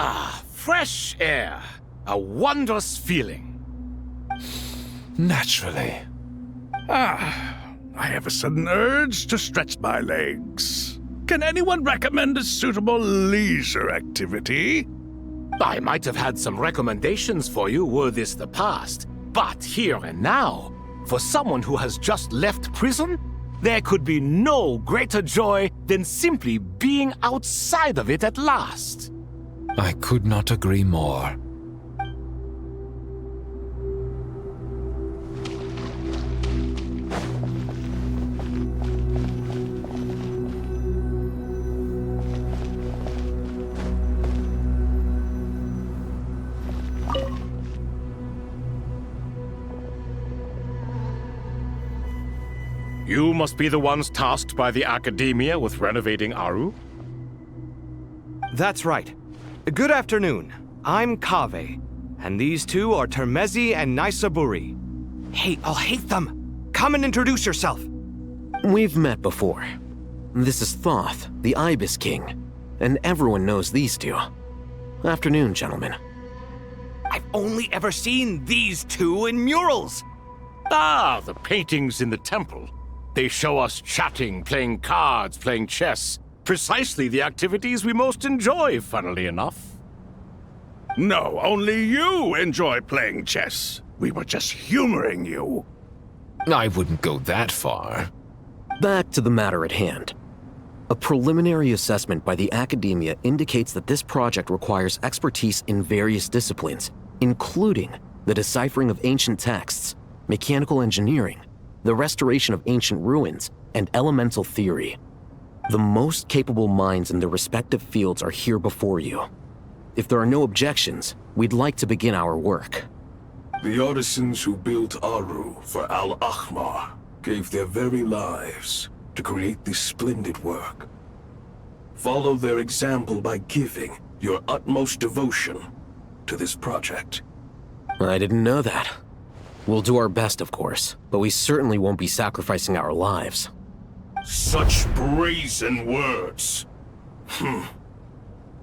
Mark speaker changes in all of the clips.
Speaker 1: Ah, fresh air. A wondrous feeling.
Speaker 2: Naturally.
Speaker 3: I have a sudden urge to stretch my legs. Can anyone recommend a suitable leisure activity?
Speaker 1: I might have had some recommendations for you were this the past, but here and now, for someone who has just left prison, there could be no greater joy than simply being outside of it at last.
Speaker 2: I could not agree more.
Speaker 1: You must be the ones tasked by the Academia with renovating Aru?
Speaker 4: That's right. Good afternoon. I'm Kaveh, and these two are Termezi and Naisaburi. Hey, I'll hate them! Come and introduce yourself!
Speaker 5: We've met before. This is Thoth, the Ibis King, and everyone knows these two. Afternoon, gentlemen.
Speaker 4: I've only ever seen these two in murals!
Speaker 1: Ah, the paintings in the temple. They show us chatting, playing cards, playing chess. Precisely the activities we most enjoy, funnily enough.
Speaker 3: No, only you enjoy playing chess. We were just humoring you.
Speaker 2: I wouldn't go that far.
Speaker 5: Back to the matter at hand. A preliminary assessment by the Academia indicates that this project requires expertise in various disciplines, including the deciphering of ancient texts, mechanical engineering, the restoration of ancient ruins, and elemental theory. The most capable minds in their respective fields are here before you. If there are no objections, we'd like to begin our work.
Speaker 6: The artisans who built Aru for Al-Ahmar gave their very lives to create this splendid work. Follow their example by giving your utmost devotion to this project.
Speaker 5: I didn't know that. We'll do our best, of course, but we certainly won't be sacrificing our lives.
Speaker 6: Such brazen words.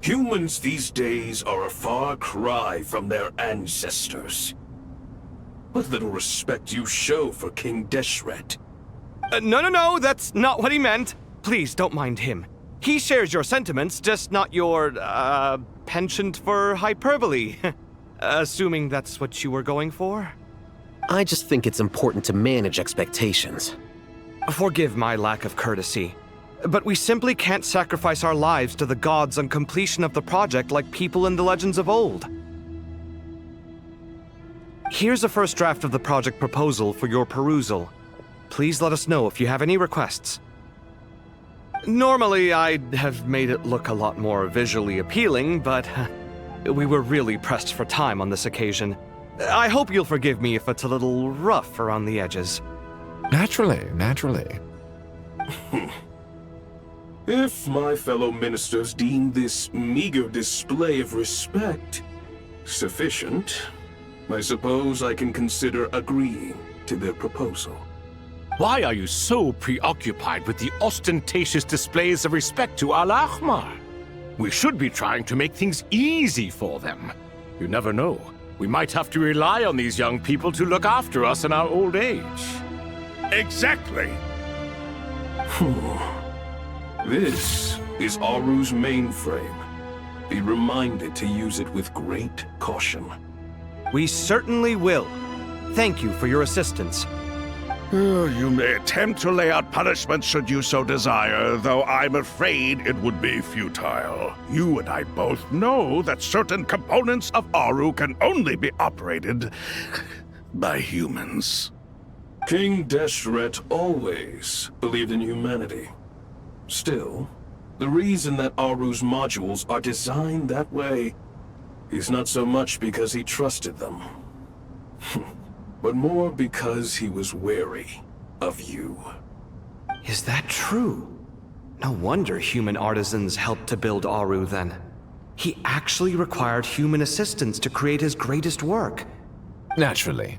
Speaker 6: Humans these days are a far cry from their ancestors. What little respect you show for King Deshret.
Speaker 4: No, that's not what he meant. Please, don't mind him. He shares your sentiments, just not your, penchant for hyperbole. Assuming that's what you were going for?
Speaker 5: I just think it's important to manage expectations.
Speaker 4: Forgive my lack of courtesy, but we simply can't sacrifice our lives to the gods on completion of the project like people in the legends of old. Here's a first draft of the project proposal for your perusal. Please let us know if you have any requests. Normally, I'd have made it look a lot more visually appealing, but we were really pressed for time on this occasion. I hope you'll forgive me if it's a little rough around the edges.
Speaker 2: Naturally.
Speaker 6: If my fellow ministers deem this meager display of respect sufficient, I suppose I can consider agreeing to their proposal.
Speaker 1: Why are you so preoccupied with the ostentatious displays of respect to Al-Ahmar? We should be trying to make things easy for them. You never know. We might have to rely on these young people to look after us in our old age.
Speaker 3: Exactly.
Speaker 6: This is Aru's mainframe. Be reminded to use it with great caution.
Speaker 4: We certainly will. Thank you for your assistance.
Speaker 3: You may attempt to lay out punishment should you so desire, though I'm afraid it would be futile. You and I both know that certain components of Aru can only be operated by humans.
Speaker 6: King Deshret always believed in humanity. Still, the reason that Aru's modules are designed that way is not so much because he trusted them, but more because he was wary of you.
Speaker 4: Is that true? No wonder human artisans helped to build Aru then. He actually required human assistance to create his greatest work.
Speaker 2: Naturally.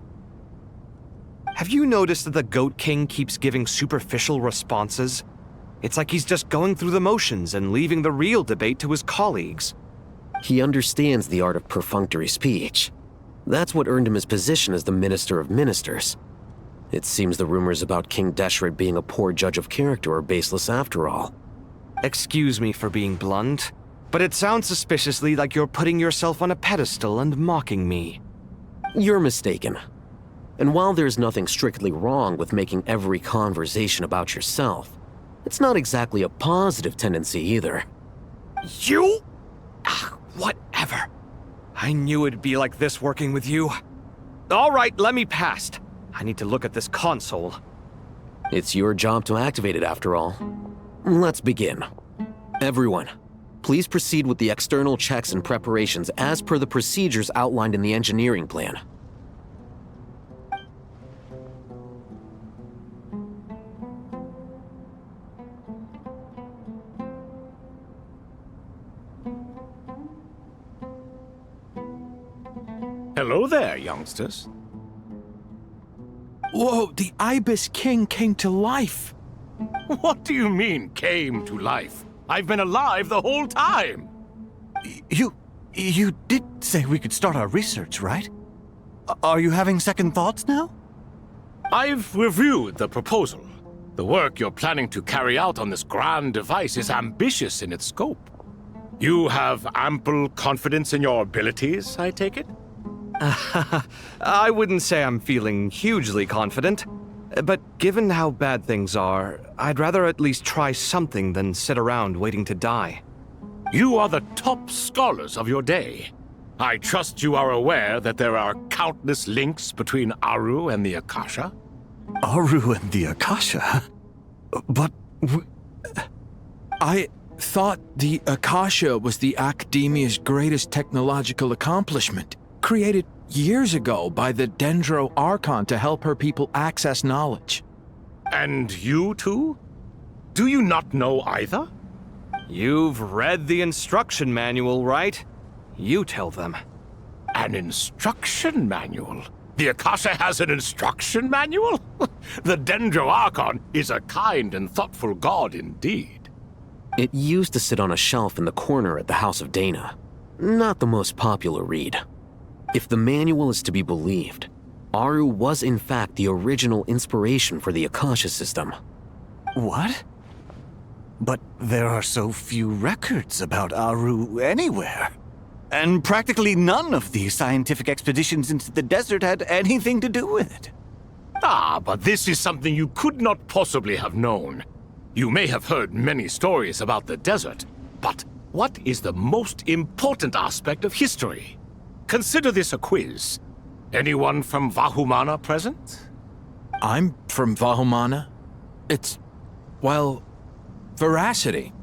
Speaker 4: Have you noticed that the Goat King keeps giving superficial responses? It's like he's just going through the motions and leaving the real debate to his colleagues.
Speaker 5: He understands the art of perfunctory speech. That's what earned him his position as the Minister of Ministers. It seems the rumors about King Deshret being a poor judge of character are baseless after all.
Speaker 4: Excuse me for being blunt, but it sounds suspiciously like you're putting yourself on a pedestal and mocking me.
Speaker 5: You're mistaken. And while there's nothing strictly wrong with making every conversation about yourself, it's not exactly a positive tendency either.
Speaker 4: You? Whatever. I knew it'd be like this working with you. All right, let me past. I need to look at this console.
Speaker 5: It's your job to activate it after all. Let's begin. Everyone, please proceed with the external checks and preparations as per the procedures outlined in the engineering plan.
Speaker 1: Hello there, youngsters.
Speaker 7: Whoa, the Ibis King came to life!
Speaker 1: What do you mean, came to life? I've been alive the whole time!
Speaker 7: You did say we could start our research, right? Are you having second thoughts now?
Speaker 1: I've reviewed the proposal. The work you're planning to carry out on this grand device is ambitious in its scope. You have ample confidence in your abilities, I take it?
Speaker 4: I wouldn't say I'm feeling hugely confident, but given how bad things are, I'd rather at least try something than sit around waiting to die.
Speaker 1: You are the top scholars of your day. I trust you are aware that there are countless links between Aru and the Akasha?
Speaker 7: Aru and the Akasha? But I thought the Akasha was the Academia's greatest technological accomplishment, created years ago by the Dendro Archon to help her people access knowledge.
Speaker 1: And you too? Do you not know either?
Speaker 4: You've read the instruction manual, right? You tell them.
Speaker 1: An instruction manual? The Akasha has an instruction manual? The Dendro Archon is a kind and thoughtful god indeed.
Speaker 5: It used to sit on a shelf in the corner at the House of Dana. Not the most popular read. If the manual is to be believed, Aru was in fact the original inspiration for the Akasha system.
Speaker 7: What? But there are so few records about Aru anywhere. And practically none of the scientific expeditions into the desert had anything to do with it.
Speaker 1: Ah, but this is something you could not possibly have known. You may have heard many stories about the desert, but what is the most important aspect of history? Consider this a quiz. Anyone from Vahumana present?
Speaker 7: I'm from Vahumana. It's, well, veracity.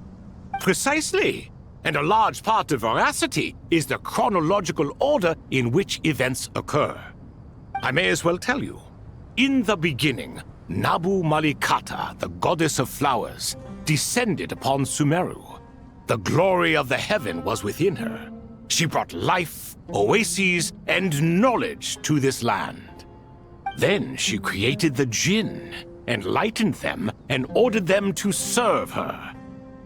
Speaker 1: Precisely. And a large part of veracity is the chronological order in which events occur. I may as well tell you. In the beginning, Nabu Malikata, the goddess of flowers, descended upon Sumeru. The glory of the heaven was within her. She brought life, oases, and knowledge to this land. Then she created the Jinn, enlightened them, and ordered them to serve her.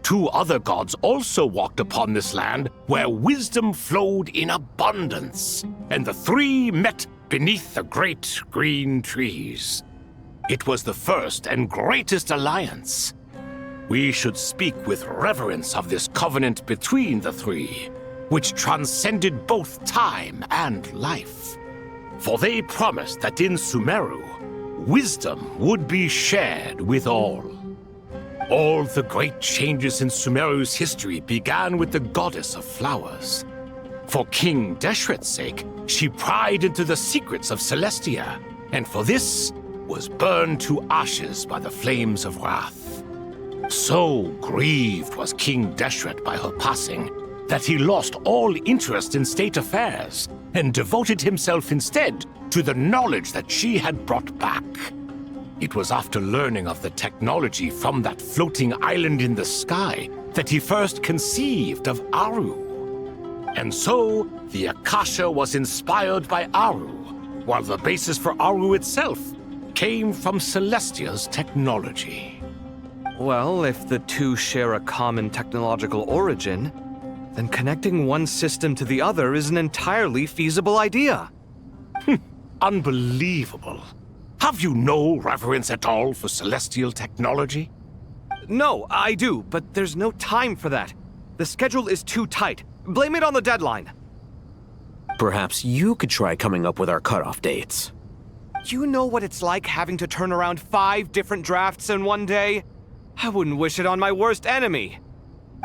Speaker 1: Two other gods also walked upon this land where wisdom flowed in abundance, and the three met beneath the great green trees. It was the first and greatest alliance. We should speak with reverence of this covenant between the three, which transcended both time and life. For they promised that in Sumeru, wisdom would be shared with all. All the great changes in Sumeru's history began with the goddess of flowers. For King Deshret's sake, she pried into the secrets of Celestia, and for this was burned to ashes by the flames of wrath. So grieved was King Deshret by her passing that he lost all interest in state affairs and devoted himself instead to the knowledge that she had brought back. It was after learning of the technology from that floating island in the sky that he first conceived of Aru. And so, the Akasha was inspired by Aru, while the basis for Aru itself came from Celestia's technology.
Speaker 4: Well, if the two share a common technological origin, then connecting one system to the other is an entirely feasible idea.
Speaker 1: Unbelievable. Have you no reverence at all for celestial technology?
Speaker 4: No, I do, but there's no time for that. The schedule is too tight. Blame it on the deadline.
Speaker 5: Perhaps you could try coming up with our cutoff dates.
Speaker 4: You know what it's like having to turn around 5 different drafts in one day? I wouldn't wish it on my worst enemy.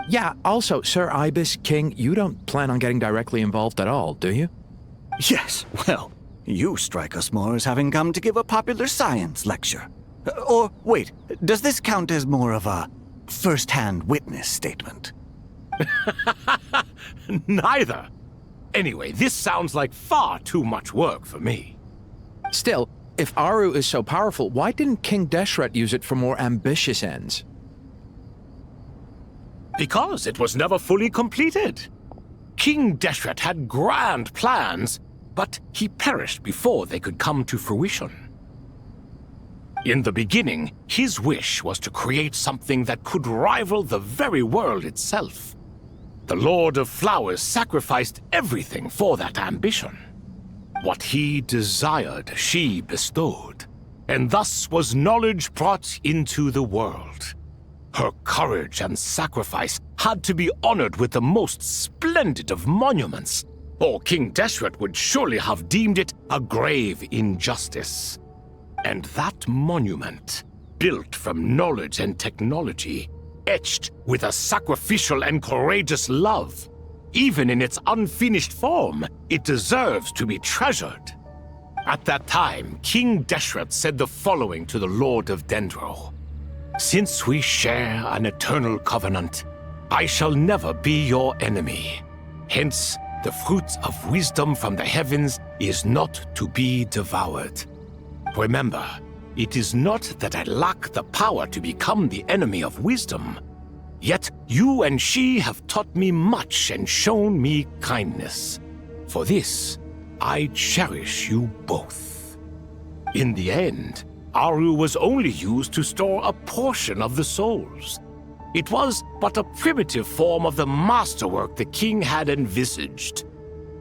Speaker 8: Yeah, also, Sir Ibis, King, you don't plan on getting directly involved at all, do you?
Speaker 7: Yes, well, you strike us more as having come to give a popular science lecture. Or, wait, does this count as more of a first-hand witness statement?
Speaker 1: Neither. Anyway, this sounds like far too much work for me.
Speaker 8: Still, if Aru is so powerful, why didn't King Deshret use it for more ambitious ends?
Speaker 1: Because it was never fully completed. King Deshret had grand plans, but he perished before they could come to fruition. In the beginning, his wish was to create something that could rival the very world itself. The Lord of Flowers sacrificed everything for that ambition. What he desired, she bestowed, and thus was knowledge brought into the world. Her courage and sacrifice had to be honored with the most splendid of monuments, or King Deshret would surely have deemed it a grave injustice. And that monument, built from knowledge and technology, etched with a sacrificial and courageous love, even in its unfinished form, it deserves to be treasured. At that time, King Deshret said the following to the Lord of Dendro. Since we share an eternal covenant, I shall never be your enemy. Hence, the fruit of wisdom from the heavens is not to be devoured. Remember, it is not that I lack the power to become the enemy of wisdom. Yet you and she have taught me much and shown me kindness. For this, I cherish you both. In the end, Aru was only used to store a portion of the souls. It was but a primitive form of the masterwork the king had envisaged.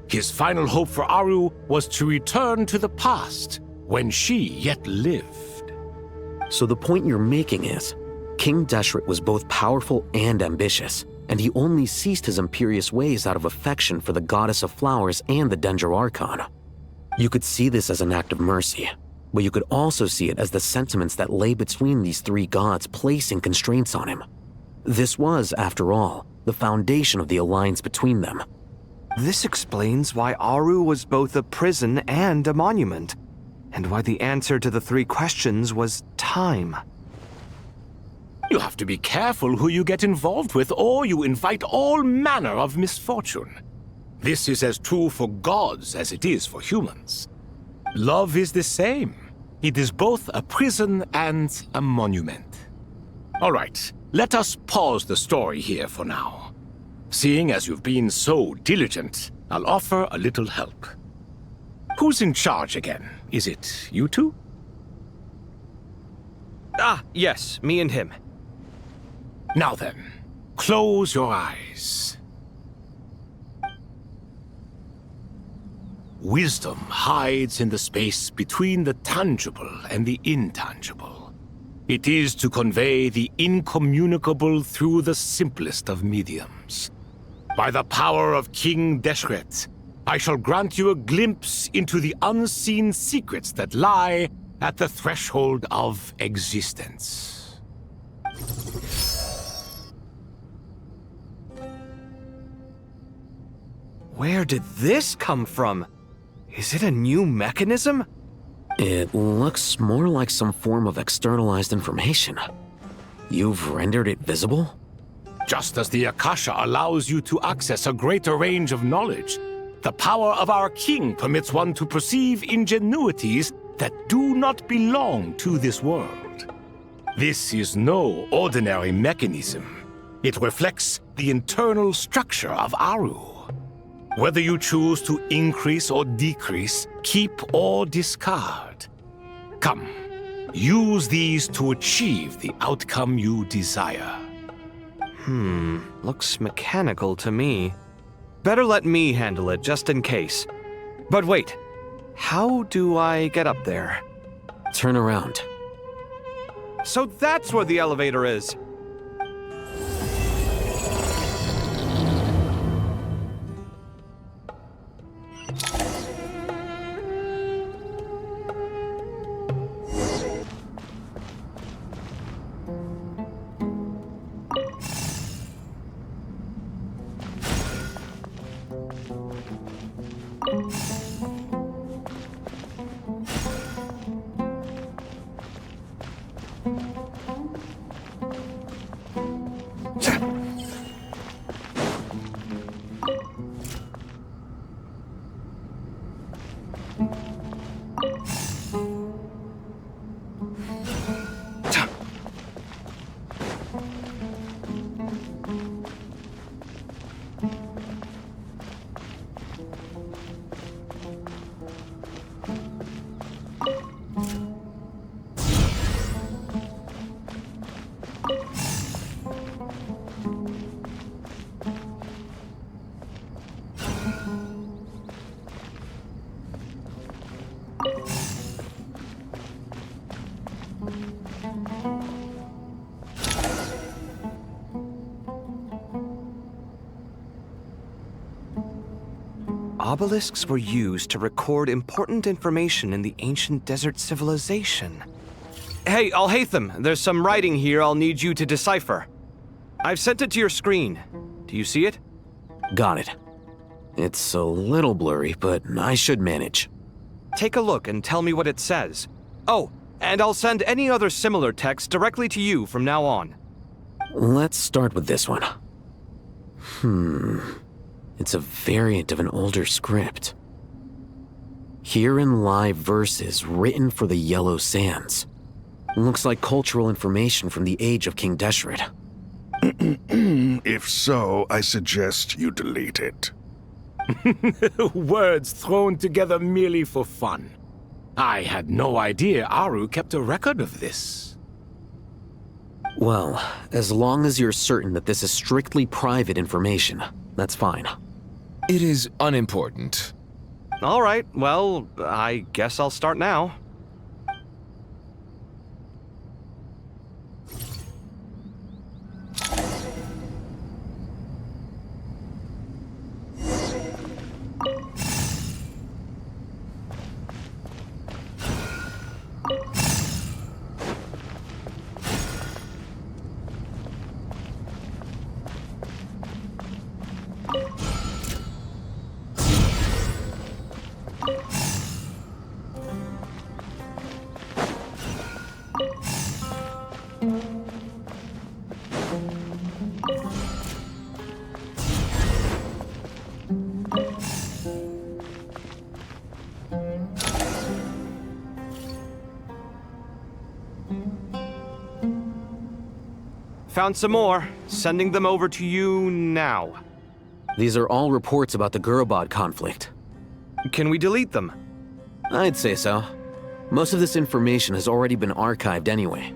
Speaker 1: His final hope for Aru was to return to the past, when she yet lived.
Speaker 5: So the point you're making is, King Deshret was both powerful and ambitious, and he only ceased his imperious ways out of affection for the goddess of flowers and the Dendro Archon. You could see this as an act of mercy, but you could also see it as the sentiments that lay between these 3 gods placing constraints on him. This was, after all, the foundation of the alliance between them.
Speaker 4: This explains why Aru was both a prison and a monument, and why the answer to the 3 questions was time.
Speaker 1: You have to be careful who you get involved with, or you invite all manner of misfortune. This is as true for gods as it is for humans. Love is the same. It is both a prison and a monument. All right, let us pause the story here for now. Seeing as you've been so diligent, I'll offer a little help. Who's in charge again? Is it you two?
Speaker 4: Ah, yes, me and him.
Speaker 1: Now then, close your eyes. Wisdom hides in the space between the tangible and the intangible. It is to convey the incommunicable through the simplest of mediums. By the power of King Deshret, I shall grant you a glimpse into the unseen secrets that lie at the threshold of existence.
Speaker 4: Where did this come from? Is it a new mechanism?
Speaker 5: It looks more like some form of externalized information. You've rendered it visible?
Speaker 1: Just as the Akasha allows you to access a greater range of knowledge, the power of our king permits one to perceive ingenuities that do not belong to this world. This is no ordinary mechanism. It reflects the internal structure of Aru. Whether you choose to increase or decrease, keep or discard. Come, use these to achieve the outcome you desire.
Speaker 4: Looks mechanical to me. Better let me handle it, just in case. But wait, how do I get up there?
Speaker 5: Turn around.
Speaker 4: So that's where the elevator is! Obelisks were used to record important information in the ancient desert civilization. Hey, Al-Haytham, there's some writing here I'll need you to decipher. I've sent it to your screen. Do you see it?
Speaker 5: Got it. It's a little blurry, but I should manage.
Speaker 4: Take a look and tell me what it says. Oh, and I'll send any other similar text directly to you from now on.
Speaker 5: Let's start with this one. It's a variant of an older script. Herein lie verses written for the Yellow Sands. Looks like cultural information from the age of King Deshret.
Speaker 3: If so, I suggest you delete it.
Speaker 1: Words thrown together merely for fun. I had no idea Aru kept a record of this.
Speaker 5: Well, as long as you're certain that this is strictly private information, that's fine.
Speaker 2: It is unimportant.
Speaker 4: All right, well, I guess I'll start now. Found some more. Sending them over to you now.
Speaker 5: These are all reports about the Gurubad conflict.
Speaker 4: Can we delete them?
Speaker 5: I'd say so. Most of this information has already been archived anyway.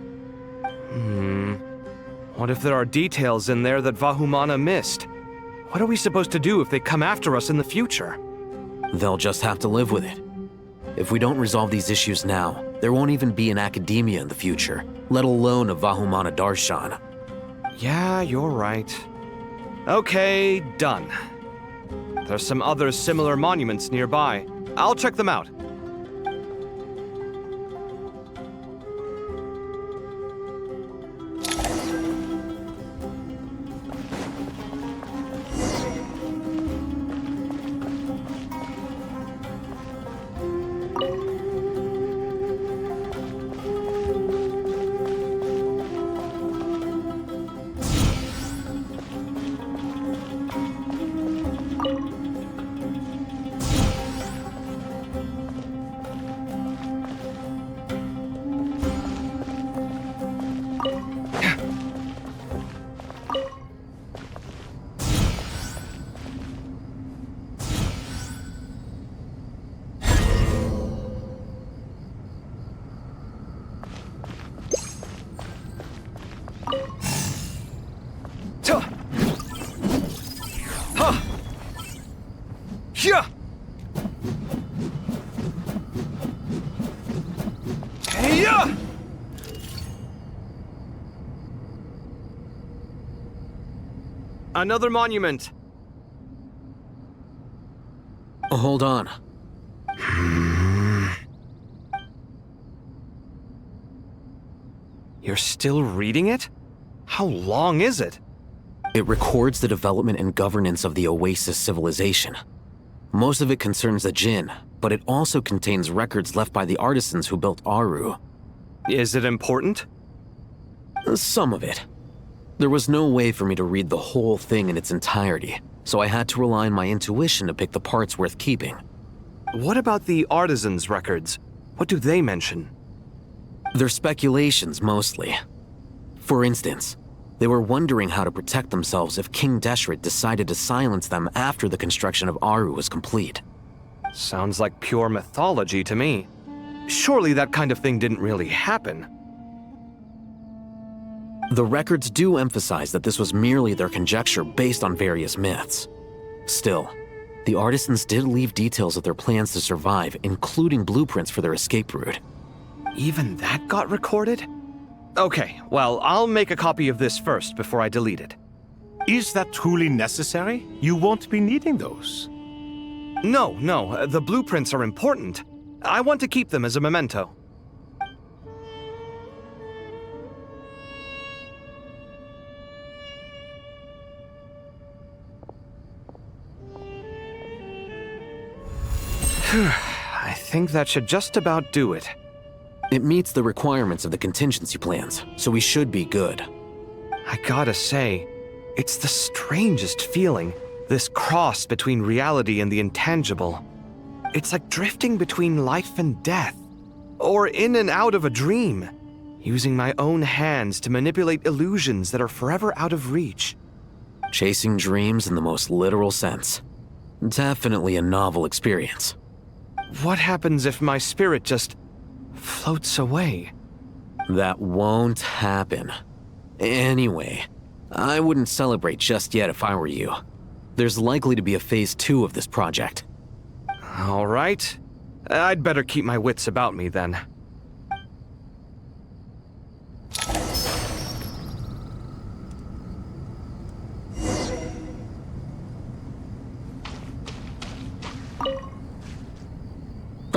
Speaker 4: What if there are details in there that Vahumana missed? What are we supposed to do if they come after us in the future?
Speaker 5: They'll just have to live with it. If we don't resolve these issues now, there won't even be an academia in the future, let alone a Vahumana Darshan.
Speaker 4: Yeah, you're right. Okay, done. There's some other similar monuments nearby. I'll check them out. Another monument.
Speaker 5: Hold on.
Speaker 4: You're still reading it? How long is it?
Speaker 5: It records the development and governance of the Oasis civilization. Most of it concerns the Jinn, but it also contains records left by the artisans who built Aru.
Speaker 4: Is it important?
Speaker 5: Some of it. There was no way for me to read the whole thing in its entirety, so I had to rely on my intuition to pick the parts worth keeping.
Speaker 4: What about the artisans' records? What do they mention?
Speaker 5: They're speculations, mostly. For instance, they were wondering how to protect themselves if King Deshret decided to silence them after the construction of Aru was complete.
Speaker 4: Sounds like pure mythology to me. Surely that kind of thing didn't really happen.
Speaker 5: The records do emphasize that this was merely their conjecture based on various myths. Still, the artisans did leave details of their plans to survive, including blueprints for their escape route.
Speaker 4: Even that got recorded? Okay, well, I'll make a copy of this first before I delete it.
Speaker 1: Is that truly necessary? You won't be needing those.
Speaker 4: No, the blueprints are important. I want to keep them as a memento. I think that should just about do it.
Speaker 5: It meets the requirements of the contingency plans, so we should be good.
Speaker 4: I gotta say, it's the strangest feeling, this cross between reality and the intangible. It's like drifting between life and death, or in and out of a dream, using my own hands to manipulate illusions that are forever out of reach.
Speaker 5: Chasing dreams in the most literal sense. Definitely a novel experience.
Speaker 4: What happens if my spirit just floats away?
Speaker 5: That won't happen. Anyway, I wouldn't celebrate just yet if I were you. There's likely to be a phase 2 of this project.
Speaker 4: All right. I'd better keep my wits about me then.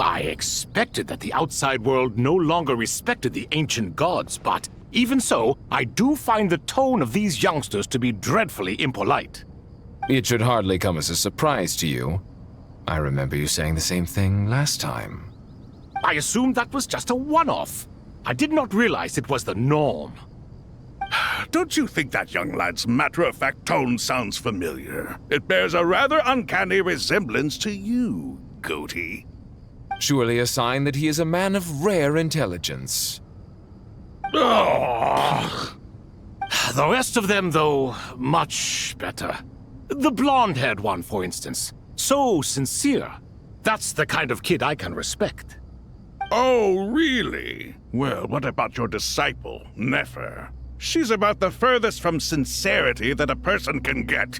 Speaker 1: I expected that the outside world no longer respected the ancient gods, but even so, I do find the tone of these youngsters to be dreadfully impolite.
Speaker 2: It should hardly come as a surprise to you. I remember you saying the same thing last time.
Speaker 1: I assumed that was just a one-off. I did not realize it was the norm.
Speaker 3: Don't you think that young lad's matter-of-fact tone sounds familiar? It bears a rather uncanny resemblance to you, Goatee.
Speaker 2: Surely a sign that he is a man of rare intelligence.
Speaker 1: Ugh. The rest of them, though, much better. The blonde-haired one, for instance. So sincere. That's the kind of kid I can respect.
Speaker 3: Oh, really? Well, what about your disciple, Nefer? She's about the furthest from sincerity that a person can get.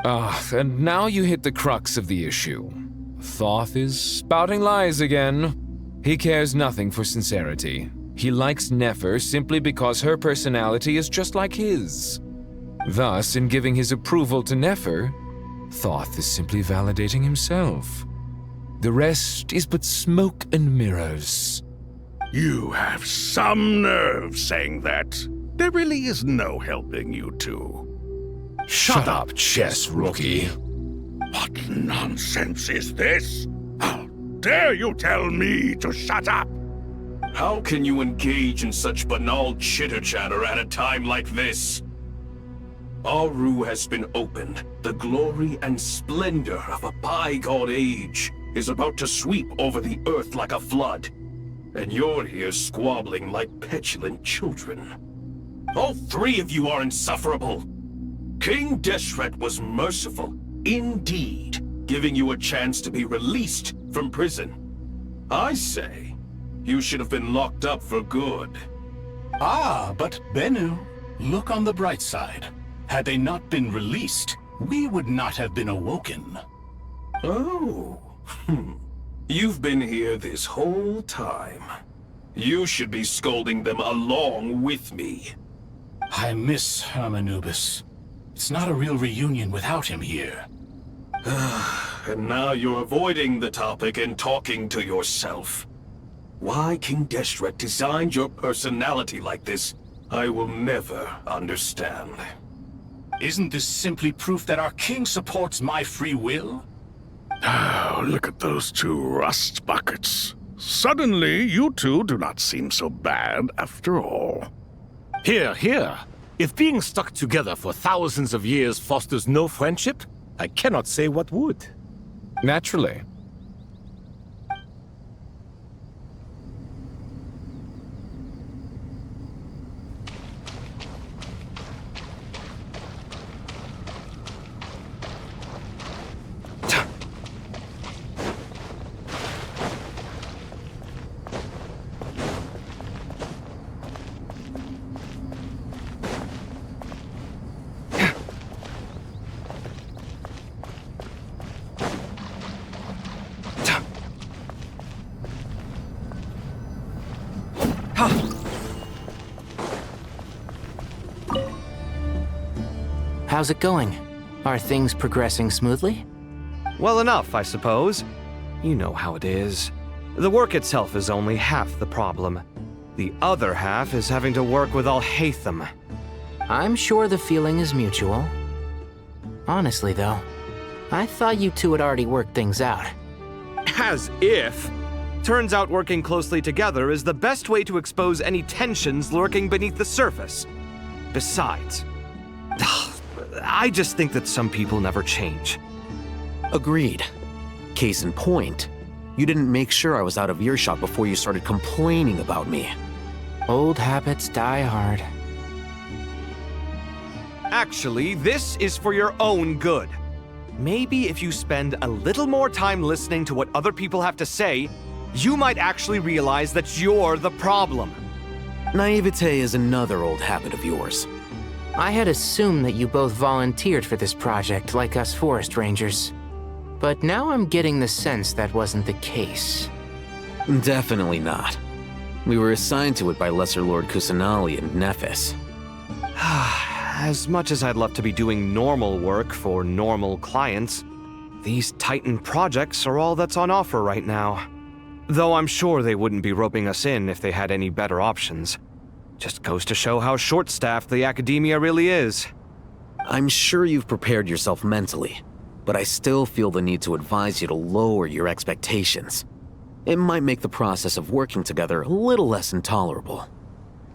Speaker 2: And now you hit the crux of the issue. Thoth is spouting lies again. He cares nothing for sincerity. He likes Nefer simply because her personality is just like his. Thus, in giving his approval to Nefer, Thoth is simply validating himself. The rest is but smoke and mirrors.
Speaker 3: You have some nerve saying that. There really is no helping you two.
Speaker 2: Shut up, chess rookie.
Speaker 3: What nonsense is this? How dare you tell me to shut up?
Speaker 6: How can you engage in such banal chitter-chatter at a time like this? Aru has been opened. The glory and splendor of a bygone age is about to sweep over the earth like a flood. And you're here squabbling like petulant children. All three of you are insufferable. King Deshret was merciful, indeed, giving you a chance to be released from prison. I say, you should have been locked up for good.
Speaker 9: Ah, but Bennu, look on the bright side. Had they not been released, we would not have been awoken.
Speaker 6: Oh, you've been here this whole time. You should be scolding them along with me.
Speaker 9: I miss Hermanubis. It's not a real reunion without him here.
Speaker 6: And now you're avoiding the topic and talking to yourself. Why King Deshret designed your personality like this, I will never understand.
Speaker 9: Isn't this simply proof that our king supports my free will?
Speaker 3: Oh, look at those two rust buckets. Suddenly, you two do not seem so bad after all.
Speaker 1: Here, here. If being stuck together for thousands of years fosters no friendship, I cannot say what would.
Speaker 2: Naturally.
Speaker 10: How's it going? Are things progressing smoothly?
Speaker 4: Well enough, I suppose. You know how it is. The work itself is only half the problem. The other half is having to work with Al-Haytham.
Speaker 10: I'm sure the feeling is mutual. Honestly, though, I thought you two had already worked things out.
Speaker 4: As if! Turns out working closely together is the best way to expose any tensions lurking beneath the surface. Besides, I just think that some people never change.
Speaker 5: Agreed. Case in point, you didn't make sure I was out of earshot before you started complaining about me.
Speaker 10: Old habits die hard.
Speaker 4: Actually, this is for your own good. Maybe if you spend a little more time listening to what other people have to say, you might actually realize that you're the problem.
Speaker 5: Naivete is another old habit of yours.
Speaker 10: I had assumed that you both volunteered for this project like us forest rangers. But now I'm getting the sense that wasn't the case.
Speaker 5: Definitely not. We were assigned to it by Lesser Lord Kusanali and Nephis.
Speaker 4: As much as I'd love to be doing normal work for normal clients, these Titan projects are all that's on offer right now. Though I'm sure they wouldn't be roping us in if they had any better options. Just goes to show how short-staffed the academia really is.
Speaker 5: I'm sure you've prepared yourself mentally, but I still feel the need to advise you to lower your expectations. It might make the process of working together a little less intolerable.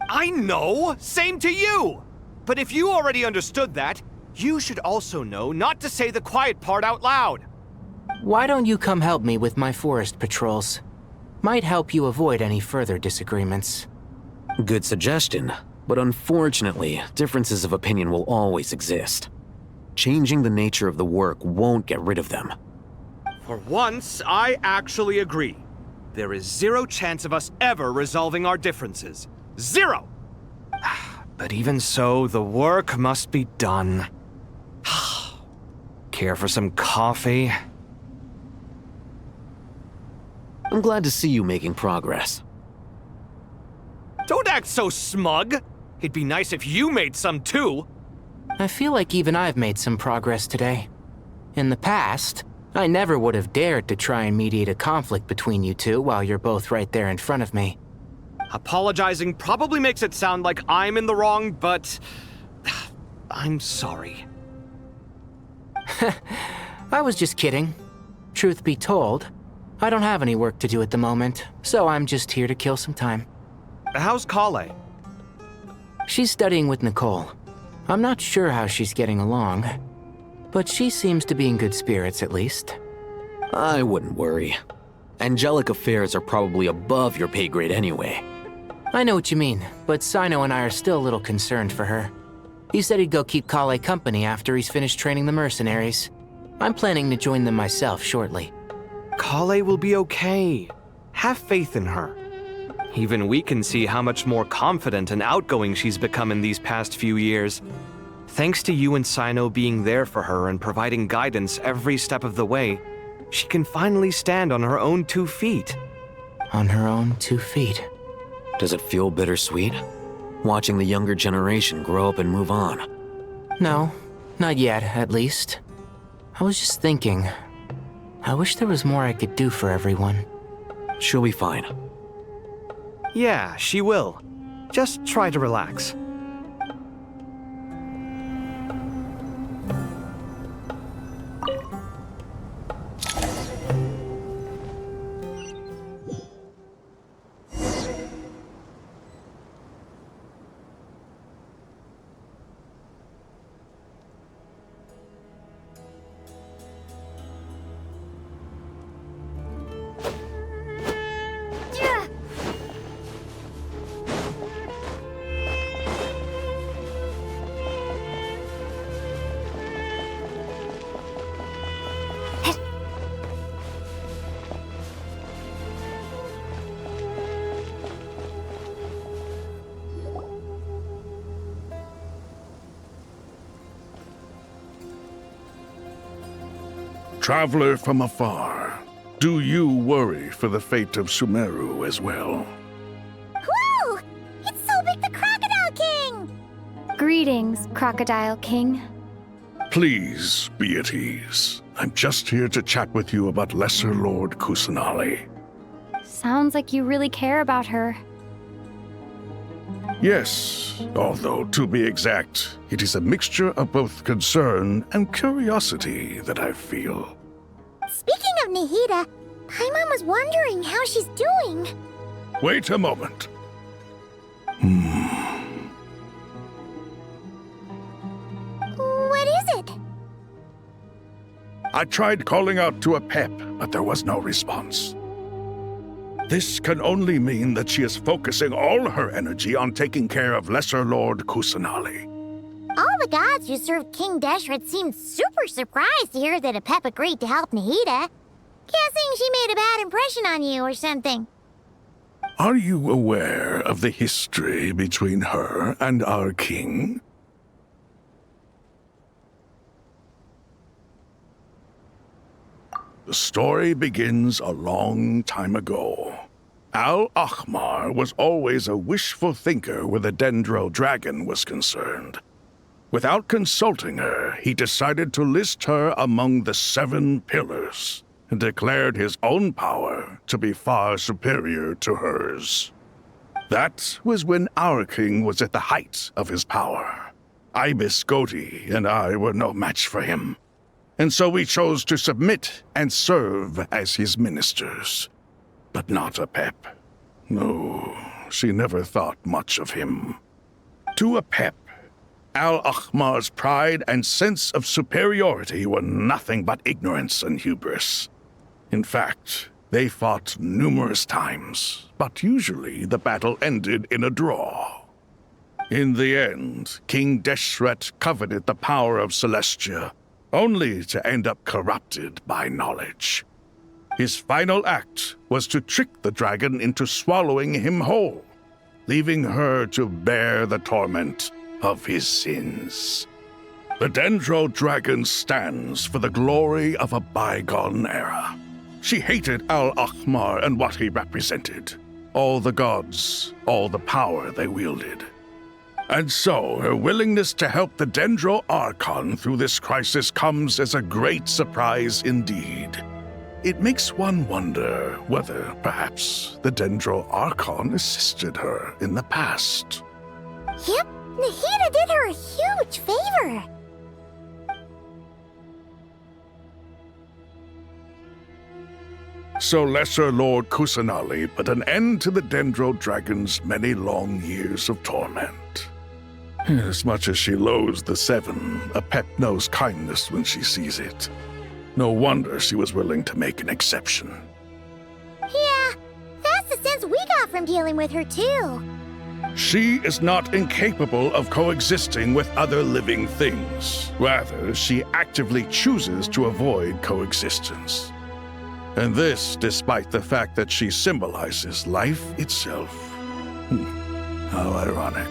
Speaker 4: I know! Same to you! But if you already understood that, you should also know not to say the quiet part out loud.
Speaker 10: Why don't you come help me with my forest patrols? Might help you avoid any further disagreements.
Speaker 5: Good suggestion, but unfortunately, differences of opinion will always exist. Changing the nature of the work won't get rid of them.
Speaker 4: For once, I actually agree. There is zero chance of us ever resolving our differences. Zero! But even so, the work must be done. Care for some coffee?
Speaker 5: I'm glad to see you making progress.
Speaker 4: Don't act so smug! It'd be nice if you made some too!
Speaker 10: I feel like even I've made some progress today. In the past, I never would have dared to try and mediate a conflict between you two while you're both right there in front of me.
Speaker 4: Apologizing probably makes it sound like I'm in the wrong, but I'm sorry.
Speaker 10: I was just kidding. Truth be told, I don't have any work to do at the moment, so I'm just here to kill some time.
Speaker 4: How's Kale?
Speaker 10: She's studying with Nicole. I'm not sure how she's getting along, but she seems to be in good spirits at least.
Speaker 5: I wouldn't worry. Angelic affairs are probably above your pay grade anyway.
Speaker 10: I know what you mean, but Sino and I are still a little concerned for her. He said he'd go keep Kale company after he's finished training the mercenaries. I'm planning to join them myself shortly.
Speaker 4: Kale will be okay. Have faith in her. Even we can see how much more confident and outgoing she's become in these past few years. Thanks to you and Sino being there for her and providing guidance every step of the way, she can finally stand on her own 2 feet.
Speaker 10: On her own 2 feet.
Speaker 5: Does it feel bittersweet? Watching the younger generation grow up and move on?
Speaker 10: No, Not yet, at least. I was just thinking. I wish there was more I could do for everyone.
Speaker 5: She'll be fine.
Speaker 4: Yeah, she will. Just try to relax.
Speaker 3: Traveler from afar, do you worry for the fate of Sumeru as well?
Speaker 11: Whoa! It's so big the Crocodile King! Greetings, Crocodile King.
Speaker 3: Please be at ease. I'm just here to chat with you about Lesser Lord Kusanali.
Speaker 11: Sounds like you really care about her.
Speaker 3: Yes, although to be exact, it is a mixture of both concern and curiosity that I feel.
Speaker 11: Speaking of Nahida, Paimon was wondering how she's doing.
Speaker 3: Wait a moment.
Speaker 11: What is it?
Speaker 3: I tried calling out to a pep, but there was no response. This can only mean that she is focusing all her energy on taking care of Lesser Lord Kusanali.
Speaker 11: All the gods who served King Deshret seemed super surprised to hear that a pep agreed to help Nahida. Guessing she made a bad impression on you or something.
Speaker 3: Are you aware of the history between her and our king? The story begins a long time ago. Al-Ahmar was always a wishful thinker where the Dendro dragon was concerned. Without consulting her, he decided to list her among the 7 pillars and declared his own power to be far superior to hers. That was when our king was at the height of his power. Ibis Goti and I were no match for him. And so we chose to submit and serve as his ministers. But not a pep. No, she never thought much of him. To a pep, Al-Ahmar's pride and sense of superiority were nothing but ignorance and hubris. In fact, they fought numerous times, but usually the battle ended in a draw. In the end, King Deshret coveted the power of Celestia, only to end up corrupted by knowledge. His final act was to trick the dragon into swallowing him whole, leaving her to bear the torment of his sins. The Dendro dragon stands for the glory of a bygone era. She hated Al-Ahmar and what he represented. All the gods, all the power they wielded. And so, her willingness to help the Dendro Archon through this crisis comes as a great surprise indeed. It makes one wonder whether, perhaps, the Dendro Archon assisted her in the past.
Speaker 11: Yep, Nahida did her a huge favor.
Speaker 3: So Lesser Lord Kusanali put an end to the Dendro Dragon's many long years of torment. As much as she loathes the 7, a pep knows kindness when she sees it. No wonder she was willing to make an exception.
Speaker 11: Yeah, that's the sense we got from dealing with her, too.
Speaker 3: She is not incapable of coexisting with other living things. Rather, she actively chooses to avoid coexistence. And this despite the fact that she symbolizes life itself. How ironic.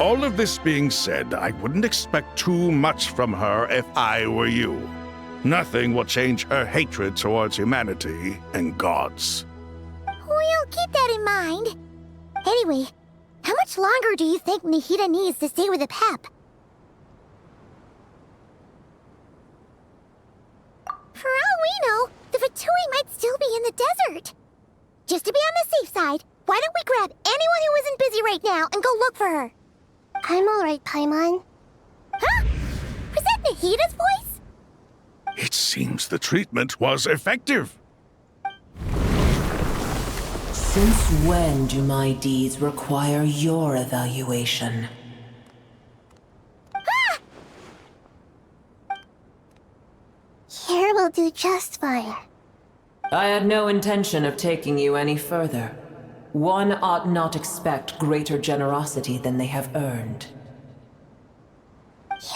Speaker 3: All of this being said, I wouldn't expect too much from her if I were you. Nothing will change her hatred towards humanity and gods.
Speaker 11: We'll keep that in mind. Anyway, how much longer do you think Nahida needs to stay with the pep? we know? The Fatui might still be in the desert. Just to be on the safe side, why don't we grab anyone who isn't busy right now and go look for her? I'm alright, Paimon. Huh? Was that Nahida's voice?
Speaker 3: It seems the treatment was effective.
Speaker 12: Since when do my deeds require your evaluation?
Speaker 11: Ah! Here will do just fine.
Speaker 12: I had no intention of taking you any further. One ought not expect greater generosity than they have earned.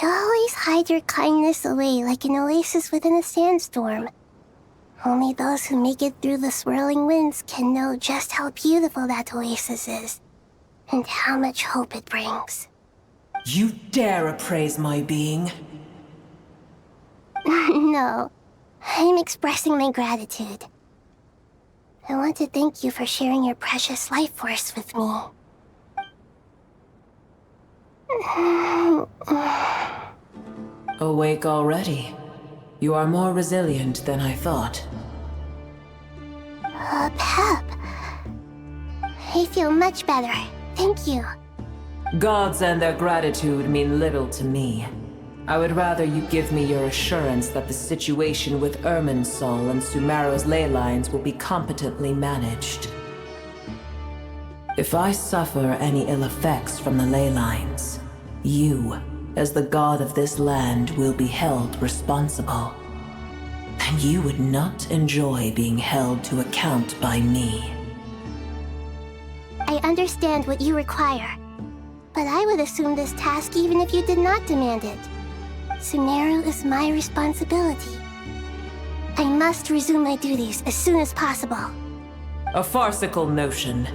Speaker 11: You always hide your kindness away like an oasis within a sandstorm. Only those who make it through the swirling winds can know just how beautiful that oasis is, and how much hope it brings.
Speaker 12: You dare appraise my being?
Speaker 11: No, I'm expressing my gratitude. I want to thank you for sharing your precious life force with me.
Speaker 12: Awake already? You are more resilient than I thought.
Speaker 11: Pep. I feel much better. Thank you.
Speaker 12: Gods and their gratitude mean little to me. I would rather you give me your assurance that the situation with Irminsul and Sumeru's ley lines will be competently managed. If I suffer any ill effects from the ley lines, you, as the god of this land, will be held responsible. And you would not enjoy being held to account by me.
Speaker 11: I understand what you require, but I would assume this task even if you did not demand it. Sumeru is my responsibility. I must resume my duties as soon as possible.
Speaker 12: A farcical notion.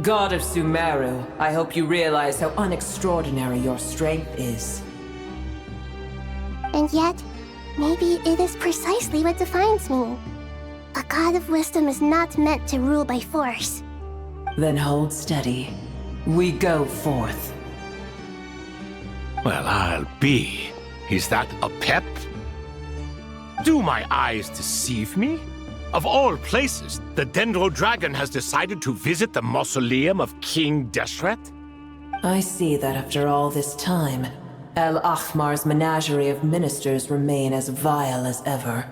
Speaker 12: God of Sumeru, I hope you realize how unextraordinary your strength is.
Speaker 11: And yet, maybe it is precisely what defines me. A god of wisdom is not meant to rule by force.
Speaker 12: Then hold steady. We go forth.
Speaker 1: Well, I'll be. Is that a pep? Do my eyes deceive me? Of all places, the Dendro Dragon has decided to visit the mausoleum of King Deshret?
Speaker 12: I see that after all this time, El Ahmar's menagerie of ministers remain as vile as ever.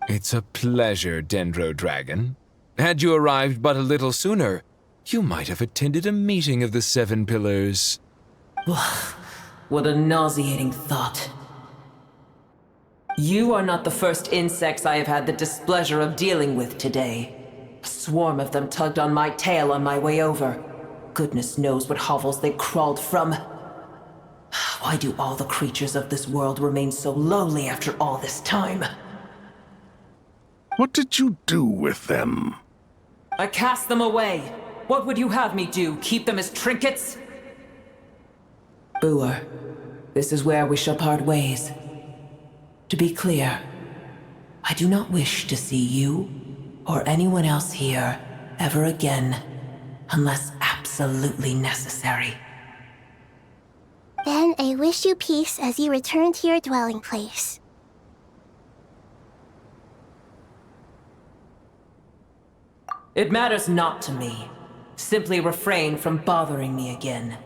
Speaker 2: It's a pleasure, Dendro Dragon. Had you arrived but a little sooner, you might have attended a meeting of the Seven Pillars.
Speaker 12: What a nauseating thought. You are not the first insects I have had the displeasure of dealing with today. A swarm of them tugged on my tail on my way over. Goodness knows what hovels they crawled from. Why do all the creatures of this world remain so lowly after all this time?
Speaker 3: What did you do with them?
Speaker 12: I cast them away. What would you have me do? Keep them as trinkets? Boer, this is where we shall part ways. To be clear, I do not wish to see you or anyone else here ever again, unless absolutely necessary.
Speaker 11: Then I wish you peace as you return to your dwelling place.
Speaker 12: It matters not to me. Simply refrain from bothering me again.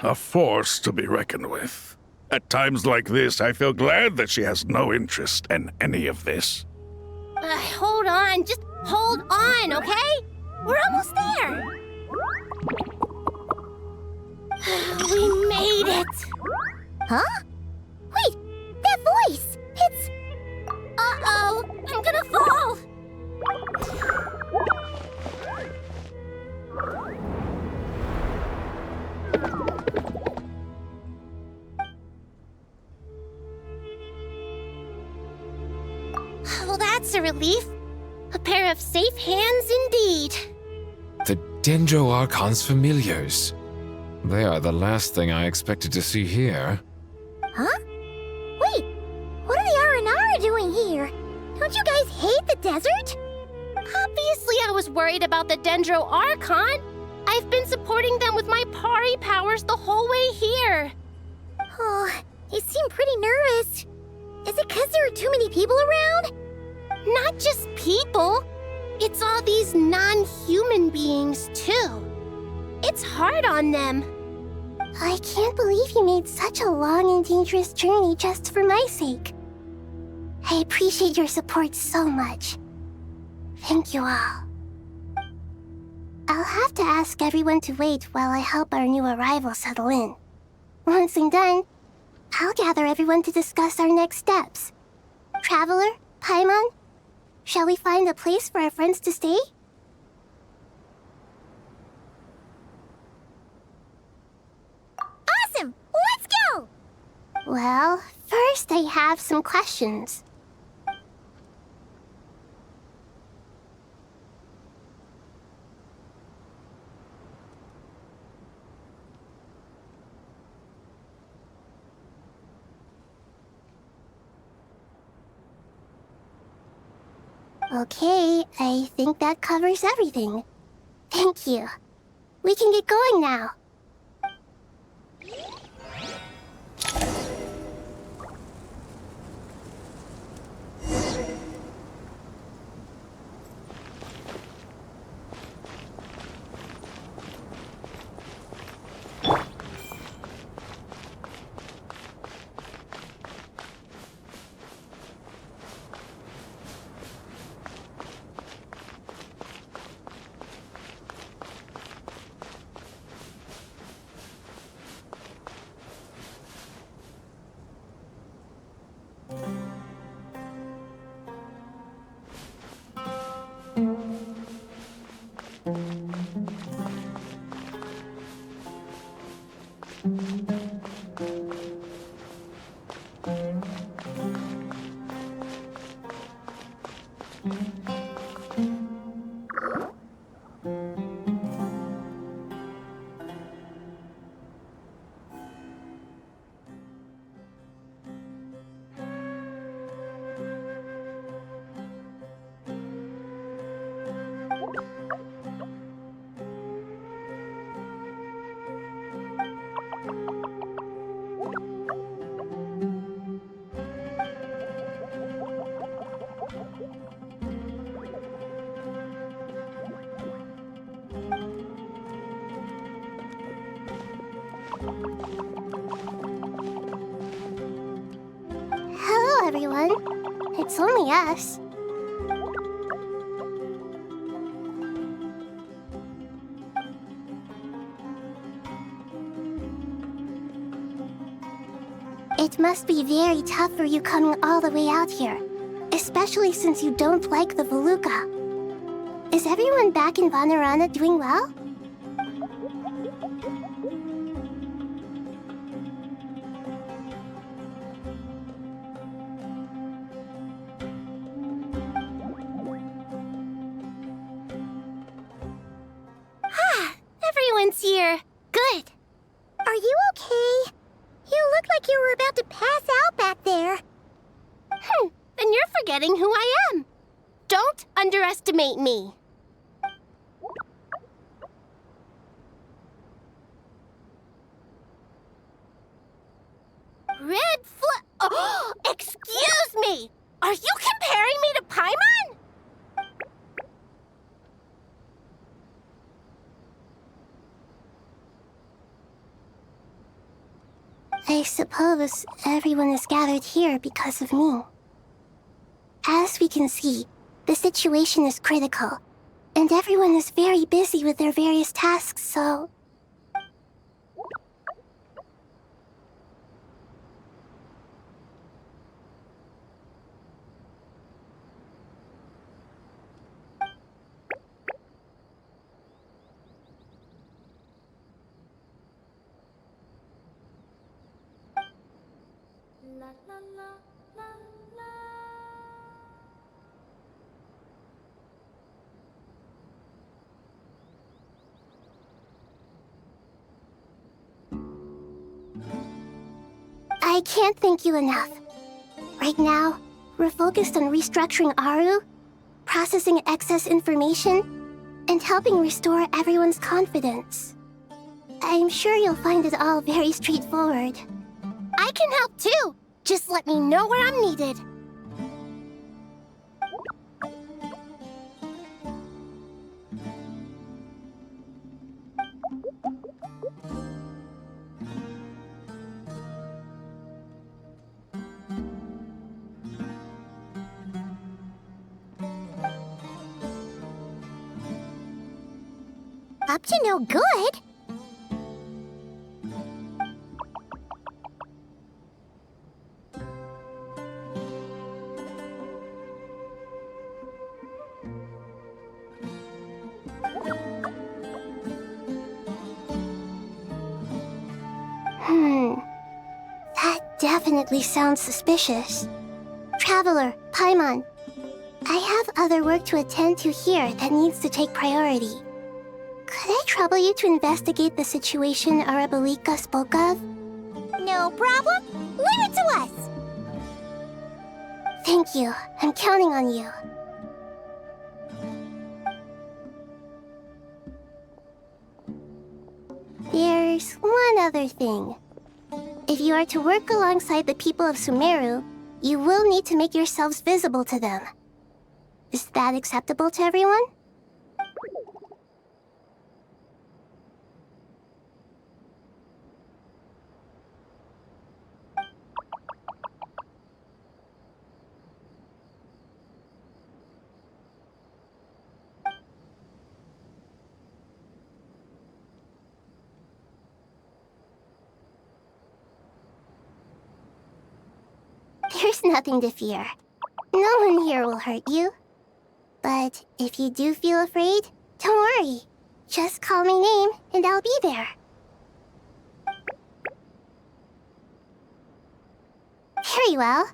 Speaker 3: A force to be reckoned with. At times like this, I feel glad that she has no interest in any of this.
Speaker 11: Hold on, just hold on, okay? We're almost there. We made it. Huh? Wait, that voice! It's... Uh-oh, I'm gonna fall! Well, that's a relief. A pair of safe hands indeed.
Speaker 2: The Dendro Archon's familiars. They are the last thing I expected to see here.
Speaker 11: Huh? Wait, what are the Aranara doing here? Don't you guys hate the desert? Obviously I was worried about the Dendro Archon. I've been supporting them with my Pari powers the whole way here.
Speaker 13: Oh, they seem pretty nervous. Is it because there are too many people around?
Speaker 11: Not just people. It's all these non-human beings, too. It's hard on them. I can't believe you made such a long and dangerous journey just for my sake. I appreciate your support so much. Thank you all. I'll have to ask everyone to wait while I help our new arrival settle in. Once I'm done, I'll gather everyone to discuss our next steps. Traveler, Paimon, shall we find a place for our friends to stay?
Speaker 13: Awesome! Let's go!
Speaker 11: Well, first I have some questions. Okay, I think that covers everything. Thank you. We can get going now. Hello, everyone. It's only us. It must be very tough for you coming all the way out here, especially since you don't like the Voluka. Is everyone back in Vanarana doing well? Everyone's here. Good.
Speaker 13: Are you okay? You looked like you were about to pass out back there.
Speaker 11: Then you're forgetting who I am. Don't underestimate me. Oh, excuse me! Are you comparing me to Paimon? I suppose everyone is gathered here because of me. As we can see, the situation is critical, and everyone is very busy with their various tasks, so... I can't thank you enough. Right now, we're focused on restructuring Aru, processing excess information, and helping restore everyone's confidence. I'm sure you'll find it all very straightforward.
Speaker 13: I can help too. Just let me know where I'm needed. Up to no good?
Speaker 11: That definitely sounds suspicious. Traveler, Paimon, I have other work to attend to here that needs to take priority. Could I trouble you to investigate the situation Arabalika spoke of?
Speaker 13: No problem. Leave it to us.
Speaker 11: Thank you. I'm counting on you. There's one other thing. If you are to work alongside the people of Sumeru, you will need to make yourselves visible to them. Is that acceptable to everyone? There's nothing to fear. No one here will hurt you. But if you do feel afraid, don't worry. Just call my name and I'll be there. Very well.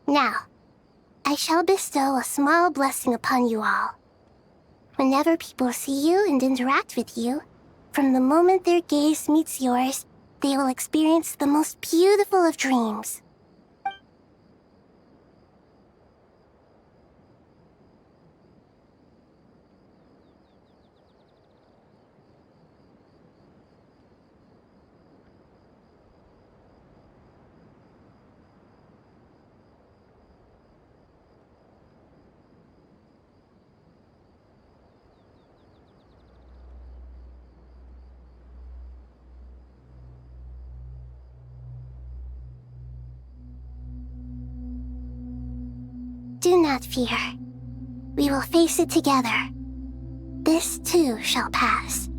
Speaker 11: Now, I shall bestow a small blessing upon you all. Whenever people see you and interact with you, from the moment their gaze meets yours, they will experience the most beautiful of dreams. Do not fear. We will face it together. This too shall pass.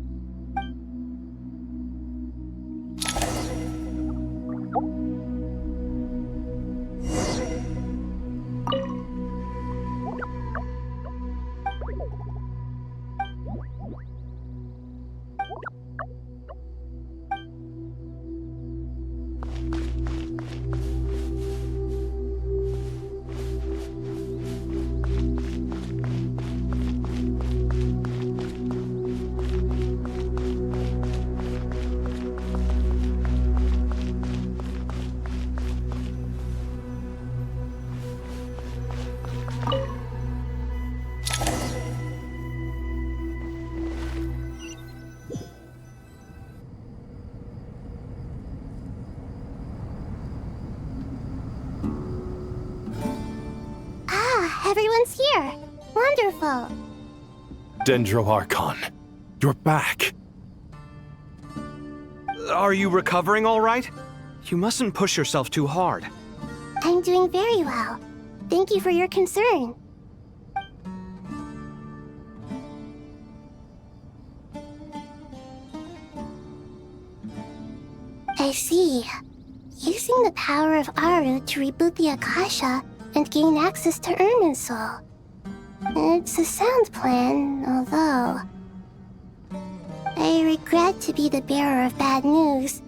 Speaker 11: Everyone's here. Wonderful.
Speaker 1: Dendro-Archon, you're back.
Speaker 4: Are you recovering all right? You mustn't push yourself too hard.
Speaker 11: I'm doing very well. Thank you for your concern. I see. Using the power of Aru to reboot the Akasha and gain access to Irminsul. It's a sound plan, although... I regret to be the bearer of bad news,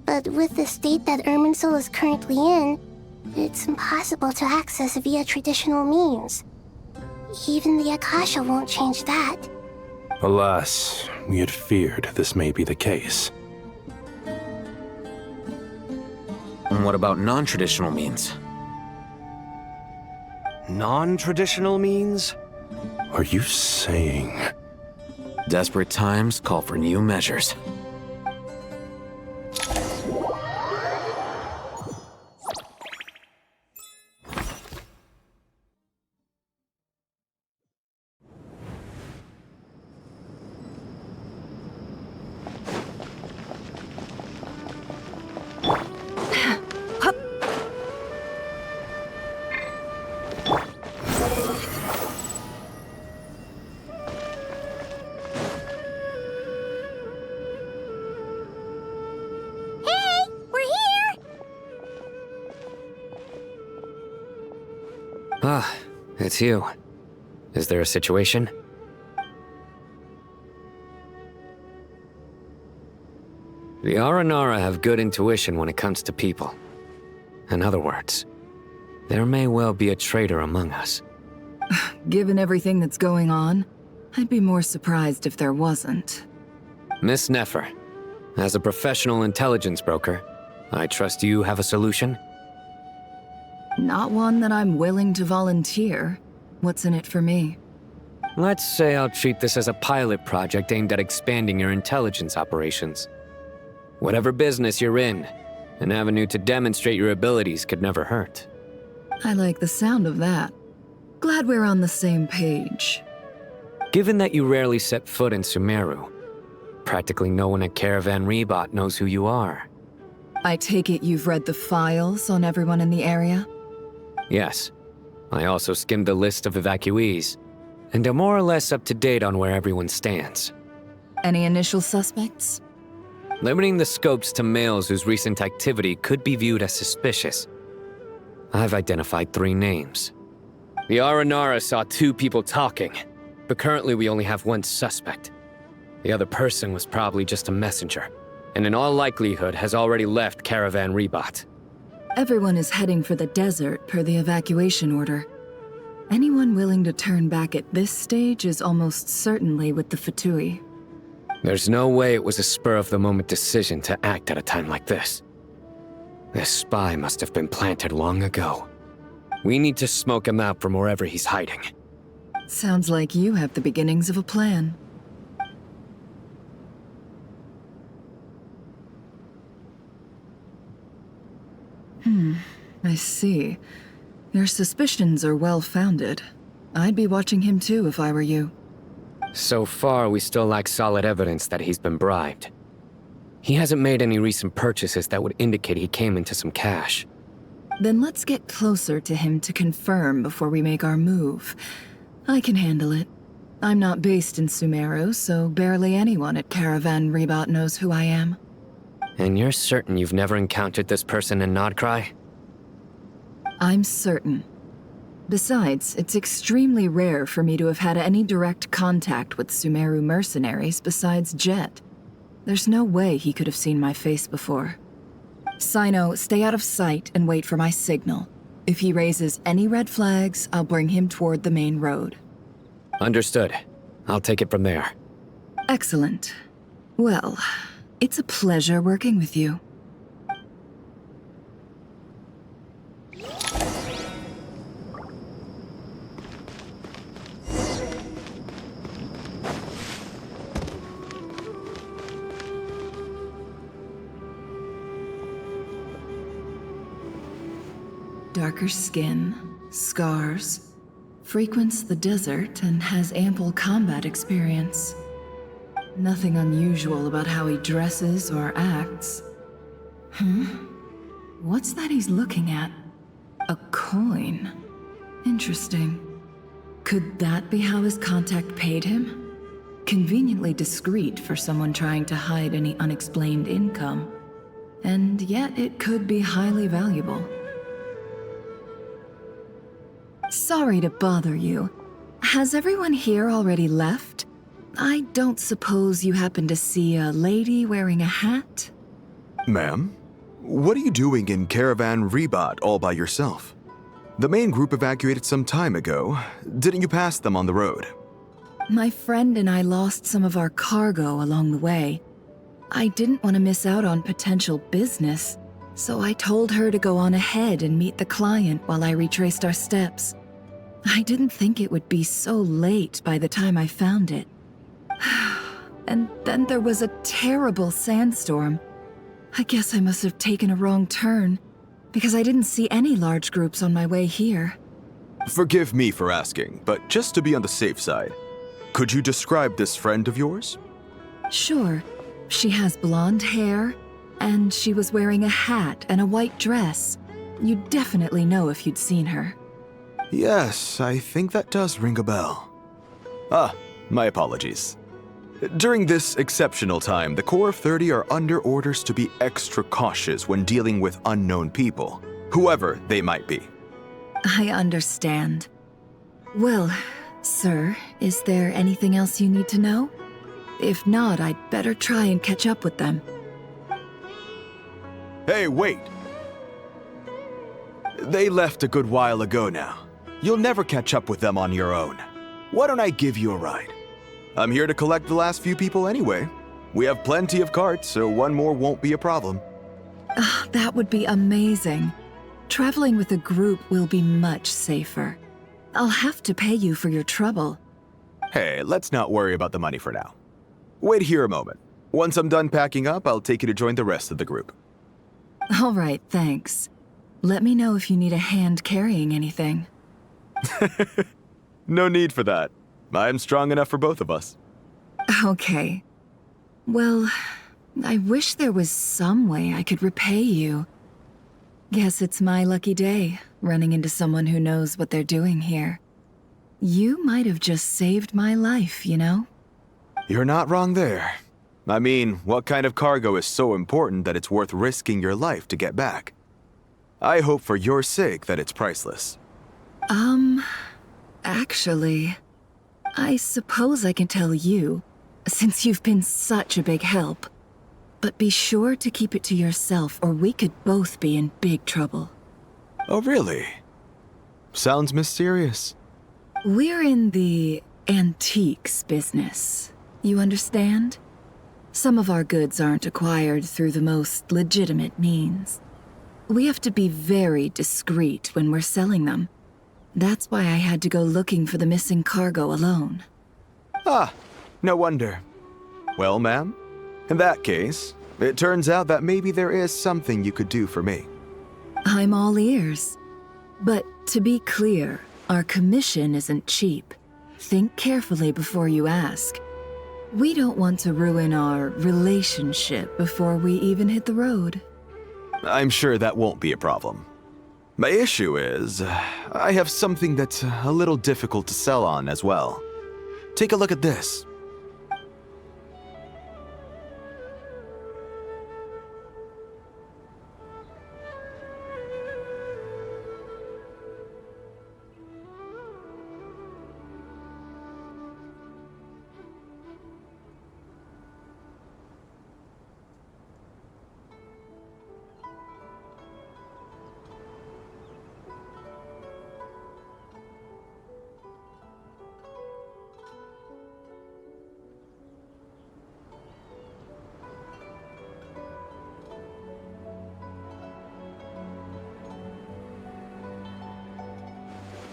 Speaker 11: but with the state that Irminsul is currently in, it's impossible to access via traditional means. Even the Akasha won't change that.
Speaker 1: Alas, we had feared this may be the case.
Speaker 5: And what about non-traditional means?
Speaker 4: Non-traditional means?
Speaker 1: Are you saying...
Speaker 5: Desperate times call for new measures.
Speaker 14: Ah, it's you. Is there a situation? The Aranara have good intuition when it comes to people. In other words, there may well be a traitor among us.
Speaker 15: Given everything that's going on, I'd be more surprised if there wasn't.
Speaker 14: Miss Nefer, as a professional intelligence broker, I trust you have a solution?
Speaker 15: Not one that I'm willing to volunteer. What's in it for me?
Speaker 14: Let's say I'll treat this as a pilot project aimed at expanding your intelligence operations. Whatever business you're in, an avenue to demonstrate your abilities could never hurt.
Speaker 15: I like the sound of that. Glad we're on the same page.
Speaker 14: Given that you rarely set foot in Sumeru, practically no one at Caravan Rebot knows who you are.
Speaker 15: I take it you've read the files on everyone in the area?
Speaker 14: Yes. I also skimmed the list of evacuees, and am more or less up to date on where everyone stands.
Speaker 15: Any initial suspects?
Speaker 14: Limiting the scopes to males whose recent activity could be viewed as suspicious. I've identified 3 names. The Aranara saw 2 people talking, but currently we only have 1 suspect. The other person was probably just a messenger, and in all likelihood has already left Caravan Rebot.
Speaker 15: Everyone is heading for the desert per the evacuation order. Anyone willing to turn back at this stage is almost certainly with the Fatui.
Speaker 14: There's no way it was a spur-of-the-moment decision to act at a time like this. This spy must have been planted long ago. We need to smoke him out from wherever he's hiding.
Speaker 15: Sounds like you have the beginnings of a plan. I see. Your suspicions are well-founded. I'd be watching him too if I were you.
Speaker 14: So far, we still lack solid evidence that he's been bribed. He hasn't made any recent purchases that would indicate he came into some cash.
Speaker 15: Then let's get closer to him to confirm before we make our move. I can handle it. I'm not based in Sumeru, so barely anyone at Caravan Rebot knows who I am.
Speaker 14: And you're certain you've never encountered this person in Nodcry?
Speaker 15: I'm certain. Besides, it's extremely rare for me to have had any direct contact with Sumeru mercenaries besides Jet. There's no way he could have seen my face before. Sino, stay out of sight and wait for my signal. If he raises any red flags, I'll bring him toward the main road.
Speaker 14: Understood. I'll take it from there.
Speaker 15: Excellent. Well, it's a pleasure working with you. Darker skin, scars, frequents the desert and has ample combat experience. Nothing unusual about how he dresses or acts. What's that he's looking at? A coin. Interesting. Could that be how his contact paid him? Conveniently discreet for someone trying to hide any unexplained income. And yet it could be highly valuable. Sorry to bother you. Has everyone here already left? I don't suppose you happen to see a lady wearing a hat?
Speaker 16: Ma'am, what are you doing in Caravan Rebot all by yourself? The main group evacuated some time ago. Didn't you pass them on the road?
Speaker 15: My friend and I lost some of our cargo along the way. I didn't want to miss out on potential business, so I told her to go on ahead and meet the client while I retraced our steps. I didn't think it would be so late by the time I found it. And then there was a terrible sandstorm. I guess I must have taken a wrong turn, because I didn't see any large groups on my way here.
Speaker 16: Forgive me for asking, but just to be on the safe side, could you describe this friend of yours?
Speaker 15: Sure. She has blonde hair, and she was wearing a hat and a white dress. You'd definitely know if you'd seen her.
Speaker 16: Yes, I think that does ring a bell. Ah, my apologies. During this exceptional time, the Core of 30 are under orders to be extra cautious when dealing with unknown people, whoever they might be.
Speaker 15: I understand. Well, sir, is there anything else you need to know? If not, I'd better try and catch up with them.
Speaker 16: Hey, wait! They left a good while ago now. You'll never catch up with them on your own. Why don't I give you a ride? I'm here to collect the last few people anyway. We have plenty of carts, so one more won't be a problem.
Speaker 15: That would be amazing. Traveling with a group will be much safer. I'll have to pay you for your trouble.
Speaker 16: Hey, let's not worry about the money for now. Wait here a moment. Once I'm done packing up, I'll take you to join the rest of the group.
Speaker 15: All right, thanks. Let me know if you need a hand carrying anything.
Speaker 16: No need for that. I'm strong enough for both of us.
Speaker 15: Okay. Well, I wish there was some way I could repay you. Guess it's my lucky day, running into someone who knows what they're doing here. You might have just saved my life, you know?
Speaker 16: You're not wrong there. I mean, what kind of cargo is so important that it's worth risking your life to get back? I hope for your sake that it's priceless.
Speaker 15: Actually, I suppose I can tell you, since you've been such a big help. But be sure to keep it to yourself, or we could both be in big trouble.
Speaker 16: Oh, really? Sounds mysterious.
Speaker 15: We're in the antiques business. You understand? Some of our goods aren't acquired through the most legitimate means. We have to be very discreet when we're selling them. That's why I had to go looking for the missing cargo alone.
Speaker 16: Ah, no wonder. Well, ma'am, in that case, it turns out that maybe there is something you could do for me.
Speaker 15: I'm all ears. But to be clear, our commission isn't cheap. Think carefully before you ask. We don't want to ruin our relationship before we even hit the road.
Speaker 16: I'm sure that won't be a problem. My issue is, I have something that's a little difficult to sell on as well. Take a look at this.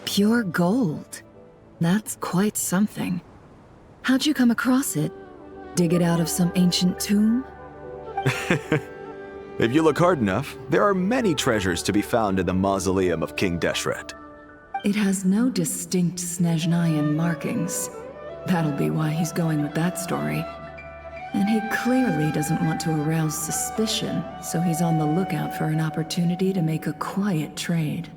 Speaker 15: Pure gold. That's quite something. How'd you come across it? Dig it out of some ancient tomb?
Speaker 16: If you look hard enough, there are many treasures to be found in the mausoleum of King Deshret.
Speaker 15: It has no distinct Snezhnayan markings. That'll be why he's going with that story. And he clearly doesn't want to arouse suspicion, so he's on the lookout for an opportunity to make a quiet trade.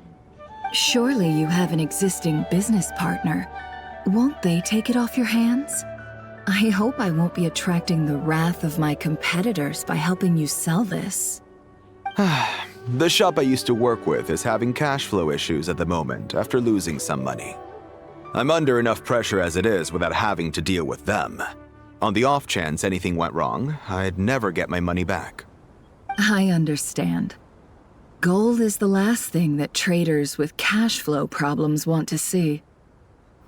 Speaker 15: Surely you have an existing business partner. Won't they take it off your hands? I hope I won't be attracting the wrath of my competitors by helping you sell this.
Speaker 16: The shop I used to work with is having cash flow issues at the moment after losing some money. I'm under enough pressure as it is without having to deal with them. On the off chance anything went wrong, I'd never get my money back.
Speaker 15: I understand. Gold is the last thing that traders with cash flow problems want to see.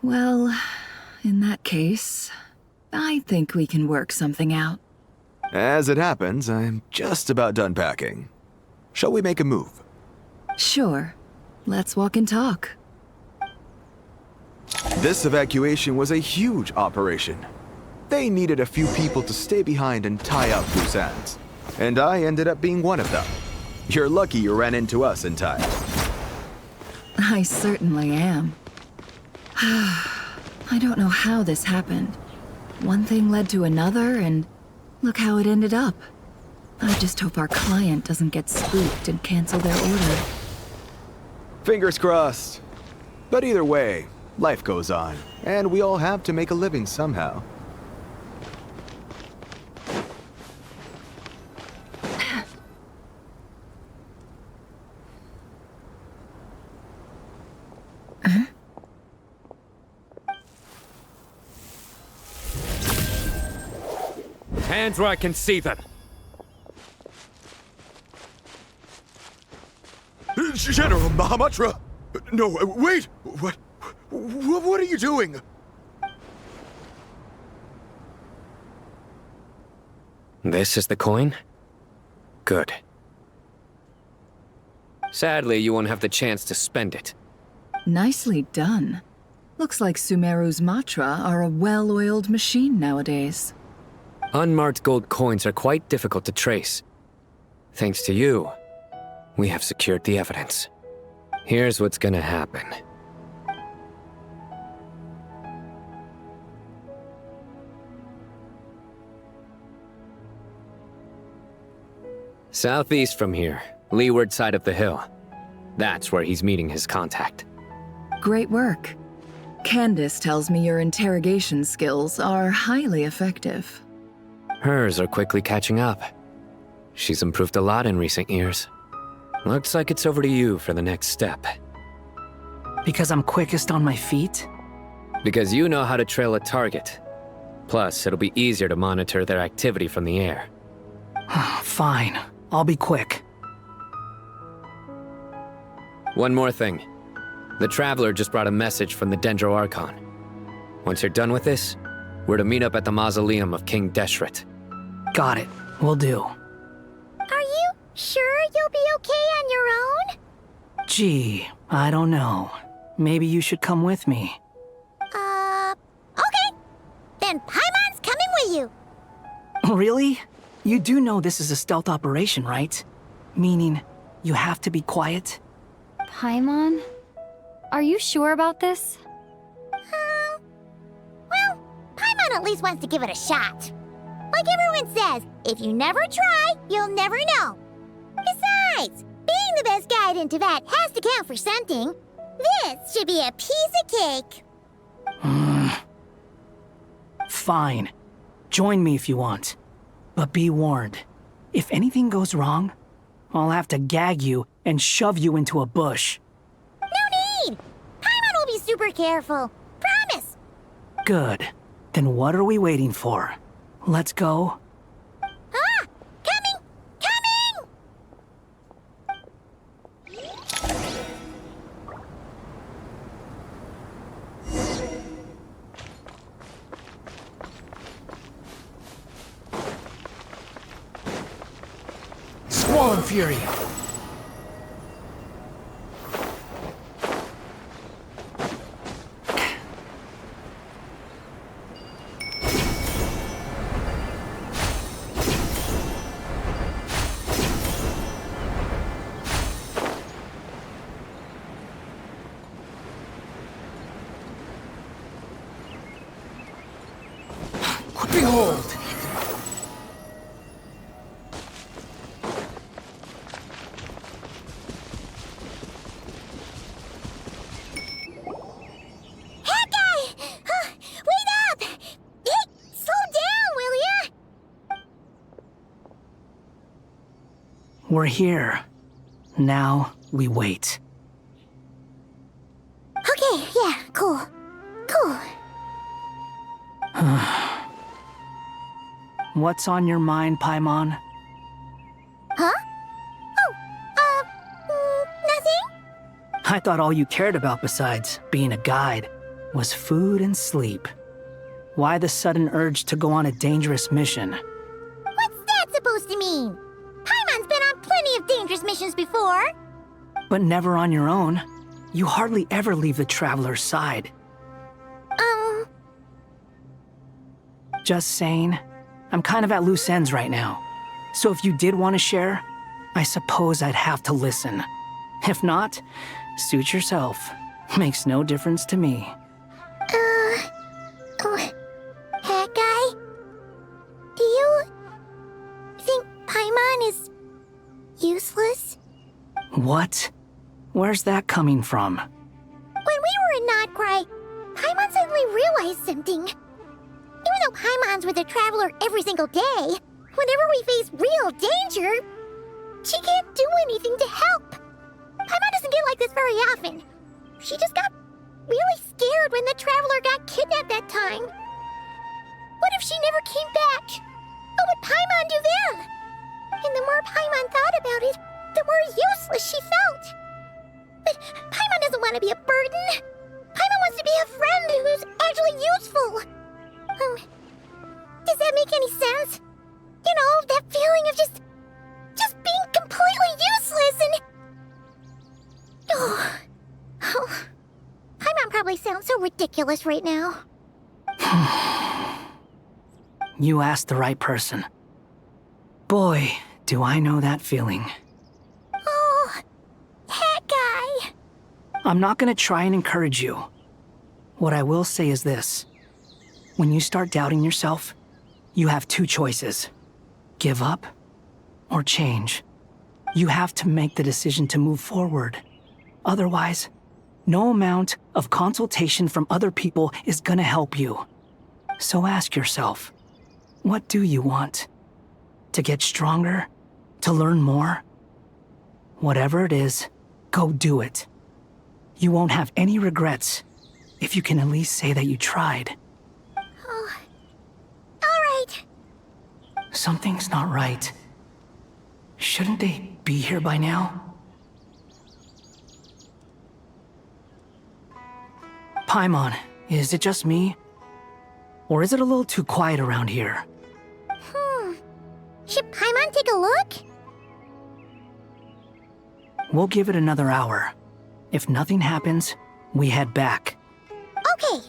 Speaker 15: Well, in that case, I think we can work something out.
Speaker 16: As it happens, I'm just about done packing. Shall we make a move?
Speaker 15: Sure. Let's walk and talk.
Speaker 16: This evacuation was a huge operation. They needed a few people to stay behind and tie up loose ends. And I ended up being one of them. You're lucky you ran into us in time.
Speaker 15: I certainly am. I don't know how this happened. One thing led to another, and look how it ended up. I just hope our client doesn't get spooked and cancel their order.
Speaker 16: Fingers crossed. But either way, life goes on, and we all have to make a living somehow.
Speaker 14: Hands where I can see them.
Speaker 16: General Mahamatra! No, wait! What are you doing?
Speaker 14: This is the coin? Good. Sadly, you won't have the chance to spend it.
Speaker 15: Nicely done. Looks like Sumeru's mantra are a well-oiled machine nowadays.
Speaker 14: Unmarked gold coins are quite difficult to trace. Thanks to you, we have secured the evidence. Here's what's gonna happen. Southeast from here, leeward side of the hill. That's where he's meeting his contact.
Speaker 15: Great work. Candace tells me your interrogation skills are highly effective.
Speaker 14: Hers are quickly catching up. She's improved a lot in recent years. Looks like it's over to you for the next step.
Speaker 17: Because I'm quickest on my feet?
Speaker 14: Because you know how to trail a target. Plus, it'll be easier to monitor their activity from the air.
Speaker 17: Fine. I'll be quick.
Speaker 14: One more thing. The Traveler just brought a message from the Dendro Archon. Once you're done with this, we're to meet up at the mausoleum of King Deshret.
Speaker 17: Got it. Will do.
Speaker 13: Are you sure you'll be okay on your own?
Speaker 17: Gee, I don't know. Maybe you should come with me.
Speaker 13: Okay. Then Paimon's coming with you.
Speaker 17: Really? You do know this is a stealth operation, right? Meaning, you have to be quiet?
Speaker 18: Paimon? Are you sure about this?
Speaker 13: Well, Paimon at least wants to give it a shot. Like everyone says, if you never try, you'll never know. Besides, being the best guide in Teyvat has to count for something. This should be a piece of cake.
Speaker 17: Fine. Join me if you want. But be warned, if anything goes wrong, I'll have to gag you and shove you into a bush.
Speaker 13: No need! Paimon will be super careful. Promise!
Speaker 17: Good. Then what are we waiting for? Let's go.
Speaker 13: Ah! Coming! Coming!
Speaker 17: Squall Fury! Behold! We're here. Now, we wait.
Speaker 13: Okay, yeah, cool. Cool.
Speaker 17: What's on your mind, Paimon?
Speaker 13: Huh? Oh, nothing?
Speaker 17: I thought all you cared about besides being a guide was food and sleep. Why the sudden urge to go on a dangerous mission?
Speaker 13: What's that supposed to mean? Paimon's been on plenty of dangerous missions before.
Speaker 17: But never on your own. You hardly ever leave the Traveler's side. Just saying, I'm kind of at loose ends right now. So if you did want to share, I suppose I'd have to listen. If not, suit yourself. Makes no difference to me.
Speaker 13: That guy? Do you think Paimon is useless?
Speaker 17: What? Where's that coming from?
Speaker 13: When we were in Notcry, Paimon suddenly realized something. Even though Paimon's with a traveler every single day, whenever we face real danger, she can't do anything to help. Paimon doesn't get like this very often. She just got really scared when the traveler got kidnapped that time. What if she never came back? What would Paimon do then? And the more Paimon thought about it, the more useless she felt. But Paimon doesn't want to be a burden. Paimon wants to be a friend who's actually useful. Does that make any sense? You know, that feeling of just being completely useless and... Oh, Paimon probably sounds so ridiculous right now.
Speaker 17: You asked the right person. Boy, do I know that feeling.
Speaker 13: Oh, that guy.
Speaker 17: I'm not gonna try and encourage you. What I will say is this. When you start doubting yourself, you have two choices. Give up or change. You have to make the decision to move forward. Otherwise, no amount of consultation from other people is gonna help you. So ask yourself, what do you want? To get stronger? To learn more? Whatever it is, go do it. You won't have any regrets if you can at least say that you tried.
Speaker 13: Oh, all right.
Speaker 17: Something's not right. Shouldn't they be here by now? Paimon, is it just me? Or is it a little too quiet around here?
Speaker 13: Should Paimon take a look?
Speaker 17: We'll give it another hour. If nothing happens, we head back.
Speaker 13: Okay.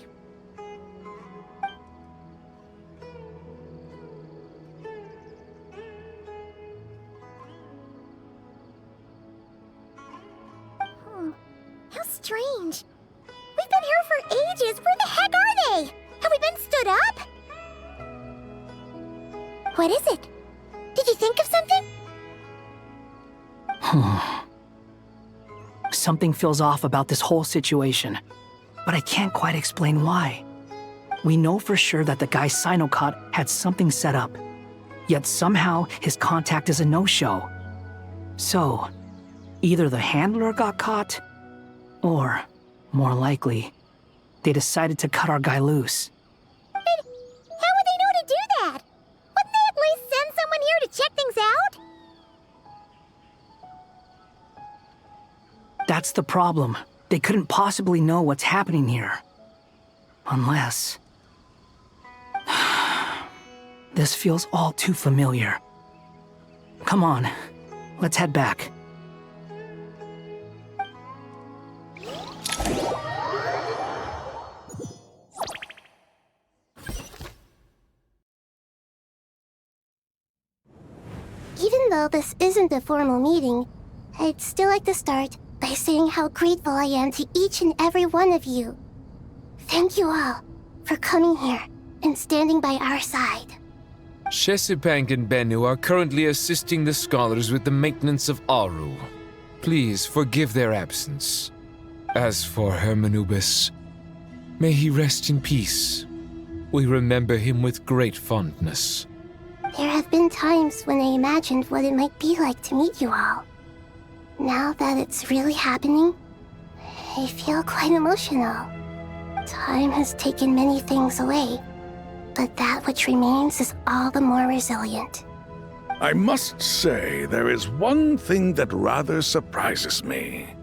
Speaker 13: How strange. We've been here for ages. Where the heck are they? Have we been stood up? What is it? Did you think of something?
Speaker 17: Something feels off about this whole situation, but I can't quite explain why. We know for sure that the guy Sino caught had something set up, yet somehow his contact is a no-show. So, either the handler got caught, or, more likely, they decided to cut our guy loose.
Speaker 13: But how would they know to do that? Wouldn't they at least send someone here to check things out?
Speaker 17: That's the problem. They couldn't possibly know what's happening here. Unless... This feels all too familiar. Come on, let's head back.
Speaker 11: Even though this isn't a formal meeting, I'd still like to start by saying how grateful I am to each and every one of you. Thank you all for coming here and standing by our side.
Speaker 2: Shesipank and Bennu are currently assisting the scholars with the maintenance of Aru. Please forgive their absence. As for Hermanubis, may he rest in peace. We remember him with great fondness.
Speaker 11: There have been times when I imagined what it might be like to meet you all. Now that it's really happening, I feel quite emotional. Time has taken many things away, but that which remains is all the more resilient.
Speaker 3: I must say, there is one thing that rather surprises me.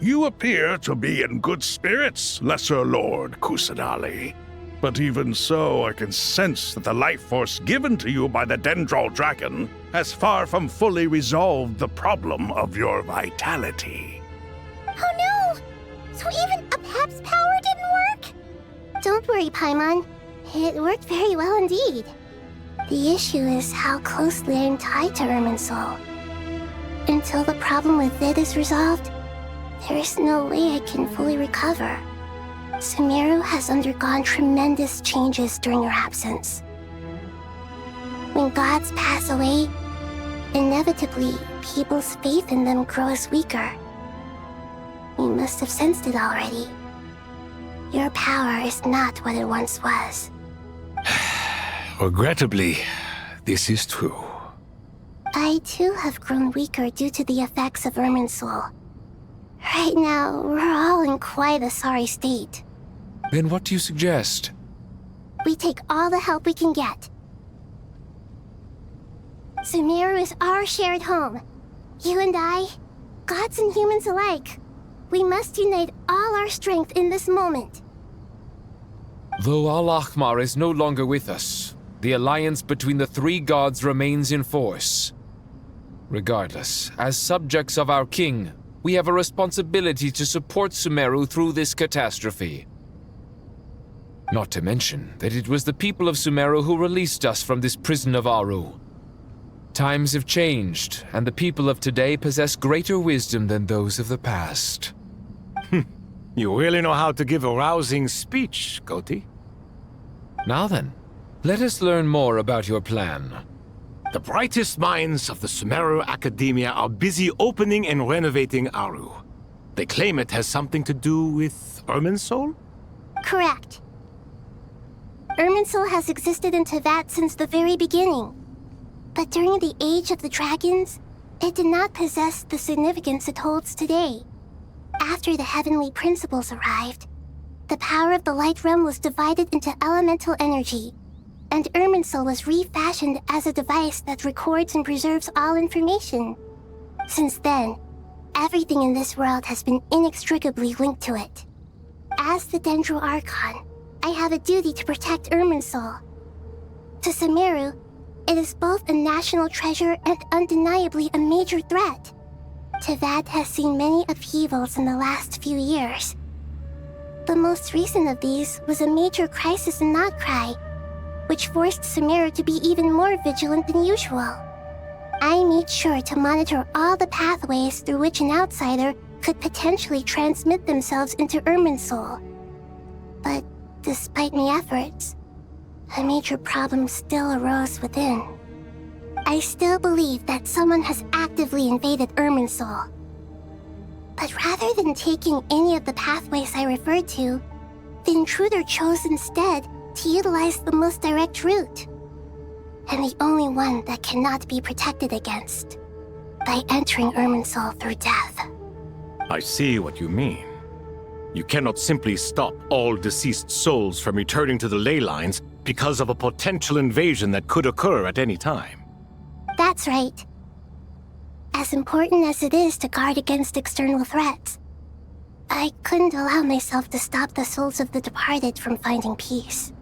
Speaker 3: You appear to be in good spirits, Lesser Lord Kusanali. But even so, I can sense that the life force given to you by the Dendral Dragon has far from fully resolved the problem of your vitality.
Speaker 13: Oh no! So even Apep's power didn't work?
Speaker 11: Don't worry, Paimon. It worked very well indeed. The issue is how closely I'm tied to Irminsul. Until the problem with it is resolved, there is no way I can fully recover. Sumeru has undergone tremendous changes during her absence. When gods pass away, inevitably, people's faith in them grows weaker. You must have sensed it already. Your power is not what it once was.
Speaker 1: Regrettably, this is true.
Speaker 11: I too have grown weaker due to the effects of Irminsul. Right now, we're all in quite a sorry state.
Speaker 2: Then what do you suggest?
Speaker 11: We take all the help we can get. Sumeru is our shared home. You and I, gods and humans alike. We must unite all our strength in this moment.
Speaker 2: Though Al-Ahmar is no longer with us, the alliance between the three gods remains in force. Regardless, as subjects of our king, we have a responsibility to support Sumeru through this catastrophe. Not to mention that it was the people of Sumeru who released us from this prison of Aru. Times have changed, and the people of today possess greater wisdom than those of the past.
Speaker 1: You really know how to give a rousing speech, Goti.
Speaker 2: Now then, let us learn more about your plan.
Speaker 1: The brightest minds of the Sumeru Academia are busy opening and renovating Aru. They claim it has something to do with Irminsul?
Speaker 11: Correct. Irminsul has existed in Teyvat since the very beginning. But during the Age of the Dragons, it did not possess the significance it holds today. After the heavenly principles arrived, the power of the Light Realm was divided into elemental energy, and Irminsul was refashioned as a device that records and preserves all information. Since then, everything in this world has been inextricably linked to it. As the Dendro Archon, I have a duty to protect Irminsul. To Sumeru, it is both a national treasure and undeniably a major threat. Teyvat has seen many upheavals in the last few years. The most recent of these was a major crisis in Notcry, which forced Sumeru to be even more vigilant than usual. I made sure to monitor all the pathways through which an outsider could potentially transmit themselves into Irminsul. But despite my efforts, a major problem still arose within. I still believe that someone has actively invaded Irminsul. But rather than taking any of the pathways I referred to, the intruder chose instead to utilize the most direct route, and the only one that cannot be protected against, by entering Irminsul through death.
Speaker 1: I see what you mean. You cannot simply stop all deceased souls from returning to the ley lines because of a potential invasion that could occur at any time.
Speaker 11: That's right. As important as it is to guard against external threats, I couldn't allow myself to stop the souls of the departed from finding peace.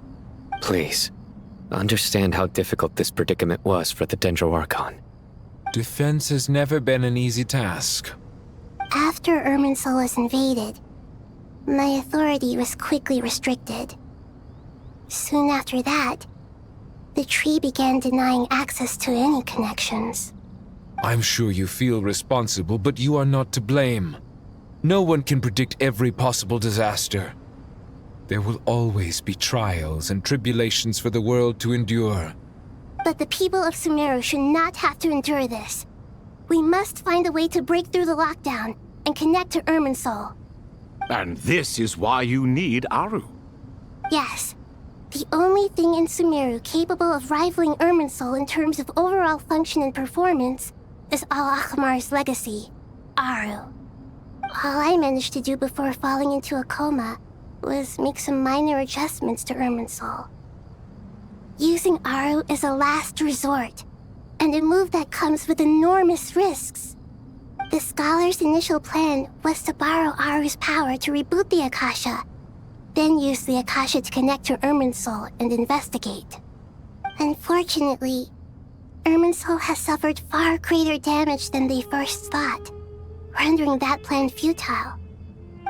Speaker 14: Please, understand how difficult this predicament was for the Dendro Archon.
Speaker 2: Defense has never been an easy task.
Speaker 11: After Irminsul was invaded, my authority was quickly restricted. Soon after that, the tree began denying access to any connections.
Speaker 2: I'm sure you feel responsible, but you are not to blame. No one can predict every possible disaster. There will always be trials and tribulations for the world to endure.
Speaker 11: But the people of Sumeru should not have to endure this. We must find a way to break through the lockdown and connect to Irminsul.
Speaker 1: And this is why you need Aru.
Speaker 11: Yes. The only thing in Sumeru capable of rivaling Irminsul in terms of overall function and performance is Al-Ahmar's legacy, Aru. All I managed to do before falling into a coma was make some minor adjustments to Irminsul. Using Aru is a last resort, and a move that comes with enormous risks. The scholar's initial plan was to borrow Aru's power to reboot the Akasha, then use the Akasha to connect to Irminsul and investigate. Unfortunately, Irminsul has suffered far greater damage than they first thought, rendering that plan futile.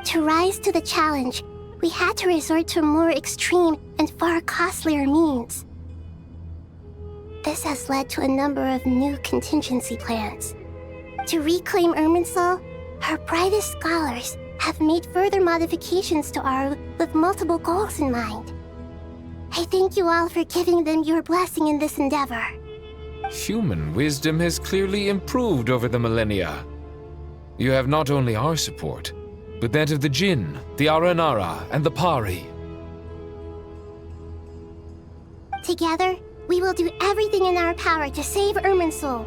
Speaker 11: To rise to the challenge, we had to resort to more extreme and far costlier means. This has led to a number of new contingency plans. To reclaim Irminsul, our brightest scholars have made further modifications to Aru with multiple goals in mind. I thank you all for giving them your blessing in this endeavor.
Speaker 2: Human wisdom has clearly improved over the millennia. You have not only our support, but that of the Jinn, the Aranara, and the Pari.
Speaker 11: Together, we will do everything in our power to save Irminsul.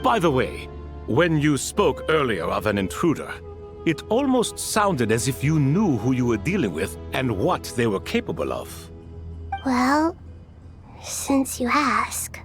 Speaker 1: By the way, when you spoke earlier of an intruder, it almost sounded as if you knew who you were dealing with and what they were capable of.
Speaker 11: Well, since you ask.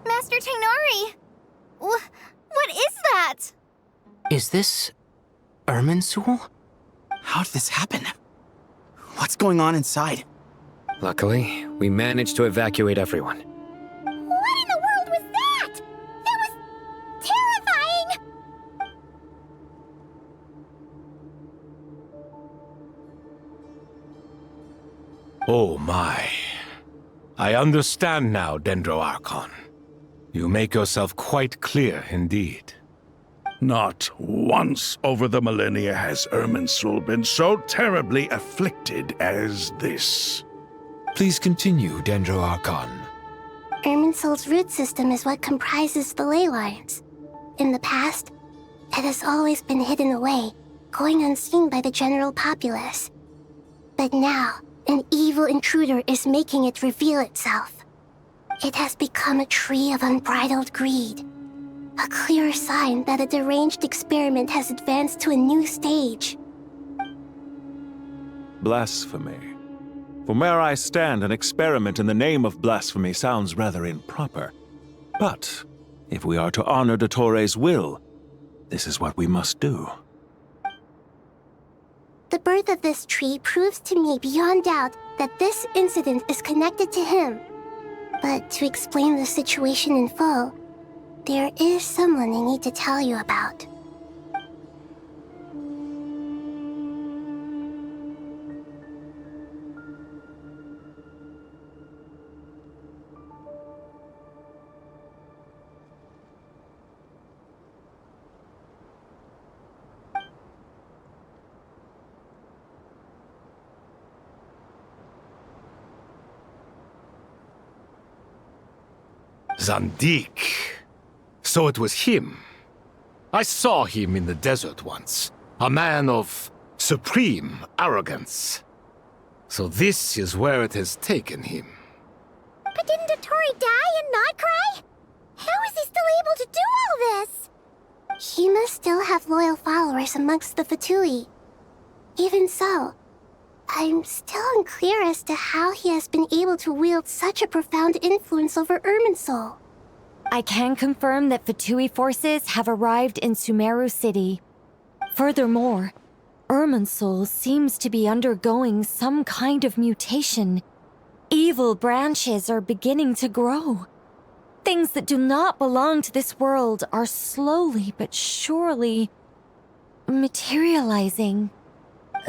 Speaker 13: Master Tainari! What is that?
Speaker 10: Is this Irminsul?
Speaker 19: How did this happen? What's going on inside?
Speaker 14: Luckily, we managed to evacuate everyone.
Speaker 13: What in the world was that? That was terrifying!
Speaker 1: Oh my. I understand now, Dendroarchon. You make yourself quite clear indeed.
Speaker 3: Not once over the millennia has Irminsul been so terribly afflicted as this.
Speaker 2: Please continue, Dendroarchon.
Speaker 11: Irminsul's root system is what comprises the ley lines. In the past, it has always been hidden away, going unseen by the general populace. But now, an evil intruder is making it reveal itself. It has become a tree of unbridled greed. A clear sign that a deranged experiment has advanced to a new stage.
Speaker 20: Blasphemy. From where I stand, an experiment in the name of blasphemy sounds rather improper. But if we are to honor Dottore will, this is what we must do.
Speaker 11: The birth of this tree proves to me beyond doubt that this incident is connected to him. But to explain the situation in full, there is someone I need to tell you about.
Speaker 1: Zandik. So it was him. I saw him in the desert once. A man of supreme arrogance. So this is where it has taken him.
Speaker 13: But didn't Dottore die and not cry? How is he still able to do all this?
Speaker 11: He must still have loyal followers amongst the Fatui. Even so, I'm still unclear as to how he has been able to wield such a profound influence over Irminsul.
Speaker 21: I can confirm that Fatui forces have arrived in Sumeru City. Furthermore, Irminsul seems to be undergoing some kind of mutation. Evil branches are beginning to grow. Things that do not belong to this world are slowly but surely materializing.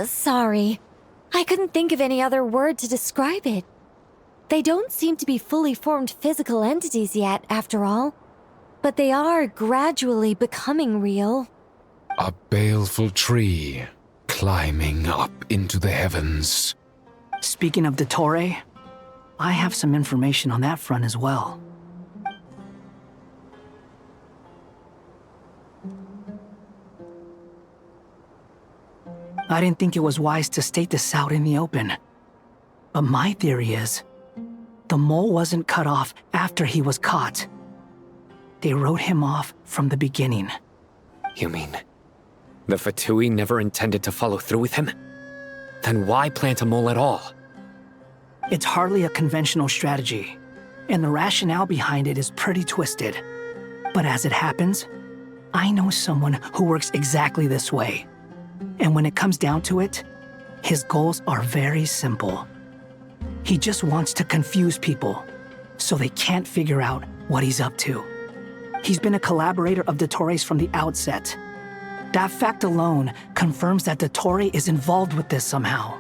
Speaker 21: Sorry, I couldn't think of any other word to describe it. They don't seem to be fully formed physical entities yet, after all, but they are gradually becoming real.
Speaker 2: A baleful tree climbing up into the heavens.
Speaker 17: Speaking of Dottore, I have some information on that front as well. I didn't think it was wise to state this out in the open. But my theory is, the mole wasn't cut off after he was caught. They wrote him off from the beginning.
Speaker 14: You mean the Fatui never intended to follow through with him? Then why plant a mole at all?
Speaker 17: It's hardly a conventional strategy, and the rationale behind it is pretty twisted. But as it happens, I know someone who works exactly this way. And when it comes down to it, his goals are very simple. He just wants to confuse people, so they can't figure out what he's up to. He's been a collaborator of Dottore from the outset. That fact alone confirms that Dottore is involved with this somehow.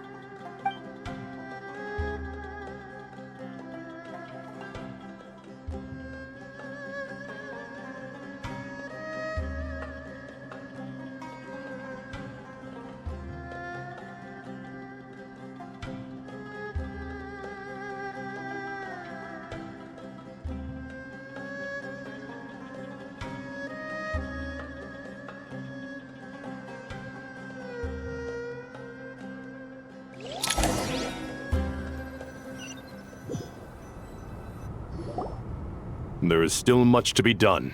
Speaker 1: There is still much to be done.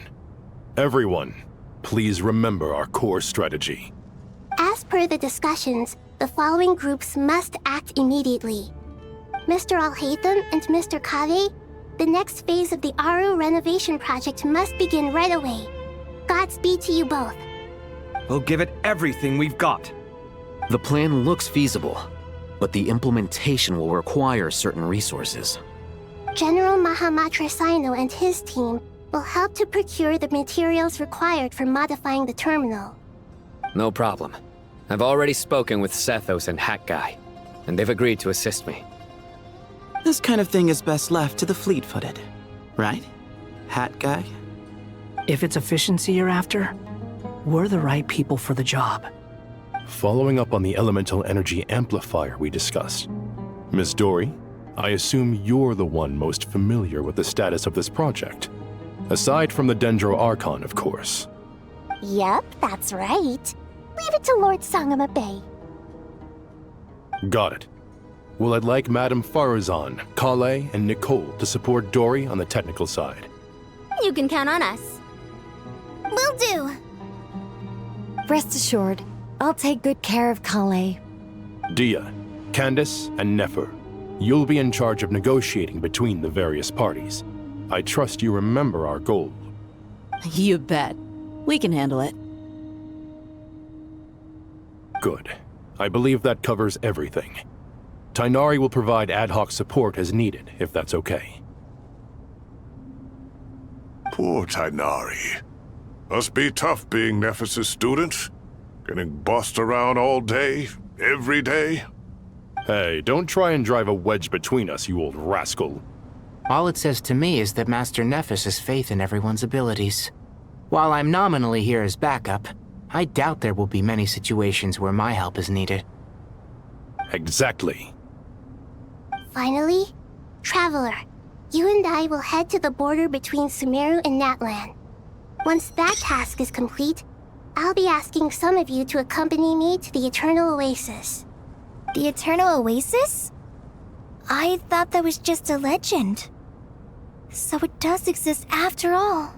Speaker 1: Everyone, please remember our core strategy.
Speaker 11: As per the discussions, the following groups must act immediately. Mr. Alhaitham and Mr. Kave, the next phase of the Aru renovation project must begin right away. Godspeed to you both.
Speaker 4: We'll give it everything we've got.
Speaker 5: The plan looks feasible, but the implementation will require certain resources.
Speaker 11: General Mahamatra Sino and his team will help to procure the materials required for modifying the terminal.
Speaker 14: No problem. I've already spoken with Sethos and Hat Guy, and they've agreed to assist me.
Speaker 19: This kind of thing is best left to the fleet-footed, right? Hat Guy?
Speaker 17: If it's efficiency you're after, we're the right people for the job.
Speaker 1: Following up on the elemental energy amplifier we discussed, Miss Dory, I assume you're the one most familiar with the status of this project. Aside from the Dendro Archon, of course.
Speaker 13: Yep, that's right. Leave it to Lord Sangama Bay.
Speaker 1: Got it. Well, I'd like Madame Farazan, Kale, and Nicole to support Dory on the technical side.
Speaker 13: You can count on us. Will do.
Speaker 21: Rest assured, I'll take good care of Kale.
Speaker 1: Dia, Candace, and Nefer, you'll be in charge of negotiating between the various parties. I trust you remember our goal.
Speaker 7: You bet. We can handle it.
Speaker 1: Good. I believe that covers everything. Tighnari will provide ad hoc support as needed, if that's okay.
Speaker 3: Poor Tighnari. Must be tough being Nephis' student. Getting bossed around all day, every day.
Speaker 1: Hey, don't try and drive a wedge between us, you old rascal.
Speaker 10: All it says to me is that Master Nephis has faith in everyone's abilities. While I'm nominally here as backup, I doubt there will be many situations where my help is needed.
Speaker 1: Exactly.
Speaker 11: Finally, Traveler, you and I will head to the border between Sumeru and Natlan. Once that task is complete, I'll be asking some of you to accompany me to the Eternal Oasis.
Speaker 13: The Eternal Oasis? I thought that was just a legend. So it does exist after all.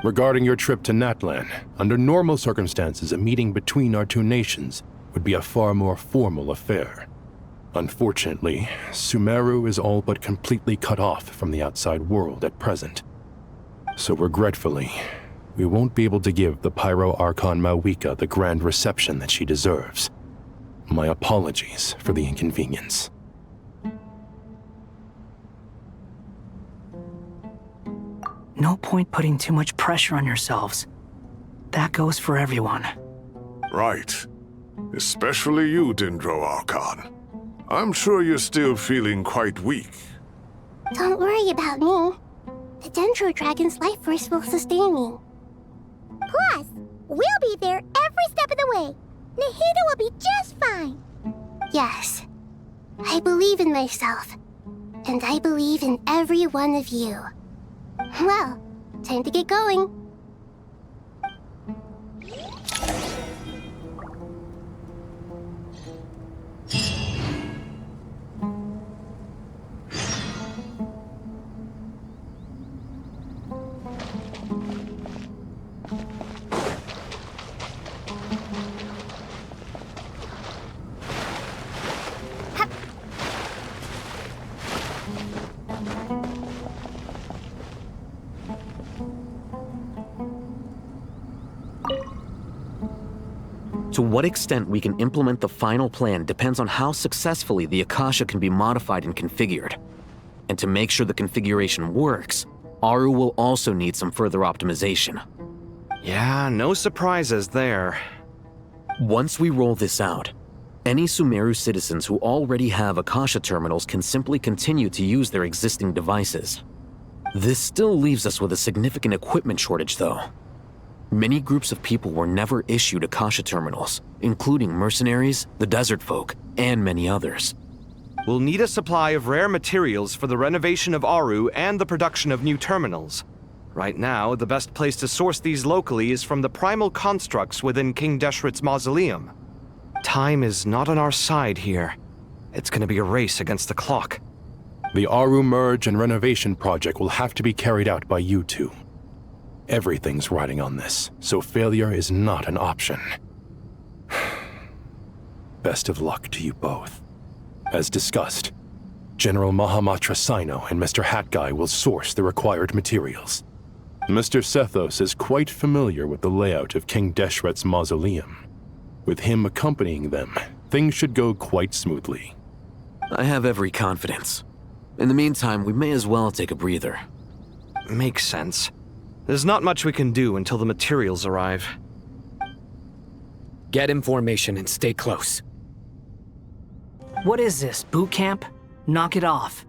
Speaker 1: Regarding your trip to Natlan, under normal circumstances, a meeting between our two nations would be a far more formal affair. Unfortunately, Sumeru is all but completely cut off from the outside world at present. So regretfully, we won't be able to give the Pyro Archon Mawika the grand reception that she deserves. My apologies for the inconvenience.
Speaker 17: No point putting too much pressure on yourselves. That goes for everyone.
Speaker 3: Right. Especially you, Dendro Archon. I'm sure you're still feeling quite weak.
Speaker 11: Don't worry about me. The Dendro Dragon's life force will sustain me.
Speaker 13: Plus, we'll be there every step of the way. Nahida will be just fine.
Speaker 11: Yes. I believe in myself. And I believe in every one of you. Well, time to get going.
Speaker 5: To what extent we can implement the final plan depends on how successfully the Akasha can be modified and configured. And to make sure the configuration works, Aru will also need some further optimization.
Speaker 4: Yeah, no surprises there.
Speaker 5: Once we roll this out, any Sumeru citizens who already have Akasha terminals can simply continue to use their existing devices. This still leaves us with a significant equipment shortage, though. Many groups of people were never issued Akasha terminals, including mercenaries, the desert folk, and many others.
Speaker 4: We'll need a supply of rare materials for the renovation of Aru and the production of new terminals. Right now, the best place to source these locally is from the primal constructs within King Deshret's mausoleum. Time is not on our side here. It's gonna be a race against the clock.
Speaker 8: The Aru merge and renovation project will have to be carried out by you two. Everything's riding on this, so failure is not an option. Best of luck to you both. As discussed, General Mahamatra Sino and Mr. Hat Guy will source the required materials. Mr. Sethos is quite familiar with the layout of King Deshret's mausoleum. With him accompanying them, things should go quite smoothly.
Speaker 5: I have every confidence. In the meantime, we may as well take a breather.
Speaker 4: Makes sense. There's not much we can do until the materials arrive.
Speaker 14: Get in formation and stay close.
Speaker 17: What is this, boot camp? Knock it off.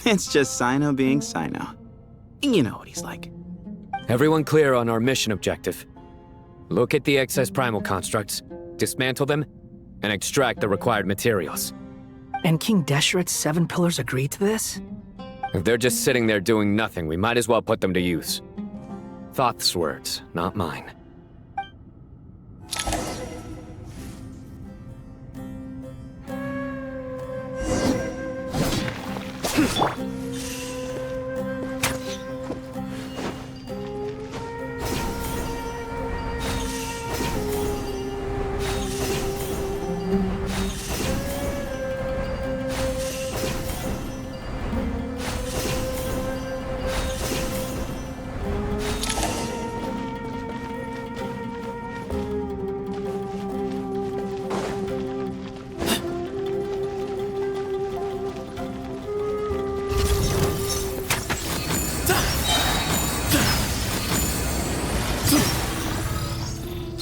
Speaker 19: It's just Sino being Sino. You know what he's like.
Speaker 14: Everyone clear on our mission objective. Look at the excess primal constructs, dismantle them, and extract the required materials.
Speaker 17: And King Deshret's 7 pillars agreed to this?
Speaker 14: If they're just sitting there doing nothing, we might as well put them to use. Thoth's words, not mine.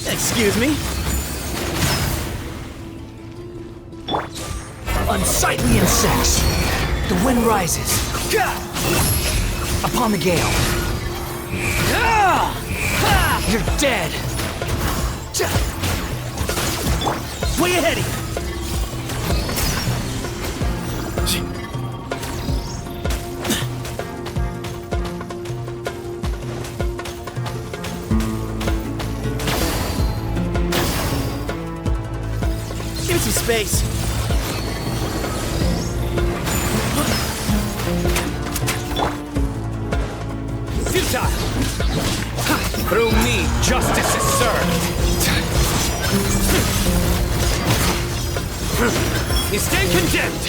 Speaker 17: Excuse me? Unsightly insects! The wind rises. Upon the gale. You're dead! Way ahead of you! Give me some space.
Speaker 2: Futile! Through me, justice is served. You stand condemned.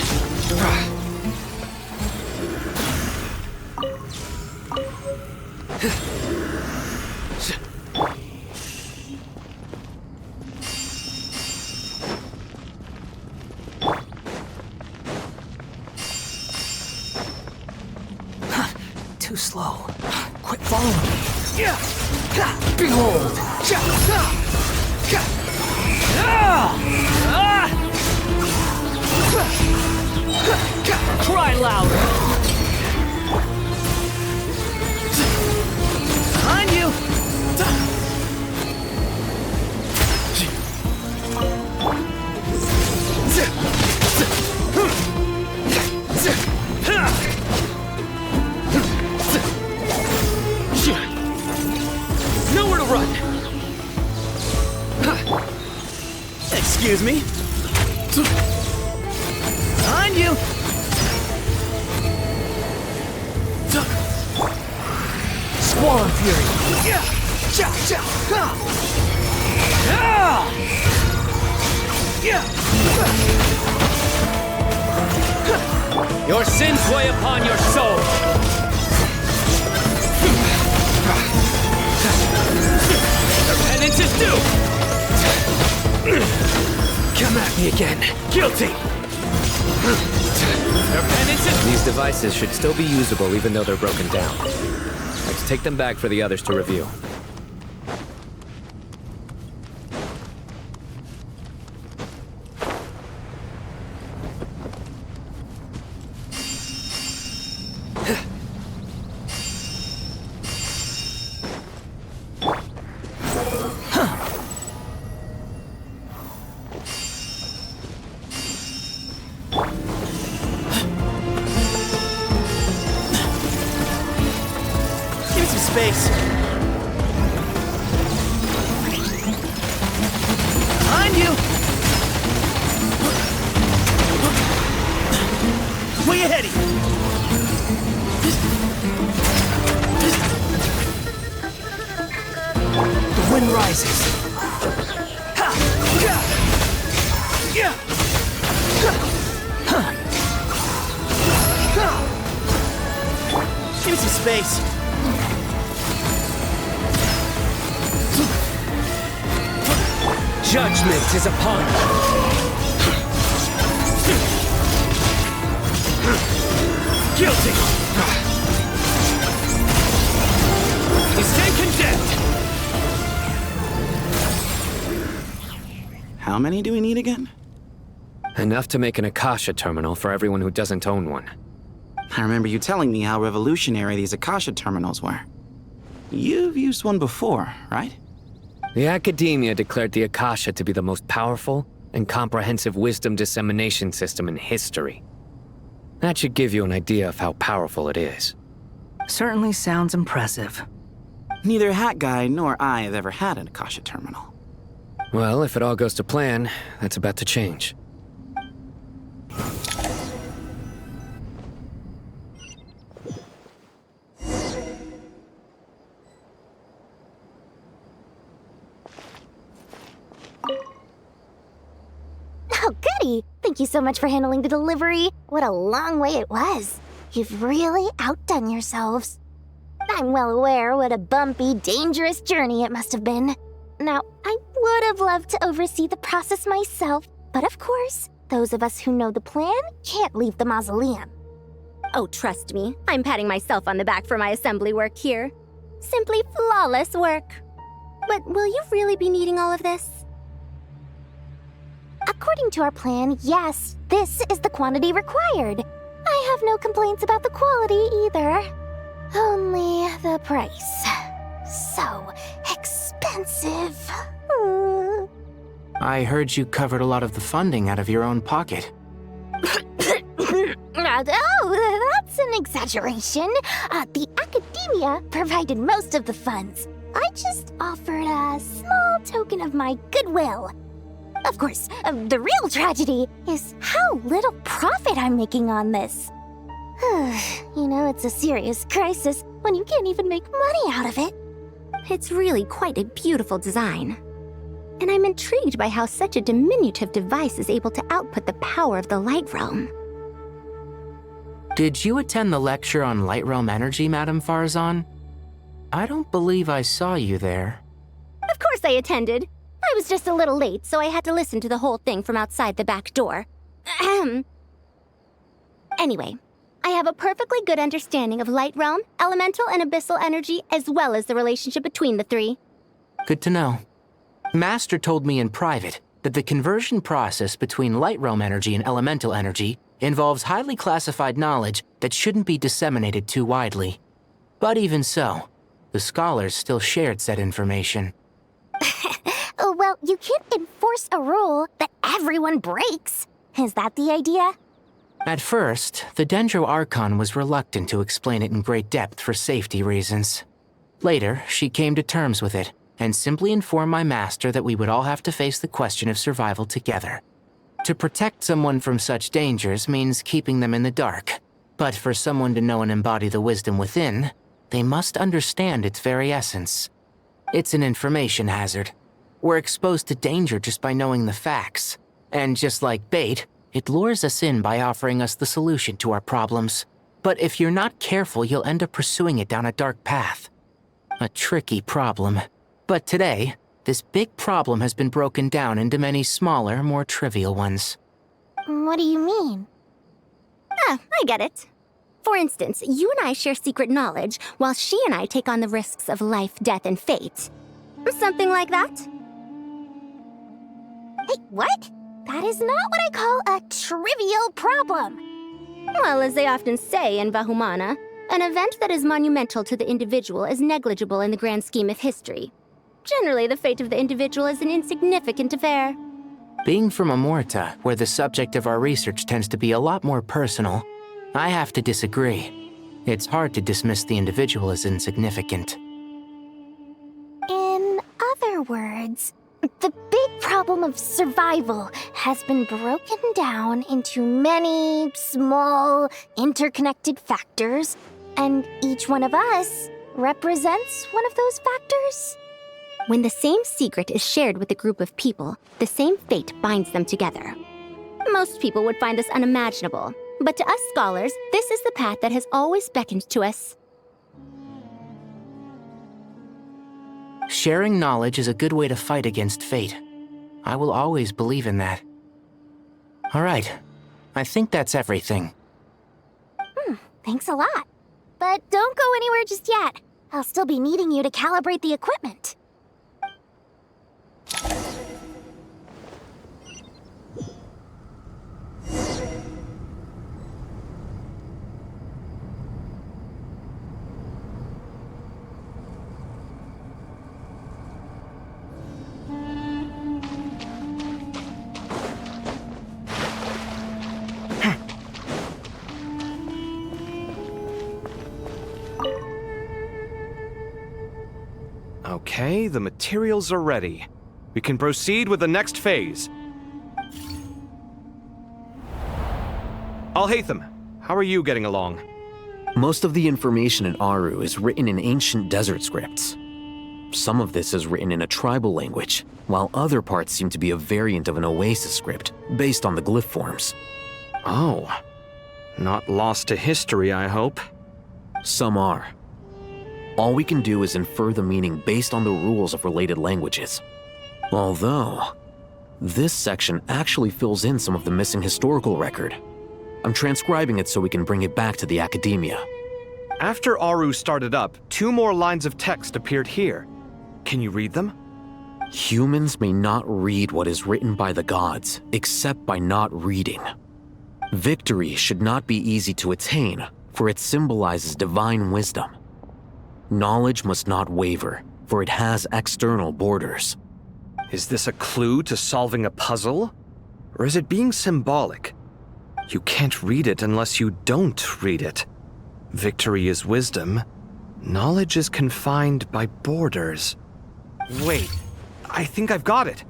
Speaker 17: Too slow. Quit following me. Behold! Cry louder! Behind you!
Speaker 2: Nowhere to run!
Speaker 17: Excuse me? Behind you! Squall Fury!
Speaker 2: Your sins weigh upon your soul! Their penance is due!
Speaker 14: Come at me again. Guilty! These devices should still be usable even though they're broken down. Let's take them back for the others to review.
Speaker 6: Space. Behind you! Way ahead of you! The wind rises. Ha! Yeah! Yeah! Give me some space.
Speaker 14: Judgment is upon you.
Speaker 6: Guilty! You stand condemned!
Speaker 19: How many do we need again?
Speaker 14: Enough to make an Akasha terminal for everyone who doesn't own one.
Speaker 19: I remember you telling me how revolutionary these Akasha terminals were. You've used one before, right?
Speaker 14: The Academia declared the Akasha to be the most powerful and comprehensive wisdom dissemination system in history. That should give you an idea of how powerful it is.
Speaker 17: Certainly sounds impressive.
Speaker 19: Neither Hat Guy nor I have ever had an Akasha terminal.
Speaker 14: Well, if it all goes to plan, that's about to change.
Speaker 13: Oh, goody! Thank you so much for handling the delivery. What a long way it was. You've really outdone yourselves. I'm well aware what a bumpy, dangerous journey it must have been. Now, I would have loved to oversee the process myself, but of course, those of us who know the plan can't leave the mausoleum.
Speaker 22: Oh, trust me, I'm patting myself on the back for my assembly work here. Simply flawless work.
Speaker 13: But will you really be needing all of this? According to our plan, yes, this is the quantity required. I have no complaints about the quality either. Only the price. So expensive.
Speaker 10: I heard you covered a lot of the funding out of your own pocket.
Speaker 13: Oh, that's an exaggeration. The Academia provided most of the funds. I just offered a small token of my goodwill. Of course, the real tragedy is how little profit I'm making on this. You know, it's a serious crisis when you can't even make money out of it.
Speaker 22: It's really quite a beautiful design. And I'm intrigued by how such a diminutive device is able to output the power of the Light Realm.
Speaker 10: Did you attend the lecture on Light Realm energy, Madame Farzan? I don't believe I saw you there.
Speaker 22: Of course I attended. I was just a little late, so I had to listen to the whole thing from outside the back door. Anyway, I have a perfectly good understanding of Light Realm, elemental and abyssal energy, as well as the relationship between the three.
Speaker 10: Good to know. Master told me in private that the conversion process between Light Realm energy and elemental energy involves highly classified knowledge that shouldn't be disseminated too widely. But even so, the scholars still shared said information.
Speaker 13: Well, you can't enforce a rule that everyone breaks. Is that the idea?
Speaker 10: At first, the Dendro Archon was reluctant to explain it in great depth for safety reasons. Later, she came to terms with it, and simply informed my master that we would all have to face the question of survival together. To protect someone from such dangers means keeping them in the dark, but for someone to know and embody the wisdom within, they must understand its very essence. It's an information hazard. We're exposed to danger just by knowing the facts, and just like bait, it lures us in by offering us the solution to our problems. But if you're not careful, you'll end up pursuing it down a dark path. A tricky problem. But today, this big problem has been broken down into many smaller, more trivial ones.
Speaker 13: What do you mean?
Speaker 22: Ah, I get it. For instance, you and I share secret knowledge, while she and I take on the risks of life, death, and fate. Something like that?
Speaker 13: Hey, what? That is not what I call a trivial problem.
Speaker 22: Well, as they often say in Vahumana, an event that is monumental to the individual is negligible in the grand scheme of history. Generally, the fate of the individual is an insignificant affair.
Speaker 10: Being from Amorta, where the subject of our research tends to be a lot more personal, I have to disagree. It's hard to dismiss the individual as insignificant.
Speaker 13: In other words, the big problem of survival has been broken down into many small, interconnected factors, and each one of us represents one of those factors.
Speaker 22: When the same secret is shared with a group of people, the same fate binds them together. Most people would find this unimaginable, but to us scholars, this is the path that has always beckoned to us.
Speaker 10: Sharing knowledge is a good way to fight against fate. I will always believe in that. All right, I think that's everything.
Speaker 13: Thanks a lot. But don't go anywhere just yet. I'll still be needing you to calibrate the equipment.
Speaker 4: Okay, the materials are ready. We can proceed with the next phase. Alhaitham, how are you getting along?
Speaker 5: Most of the information in Aru is written in ancient desert scripts. Some of this is written in a tribal language, while other parts seem to be a variant of an oasis script, based on the glyph forms.
Speaker 4: Oh. Not lost to history, I hope.
Speaker 5: Some are. All we can do is infer the meaning based on the rules of related languages. Although, this section actually fills in some of the missing historical record. I'm transcribing it so we can bring it back to the academia.
Speaker 4: After Aru started up, 2 more lines of text appeared here. Can you read them?
Speaker 5: Humans may not read what is written by the gods, except by not reading. Victory should not be easy to attain, for it symbolizes divine wisdom. Knowledge must not waver, for it has external borders.
Speaker 4: Is this a clue to solving a puzzle? Or is it being symbolic? You can't read it unless you don't read it. Victory is wisdom. Knowledge is confined by borders. Wait, I think I've got it.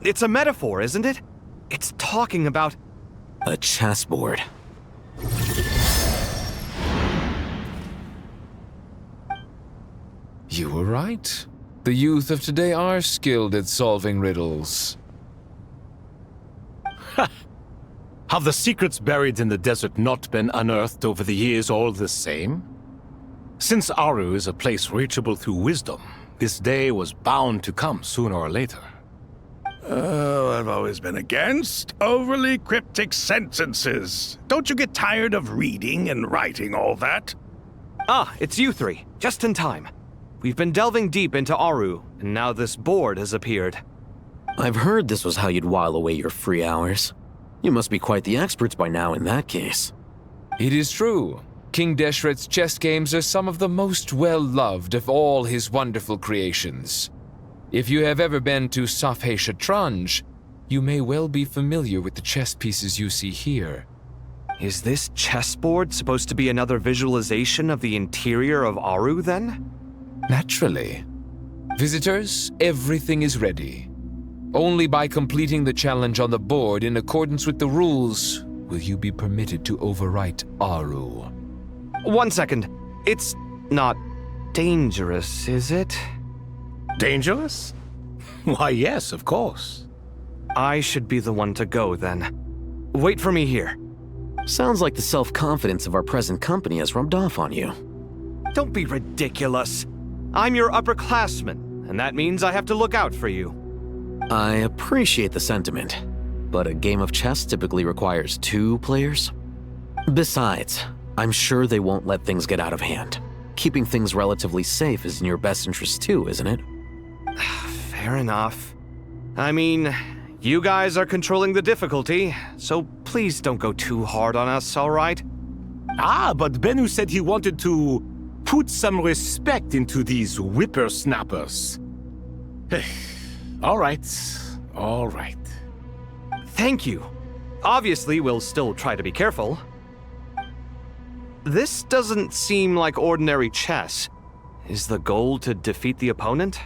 Speaker 4: It's a metaphor, isn't it? It's talking about...
Speaker 5: a chessboard.
Speaker 2: You were right. The youth of today are skilled at solving riddles.
Speaker 1: Have the secrets buried in the desert not been unearthed over the years all the same? Since Aru is a place reachable through wisdom, this day was bound to come sooner or later.
Speaker 3: Oh, I've always been against overly cryptic sentences. Don't you get tired of reading and writing all that?
Speaker 4: Ah, it's you 3. Just in time. We've been delving deep into Aru, and now this board has appeared.
Speaker 5: I've heard this was how you'd while away your free hours. You must be quite the experts by now in that case.
Speaker 2: It is true. King Deshret's chess games are some of the most well-loved of all his wonderful creations. If you have ever been to Safhe Shatranj, you may well be familiar with the chess pieces you see here.
Speaker 4: Is this chessboard supposed to be another visualization of the interior of Aru, then?
Speaker 2: Naturally. Visitors, everything is ready. Only by completing the challenge on the board in accordance with the rules will you be permitted to overwrite Aru.
Speaker 4: 1 second. It's not dangerous, is it?
Speaker 1: Dangerous? Why, yes, of course.
Speaker 4: I should be the one to go, then. Wait for me here.
Speaker 5: Sounds like the self-confidence of our present company has rubbed off on you.
Speaker 4: Don't be ridiculous. I'm your upperclassman, and that means I have to look out for you.
Speaker 5: I appreciate the sentiment, but a game of chess typically requires 2 players. Besides, I'm sure they won't let things get out of hand. Keeping things relatively safe is in your best interest too, isn't it?
Speaker 4: Fair enough. I mean, you guys are controlling the difficulty, so please don't go too hard on us, all right?
Speaker 1: Ah, but Bennu said he wanted to put some respect into these whippersnappers. All right.
Speaker 4: Thank you. Obviously, we'll still try to be careful. This doesn't seem like ordinary chess. Is the goal to defeat the opponent?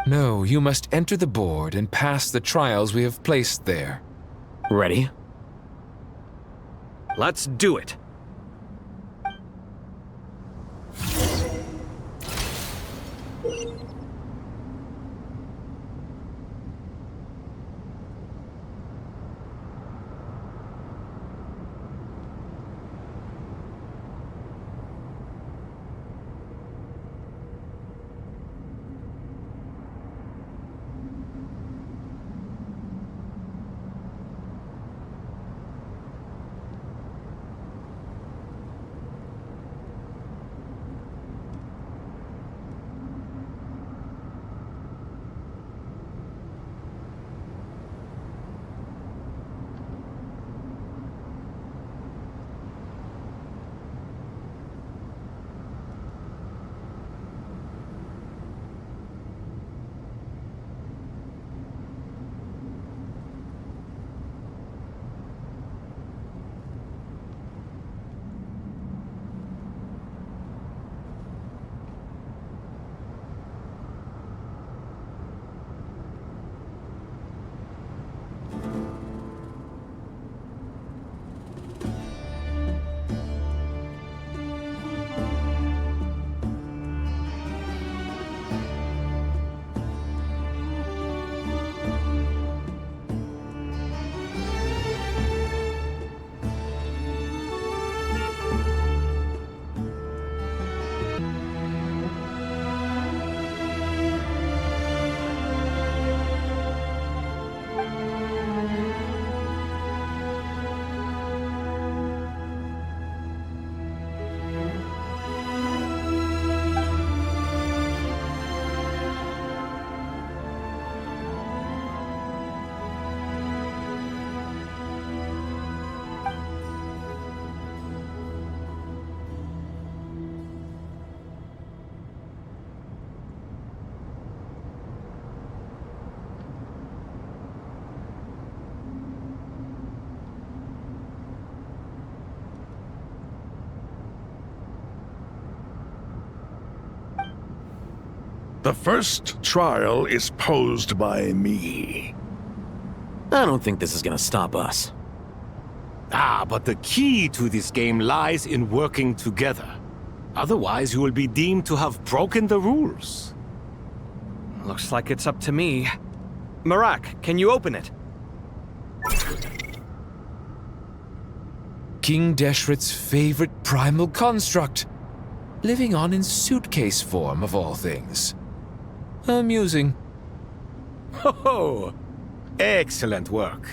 Speaker 2: No, you must enter the board and pass the trials we have placed there.
Speaker 5: Ready?
Speaker 4: Let's do it.
Speaker 3: The first trial is posed by me.
Speaker 5: I don't think this is gonna stop us.
Speaker 1: Ah, but the key to this game lies in working together. Otherwise, you will be deemed to have broken the rules.
Speaker 4: Looks like it's up to me. Marak, can you open it?
Speaker 2: King Deshret's favorite primal construct. Living on in suitcase form, of all things. Amusing.
Speaker 1: Ho! Excellent work.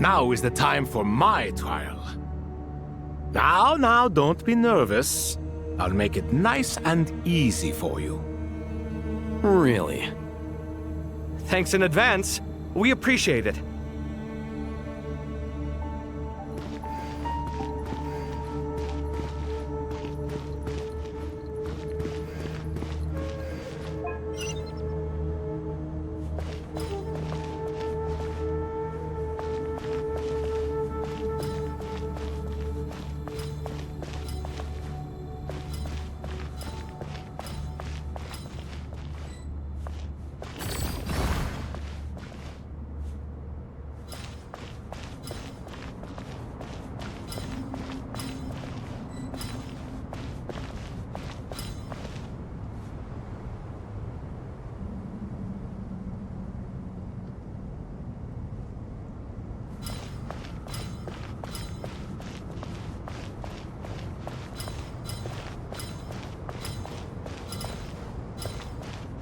Speaker 1: Now is the time for my trial. Now, don't be nervous. I'll make it nice and easy for you.
Speaker 5: Really?
Speaker 4: Thanks in advance. We appreciate it.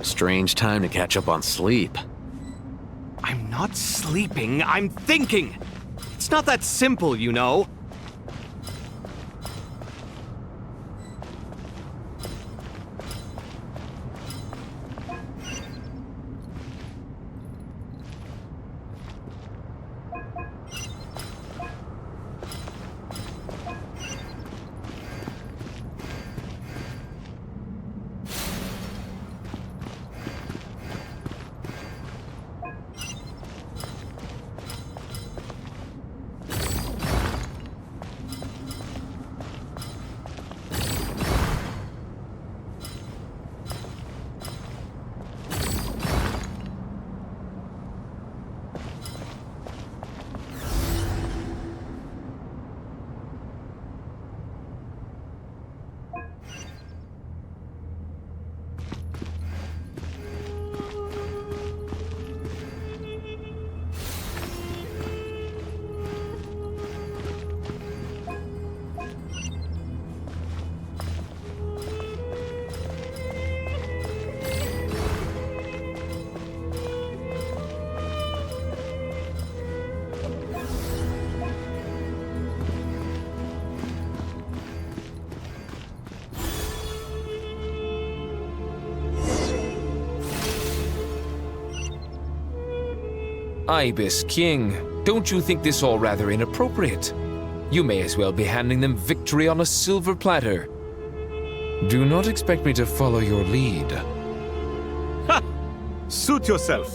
Speaker 5: Strange time to catch up on sleep.
Speaker 4: I'm not sleeping, I'm thinking! It's not that simple, you know.
Speaker 2: Ibis King, don't you think this all rather inappropriate? You may as well be handing them victory on a silver platter. Do not expect me to follow your lead.
Speaker 1: Ha! Suit yourself.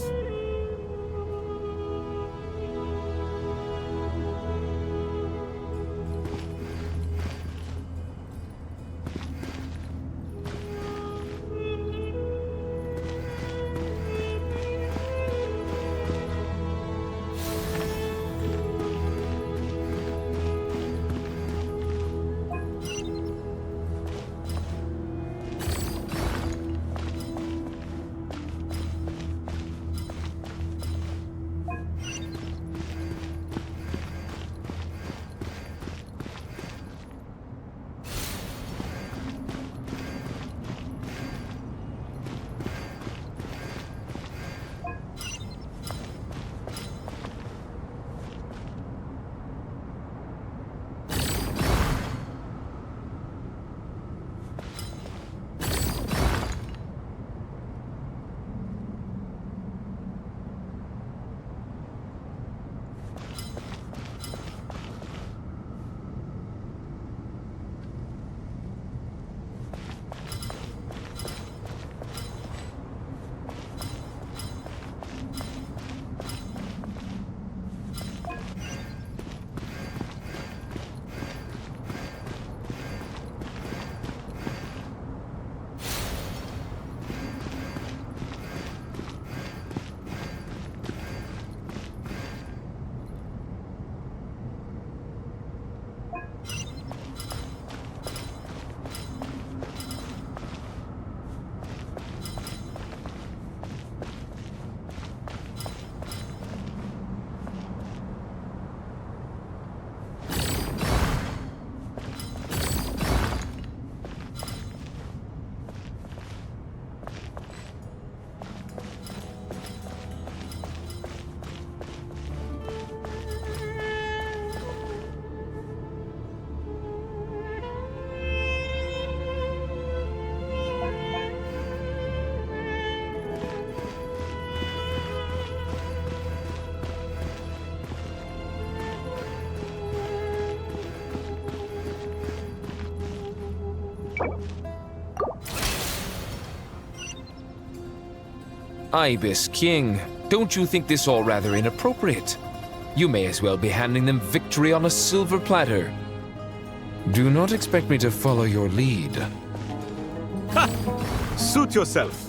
Speaker 2: Ibis King, don't you think this all rather inappropriate? You may as well be handing them victory on a silver platter. Do not expect me to follow your lead.
Speaker 4: Ha! Suit yourself.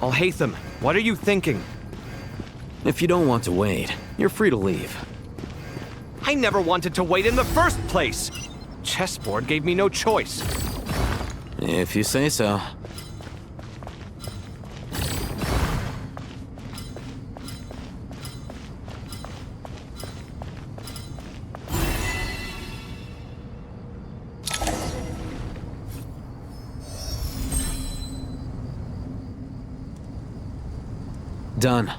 Speaker 4: Alhaitham, what are you thinking?
Speaker 5: If you don't want to wait, you're free to leave.
Speaker 4: I never wanted to wait in the first place! Chessboard gave me no choice.
Speaker 5: If you say so. Done.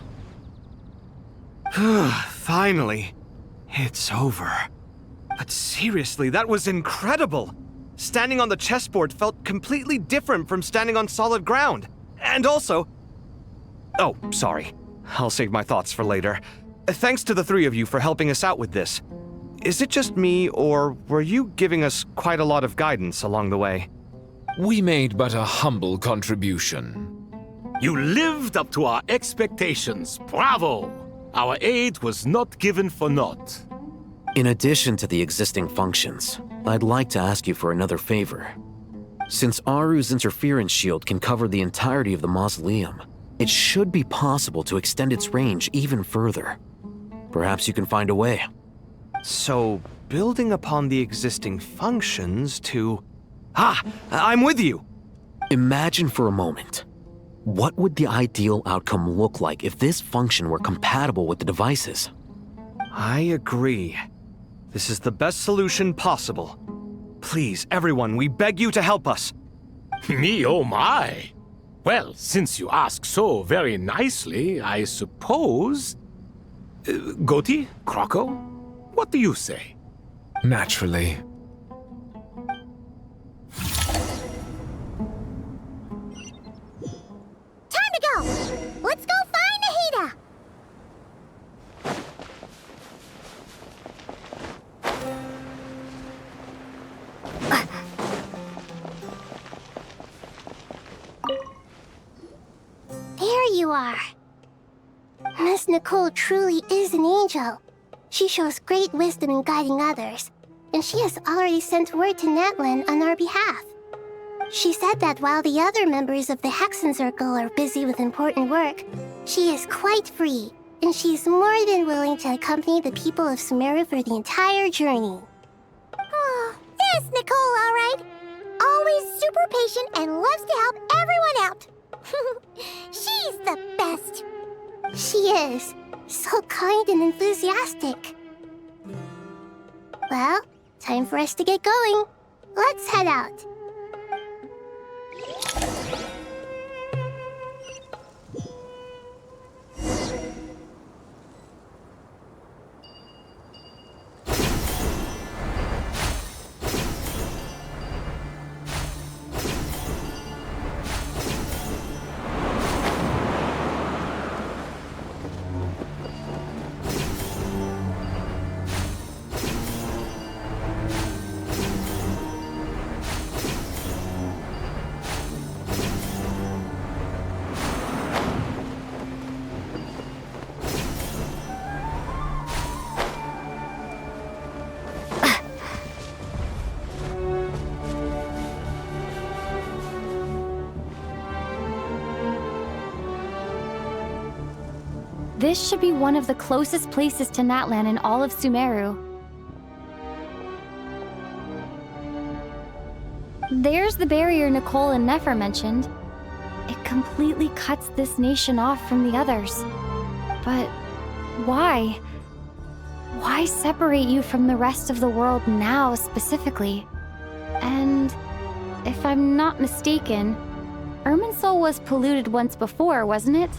Speaker 4: Finally. It's over. But seriously, that was incredible! Standing on the chessboard felt completely different from standing on solid ground. And also... Oh, sorry. I'll save my thoughts for later. Thanks to the three of you for helping us out with this. Is it just me, or were you giving us quite a lot of guidance along the way?
Speaker 2: We made but a humble contribution.
Speaker 1: You lived up to our expectations. Bravo! Our aid was not given for naught.
Speaker 5: In addition to the existing functions, I'd like to ask you for another favor. Since Aru's interference shield can cover the entirety of the mausoleum, it should be possible to extend its range even further. Perhaps you can find a way.
Speaker 4: So, building upon the existing functions to... Ah! I'm with you!
Speaker 5: Imagine for a moment. What would the ideal outcome look like if this function were compatible with the devices?
Speaker 4: I agree. This is the best solution possible. Please, everyone, we beg you to help us.
Speaker 1: Me, oh my! Well, since you ask so very nicely, I suppose... Goti? Croco? What do you say?
Speaker 2: Naturally.
Speaker 13: Time to go! Let's go find Nahida!
Speaker 11: There you are. Miss Nicole truly is an angel. She shows great wisdom in guiding others, and she has already sent word to Natlan on our behalf. She said that while the other members of the Hexen Circle are busy with important work, she is quite free, and she's more than willing to accompany the people of Sumeru for the entire journey.
Speaker 13: Oh, there's Nicole, all right. Always super patient and loves to help everyone out. She's the best.
Speaker 11: She is. So kind and enthusiastic. Well, time for us to get going. Let's head out.
Speaker 18: This should be one of the closest places to Natlan in all of Sumeru. There's the barrier Nicole and Nefer mentioned. It completely cuts this nation off from the others. But why? Why separate you from the rest of the world now, specifically? And if I'm not mistaken, Irminsul was polluted once before, wasn't it?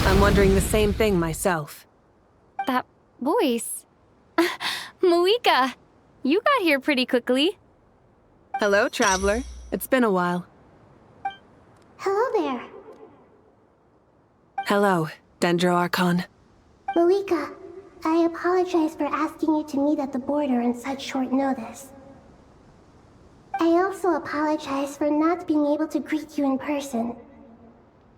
Speaker 9: I'm wondering the same thing myself.
Speaker 18: That voice. Malika, you got here pretty quickly.
Speaker 9: Hello, traveler. It's been a while.
Speaker 11: Hello there.
Speaker 9: Hello, Dendro Archon.
Speaker 11: Malika, I apologize for asking you to meet at the border on such short notice. I also apologize for not being able to greet you in person.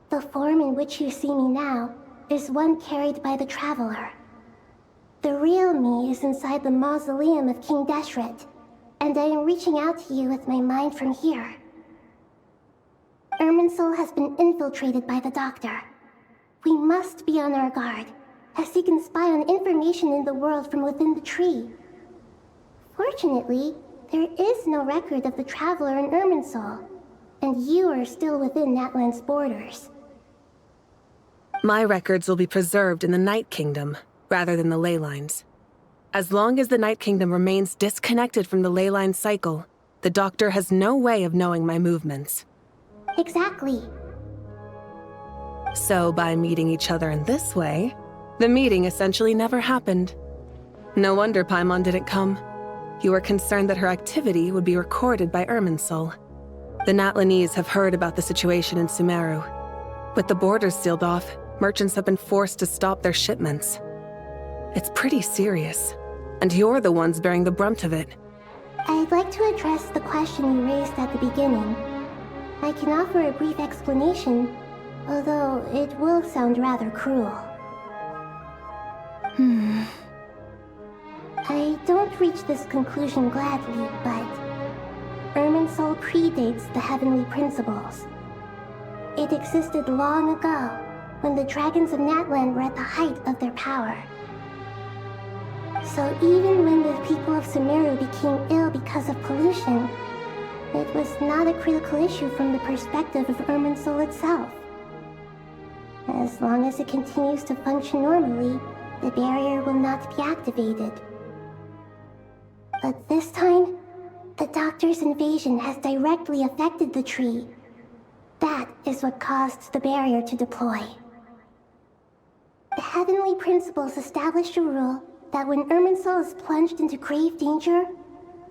Speaker 11: The form in which you see me now is one carried by the Traveler. The real me is inside the mausoleum of King Deshret, and I am reaching out to you with my mind from here. Irminsul has been infiltrated by the Doctor. We must be on our guard, as he can spy on information in the world from within the tree. Fortunately, there is no record of the Traveler in Irminsul, and you are still within Natlan's borders.
Speaker 9: My records will be preserved in the Night Kingdom, rather than the ley lines. As long as the Night Kingdom remains disconnected from the ley line cycle, the Doctor has no way of knowing my movements.
Speaker 11: Exactly.
Speaker 9: So by meeting each other in this way, the meeting essentially never happened. No wonder Paimon didn't come. You were concerned that her activity would be recorded by Irminsul. The Natlanese have heard about the situation in Sumeru. With the borders sealed off, merchants have been forced to stop their shipments. It's pretty serious, and you're the ones bearing the brunt of it.
Speaker 11: I'd like to address the question you raised at the beginning. I can offer a brief explanation, although it will sound rather cruel. I don't reach this conclusion gladly, but Irminsul predates the Heavenly Principles. It existed long ago, when the dragons of Natlan were at the height of their power. So even when the people of Sumeru became ill because of pollution, it was not a critical issue from the perspective of Irminsul itself. As long as it continues to function normally, the barrier will not be activated. But this time, the Doctor's invasion has directly affected the tree. That is what caused the barrier to deploy. The Heavenly Principles established a rule that when Irminsul is plunged into grave danger,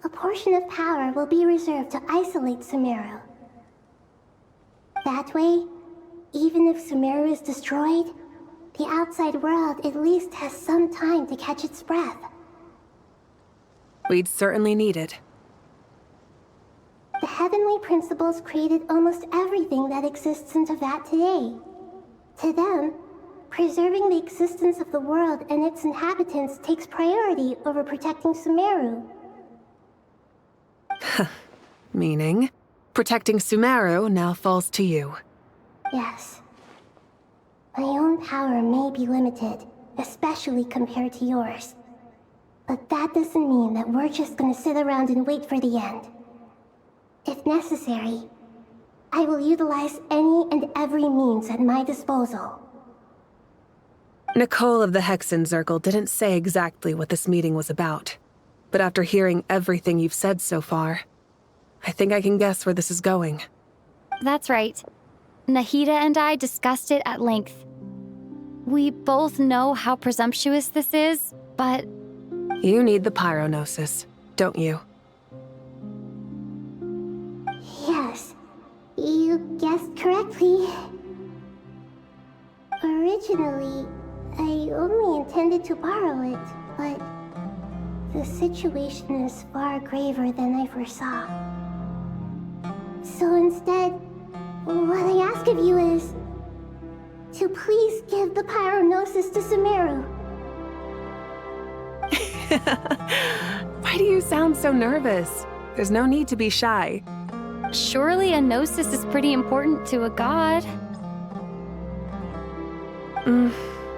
Speaker 11: a portion of power will be reserved to isolate Sumeru. That way, even if Sumeru is destroyed, the outside world at least has some time to catch its breath.
Speaker 9: We'd certainly need it.
Speaker 11: The Heavenly Principles created almost everything that exists in Teyvat today. To them, preserving the existence of the world and its inhabitants takes priority over protecting Sumeru.
Speaker 9: Meaning, protecting Sumeru now falls to you.
Speaker 11: Yes. My own power may be limited, especially compared to yours. But that doesn't mean that we're just gonna sit around and wait for the end. If necessary, I will utilize any and every means at my disposal.
Speaker 9: Nicole of the Hexen Circle didn't say exactly what this meeting was about, but after hearing everything you've said so far, I think I can guess where this is going.
Speaker 18: That's right. Nahida and I discussed it at length. We both know how presumptuous this is, but...
Speaker 9: You need the pyronosis, don't you?
Speaker 11: Yes, you guessed correctly. Originally, I only intended to borrow it, but The situation is far graver than I foresaw. So instead, what I ask of you is to please give the Pyrognosis to Sumeru.
Speaker 9: Why do you sound so nervous? There's no need to be shy.
Speaker 18: Surely a gnosis is pretty important to a god.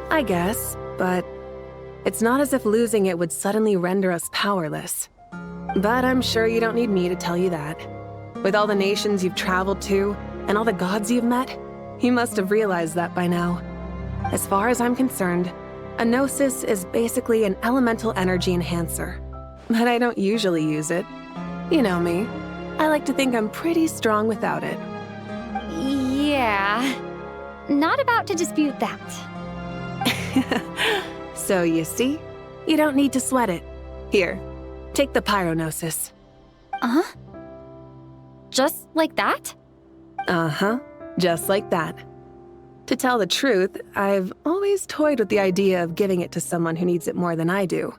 Speaker 9: I guess, but it's not as if losing it would suddenly render us powerless. But I'm sure you don't need me to tell you that. With all the nations you've traveled to, and all the gods you've met, you must have realized that by now. As far as I'm concerned, a gnosis is basically an elemental energy enhancer. But I don't usually use it. You know me. I like to think I'm pretty strong without it.
Speaker 18: Yeah. Not about to dispute that.
Speaker 9: So you see, you don't need to sweat it. Here, take the Pyrognosis.
Speaker 18: Uh-huh? Just like that?
Speaker 9: Uh-huh, just like that. To tell the truth, I've always toyed with the idea of giving it to someone who needs it more than I do.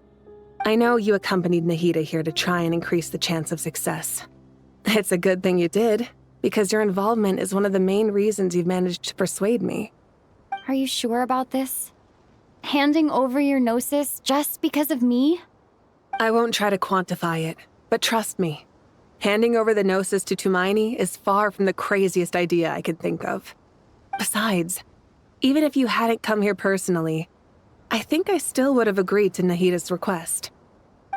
Speaker 9: I know you accompanied Nahida here to try and increase the chance of success. It's a good thing you did, because your involvement is one of the main reasons you've managed to persuade me.
Speaker 18: Are you sure about this? Handing over your gnosis just because of me?
Speaker 9: I won't try to quantify it, but trust me. Handing over the gnosis to Tumaini is far from the craziest idea I could think of. Besides, even if you hadn't come here personally, I think I still would have agreed to Nahida's request.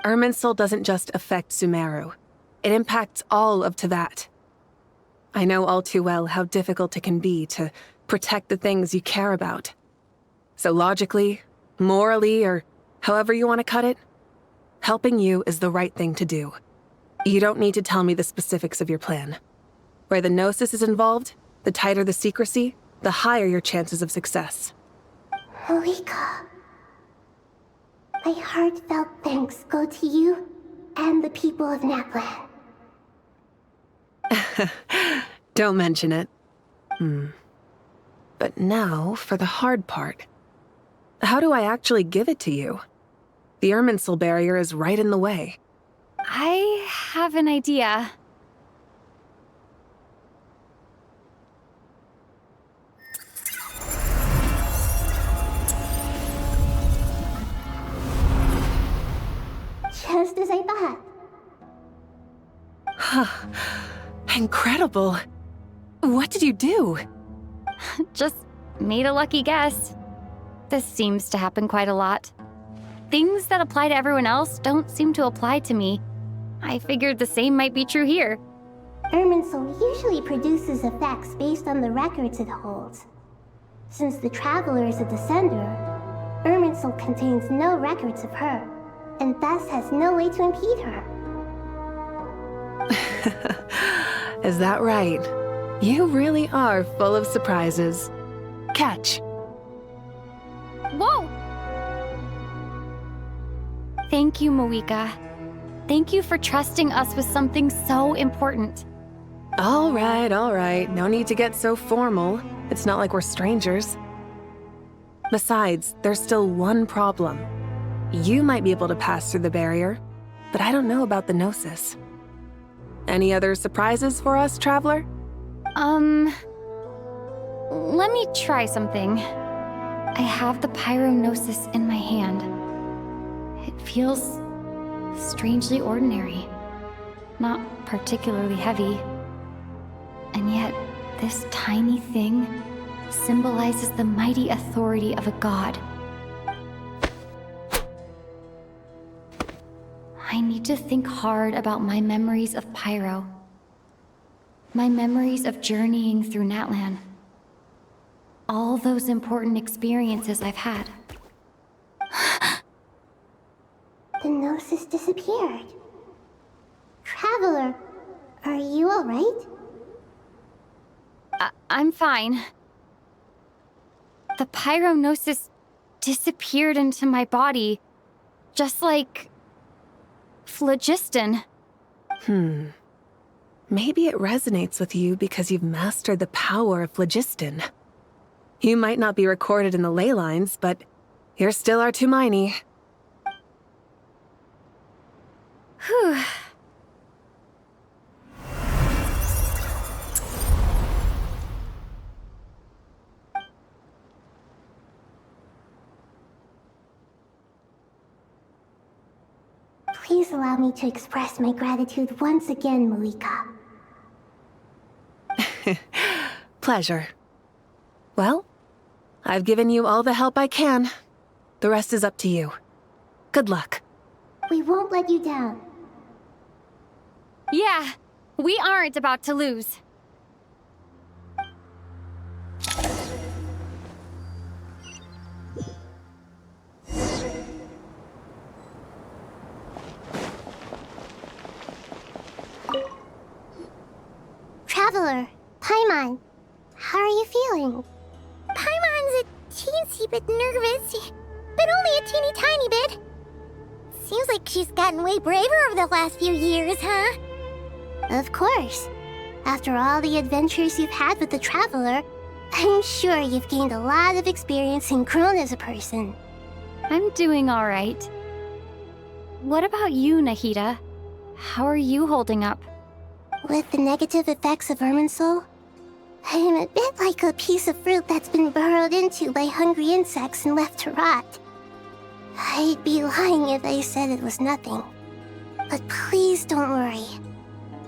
Speaker 9: Irminsul doesn't just affect Sumeru. It impacts all of Teyvat. I know all too well how difficult it can be to protect the things you care about. So logically, morally, or however you want to cut it, helping you is the right thing to do. You don't need to tell me the specifics of your plan. Where the gnosis is involved, the tighter the secrecy, the higher your chances of success.
Speaker 11: Moika, my heartfelt thanks go to you and the people of Naplan.
Speaker 9: Don't mention it. But now for the hard part. How do I actually give it to you? The Irminsul barrier is right in the way.
Speaker 18: I have an idea.
Speaker 11: Just as I thought.
Speaker 9: Incredible. What did you do?
Speaker 18: Just made a lucky guess. This seems to happen quite a lot. Things that apply to everyone else don't seem to apply to me. I figured the same might be true here.
Speaker 11: Irminsul usually produces effects based on the records it holds. Since the Traveler is a Descender, Irminsul contains no records of her, and thus has no way to impede her.
Speaker 9: Is that right? You really are full of surprises. Catch.
Speaker 18: Whoa! Thank you, Moika. Thank you for trusting us with something so important.
Speaker 9: All right. No need to get so formal. It's not like we're strangers. Besides, there's still one problem. You might be able to pass through the barrier, but I don't know about the Gnosis. Any other surprises for us, Traveler?
Speaker 18: Let me try something. I have the Pyrognosis in my hand. It feels strangely ordinary, not particularly heavy. And yet, this tiny thing symbolizes the mighty authority of a god. I need to think hard about my memories of Pyro. My memories of journeying through Natlan. All those important experiences I've had.
Speaker 11: The Gnosis disappeared. Traveler, are you alright?
Speaker 18: I'm fine. The Pyrognosis disappeared into my body, just like phlogiston.
Speaker 9: Maybe it resonates with you because you've mastered the power of phlogiston. You might not be recorded in the ley lines, but you're still our Tumaini.
Speaker 18: Whew.
Speaker 11: Please allow me to express my gratitude once again, Malika.
Speaker 9: Pleasure. Well, I've given you all the help I can. The rest is up to you. Good luck.
Speaker 11: We won't let you down.
Speaker 18: Yeah, we aren't about to lose.
Speaker 11: Traveler, Paimon, how are you feeling?
Speaker 13: Paimon's a teensy bit nervous, but only a teeny tiny bit. Seems like she's gotten way braver over the last few years, huh?
Speaker 11: Of course. After all the adventures you've had with the Traveler, I'm sure you've gained a lot of experience and grown as a person.
Speaker 18: I'm doing all right. What about you, Nahida? How are you holding up?
Speaker 11: With the negative effects of Irminsul, I'm a bit like a piece of fruit that's been burrowed into by hungry insects and left to rot. I'd be lying if I said it was nothing. But please don't worry.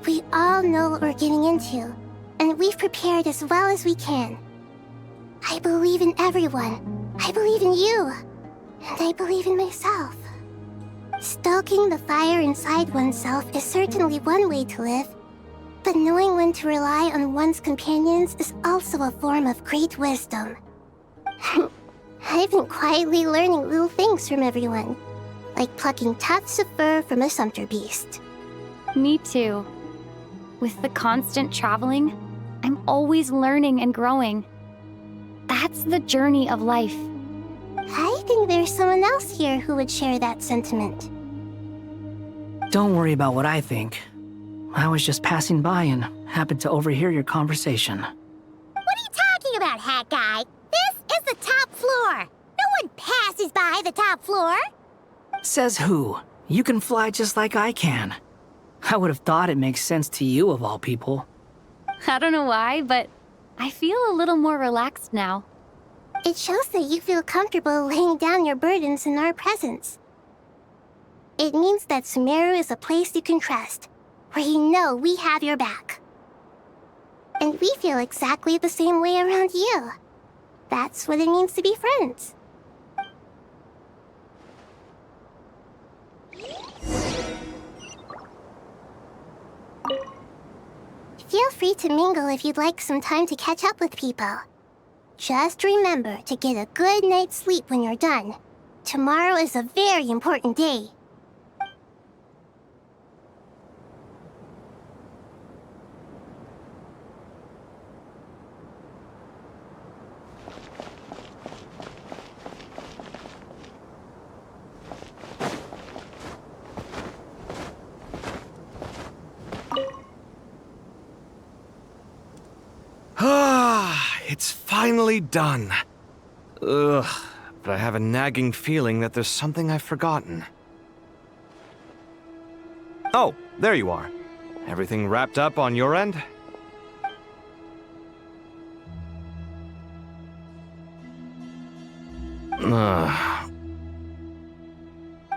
Speaker 11: We all know what we're getting into, and we've prepared as well as we can. I believe in everyone. I believe in you. And I believe in myself. Stoking the fire inside oneself is certainly one way to live, but knowing when to rely on one's companions is also a form of great wisdom. I've been quietly learning little things from everyone, like plucking tufts of fur from a sumpter beast.
Speaker 18: Me too. With the constant traveling, I'm always learning and growing. That's the journey of life.
Speaker 11: I think there's someone else here who would share that sentiment.
Speaker 17: Don't worry about what I think. I was just passing by and happened to overhear your conversation.
Speaker 13: What are you talking about, Hat Guy? This is the top floor. No one passes by the top floor.
Speaker 17: Says who? You can fly just like I can. I would have thought it makes sense to you of all people.
Speaker 18: I don't know why, but I feel a little more relaxed now.
Speaker 11: It shows that you feel comfortable laying down your burdens in our presence. It means that Sumeru is a place you can trust, where you know we have your back. And we feel exactly the same way around you. That's what it means to be friends. Feel free to mingle if you'd like some time to catch up with people. Just remember to get a good night's sleep when you're done. Tomorrow is a very important day.
Speaker 4: It's finally done. Ugh, but I have a nagging feeling that there's something I've forgotten. Oh, there you are. Everything wrapped up on your end?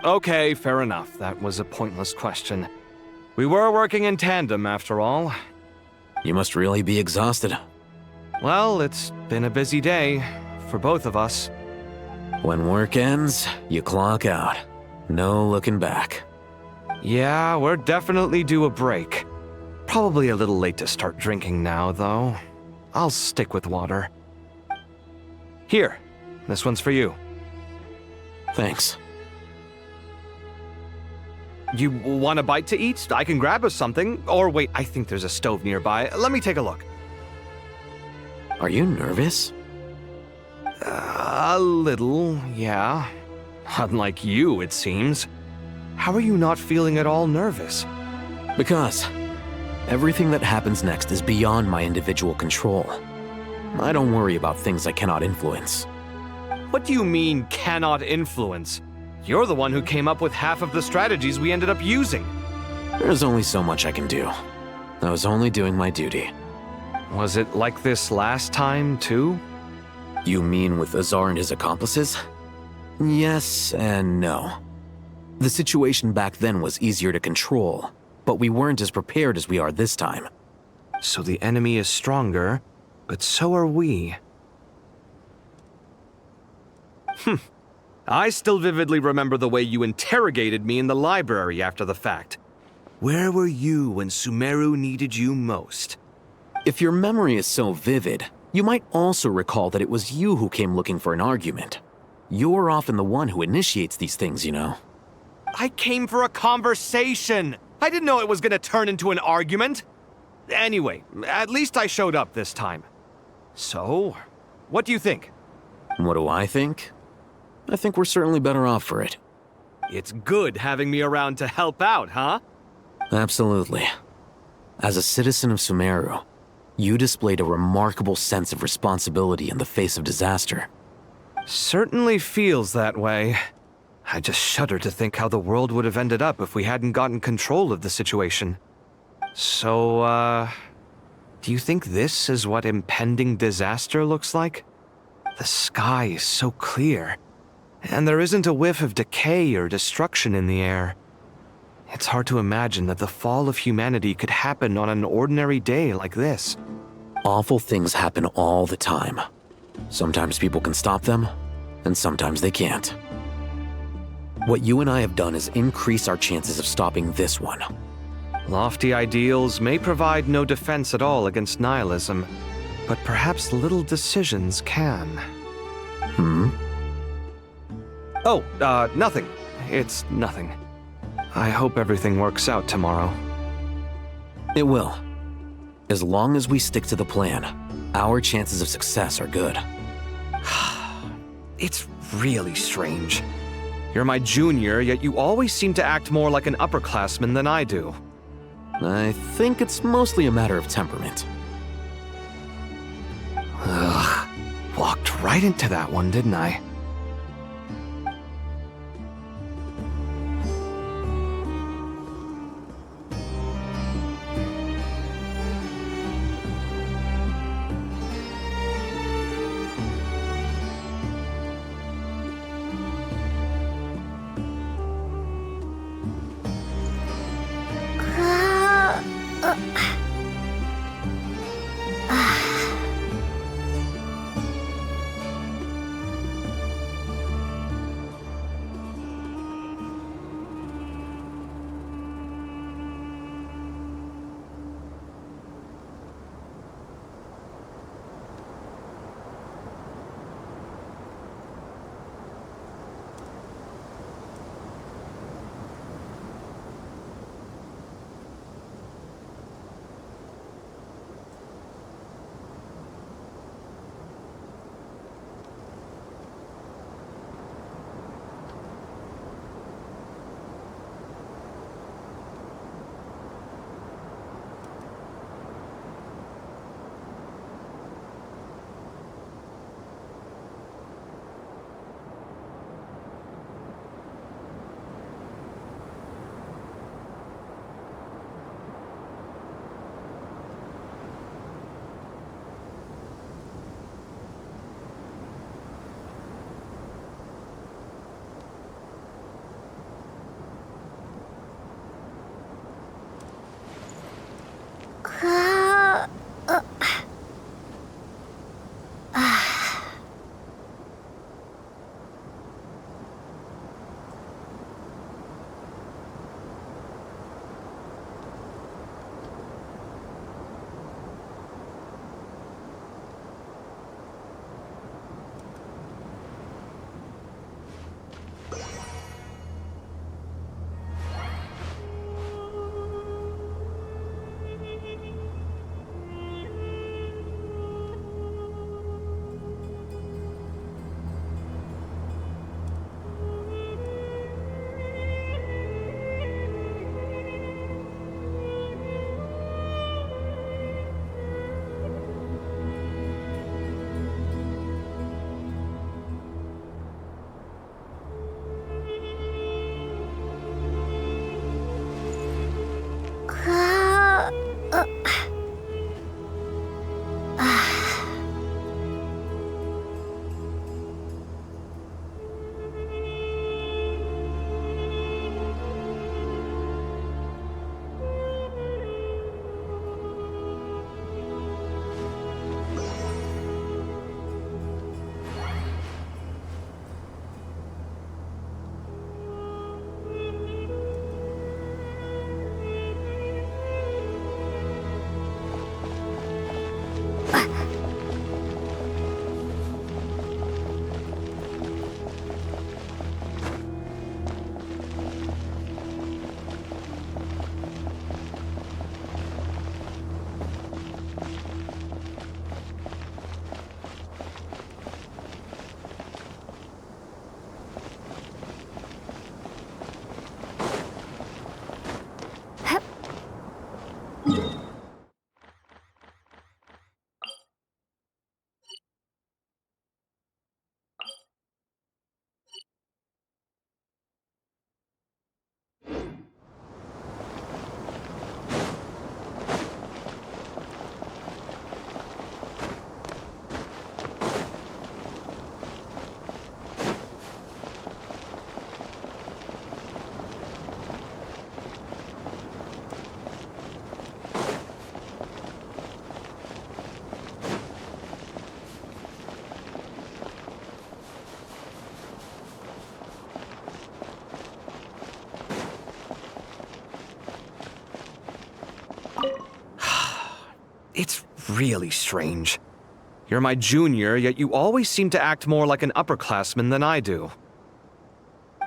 Speaker 4: Okay, fair enough. That was a pointless question. We were working in tandem, after all.
Speaker 5: You must really be exhausted.
Speaker 4: Well, it's been a busy day for both of us.
Speaker 5: When work ends, you clock out. No looking back.
Speaker 4: Yeah, we're definitely due a break. Probably a little late to start drinking now, though. I'll stick with water. Here, this one's for you.
Speaker 5: Thanks.
Speaker 4: You want a bite to eat? I can grab us something. Or wait, I think there's a stove nearby. Let me take a look.
Speaker 5: Are you nervous?
Speaker 4: A little, yeah. Unlike you, it seems. How are you not feeling at all nervous?
Speaker 5: Because everything that happens next is beyond my individual control. I don't worry about things I cannot influence.
Speaker 4: What do you mean, cannot influence? You're the one who came up with half of the strategies we ended up using.
Speaker 5: There's only so much I can do. I was only doing my duty.
Speaker 4: Was it like this last time, too?
Speaker 5: You mean with Azar and his accomplices? Yes and no. The situation back then was easier to control, but we weren't as prepared as we are this time.
Speaker 4: So the enemy is stronger, but so are we. I still vividly remember the way you interrogated me in the library after the fact. Where were you when Sumeru needed you most?
Speaker 5: If your memory is so vivid, you might also recall that it was you who came looking for an argument. You're often the one who initiates these things, you know.
Speaker 4: I came for a conversation! I didn't know it was gonna turn into an argument! Anyway, at least I showed up this time. So, what do you think?
Speaker 5: What do I think? I think we're certainly better off for it.
Speaker 4: It's good having me around to help out, huh?
Speaker 5: Absolutely. As a citizen of Sumeru, you displayed a remarkable sense of responsibility in the face of disaster.
Speaker 4: Certainly feels that way. I just shudder to think how the world would have ended up if we hadn't gotten control of the situation. So, do you think this is what impending disaster looks like? The sky is so clear, and there isn't a whiff of decay or destruction in the air. It's hard to imagine that the fall of humanity could happen on an ordinary day like this.
Speaker 5: Awful things happen all the time. Sometimes people can stop them, and sometimes they can't. What you and I have done is increase our chances of stopping this one.
Speaker 4: Lofty ideals may provide no defense at all against nihilism, but perhaps little decisions can. Oh, nothing. It's nothing. I hope everything works out tomorrow.
Speaker 5: It will. As long as we stick to the plan, our chances of success are good.
Speaker 4: It's really strange. You're my junior, yet you always seem to act more like an upperclassman than I do.
Speaker 5: I think it's mostly a matter of temperament.
Speaker 4: Ugh. Walked right into that one, didn't I? It's really strange. You're my junior, yet you always seem to act more like an upperclassman than I do.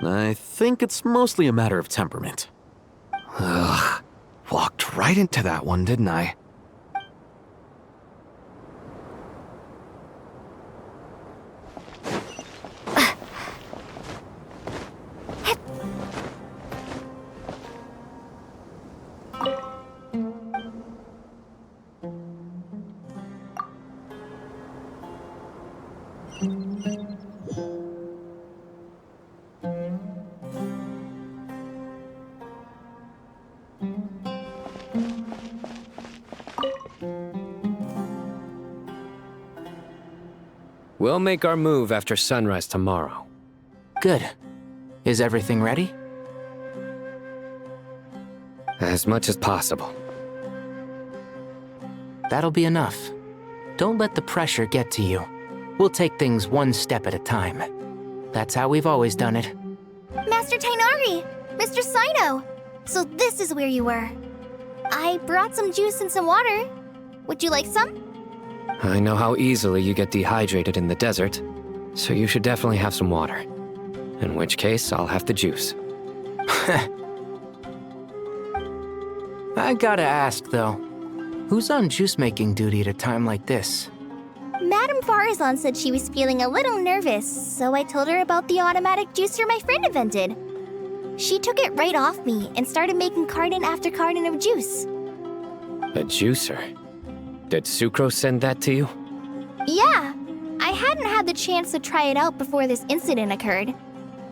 Speaker 5: I think it's mostly a matter of temperament.
Speaker 4: Ugh. Walked right into that one, didn't I?
Speaker 14: We'll make our move after sunrise tomorrow.
Speaker 10: Good. Is everything ready?
Speaker 14: As much as possible.
Speaker 10: That'll be enough. Don't let the pressure get to you. We'll take things one step at a time. That's how we've always done it.
Speaker 13: Master Tainari! Mr. Sino! So this is where you were. I brought some juice and some water. Would you like some?
Speaker 14: I know how easily you get dehydrated in the desert, so you should definitely have some water. In which case, I'll have the juice.
Speaker 10: I gotta ask, though. Who's on juice-making duty at a time like this?
Speaker 13: Madame Farazan said she was feeling a little nervous, so I told her about the automatic juicer my friend invented. She took it right off me and started making carton after carton of juice.
Speaker 14: A juicer? Did Sucro send that to you?
Speaker 13: Yeah, I hadn't had the chance to try it out before this incident occurred,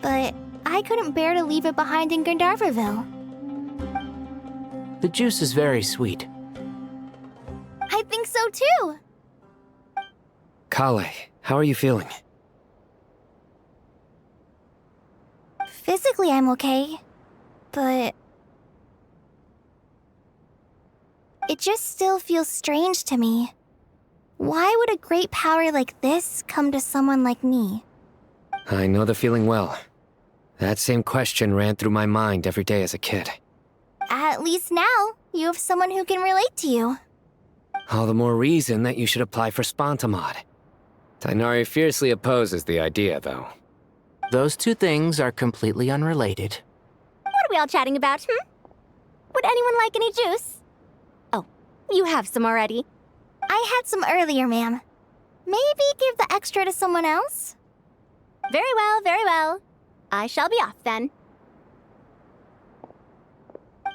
Speaker 13: but I couldn't bear to leave it behind in Gandharvaville.
Speaker 10: The juice is very sweet.
Speaker 13: I think so too.
Speaker 14: Kale, how are you feeling?
Speaker 13: Physically, I'm okay, but it just still feels strange to me. Why would a great power like this come to someone like me?
Speaker 14: I know the feeling well. That same question ran through my mind every day as a kid.
Speaker 13: At least now, you have someone who can relate to you.
Speaker 14: All the more reason that you should apply for Spontamod. Tainari fiercely opposes the idea, though.
Speaker 10: Those two things are completely unrelated.
Speaker 13: What are we all chatting about, Would anyone like any juice? Oh, you have some already. I had some earlier, ma'am. Maybe give the extra to someone else?
Speaker 22: Very well, very well. I shall be off then.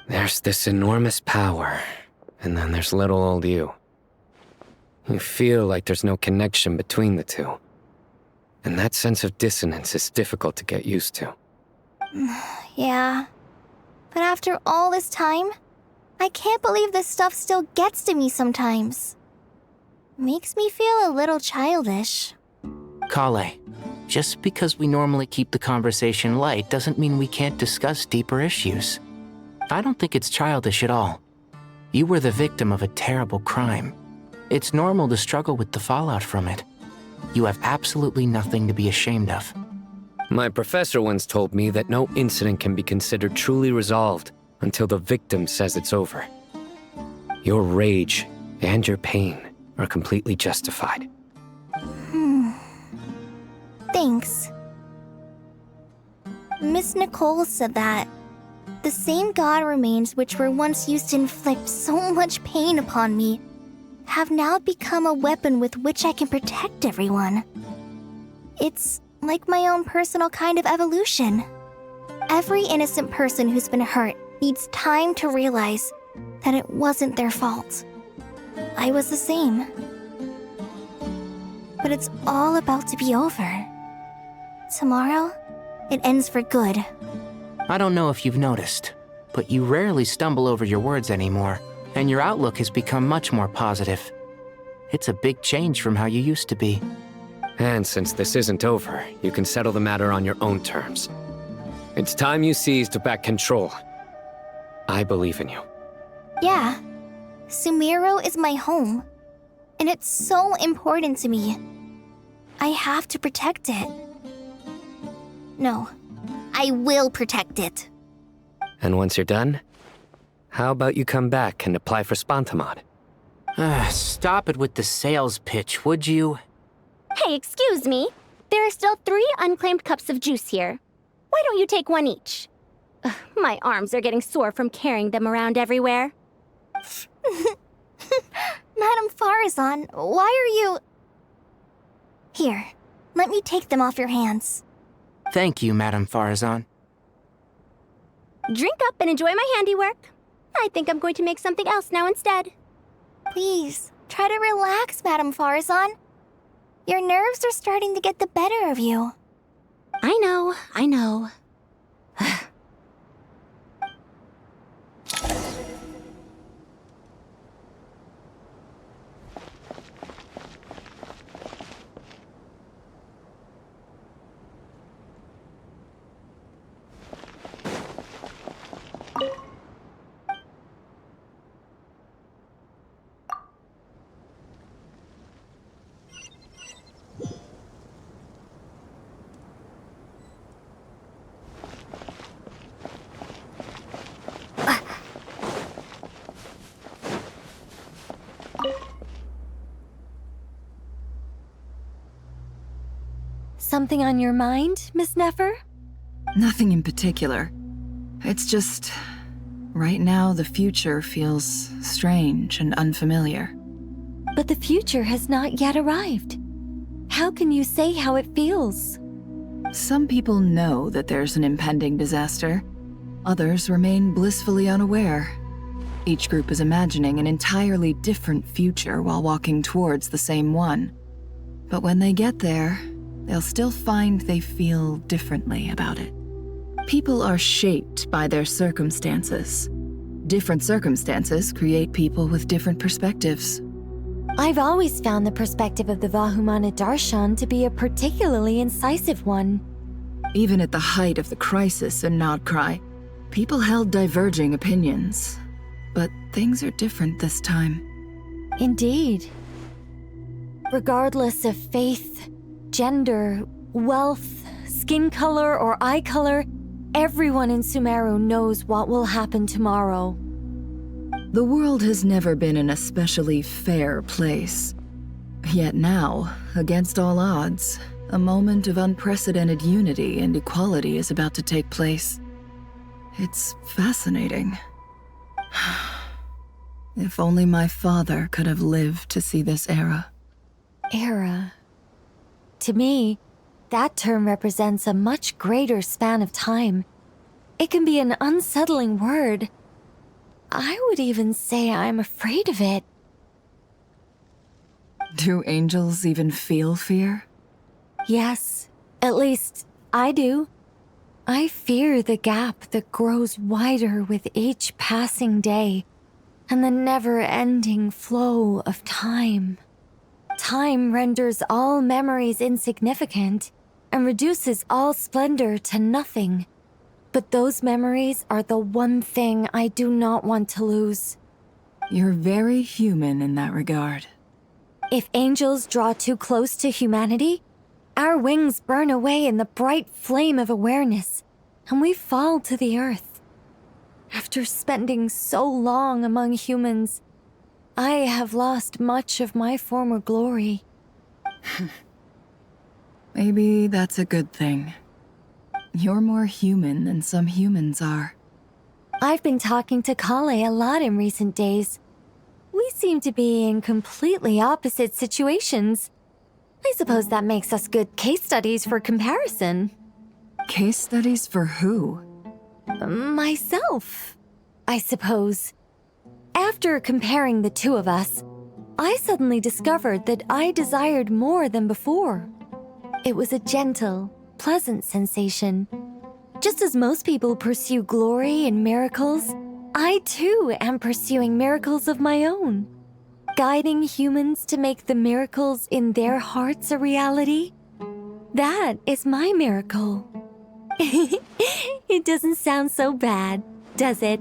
Speaker 14: There's this enormous power, and then there's little old you. You feel like there's no connection between the two. And that sense of dissonance is difficult to get used to.
Speaker 13: Yeah. But after all this time, I can't believe this stuff still gets to me sometimes. Makes me feel a little childish.
Speaker 10: Kale, just because we normally keep the conversation light doesn't mean we can't discuss deeper issues. I don't think it's childish at all. You were the victim of a terrible crime. It's normal to struggle with the fallout from it. You have absolutely nothing to be ashamed of.
Speaker 14: My professor once told me that no incident can be considered truly resolved until the victim says it's over. Your rage and your pain are completely justified.
Speaker 13: Thanks. Miss Nicole said that the same god remains which were once used to inflict so much pain upon me have now become a weapon with which I can protect everyone. It's like my own personal kind of evolution. Every innocent person who's been hurt needs time to realize that it wasn't their fault. I was the same. But it's all about to be over. Tomorrow, it ends for good.
Speaker 10: I don't know if you've noticed, but you rarely stumble over your words anymore, and your outlook has become much more positive. It's a big change from how you used to be.
Speaker 14: And since this isn't over, you can settle the matter on your own terms. It's time you seized back control. I believe in you.
Speaker 13: Yeah. Sumeru is my home. And it's so important to me. I have to protect it. No, I will protect it.
Speaker 14: And once you're done, how about you come back and apply for Spontamod?
Speaker 10: Stop it with the sales pitch, would you?
Speaker 22: Hey, excuse me. There are still 3 unclaimed cups of juice here. Why don't you take one each? Ugh, my arms are getting sore from carrying them around everywhere.
Speaker 13: Madame Farazan, why are you... Here, let me take them off your hands.
Speaker 10: Thank you, Madame Farazan.
Speaker 22: Drink up and enjoy my handiwork. I think I'm going to make something else now instead.
Speaker 13: Please, try to relax, Madame Farazan. Your nerves are starting to get the better of you.
Speaker 22: I know.
Speaker 21: Something on your mind, Miss Nefer?
Speaker 15: Nothing in particular. It's just... right now, the future feels strange and unfamiliar.
Speaker 21: But the future has not yet arrived. How can you say how it feels?
Speaker 15: Some people know that there's an impending disaster. Others remain blissfully unaware. Each group is imagining an entirely different future while walking towards the same one. But when they get there, they'll still find they feel differently about it. People are shaped by their circumstances. Different circumstances create people with different perspectives.
Speaker 21: I've always found the perspective of the Vahumana Darshan to be a particularly incisive one.
Speaker 15: Even at the height of the crisis in Nodcry, people held diverging opinions. But things are different this time.
Speaker 21: Indeed. Regardless of faith, gender, wealth, skin color, or eye color, everyone in Sumeru knows what will happen tomorrow.
Speaker 15: The world has never been an especially fair place. Yet now, against all odds, a moment of unprecedented unity and equality is about to take place. It's fascinating. If only my father could have lived to see this era.
Speaker 21: Era. To me, that term represents a much greater span of time. It can be an unsettling word. I would even say I'm afraid of it.
Speaker 15: Do angels even feel fear?
Speaker 21: Yes, at least I do. I fear the gap that grows wider with each passing day, and the never-ending flow of time. Time renders all memories insignificant and reduces all splendor to nothing. But those memories are the one thing I do not want to lose.
Speaker 15: You're very human in that regard.
Speaker 21: If angels draw too close to humanity, our wings burn away in the bright flame of awareness, and we fall to the earth. After spending so long among humans, I have lost much of my former glory.
Speaker 15: Maybe that's a good thing. You're more human than some humans are.
Speaker 21: I've been talking to Kale a lot in recent days. We seem to be in completely opposite situations. I suppose that makes us good case studies for comparison.
Speaker 15: Case studies for who?
Speaker 21: Myself, I suppose. After comparing the two of us, I suddenly discovered that I desired more than before. It was a gentle, pleasant sensation. Just as most people pursue glory and miracles, I too am pursuing miracles of my own. Guiding humans to make the miracles in their hearts a reality. That is my miracle. It doesn't sound so bad, does it?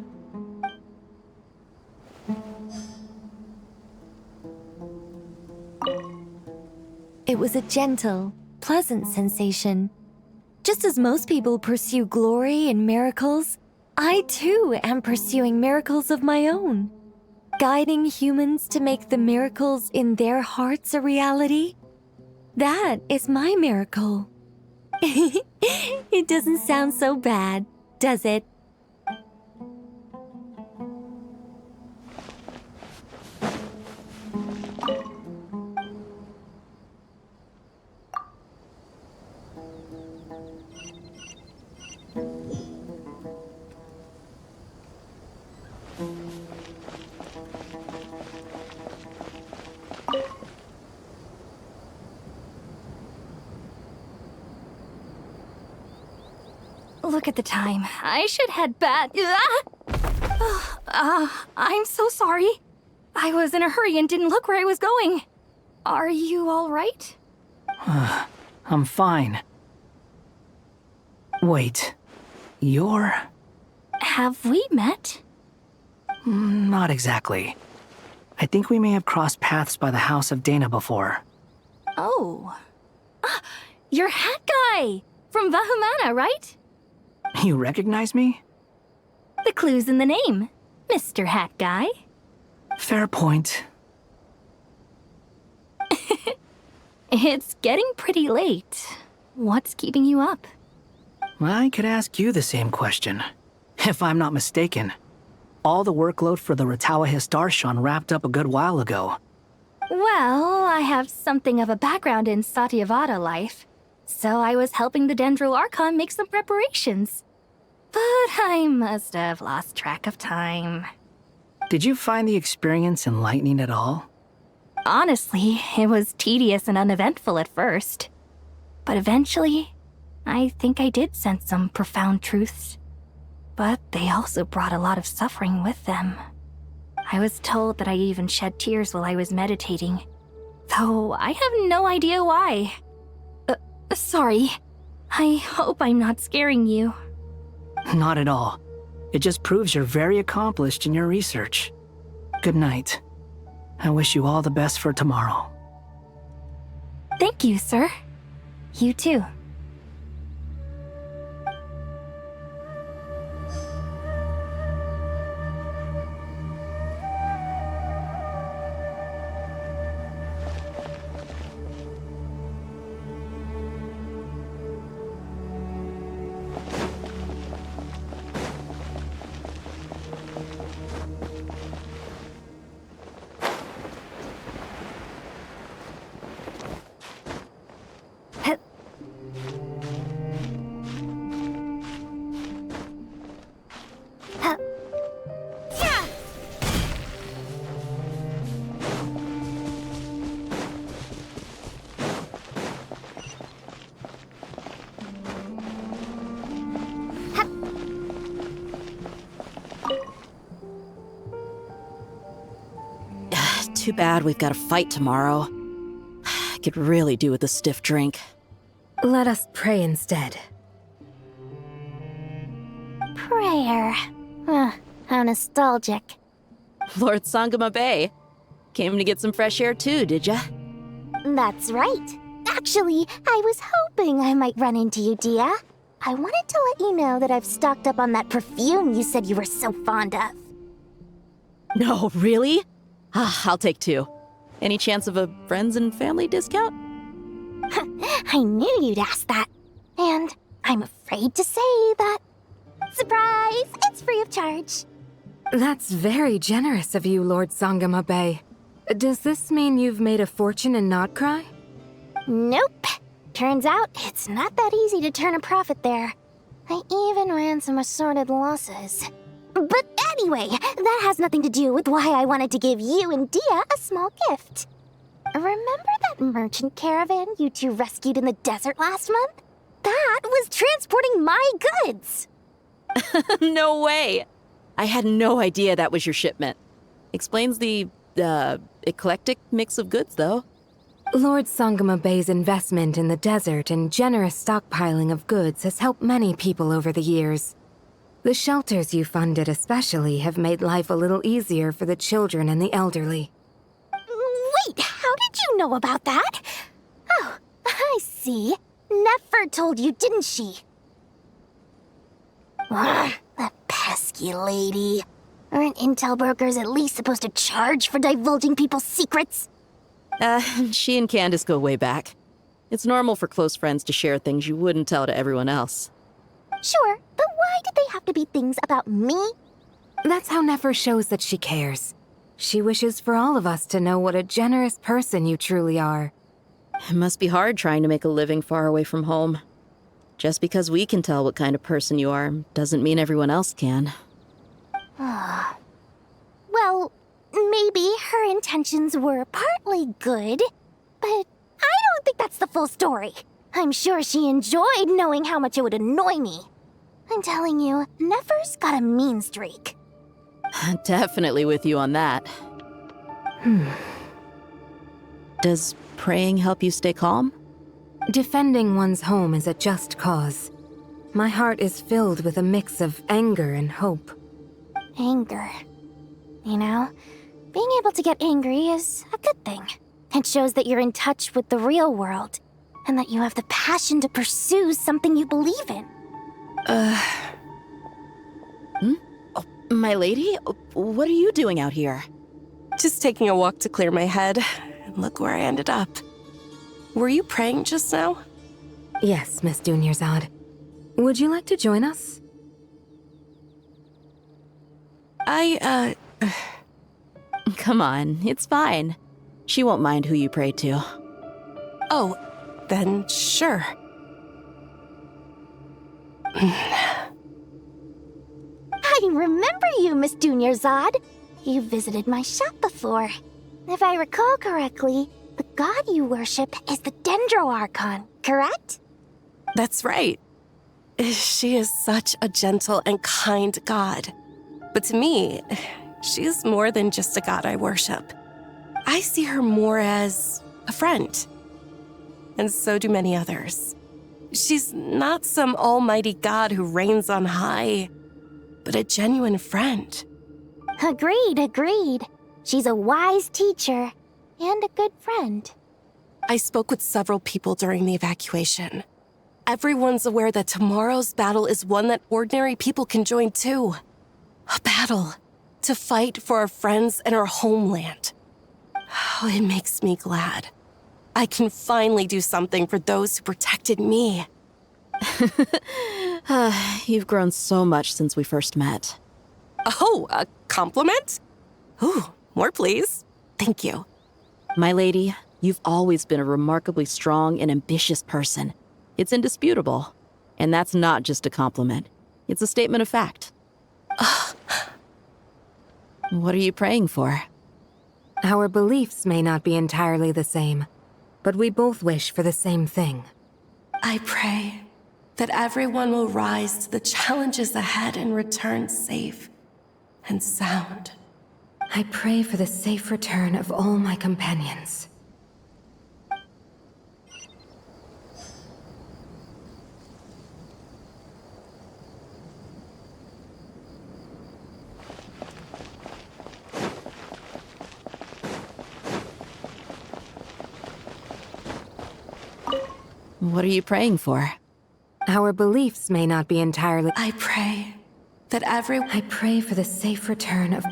Speaker 21: It was a gentle, pleasant sensation. Just as most people pursue glory and miracles, I too am pursuing miracles of my own. Guiding humans to make the miracles in their hearts a reality? That is my miracle. It doesn't sound so bad, does it?
Speaker 18: Look at the time. I should head back. I'm so sorry. I was in a hurry and didn't look where I was going. Are you all right?
Speaker 17: I'm fine. Wait, you're...
Speaker 18: Have we met?
Speaker 17: Not exactly. I think we may have crossed paths by the house of Dana before.
Speaker 18: Oh. You're Hat Guy! From Vahumana, right?
Speaker 17: You recognize me?
Speaker 18: The clue's in the name, Mr. Hat Guy.
Speaker 17: Fair point.
Speaker 18: It's getting pretty late. What's keeping you up?
Speaker 17: I could ask you the same question. If I'm not mistaken, all the workload for the Ratawa Histarshan wrapped up a good while ago.
Speaker 18: Well, I have something of a background in Satyavada life, so I was helping the Dendro Archon make some preparations. But I must have lost track of time.
Speaker 17: Did you find the experience enlightening at all?
Speaker 18: Honestly, it was tedious and uneventful at first. But eventually, I think I did sense some profound truths. But they also brought a lot of suffering with them. I was told that I even shed tears while I was meditating, though I have no idea why. Sorry. I hope I'm not scaring you.
Speaker 17: Not at all. It just proves you're very accomplished in your research. Good night. I wish you all the best for tomorrow.
Speaker 18: Thank you, sir. You too.
Speaker 7: Too bad we've got a fight tomorrow. I could really do with a stiff drink.
Speaker 21: Let us pray instead.
Speaker 13: Prayer. How nostalgic.
Speaker 7: Lord Sangama Bay. Came to get some fresh air too, did ya?
Speaker 13: That's right. Actually, I was hoping I might run into you, Dia. I wanted to let you know that I've stocked up on that perfume you said you were so fond of.
Speaker 7: No, really? I'll take 2. Any chance of a friends and family discount?
Speaker 13: I knew you'd ask that. And I'm afraid to say that. Surprise! It's free of charge.
Speaker 21: That's very generous of you, Lord Sangama Bay. Does this mean you've made a fortune in Nodcry?
Speaker 13: Nope. Turns out it's not that easy to turn a profit there. I even ran some assorted losses. But anyway, that has nothing to do with why I wanted to give you and Dia a small gift. Remember that merchant caravan you two rescued in the desert last month? That was transporting my goods!
Speaker 7: No way! I had no idea that was your shipment. Explains the, eclectic mix of goods, though.
Speaker 21: Lord Sangama Bay's investment in the desert and generous stockpiling of goods has helped many people over the years. The shelters you funded especially have made life a little easier for the children and the elderly.
Speaker 13: Wait, how did you know about that? Oh, I see. Nefer told you, didn't she? Ugh, that pesky lady. Aren't intel brokers at least supposed to charge for divulging people's secrets?
Speaker 7: She and Candace go way back. It's normal for close friends to share things you wouldn't tell to everyone else.
Speaker 13: Sure, but why did they have to be things about me?
Speaker 21: That's how Nefer shows that she cares. She wishes for all of us to know what a generous person you truly are.
Speaker 7: It must be hard trying to make a living far away from home. Just because we can tell what kind of person you are doesn't mean everyone else can.
Speaker 13: Well, maybe her intentions were partly good, but I don't think that's the full story. I'm sure she enjoyed knowing how much it would annoy me. I'm telling you, Nefer's got a mean streak.
Speaker 7: Definitely with you on that. Does praying help you stay calm?
Speaker 21: Defending one's home is a just cause. My heart is filled with a mix of anger and hope.
Speaker 13: Anger. You know, being able to get angry is a good thing. It shows that you're in touch with the real world, and that you have the passion to pursue something you believe in.
Speaker 7: Oh, my lady? What are you doing out here?
Speaker 12: Just taking a walk to clear my head. And look where I ended up. Were you praying just now?
Speaker 21: Yes, Miss Dunyarzad. Would you like to join us?
Speaker 7: Come on, it's fine. She won't mind who you pray to.
Speaker 12: Oh, then sure.
Speaker 13: I remember you, Miss Dunyarzad. You visited my shop before. If I recall correctly, the god you worship is the Dendro Archon, correct?
Speaker 12: That's right. She is such a gentle and kind god. But to me, she is more than just a god I worship. I see her more as a friend. And so do many others. She's not some almighty god who reigns on high, but a genuine friend.
Speaker 13: Agreed. She's a wise teacher and a good friend.
Speaker 12: I spoke with several people during the evacuation. Everyone's aware that tomorrow's battle is one that ordinary people can join too. A battle to fight for our friends and our homeland. Oh, it makes me glad. I can finally do something for those who protected me.
Speaker 7: You've grown so much since we first met.
Speaker 12: Oh, a compliment? Ooh, more please. Thank you.
Speaker 7: My lady, you've always been a remarkably strong and ambitious person. It's indisputable. And that's not just a compliment. It's a statement of fact. What are you praying for?
Speaker 21: Our beliefs may not be entirely the same, but we both wish for the same thing.
Speaker 12: I pray that everyone will rise to the challenges ahead and return safe and sound.
Speaker 21: I pray for the safe return of all my companions.
Speaker 7: What are you praying for?
Speaker 21: Our beliefs may not be entirely...
Speaker 12: I pray that
Speaker 21: I pray for the safe return of...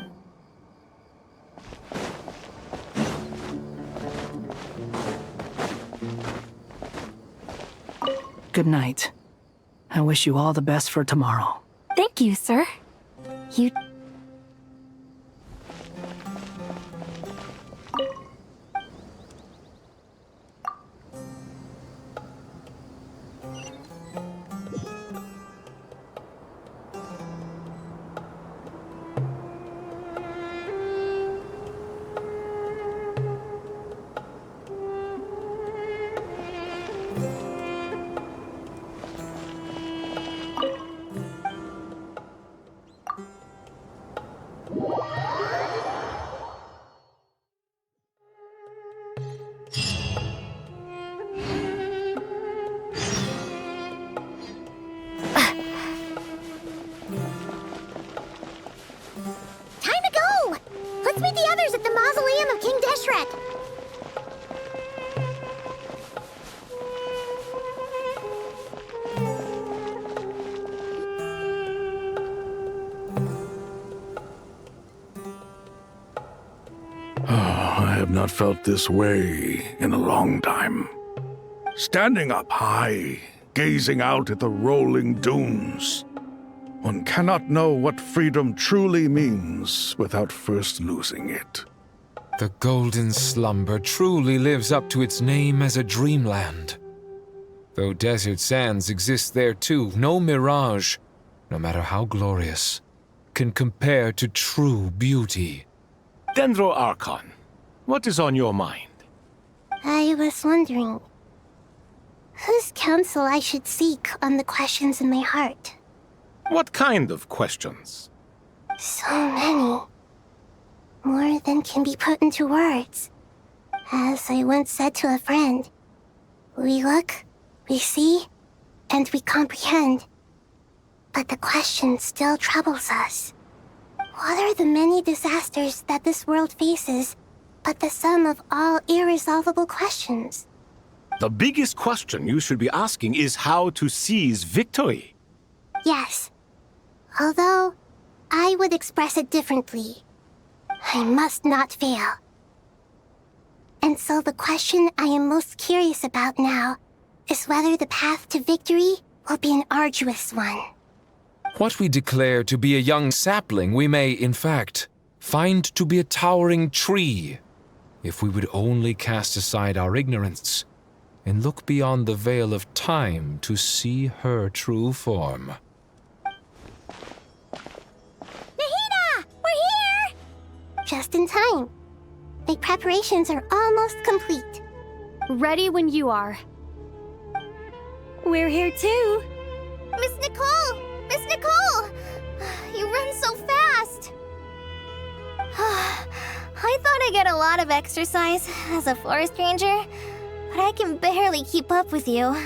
Speaker 17: Good night. I wish you all the best for tomorrow.
Speaker 21: Thank you, sir. You...
Speaker 3: not felt this way in a long time. Standing up high, gazing out at the rolling dunes. One cannot know what freedom truly means without first losing it.
Speaker 2: The golden slumber truly lives up to its name as a dreamland. Though desert sands exist there too, no mirage, no matter how glorious, can compare to true beauty.
Speaker 1: Dendro Archon, what is on your mind?
Speaker 11: I was wondering whose counsel I should seek on the questions in my heart.
Speaker 1: What kind of questions?
Speaker 11: So many. More than can be put into words. As I once said to a friend, we look, we see, and we comprehend. But the question still troubles us. What are the many disasters that this world faces, but the sum of all irresolvable questions?
Speaker 1: The biggest question you should be asking is how to seize victory.
Speaker 11: Yes. Although, I would express it differently. I must not fail. And so the question I am most curious about now is whether the path to victory will be an arduous one.
Speaker 2: What we declare to be a young sapling, we may, in fact, find to be a towering tree, if we would only cast aside our ignorance and look beyond the veil of time to see her true form.
Speaker 11: Nahida! We're here! Just in time. My preparations are almost complete.
Speaker 18: Ready when you are.
Speaker 21: We're here too.
Speaker 13: Miss Nicole! Miss Nicole! You run so fast! I thought I'd get a lot of exercise as a forest ranger, but I can barely keep up with you.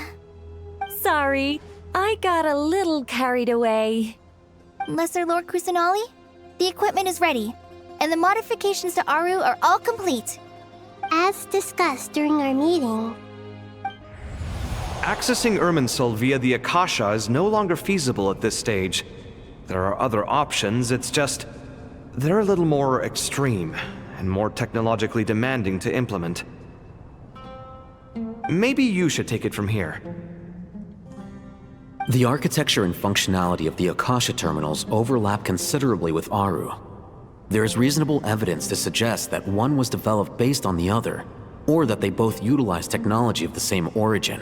Speaker 21: Sorry, I got a little carried away.
Speaker 13: Lesser Lord Kusanali, the equipment is ready, and the modifications to Aru are all complete.
Speaker 11: As discussed during our meeting,
Speaker 4: Accessing Irminsul via the Akasha is no longer feasible at this stage. There are other options, it's just they're a little more extreme and more technologically demanding to implement. Maybe you should take it from here.
Speaker 5: The architecture and functionality of the Akasha terminals overlap considerably with Aru. There is reasonable evidence to suggest that one was developed based on the other, or that they both utilize technology of the same origin.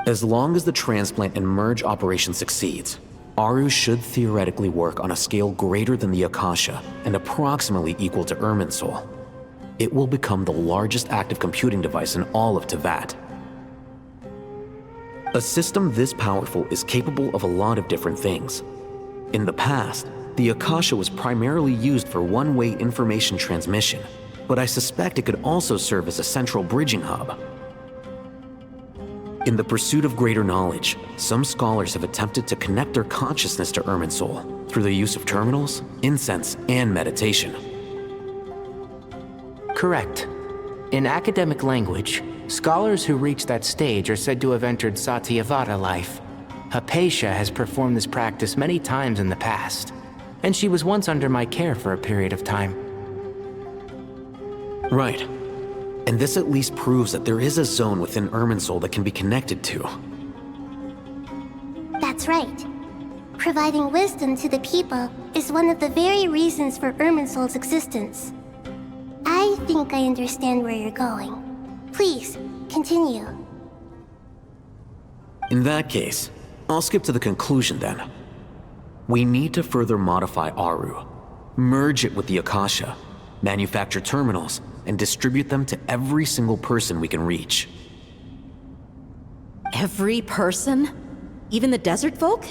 Speaker 5: As long as the transplant and merge operation succeeds, Aru should theoretically work on a scale greater than the Akasha and approximately equal to Irminsul. It will become the largest active computing device in all of Teyvat. A system this powerful is capable of a lot of different things. In the past, the Akasha was primarily used for one-way information transmission, but I suspect it could also serve as a central bridging hub. In the pursuit of greater knowledge, some scholars have attempted to connect their consciousness to Irminsul through the use of terminals, incense, and meditation.
Speaker 10: Correct. In academic language, scholars who reach that stage are said to have entered Satyavada life. Hypatia has performed this practice many times in the past, and she was once under my care for a period of time.
Speaker 5: Right. And this at least proves that there is a zone within Irminsul that can be connected to.
Speaker 11: That's right. Providing wisdom to the people is one of the very reasons for Irminsul's existence. I think I understand where you're going. Please, continue.
Speaker 5: In that case, I'll skip to the conclusion then. We need to further modify Aru, merge it with the Akasha, manufacture terminals, and distribute them to every single person we can reach.
Speaker 7: Every person? Even the desert folk?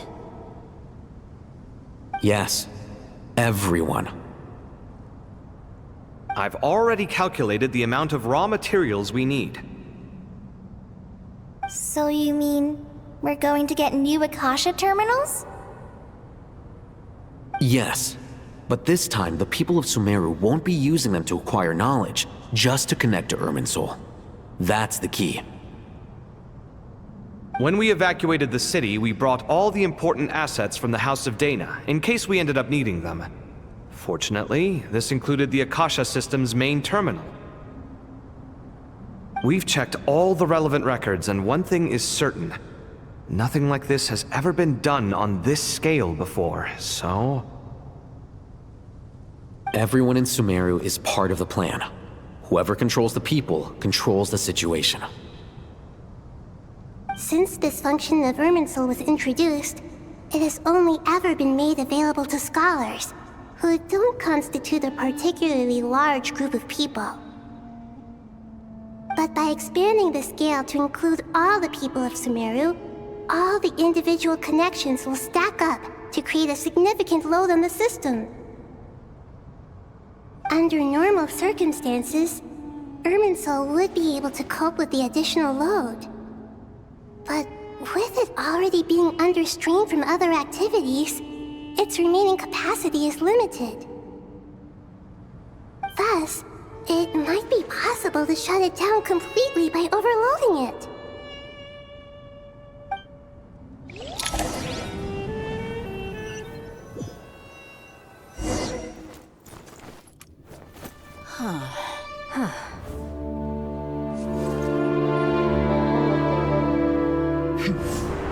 Speaker 5: Yes, everyone.
Speaker 4: I've already calculated the amount of raw materials we need.
Speaker 13: So you mean we're going to get new Akasha terminals?
Speaker 5: Yes, but this time the people of Sumeru won't be using them to acquire knowledge, just to connect to Irminsul. That's the key.
Speaker 4: When we evacuated the city, we brought all the important assets from the House of Dana, in case we ended up needing them. Fortunately, this included the Akasha system's main terminal. We've checked all the relevant records, and one thing is certain. Nothing like this has ever been done on this scale before, so...
Speaker 5: Everyone in Sumeru is part of the plan. Whoever controls the people controls the situation.
Speaker 11: Since this function of Irminsul was introduced, it has only ever been made available to scholars, who don't constitute a particularly large group of people. But by expanding the scale to include all the people of Sumeru, all the individual connections will stack up to create a significant load on the system. Under normal circumstances, Irminsul would be able to cope with the additional load. But with it already being under strain from other activities, its remaining capacity is limited. Thus, it might be possible to shut it down completely by overloading it.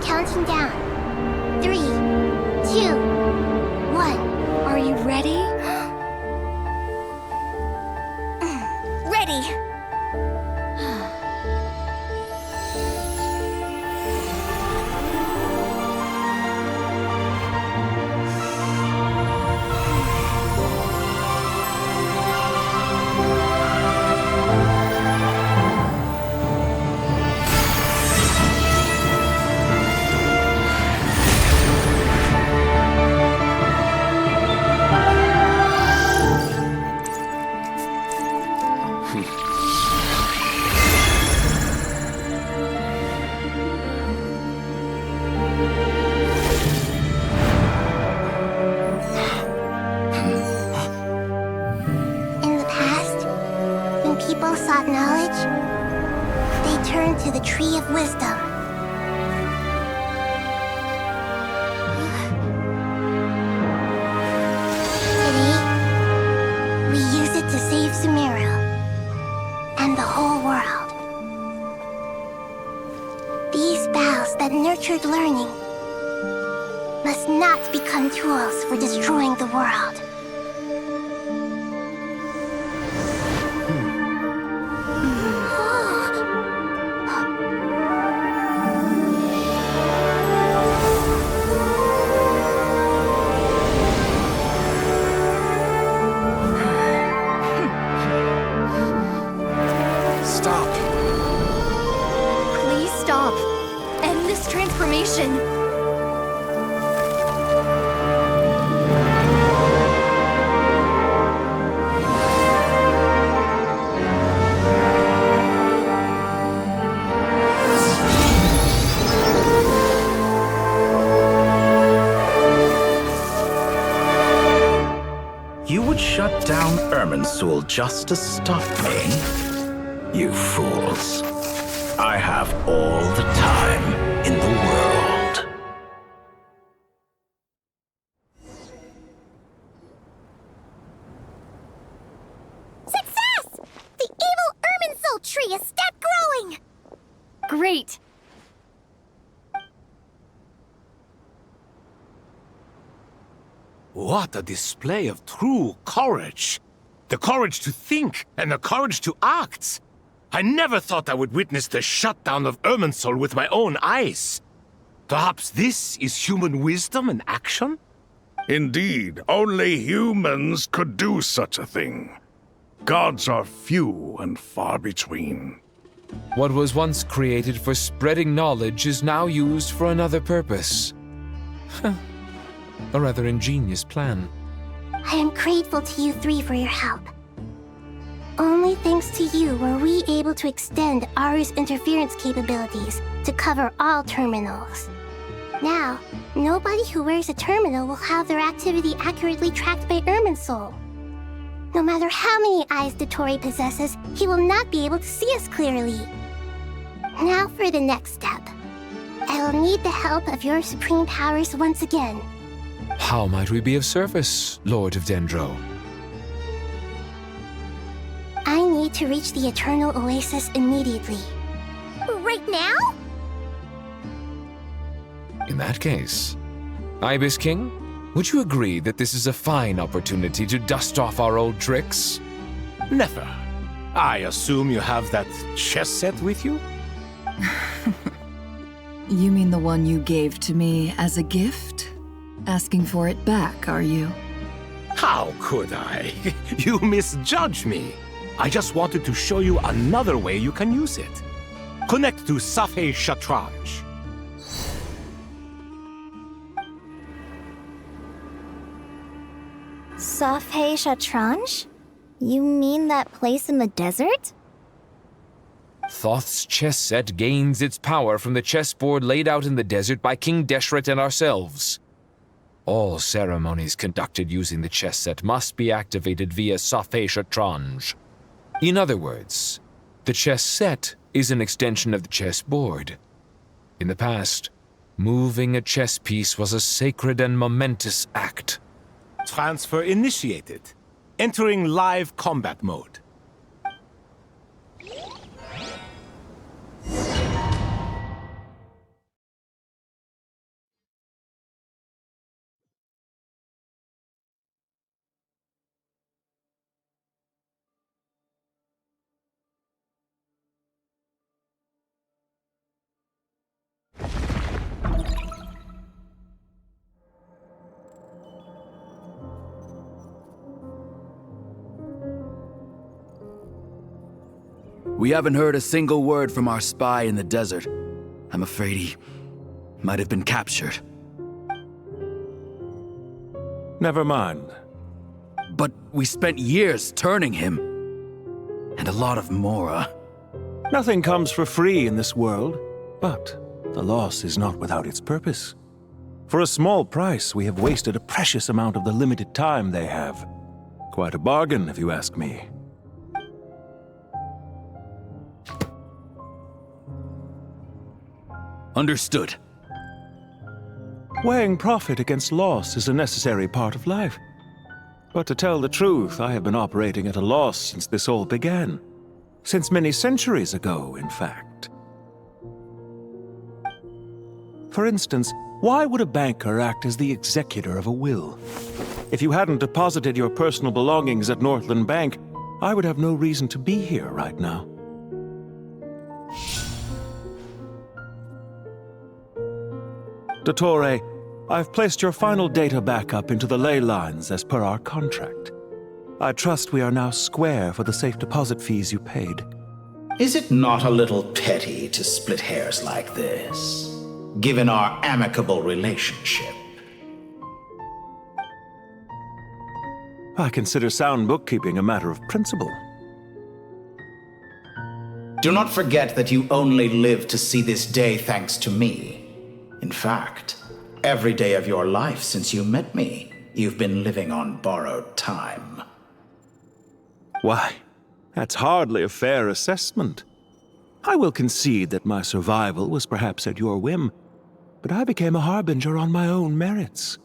Speaker 11: Counting down. 3, 2, 1.
Speaker 21: Are you ready?
Speaker 13: Ready! Sought knowledge, they turned to the Tree of Wisdom. Today, we use it to save Sumeru and the whole world. These boughs that nurtured learning must not become tools for destroying the world.
Speaker 16: Shut down Irminsul just to stop me? You fools. I have all the time in the world.
Speaker 13: Success! The evil Irminsul tree is stopped growing!
Speaker 18: Great!
Speaker 1: What a display of true courage! The courage to think and the courage to act! I never thought I would witness the shutdown of Irminsul with my own eyes. Perhaps this is human wisdom in action?
Speaker 3: Indeed, only humans could do such a thing. Gods are few and far between.
Speaker 2: What was once created for spreading knowledge is now used for another purpose. A rather ingenious plan.
Speaker 11: I am grateful to you three for your help. Only thanks to you were we able to extend Aru's interference capabilities to cover all terminals. Now, nobody who wears a terminal will have their activity accurately tracked by Irminsul. No matter how many eyes Dottore possesses, he will not be able to see us clearly. Now for the next step. I will need the help of your supreme powers once again.
Speaker 2: How might we be of service, Lord of Dendro?
Speaker 11: I need to reach the Eternal Oasis immediately.
Speaker 13: Right now?
Speaker 2: In that case, Ibis King, would you agree that this is a fine opportunity to dust off our old tricks?
Speaker 1: Never. I assume you have that chess set with you?
Speaker 15: You mean the one you gave to me as a gift? Asking for it back, are you?
Speaker 1: How could I? You misjudge me. I just wanted to show you another way you can use it. Connect to Safhe Shatranj.
Speaker 13: Safhe Shatranj? You mean that place in the desert?
Speaker 2: Thoth's chess set gains its power from the chessboard laid out in the desert by King Deshret and ourselves. All ceremonies conducted using the chess set must be activated via Safhe Shatranj. In other words, the chess set is an extension of the chessboard. In the past, moving a chess piece was a sacred and momentous act.
Speaker 1: Transfer initiated. Entering live combat mode.
Speaker 8: We haven't heard a single word from our spy in the desert. I'm afraid he might have been captured.
Speaker 3: Never mind.
Speaker 8: But we spent years turning him. And a lot of Mora.
Speaker 3: Nothing comes for free in this world, but the loss is not without its purpose. For a small price, we have wasted a precious amount of the limited time they have. Quite a bargain, if you ask me.
Speaker 8: Understood.
Speaker 3: Weighing profit against loss is a necessary part of life. But to tell the truth, I have been operating at a loss since this all began. Since many centuries ago, in fact. For instance, why would a banker act as the executor of a will? If you hadn't deposited your personal belongings at Northland Bank, I would have no reason to be here right now. Dottore, I've placed your final data backup into the ley lines as per our contract. I trust we are now square for the safe deposit fees you paid.
Speaker 16: Is it not a little petty to split hairs like this, given our amicable relationship?
Speaker 3: I consider sound bookkeeping a matter of principle.
Speaker 16: Do not forget that you only live to see this day thanks to me. In fact, every day of your life since you met me, you've been living on borrowed time.
Speaker 3: Why, that's hardly a fair assessment. I will concede that my survival was perhaps at your whim, but I became a harbinger on my own merits.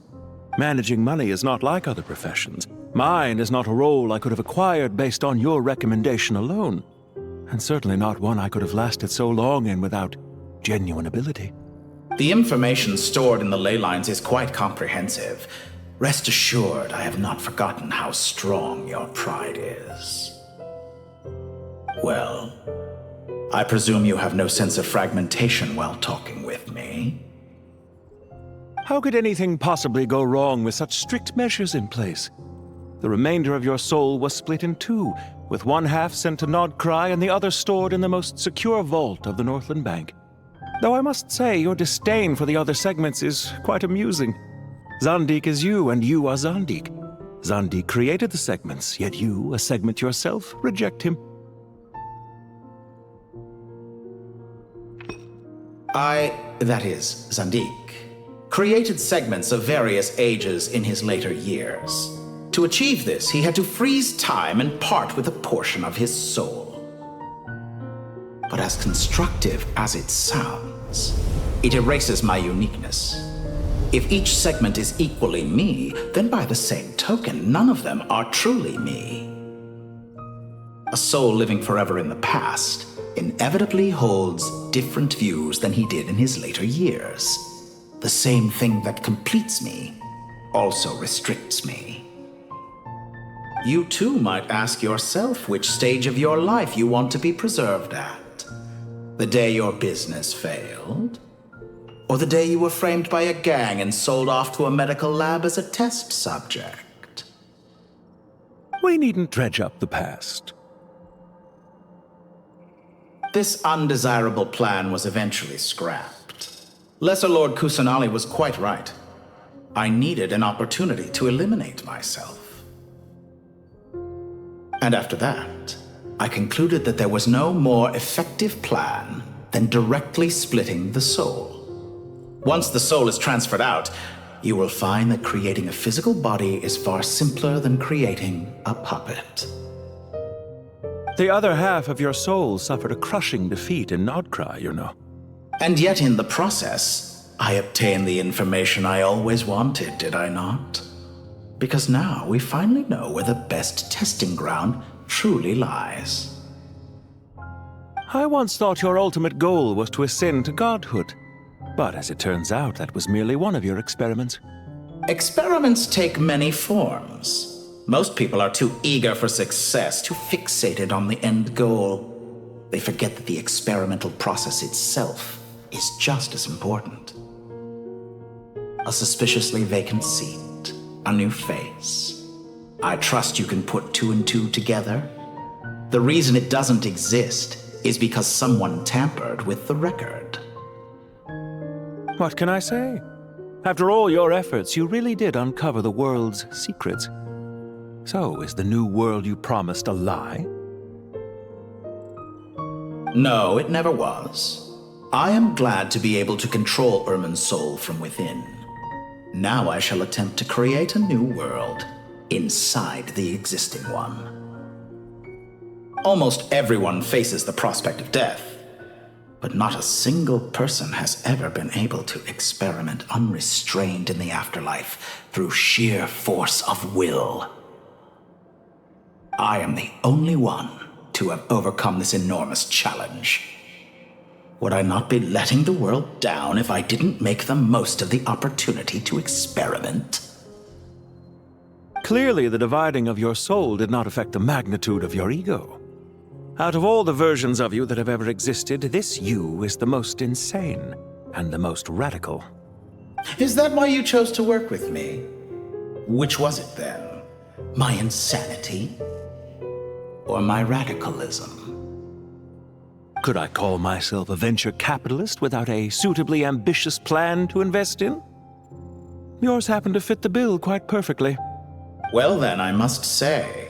Speaker 3: Managing money is not like other professions. Mine is not a role I could have acquired based on your recommendation alone, and certainly not one I could have lasted so long in without genuine ability.
Speaker 16: The information stored in the ley lines is quite comprehensive. Rest assured, I have not forgotten how strong your pride is. Well, I presume you have no sense of fragmentation while talking with me.
Speaker 3: How could anything possibly go wrong with such strict measures in place? The remainder of your soul was split in two, with one half sent to Nodcry and the other stored in the most secure vault of the Northland Bank. Though I must say, your disdain for the other segments is quite amusing. Zandik is you, and you are Zandik. Zandik created the segments, yet you, a segment yourself, reject him.
Speaker 16: That is, Zandik, created segments of various ages in his later years. To achieve this, he had to freeze time and part with a portion of his soul. But as constructive as it sounds, it erases my uniqueness. If each segment is equally me, then by the same token, none of them are truly me. A soul living forever in the past inevitably holds different views than he did in his later years. The same thing that completes me also restricts me. You too might ask yourself which stage of your life you want to be preserved at. The day your business failed? Or the day you were framed by a gang and sold off to a medical lab as a test subject?
Speaker 3: We needn't dredge up the past.
Speaker 16: This undesirable plan was eventually scrapped. Lesser Lord Kusanali was quite right. I needed an opportunity to eliminate myself. And after that, I concluded that there was no more effective plan than directly splitting the soul. Once the soul is transferred out, you will find that creating a physical body is far simpler than creating a puppet.
Speaker 3: The other half of your soul suffered a crushing defeat in Nodcry, you know.
Speaker 16: And yet in the process, I obtained the information I always wanted, did I not? Because now we finally know where the best testing ground truly lies.
Speaker 3: I once thought your ultimate goal was to ascend to godhood. But as it turns out, that was merely one of your experiments.
Speaker 16: Experiments take many forms. Most people are too eager for success, too fixated on the end goal. They forget that the experimental process itself is just as important. A suspiciously vacant seat, a new face. I trust you can put two and two together. The reason it doesn't exist is because someone tampered with the record.
Speaker 3: What can I say? After all your efforts, you really did uncover the world's secrets. So, is the new world you promised a lie?
Speaker 16: No, it never was. I am glad to be able to control Irmin's soul from within. Now I shall attempt to create a new world inside the existing one. Almost everyone faces the prospect of death. But not a single person has ever been able to experiment unrestrained in the afterlife through sheer force of will. I am the only one to have overcome this enormous challenge. Would I not be letting the world down if I didn't make the most of the opportunity to experiment?
Speaker 3: Clearly, the dividing of your soul did not affect the magnitude of your ego. Out of all the versions of you that have ever existed, this you is the most insane and the most radical.
Speaker 16: Is that why you chose to work with me? Which was it then? My insanity? Or my radicalism?
Speaker 3: Could I call myself a venture capitalist without a suitably ambitious plan to invest in? Yours happened to fit the bill quite perfectly.
Speaker 16: Well then, I must say,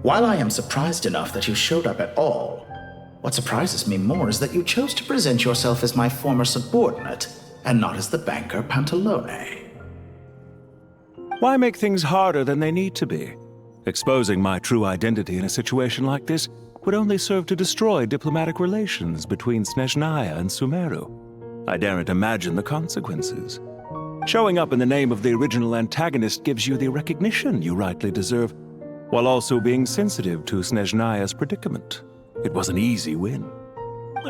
Speaker 16: while I am surprised enough that you showed up at all, what surprises me more is that you chose to present yourself as my former subordinate, and not as the banker Pantalone.
Speaker 3: Why make things harder than they need to be? Exposing my true identity in a situation like this would only serve to destroy diplomatic relations between Snezhnaya and Sumeru. I daren't imagine the consequences. Showing up in the name of the original antagonist gives you the recognition you rightly deserve, while also being sensitive to Snezhnaya's predicament. It was an easy win.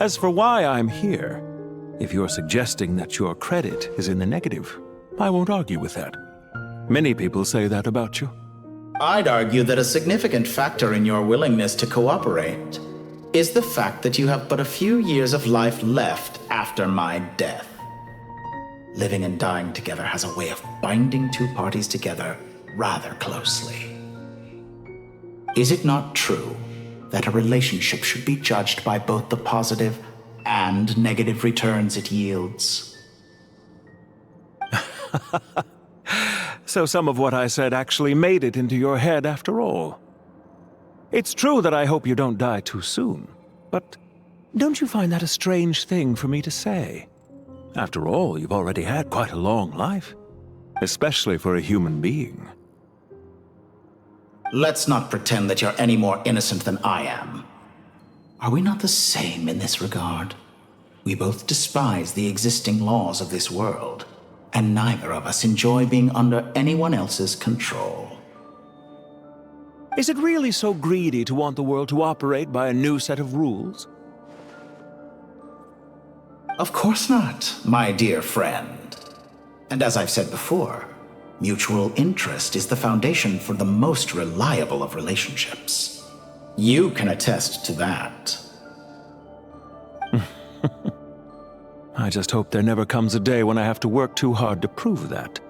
Speaker 3: As for why I'm here, if you're suggesting that your credit is in the negative, I won't argue with that. Many people say that about you.
Speaker 16: I'd argue that a significant factor in your willingness to cooperate is the fact that you have but a few years of life left after my death. Living and dying together has a way of binding two parties together rather closely. Is it not true that a relationship should be judged by both the positive and negative returns it yields?
Speaker 3: So some of what I said actually made it into your head after all. It's true that I hope you don't die too soon, but don't you find that a strange thing for me to say? After all, you've already had quite a long life, especially for a human being.
Speaker 16: Let's not pretend that you're any more innocent than I am. Are we not the same in this regard? We both despise the existing laws of this world, and neither of us enjoy being under anyone else's control.
Speaker 6: Is it really so greedy to want the world to operate by a new set of rules?
Speaker 16: Of course not, my dear friend. And as I've said before, mutual interest is the foundation for the most reliable of relationships. You can attest to that.
Speaker 6: I just hope there never comes a day when I have to work too hard to prove that.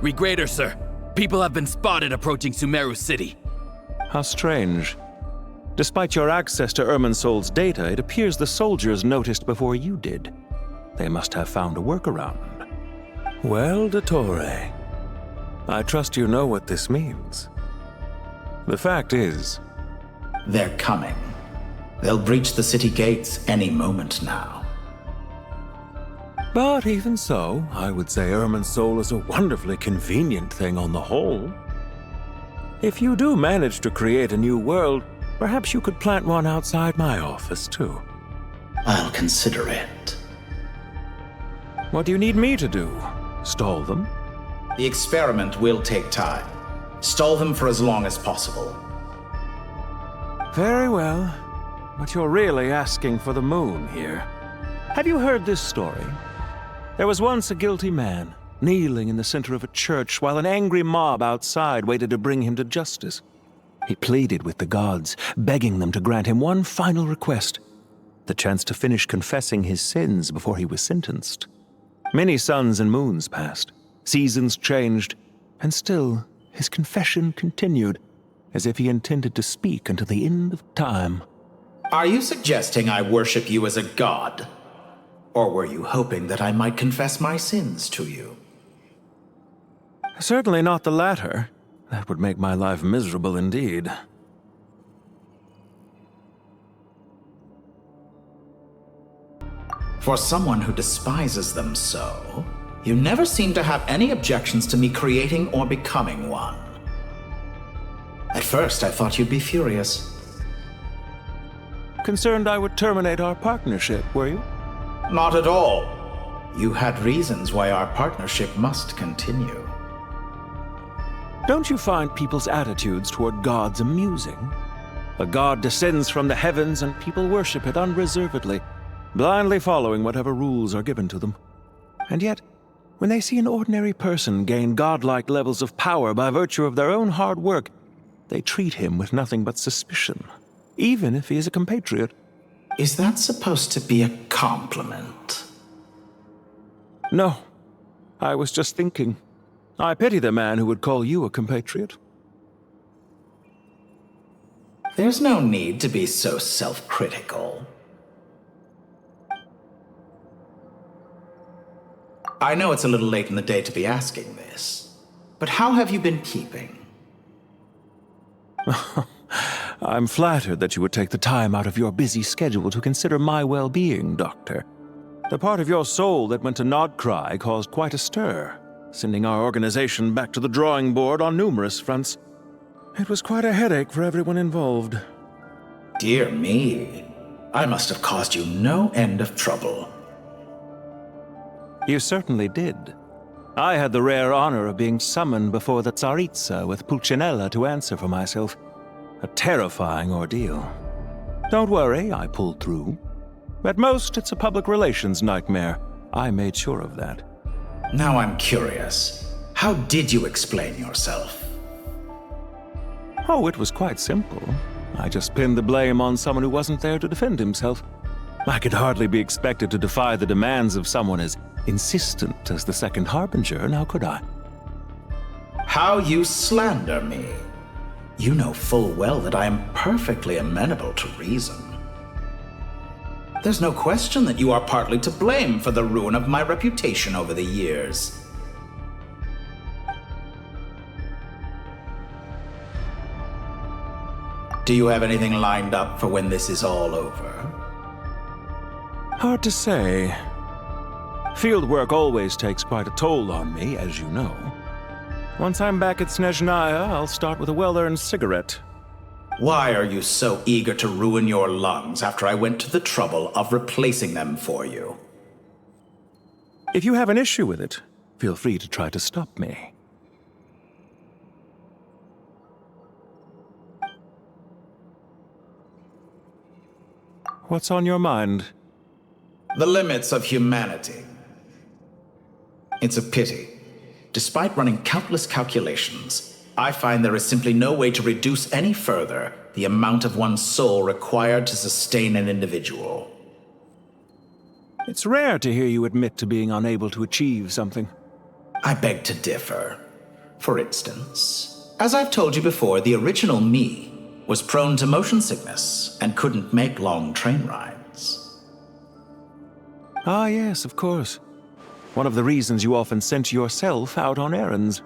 Speaker 8: Regreater, sir. People have been spotted approaching Sumeru City.
Speaker 6: How strange. Despite your access to Irminsol's data, it appears the soldiers noticed before you did. They must have found a workaround. Well, Dottore, I trust you know what this means. The fact is...
Speaker 16: They're coming. They'll breach the city gates any moment now.
Speaker 6: But even so, I would say Irminsol is a wonderfully convenient thing on the whole. If you do manage to create a new world, perhaps you could plant one outside my office, too.
Speaker 16: I'll consider it.
Speaker 6: What do you need me to do? Stall them?
Speaker 16: The experiment will take time. Stall them for as long as possible.
Speaker 6: Very well. But you're really asking for the moon here. Have you heard this story? There was once a guilty man, kneeling in the center of a church while an angry mob outside waited to bring him to justice. He pleaded with the gods, begging them to grant him one final request, the chance to finish confessing his sins before he was sentenced. Many suns and moons passed, seasons changed, and still his confession continued, as if he intended to speak until the end of time.
Speaker 16: Are you suggesting I worship you as a god? Or were you hoping that I might confess my sins to you?
Speaker 6: Certainly not the latter. That would make my life miserable indeed.
Speaker 16: For someone who despises them so, you never seem to have any objections to me creating or becoming one. At first, I thought you'd be furious.
Speaker 6: Concerned I would terminate our partnership, were you?
Speaker 16: Not at all. You had reasons why our partnership must continue.
Speaker 6: Don't you find people's attitudes toward gods amusing? A god descends from the heavens and people worship it unreservedly, blindly following whatever rules are given to them. And yet, when they see an ordinary person gain godlike levels of power by virtue of their own hard work, they treat him with nothing but suspicion, even if he is a compatriot.
Speaker 16: Is that supposed to be a compliment?
Speaker 6: No. I was just thinking. I pity the man who would call you a compatriot.
Speaker 16: There's no need to be so self-critical. I know it's a little late in the day to be asking this, but how have you been keeping?
Speaker 6: I'm flattered that you would take the time out of your busy schedule to consider my well-being, Doctor. The part of your soul that went to Nodcry caused quite a stir, sending our organization back to the drawing board on numerous fronts. It was quite a headache for everyone involved.
Speaker 16: Dear me, I must have caused you no end of trouble.
Speaker 6: You certainly did. I had the rare honor of being summoned before the Tsaritsa with Pulcinella to answer for myself. A terrifying ordeal. Don't worry, I pulled through. At most, it's a public relations nightmare. I made sure of that.
Speaker 16: Now I'm curious. How did you explain yourself?
Speaker 6: Oh, it was quite simple. I just pinned the blame on someone who wasn't there to defend himself. I could hardly be expected to defy the demands of someone as insistent as the Second Harbinger, now could I?
Speaker 16: How you slander me. You know full well that I am perfectly amenable to reason. There's no question that you are partly to blame for the ruin of my reputation over the years. Do you have anything lined up for when this is all over?
Speaker 6: Hard to say. Field work always takes quite a toll on me, as you know. Once I'm back at Snezhnaya, I'll start with a well-earned cigarette.
Speaker 16: Why are you so eager to ruin your lungs after I went to the trouble of replacing them for you?
Speaker 6: If you have an issue with it, feel free to try to stop me. What's on your mind?
Speaker 16: The limits of humanity. It's a pity. Despite running countless calculations, I find there is simply no way to reduce any further the amount of one's soul required to sustain an individual.
Speaker 6: It's rare to hear you admit to being unable to achieve something.
Speaker 16: I beg to differ. For instance, as I've told you before, the original me was prone to motion sickness and couldn't make long train rides.
Speaker 6: Ah, yes, of course. One of the reasons you often sent yourself out on errands.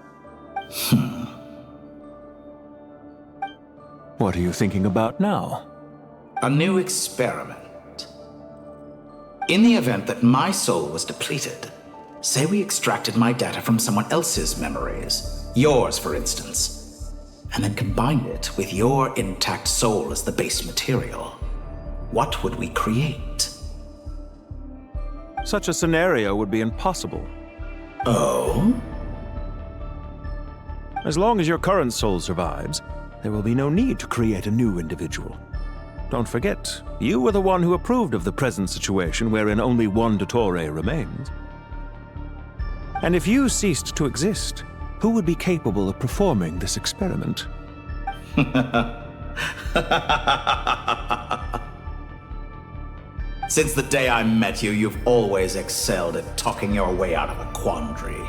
Speaker 6: What are you thinking about now?
Speaker 16: A new experiment. In the event that my soul was depleted, say we extracted my data from someone else's memories, yours for instance, and then combined it with your intact soul as the base material, what would we create?
Speaker 6: Such a scenario would be impossible.
Speaker 16: Oh?
Speaker 6: As long as your current soul survives, there will be no need to create a new individual. Don't forget, you were the one who approved of the present situation wherein only one Dottore remains. And if you ceased to exist, who would be capable of performing this experiment?
Speaker 16: Since the day I met you, you've always excelled at talking your way out of a quandary.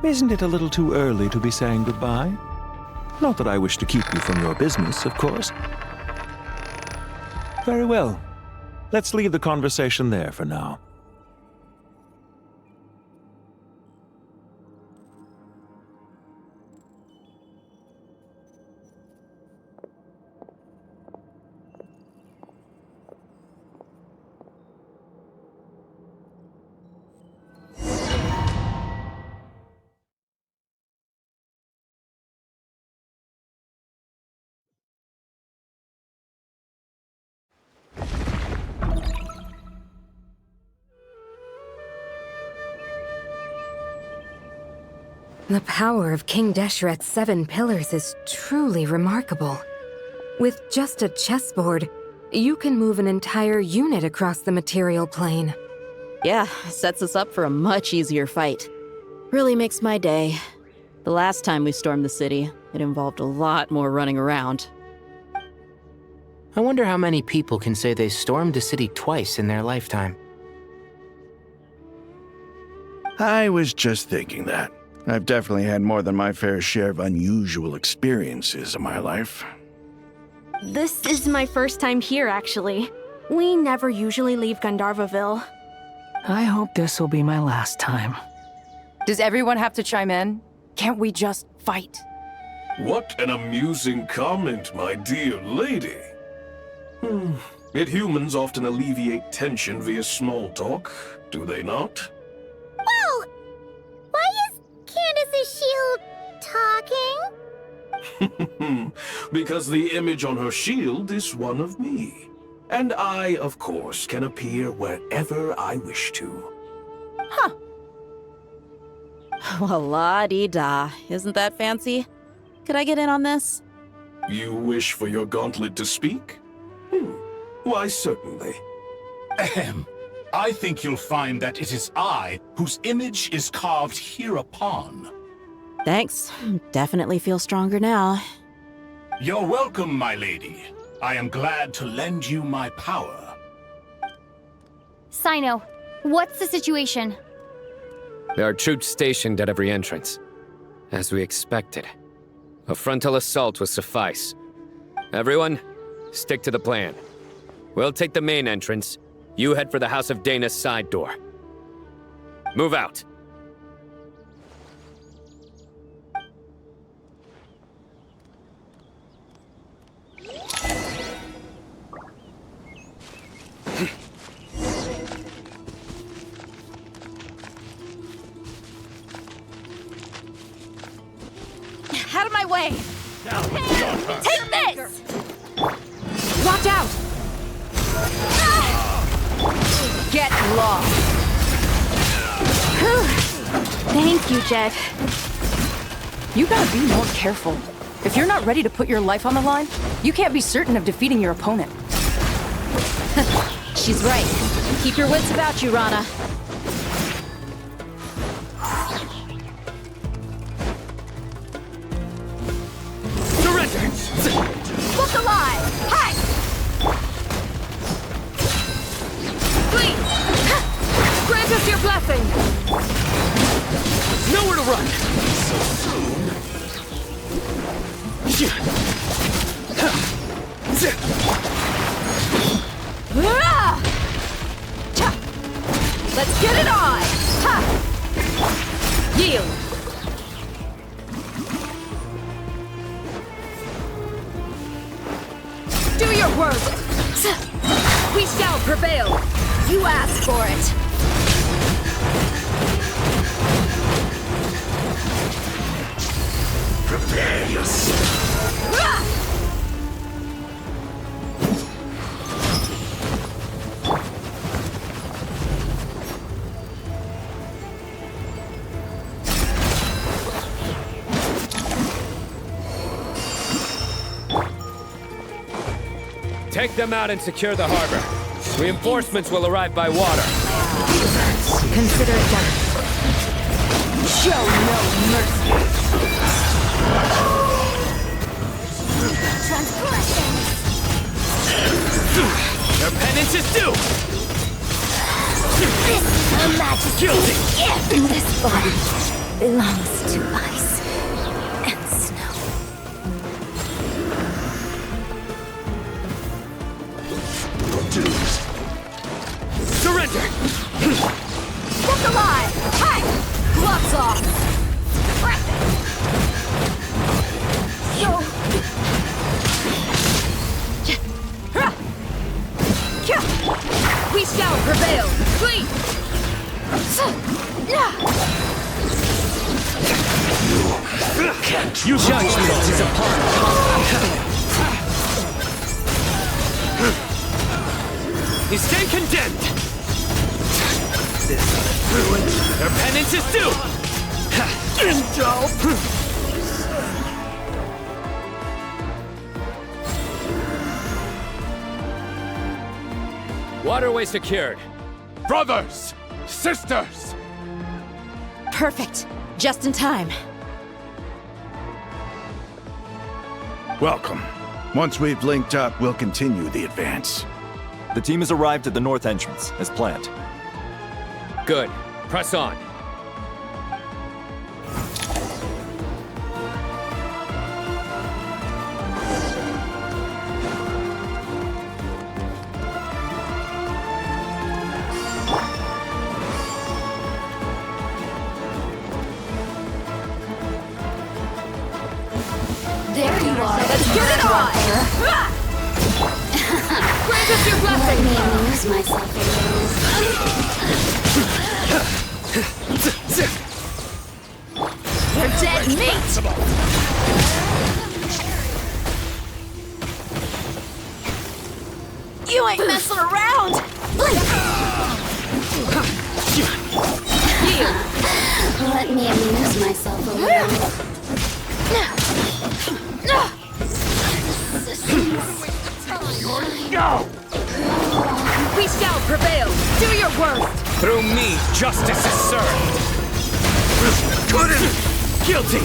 Speaker 6: Isn't it a little too early to be saying goodbye? Not that I wish to keep you from your business, of course. Very well. Let's leave the conversation there for now.
Speaker 19: The power of King Deshret's 7 pillars is truly remarkable. With just a chessboard, you can move an entire unit across the material plane.
Speaker 7: Yeah, sets us up for a much easier fight. Really makes my day. The last time we stormed the city, it involved a lot more running around.
Speaker 10: I wonder how many people can say they stormed a city twice in their lifetime.
Speaker 3: I was just thinking that. I've definitely had more than my fair share of unusual experiences in my life.
Speaker 20: This is my first time here, actually. We never usually leave Gandharvaville.
Speaker 17: I hope this will be my last time.
Speaker 23: Does everyone have to chime in? Can't we just fight?
Speaker 24: What an amusing comment, my dear lady. Yet humans often alleviate tension via small talk, do they not?
Speaker 13: Whoa! Why is Candace's shield talking?
Speaker 24: Because the image on her shield is one of me. And I, of course, can appear wherever I wish to.
Speaker 7: Huh. Well, la-dee-da. Isn't that fancy? Could I get in on this?
Speaker 24: You wish for your gauntlet to speak? Why, certainly.
Speaker 25: Ahem. I think you'll find that it is I whose image is carved hereupon.
Speaker 7: Thanks. Definitely feel stronger now.
Speaker 25: You're welcome, my lady. I am glad to lend you my power.
Speaker 18: Sino, what's the situation?
Speaker 14: There are troops stationed at every entrance. As we expected. A frontal assault will suffice. Everyone, stick to the plan. We'll take the main entrance. You head for the House of Dana's side door. Move out.
Speaker 20: Out of my way! Take this!
Speaker 19: Watch out!
Speaker 23: Get lost!
Speaker 20: Thank you, Jet.
Speaker 23: You gotta be more careful. If you're not ready to put your life on the line, you can't be certain of defeating your opponent.
Speaker 7: She's right. Keep your wits about you, Rana.
Speaker 1: Surrender!
Speaker 23: Look alive! Hi! Please! Grant us your blessing!
Speaker 1: Nowhere to run!
Speaker 23: Let's get it on! Ha! Yield! Do your work! We shall prevail! You asked for it!
Speaker 3: Prepare yourself.
Speaker 14: Take them out and secure the harbor. Reinforcements will arrive by water.
Speaker 21: Consider it done.
Speaker 23: Show no mercy!
Speaker 14: Their penance is due!
Speaker 21: This is her majesty's gift! This body belongs to ice and snow.
Speaker 14: Surrender!
Speaker 23: Look alive! Hi! Gloves off! Yo! We shall prevail! Please!
Speaker 1: You judgment is upon us. You stay condemned! This ruin. Their penance is due!
Speaker 14: Waterway secured.
Speaker 1: Brothers! Sisters!
Speaker 7: Perfect. Just in time.
Speaker 3: Welcome. Once we've linked up, we'll continue the advance.
Speaker 6: The team has arrived at the north entrance, as planned.
Speaker 14: Good. Press on.
Speaker 23: There you are! Let's get it on! Grant us your blessing!
Speaker 11: Let me amuse myself a little.
Speaker 23: They're dead meat! You ain't messing around!
Speaker 11: Let me amuse myself a little.
Speaker 1: Go!
Speaker 23: We shall prevail! Do your worst!
Speaker 1: Through me, justice is served! Couldn't! Guilty!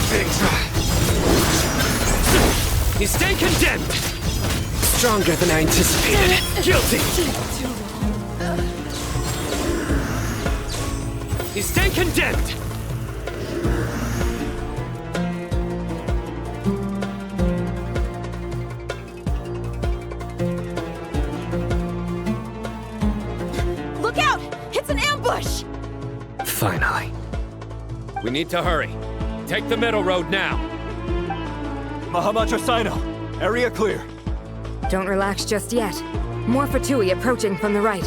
Speaker 1: You stay condemned! Stronger than I anticipated. Guilty! You stay condemned!
Speaker 23: Look out! It's an ambush!
Speaker 14: Finally. We need to hurry. Take the middle road now.
Speaker 6: Mahamatrasino, area clear.
Speaker 19: Don't relax just yet. More Fatui approaching from the right.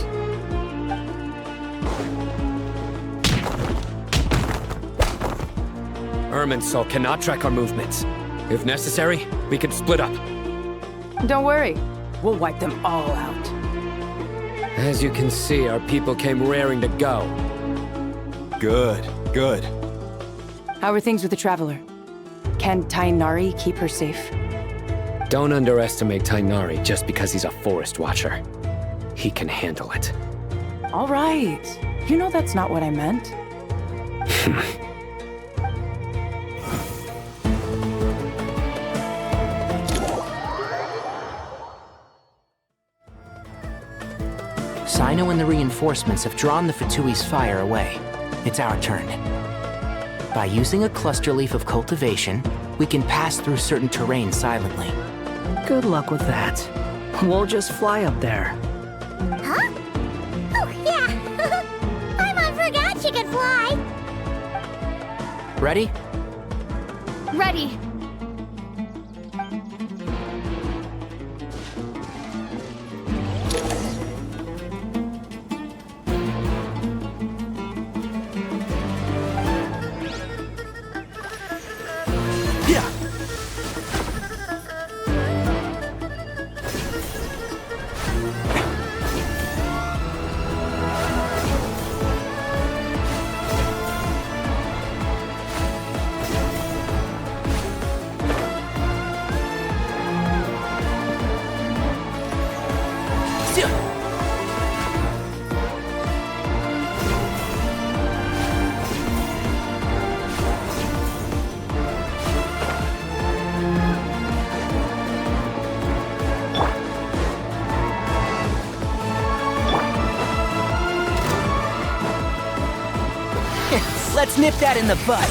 Speaker 14: Irminsul cannot track our movements. If necessary, we can split up.
Speaker 23: Don't worry. We'll wipe them all out.
Speaker 14: As you can see, our people came raring to go.
Speaker 4: Good, good.
Speaker 23: How are things with the Traveler? Can Tainari keep her safe?
Speaker 14: Don't underestimate Tainari just because he's a forest watcher. He can handle it.
Speaker 23: All right. You know that's not what I meant.
Speaker 10: Sino and the reinforcements have drawn the Fatui's fire away. It's our turn. By using a cluster leaf of cultivation, we can pass through certain terrain silently.
Speaker 17: Good luck with that. We'll just fly up there.
Speaker 13: Huh? Oh, yeah! Paimon forgot she could fly!
Speaker 10: Ready?
Speaker 18: Ready.
Speaker 17: Let's nip that in the bud.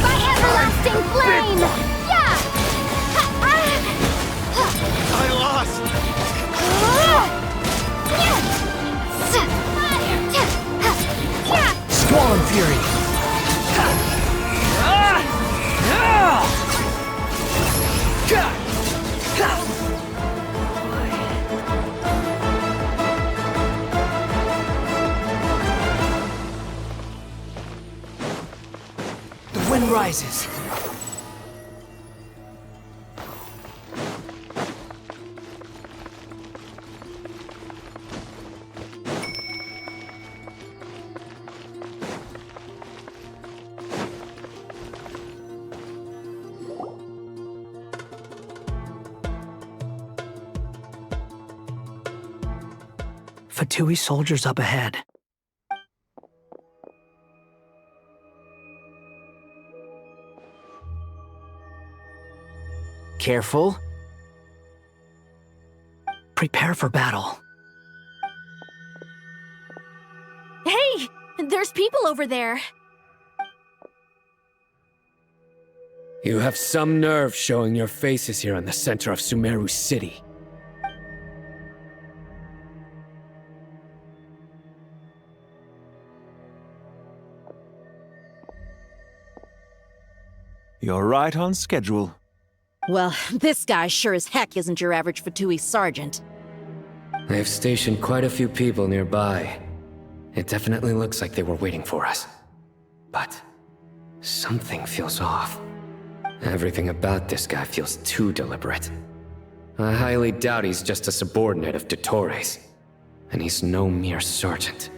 Speaker 18: By everlasting flame! Yeah!
Speaker 4: I lost!
Speaker 17: Squall Fury! The wind rises. Fatui soldiers up ahead.
Speaker 10: Careful.
Speaker 17: Prepare for battle.
Speaker 20: Hey! There's people over there.
Speaker 14: You have some nerve showing your faces here in the center of Sumeru City.
Speaker 6: You're right on schedule.
Speaker 7: Well, this guy sure as heck isn't your average Fatui sergeant.
Speaker 14: They've stationed quite a few people nearby. It definitely looks like they were waiting for us. But something feels off. Everything about this guy feels too deliberate. I highly doubt he's just a subordinate of Dottores. And he's no mere sergeant.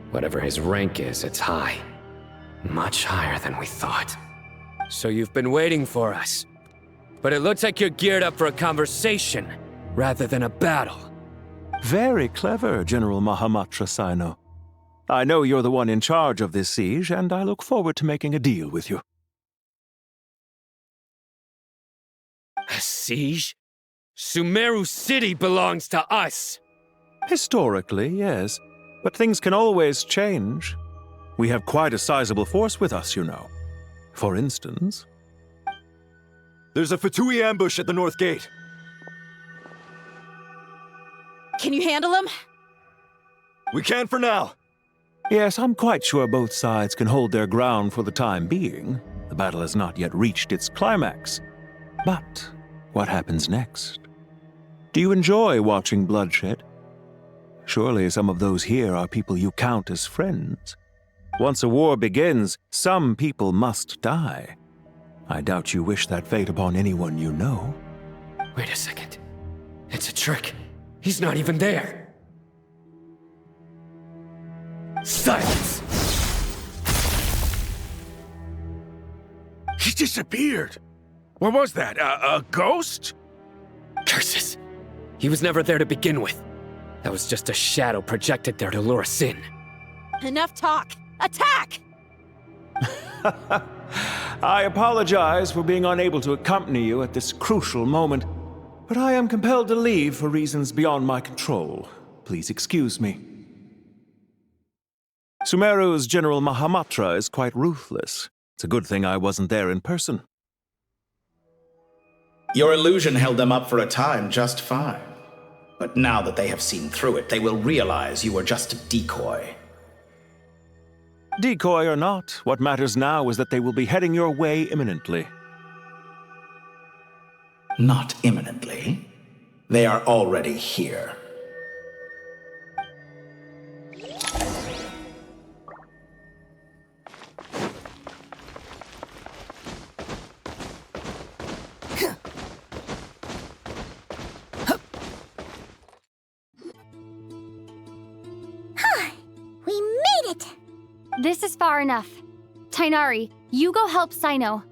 Speaker 14: Whatever his rank is, it's high. Much higher than we thought. So you've been waiting for us. But it looks like you're geared up for a conversation, rather than a battle.
Speaker 6: Very clever, General Mahamatra Sino. I know you're the one in charge of this siege, and I look forward to making a deal with you.
Speaker 14: A siege? Sumeru City belongs to us!
Speaker 6: Historically, yes. But things can always change. We have quite a sizable force with us, you know. For instance...
Speaker 4: There's a Fatui ambush at the north gate.
Speaker 7: Can you handle him?
Speaker 4: We can for now.
Speaker 6: Yes, I'm quite sure both sides can hold their ground for the time being. The battle has not yet reached its climax. But what happens next? Do you enjoy watching bloodshed? Surely some of those here are people you count as friends. Once a war begins, some people must die. I doubt you wish that fate upon anyone you know.
Speaker 14: Wait a second. It's a trick. He's not even there. Silence!
Speaker 3: He disappeared. What was that? A ghost?
Speaker 14: Curses! He was never there to begin with. That was just a shadow projected there to lure us in.
Speaker 20: Enough talk! Attack!
Speaker 6: I apologize for being unable to accompany you at this crucial moment, but I am compelled to leave for reasons beyond my control. Please excuse me. Sumeru's General Mahamatra is quite ruthless. It's a good thing I wasn't there in person.
Speaker 16: Your illusion held them up for a time just fine. But now that they have seen through it, they will realize you were just a decoy.
Speaker 6: Decoy or not, what matters now is that they will be heading your way imminently.
Speaker 16: Not imminently. They are already here.
Speaker 13: We made it!
Speaker 18: This is far enough. Tainari, you go help Sino.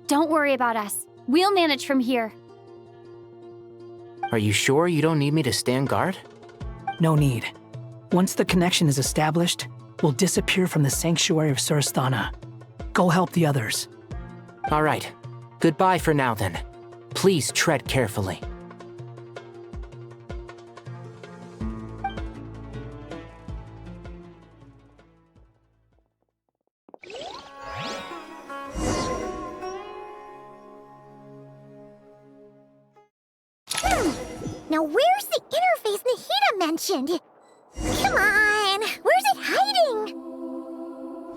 Speaker 18: Don't worry about us. We'll manage from here.
Speaker 10: Are you sure you don't need me to stand guard?
Speaker 17: No need. Once the connection is established, we'll disappear from the sanctuary of Surasthana. Go help the others.
Speaker 10: All right. Goodbye for now, then. Please tread carefully.
Speaker 13: Now where's the interface Nahida mentioned? Come on, where's it hiding?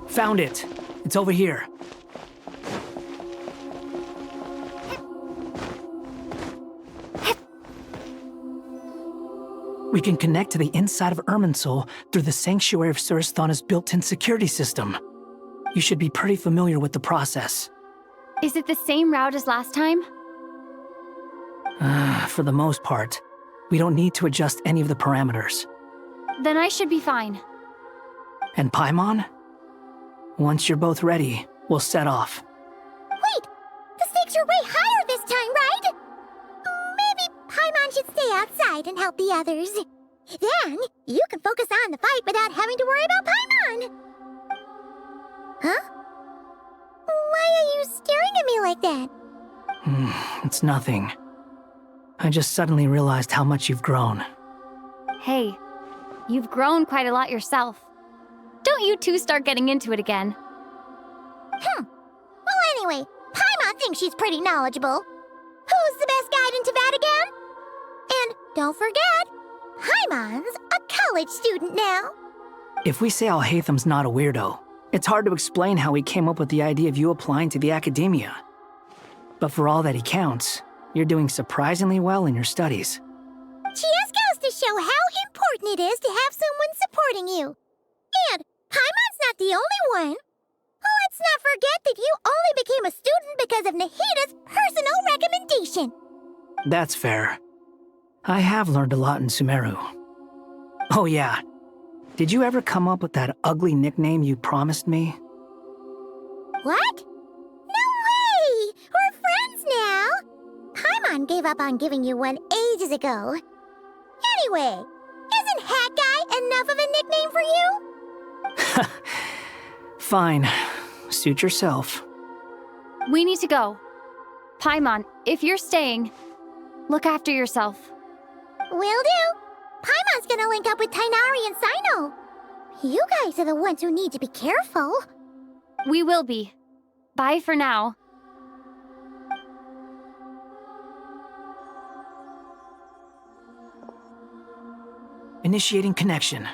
Speaker 17: Found it. It's over here. We can connect to the inside of Irminsul through the Sanctuary of Surasthana's built-in security system. You should be pretty familiar with the process.
Speaker 18: Is it the same route as last time?
Speaker 17: For the most part, we don't need to adjust any of the parameters.
Speaker 18: Then I should be fine.
Speaker 17: And Paimon? Once you're both ready, we'll set off.
Speaker 13: Wait! The stakes are way higher this time, right? Maybe Paimon should stay outside and help the others. Then, you can focus on the fight without having to worry about Paimon. Huh? Why are you staring at me like that?
Speaker 17: It's nothing. I just suddenly realized how much you've grown.
Speaker 18: Hey, you've grown quite a lot yourself. Don't you two start getting into it again.
Speaker 13: Well, anyway, Paimon thinks she's pretty knowledgeable. Who's the best guide in Teyvat again? And don't forget, Paimon's a college student now.
Speaker 17: If we say Alhatham's not a weirdo, it's hard to explain how he came up with the idea of you applying to the academia. But for all that he counts, you're doing surprisingly well in your studies.
Speaker 13: She just goes to show how important it is to have someone supporting you. And Paimon's not the only one. Let's not forget that you only became a student because of Nahida's personal recommendation.
Speaker 17: That's fair. I have learned a lot in Sumeru. Oh yeah, did you ever come up with that ugly nickname you promised me?
Speaker 13: What? No way! We're friends now! Paimon gave up on giving you one ages ago. Anyway, isn't Hat Guy enough of a nickname for you?
Speaker 17: Fine. Suit yourself.
Speaker 18: We need to go. Paimon, if you're staying, look after yourself.
Speaker 13: Will do. Paimon's gonna link up with Tainari and Sino. You guys are the ones who need to be careful.
Speaker 18: We will be. Bye for now.
Speaker 17: Initiating connection.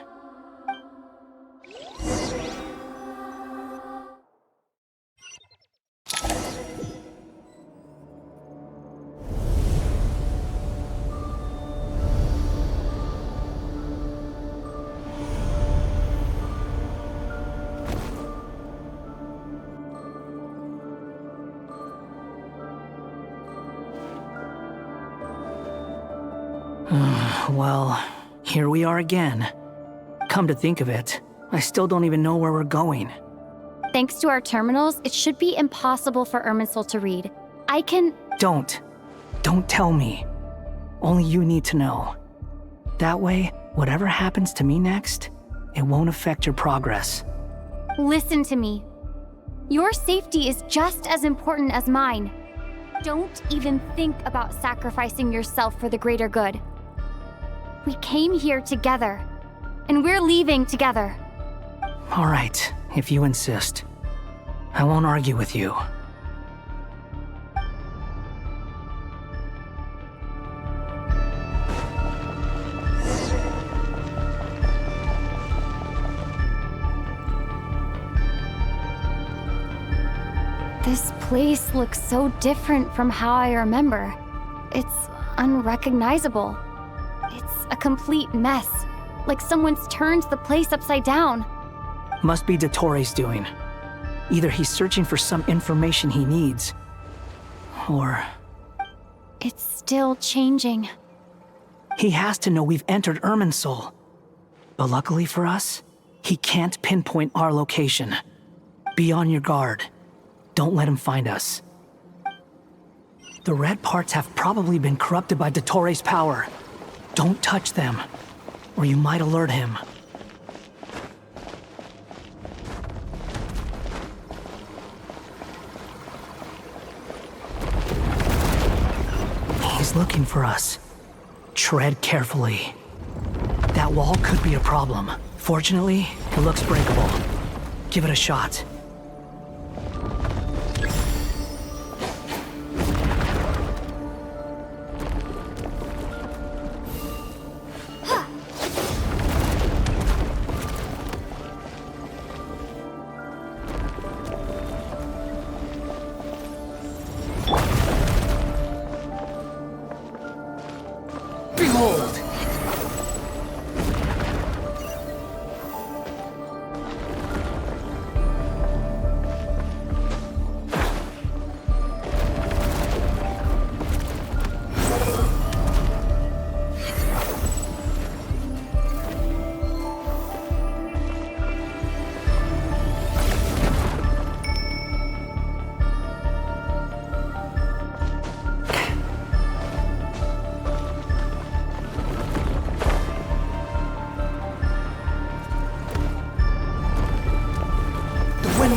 Speaker 17: Well, here we are again. Come to think of it, I still don't even know where we're going.
Speaker 18: Thanks to our terminals, it should be impossible for Irminsul to read. I can...
Speaker 17: Don't tell me. Only you need to know. That way, whatever happens to me next, it won't affect your progress.
Speaker 18: Listen to me. Your safety is just as important as mine. Don't even think about sacrificing yourself for the greater good. We came here together, and we're leaving together.
Speaker 17: All right, if you insist. I won't argue with you.
Speaker 18: This place looks so different from how I remember. It's unrecognizable. It's a complete mess, like someone's turned the place upside down.
Speaker 17: Must be Dottoro's doing. Either he's searching for some information he needs, or...
Speaker 18: It's still changing.
Speaker 17: He has to know we've entered Irminsul. But luckily for us, he can't pinpoint our location. Be on your guard. Don't let him find us. The red parts have probably been corrupted by Dottoro's power. Don't touch them, or you might alert him. He's looking for us. Tread carefully. That wall could be a problem. Fortunately, it looks breakable. Give it a shot.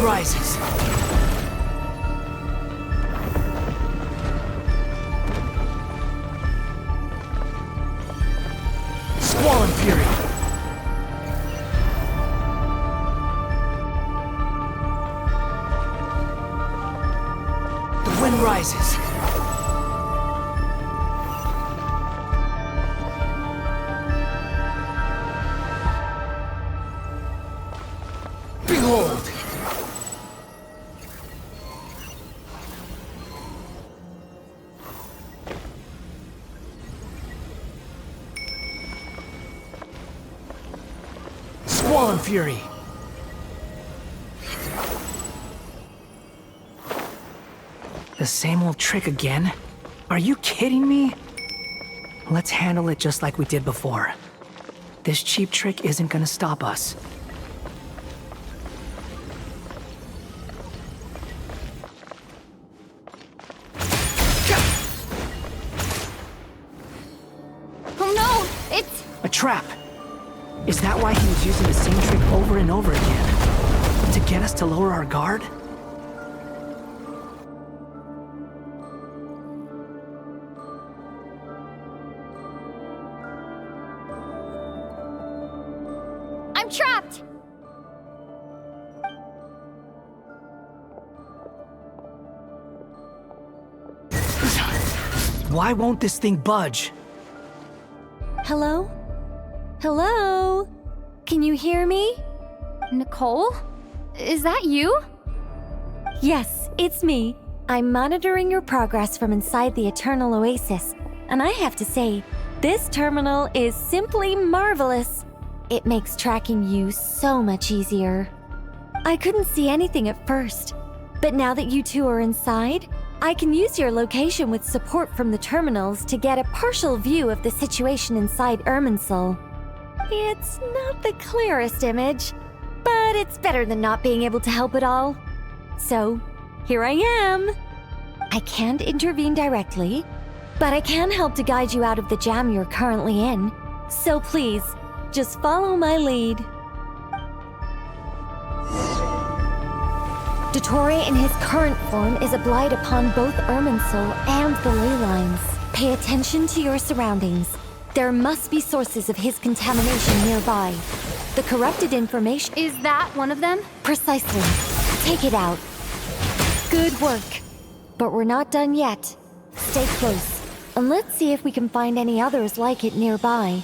Speaker 17: Rises. Squall and Fury. The wind rises. Behold. Squall and Fury. The same old trick again? Are you kidding me? Let's handle it just like we did before. This cheap trick isn't gonna stop us.
Speaker 18: Oh no! It's...
Speaker 17: A trap! Is that why he was using the same trick over and over again? To get us to lower our guard?
Speaker 18: I'm trapped!
Speaker 17: Why won't this thing budge?
Speaker 21: Hello? Hello? Can you hear me?
Speaker 18: Nicole? Is that you?
Speaker 21: Yes, it's me. I'm monitoring your progress from inside the Eternal Oasis, and I have to say, this terminal is simply marvelous. It makes tracking you so much easier. I couldn't see anything at first, but now that you two are inside, I can use your location with support from the terminals to get a partial view of the situation inside Irminsul. It's not the clearest image, But it's better than not being able to help at all. So, here I am. I can't intervene directly, but I can help to guide you out of the jam you're currently in. So please, just follow my lead. Dottore in his current form is a blight upon both Irminsul and the ley lines. Pay attention to your surroundings. There must be sources of his contamination nearby. The corrupted information...
Speaker 18: Is that one of them?
Speaker 21: Precisely. Take it out. Good work. But we're not done yet. Stay close, and let's see if we can find any others like it nearby.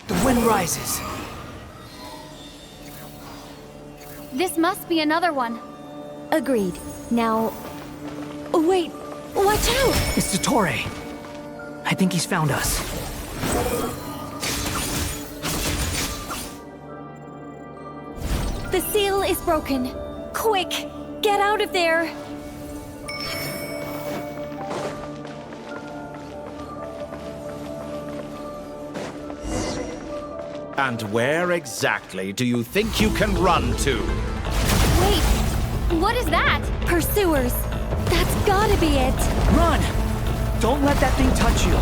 Speaker 17: The wind rises.
Speaker 18: This must be another one.
Speaker 21: Agreed. Now... Wait! Watch out!
Speaker 17: It's Dottore. I think he's found us.
Speaker 21: The seal is broken. Quick! Get out of there!
Speaker 16: And where exactly do you think you can run to?
Speaker 18: Wait, what is that?
Speaker 21: Pursuers. That's gotta be it.
Speaker 17: Run! Don't let that thing touch you.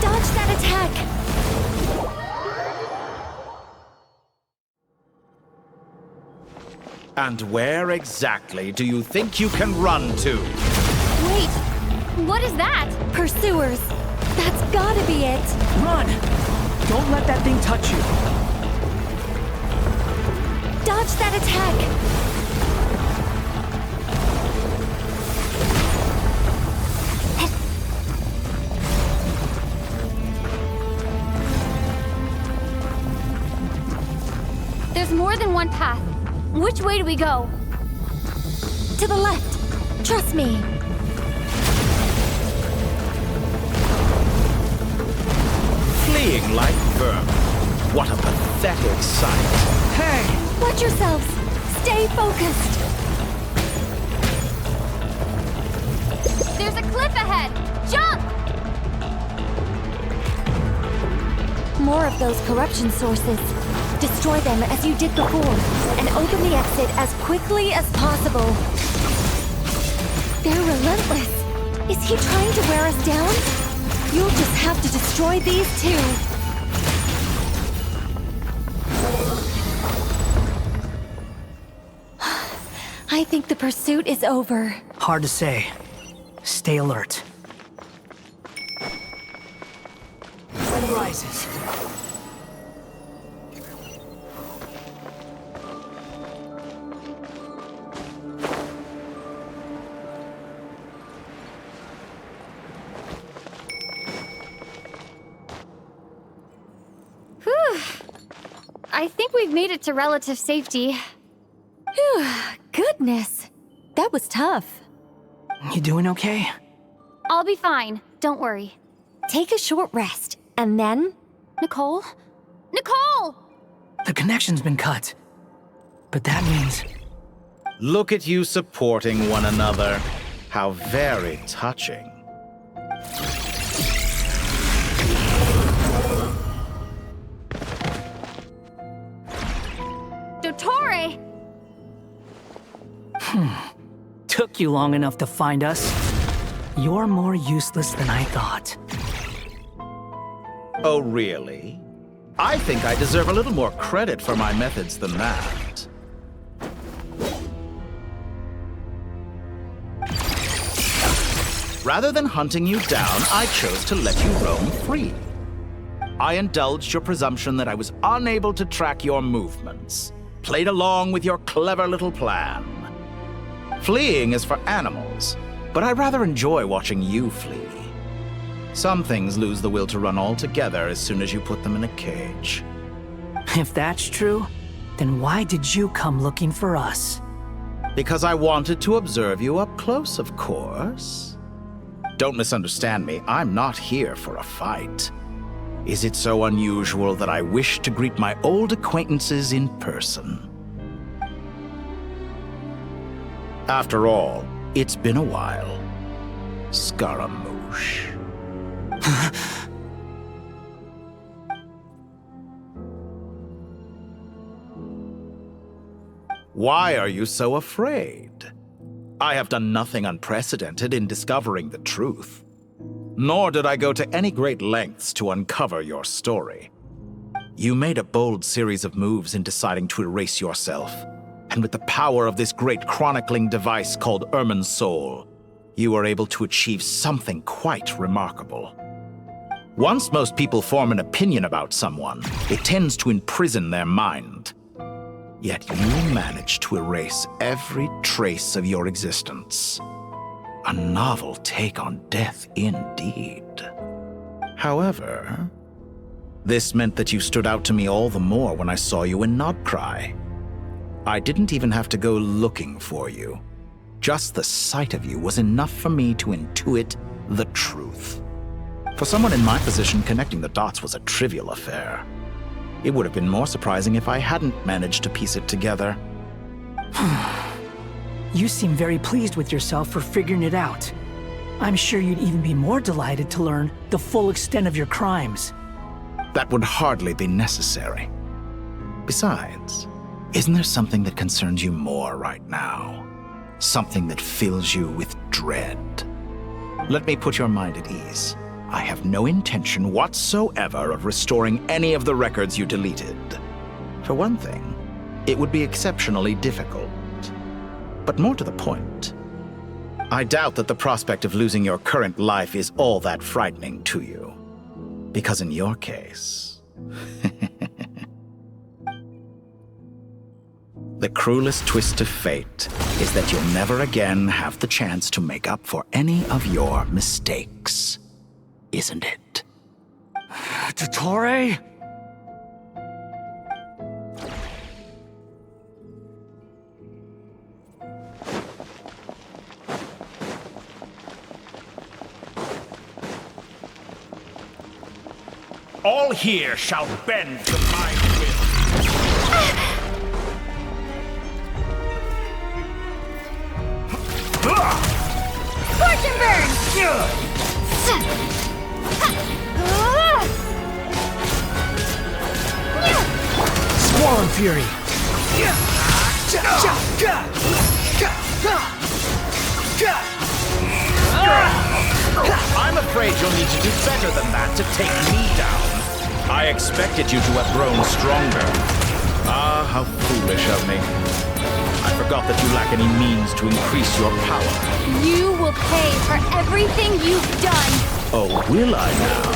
Speaker 21: Dodge that attack!
Speaker 16: And where exactly do you think you can run to?
Speaker 18: Wait, what is that?
Speaker 21: Pursuers. That's gotta be it.
Speaker 17: Run! Don't let that thing touch you.
Speaker 21: Dodge that attack!
Speaker 18: There's more than one path. Which way do we go?
Speaker 21: To the left. Trust me.
Speaker 16: Fleeing like vermin. What a pathetic sight.
Speaker 17: Hey!
Speaker 21: Watch yourselves. Stay focused.
Speaker 18: There's a cliff ahead. Jump!
Speaker 21: More of those corruption sources. Destroy them as you did before, and open the exit as quickly as possible. They're relentless. Is he trying to wear us down? You'll just have to destroy these too. I think the pursuit is over.
Speaker 17: Hard to say. Stay alert. Wind rises.
Speaker 18: Whew. I think we've made it to relative safety.
Speaker 21: Phew, goodness. That was tough.
Speaker 17: You doing okay?
Speaker 18: I'll be fine. Don't worry.
Speaker 21: Take a short rest, and then...
Speaker 18: Nicole? Nicole!
Speaker 17: The connection's been cut. But that means...
Speaker 16: Look at you supporting one another. How very touching.
Speaker 18: Dottore!
Speaker 17: Took you long enough to find us. You're more useless than I thought.
Speaker 16: Oh, really? I think I deserve a little more credit for my methods than that. Rather than hunting you down, I chose to let you roam free. I indulged your presumption that I was unable to track your movements, played along with your clever little plan. Fleeing is for animals, but I rather enjoy watching you flee. Some things lose the will to run altogether as soon as you put them in a cage.
Speaker 17: If that's true, then why did you come looking for us?
Speaker 16: Because I wanted to observe you up close, of course. Don't misunderstand me. I'm not here for a fight. Is it so unusual that I wish to greet my old acquaintances in person? After all, it's been a while. Scaramouche. Why are you so afraid? I have done nothing unprecedented in discovering the truth. Nor did I go to any great lengths to uncover your story. You made a bold series of moves in deciding to erase yourself, and with the power of this great chronicling device called Irmin's Soul, you were able to achieve something quite remarkable. Once most people form an opinion about someone, it tends to imprison their mind. Yet you managed to erase every trace of your existence. A novel take on death indeed. However, this meant that you stood out to me all the more when I saw you in Nodcry. I didn't even have to go looking for you. Just the sight of you was enough for me to intuit the truth. For someone in my position, connecting the dots was a trivial affair. It would have been more surprising if I hadn't managed to piece it together.
Speaker 17: You seem very pleased with yourself for figuring it out. I'm sure you'd even be more delighted to learn the full extent of your crimes.
Speaker 16: That would hardly be necessary. Besides, isn't there something that concerns you more right now? Something that fills you with dread? Let me put your mind at ease. I have no intention whatsoever of restoring any of the records you deleted. For one thing, it would be exceptionally difficult. But more to the point, I doubt that the prospect of losing your current life is all that frightening to you. Because in your case, the cruelest twist of fate is that you'll never again have the chance to make up for any of your mistakes. Isn't it?
Speaker 17: Dottore?
Speaker 25: All here shall bend to my will.
Speaker 13: Scorch and burn!
Speaker 17: Squall Fury!
Speaker 16: I'm afraid you'll need to do better than that to take me down. I expected you to have grown stronger. Ah, how foolish of me. I forgot that you lack any means to increase your power.
Speaker 18: You will pay for everything you've done.
Speaker 16: Oh, will I now?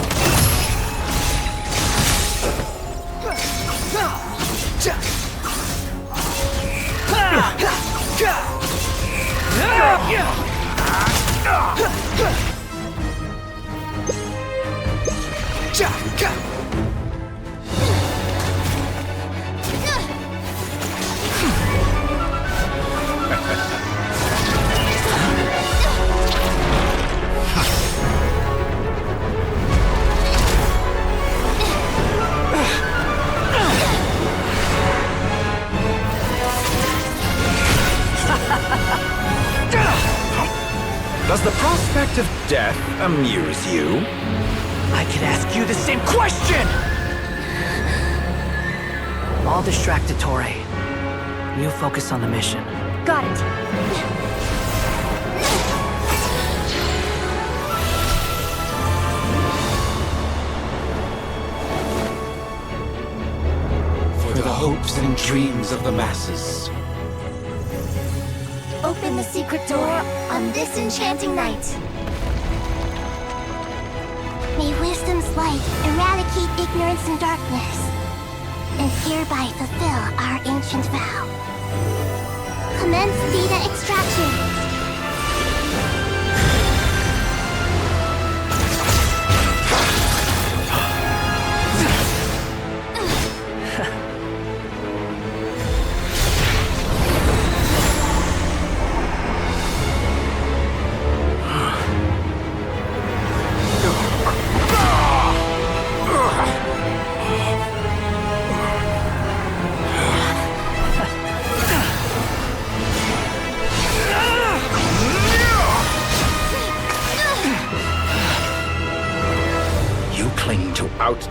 Speaker 16: Does the prospect of death amuse you?
Speaker 17: I could ask you the same question! I'll distract Dottore. You focus on the mission.
Speaker 18: Got it.
Speaker 5: For the hopes and dreams of the masses.
Speaker 13: Open the secret door on this enchanting night. May wisdom's light eradicate ignorance and darkness, and hereby fulfill our ancient vow. Commence data extraction.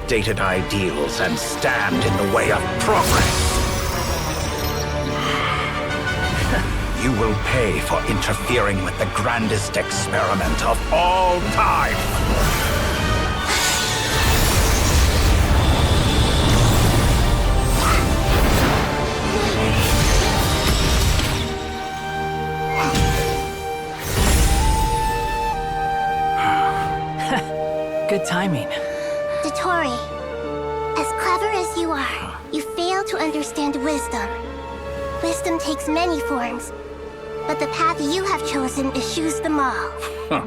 Speaker 16: outdated ideals and stand in the way of progress. You will pay for interfering with the grandest experiment of all time.
Speaker 17: Good timing.
Speaker 11: Dottore, as clever as you are, you fail to understand wisdom. Wisdom takes many forms, but the path you have chosen eschews them all.
Speaker 16: Huh.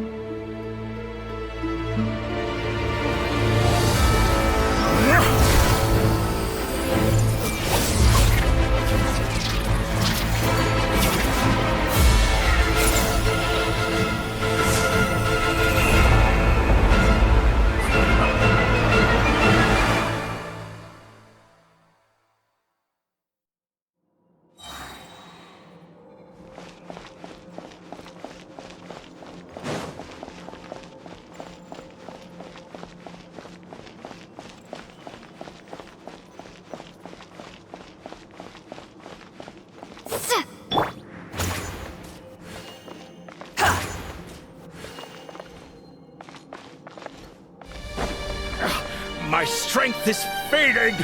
Speaker 3: My strength is fading!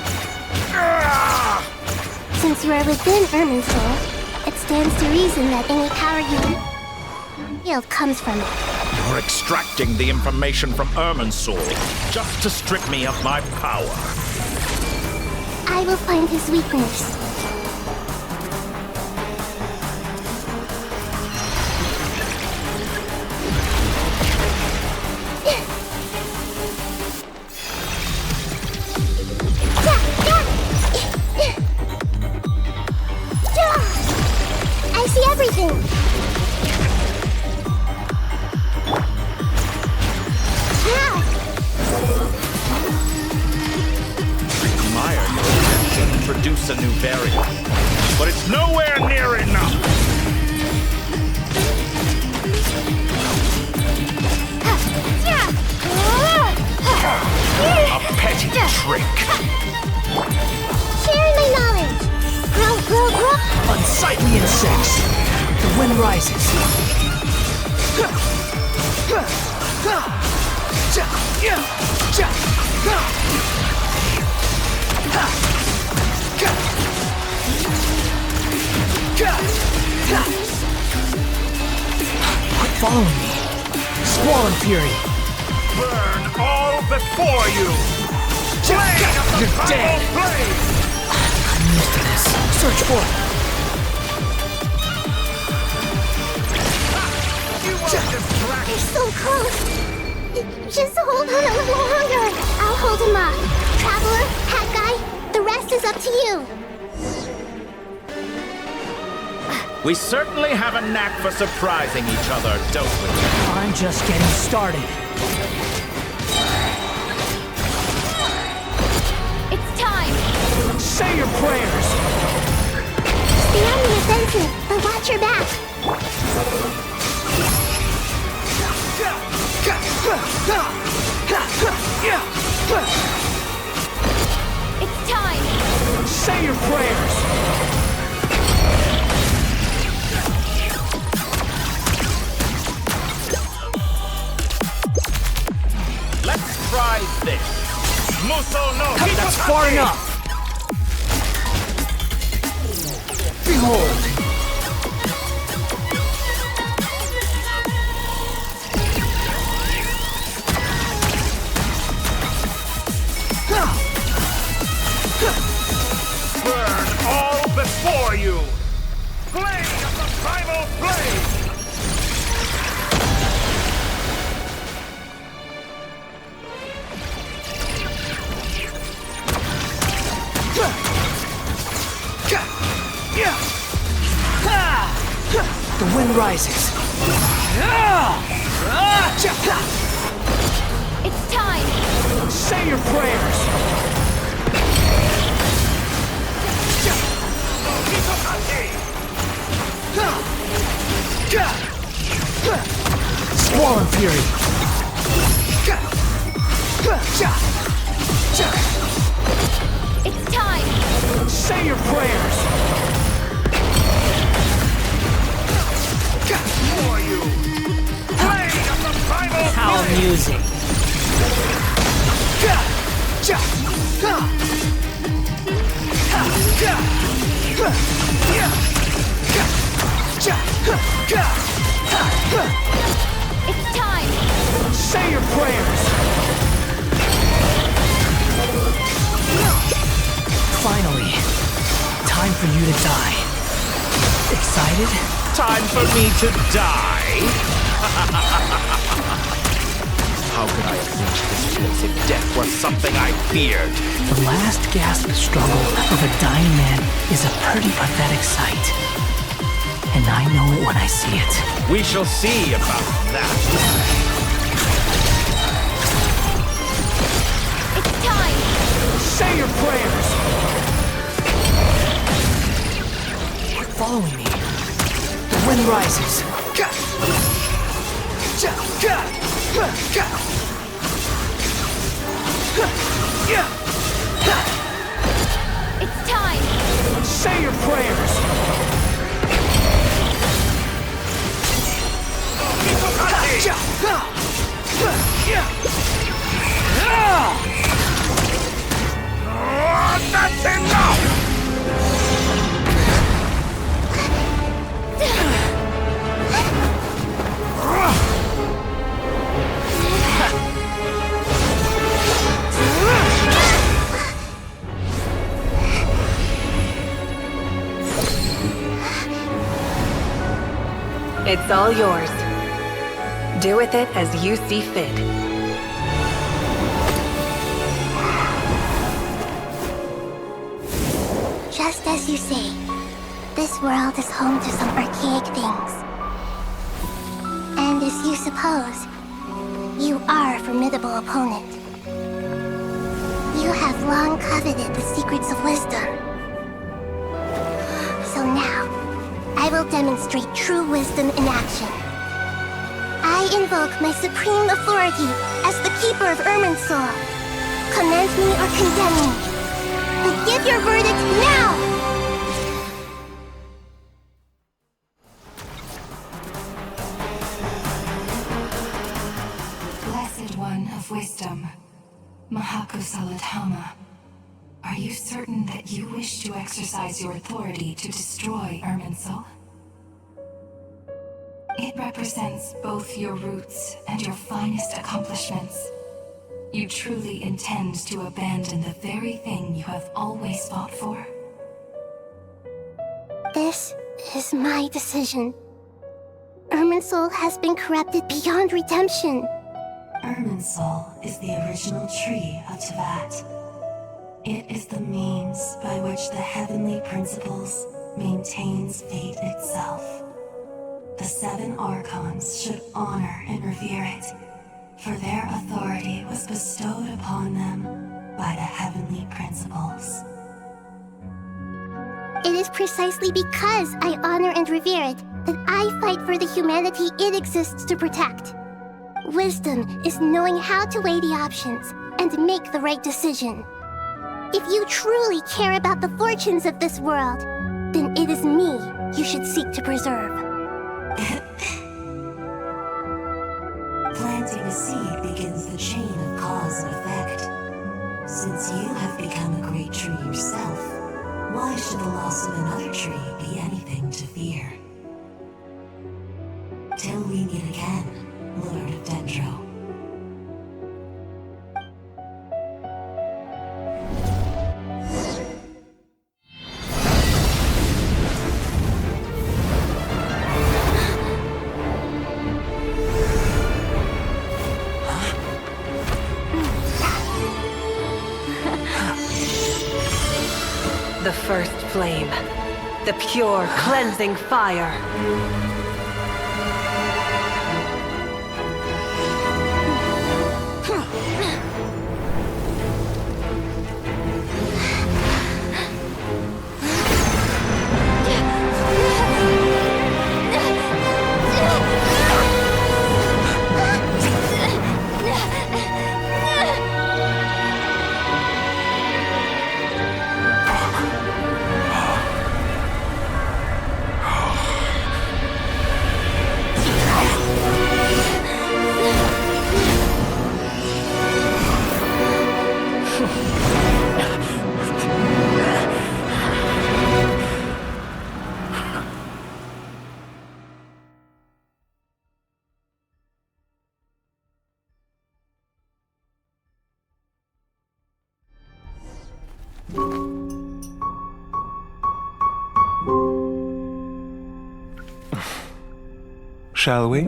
Speaker 11: Since you are within Irminsul, it stands to reason that any power you wield comes from it.
Speaker 16: You're extracting the information from Irminsul just to strip me of my power.
Speaker 11: I will find his weakness. I see everything!
Speaker 16: Admire your attempt to produce a new variant, but it's nowhere near enough! A petty trick!
Speaker 11: Sharing my knowledge! Grow, grow, grow!
Speaker 17: Unsightly insects! The wind rises. Quit following me. Squall and fury.
Speaker 16: Burn all before you!
Speaker 17: You're dead! I'm used to this. Search for it.
Speaker 11: You're so close! Just hold on a little longer! I'll hold him off. Traveler, Hat Guy, the rest is up to you.
Speaker 16: We certainly have a knack for surprising each other, don't we?
Speaker 17: I'm just getting started.
Speaker 18: It's time!
Speaker 17: Say your prayers!
Speaker 11: Stay on the offensive, but watch your back.
Speaker 18: It's time!
Speaker 17: Say your prayers!
Speaker 16: Let's try this. Muso no
Speaker 17: That's far enough! Behold!
Speaker 16: Burn all before you! Flame of the primal flame!
Speaker 17: The wind rises.
Speaker 18: It's time!
Speaker 17: Say your prayers! Squall and fury!
Speaker 18: It's time!
Speaker 6: Say your prayers!
Speaker 3: For you! Play of the primal
Speaker 17: How amusing.
Speaker 18: It's time!
Speaker 6: Say your prayers!
Speaker 17: Finally, time for you to die. Excited?
Speaker 1: Time for me to die? How could I have reached this place if death was something I feared?
Speaker 17: The last gasp struggle of a dying man is a pretty pathetic sight. And I know it when I see it.
Speaker 1: We shall see about that.
Speaker 18: It's time!
Speaker 6: Say your prayers! Follow me. The wind rises.
Speaker 18: It's time!
Speaker 6: Say your prayers!
Speaker 3: That's enough!
Speaker 19: It's all yours. Do with it as you see fit.
Speaker 11: Just as you say, this world is home to some archaic things. And as you suppose, you are a formidable opponent. You have long coveted the secrets of wisdom. So now, I will demonstrate true wisdom in action. I invoke my supreme authority as the keeper of Irminsul. Command me or condemn me. But give your verdict now!
Speaker 2: Blessed One of Wisdom, Mahakosaladhama, are you certain that you wish to exercise your authority to destroy Irminsul? It represents both your roots and your finest accomplishments. You truly intend to abandon the very thing you have always fought for?
Speaker 11: This is my decision. Irminsul has been corrupted beyond redemption.
Speaker 2: Irminsul is the original tree of Teyvat. It is the means by which the heavenly principles maintains fate itself. The 7 Archons should honor and revere it, for their authority was bestowed upon them by the heavenly principles.
Speaker 11: It is precisely because I honor and revere it that I fight for the humanity it exists to protect. Wisdom is knowing how to weigh the options and make the right decision. If you truly care about the fortunes of this world, then it is me you should seek to preserve.
Speaker 2: Planting a seed begins the chain of cause and effect. Since you have become a great tree yourself, why should the loss of another tree be anything to fear? Till we meet again, Lord of Dendro.
Speaker 19: The first flame. The pure, cleansing fire.
Speaker 6: shall we?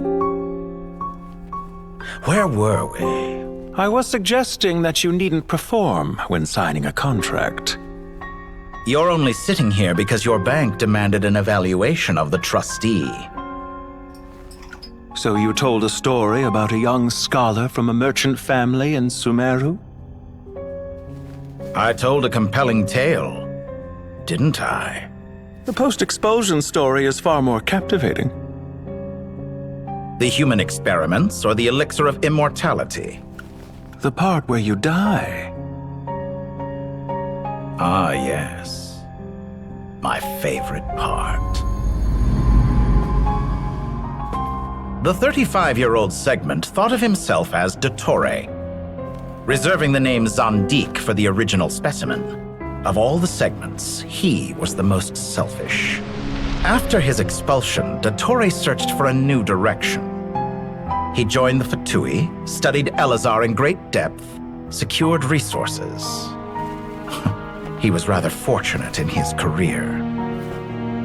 Speaker 16: Where were we?
Speaker 6: I was suggesting that you needn't perform when signing a contract.
Speaker 16: You're only sitting here because your bank demanded an evaluation of the trustee.
Speaker 6: So you told a story about a young scholar from a merchant family in Sumeru?
Speaker 16: I told a compelling tale, didn't I?
Speaker 6: The post-expulsion story is far more captivating.
Speaker 16: The human experiments or the elixir of immortality?
Speaker 6: The part where you die.
Speaker 16: Ah, yes. My favorite part. The 35-year-old Segment thought of himself as Dottore, reserving the name Zandik for the original specimen. Of all the Segments, he was the most selfish. After his expulsion, Dottore searched for a new direction. He joined the Fatui, studied Elazar in great depth, secured resources. He was rather fortunate in his career.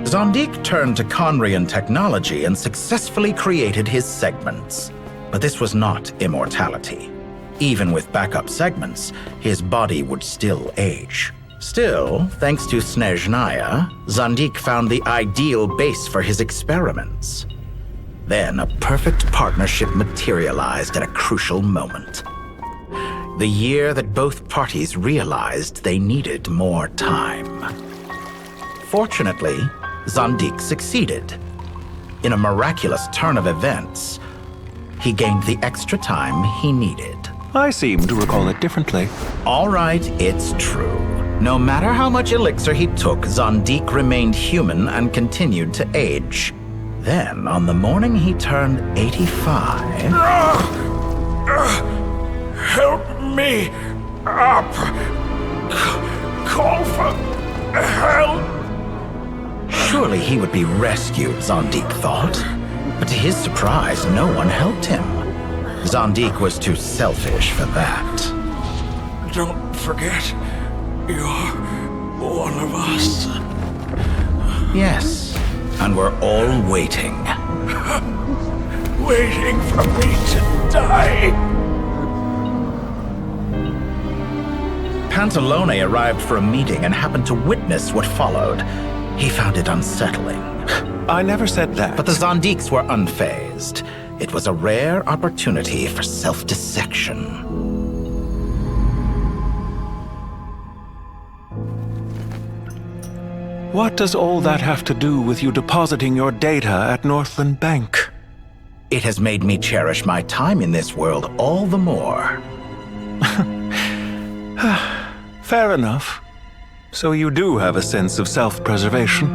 Speaker 16: Zandik turned to Conrian technology and successfully created his segments. But this was not immortality. Even with backup segments, his body would still age. Still, thanks to Snezhnaya, Zandik found the ideal base for his experiments. Then a perfect partnership materialized at a crucial moment. The year that both parties realized they needed more time. Fortunately, Zandik succeeded. In a miraculous turn of events, he gained the extra time he needed.
Speaker 6: I seem to recall it differently.
Speaker 16: All right, it's true. No matter how much elixir he took, Zandik remained human and continued to age. Then, on the morning he turned 85...
Speaker 3: Help me up! Call for help!
Speaker 16: Surely he would be rescued, Zandik thought. But to his surprise, no one helped him. Zandik was too selfish for that.
Speaker 3: Don't forget, you're one of us.
Speaker 16: Yes, and we're all waiting.
Speaker 3: Waiting for me to die.
Speaker 16: Pantalone arrived for a meeting and happened to witness what followed. He found it unsettling.
Speaker 6: I never said that.
Speaker 16: But the Zandiks were unfazed. It was a rare opportunity for self-dissection.
Speaker 6: What does all that have to do with you depositing your data at Northland Bank?
Speaker 16: It has made me cherish my time in this world all the more.
Speaker 6: Fair enough. So you do have a sense of self-preservation.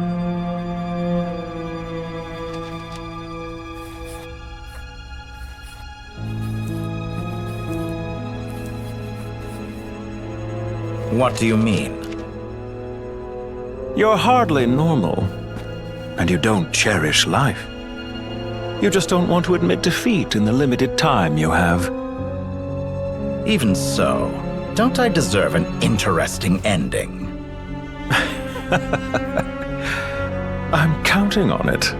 Speaker 16: What do you mean?
Speaker 6: You're hardly normal, and you don't cherish life. You just don't want to admit defeat in the limited time you have.
Speaker 16: Even so, don't I deserve an interesting ending?
Speaker 6: I'm counting on it.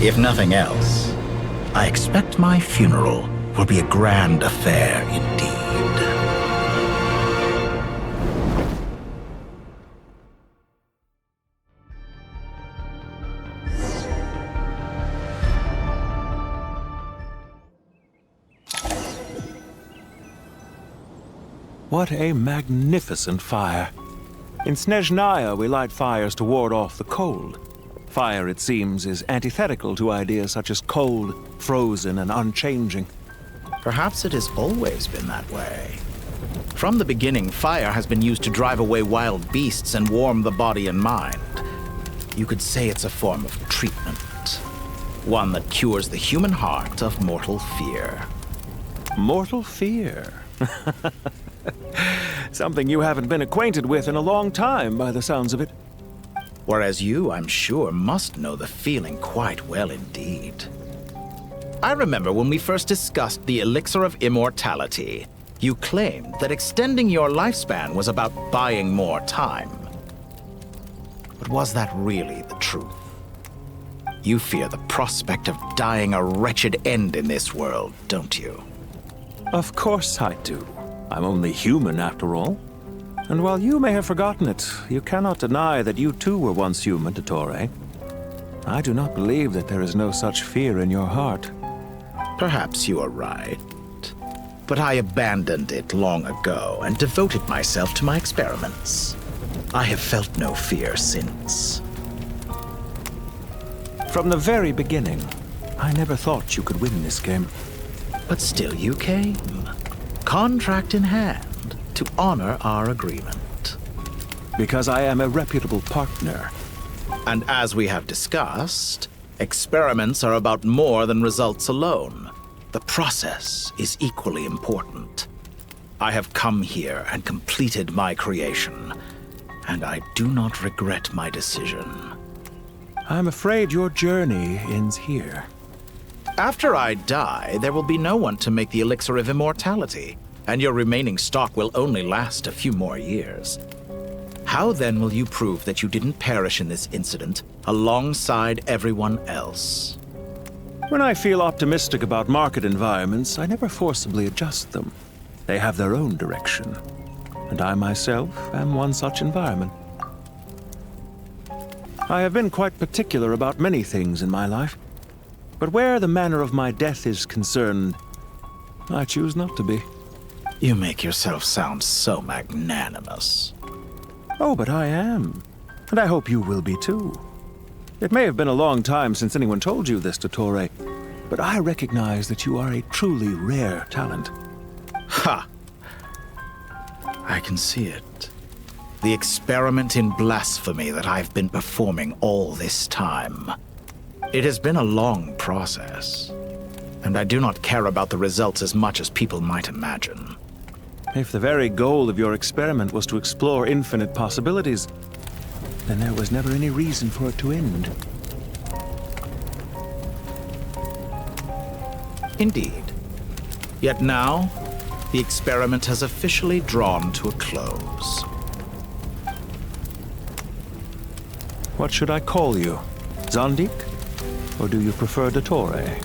Speaker 16: If nothing else, I expect my funeral will be a grand affair indeed.
Speaker 6: What a magnificent fire. In Snezhnaya, we light fires to ward off the cold. Fire, it seems, is antithetical to ideas such as cold, frozen, and unchanging.
Speaker 16: Perhaps it has always been that way. From the beginning, fire has been used to drive away wild beasts and warm the body and mind. You could say it's a form of treatment. One that cures the human heart of mortal fear.
Speaker 6: Mortal fear? Something you haven't been acquainted with in a long time, by the sounds of it.
Speaker 16: Whereas you, I'm sure, must know the feeling quite well indeed. I remember when we first discussed the elixir of immortality, you claimed that extending your lifespan was about buying more time. But was that really the truth? You fear the prospect of dying a wretched end in this world, don't you?
Speaker 6: Of course I do. I'm only human after all. And while you may have forgotten it, you cannot deny that you too were once human, Dottore. I do not believe that there is no such fear in your heart.
Speaker 16: Perhaps you are right. But I abandoned it long ago and devoted myself to my experiments. I have felt no fear since.
Speaker 6: From the very beginning, I never thought you could win this game.
Speaker 16: But still you came, contract in hand, to honor our agreement.
Speaker 6: Because I am a reputable partner.
Speaker 16: And as we have discussed, experiments are about more than results alone. The process is equally important. I have come here and completed my creation, and I do not regret my decision.
Speaker 6: I'm afraid your journey ends here.
Speaker 16: After I die, there will be no one to make the elixir of immortality, and your remaining stock will only last a few more years. How then will you prove that you didn't perish in this incident alongside everyone else?
Speaker 6: When I feel optimistic about market environments, I never forcibly adjust them. They have their own direction, and I myself am one such environment. I have been quite particular about many things in my life, but where the manner of my death is concerned, I choose not to be.
Speaker 16: You make yourself sound so magnanimous.
Speaker 6: Oh, but I am, and I hope you will be too. It may have been a long time since anyone told you this, Dottore, but I recognize that you are a truly rare talent.
Speaker 16: Ha! I can see it. The experiment in blasphemy that I've been performing all this time. It has been a long process, and I do not care about the results as much as people might imagine.
Speaker 6: If the very goal of your experiment was to explore infinite possibilities, then there was never any reason for it to end.
Speaker 16: Indeed. Yet now, the experiment has officially drawn to a close.
Speaker 6: What should I call you? Zandik? Or do you prefer Dottore?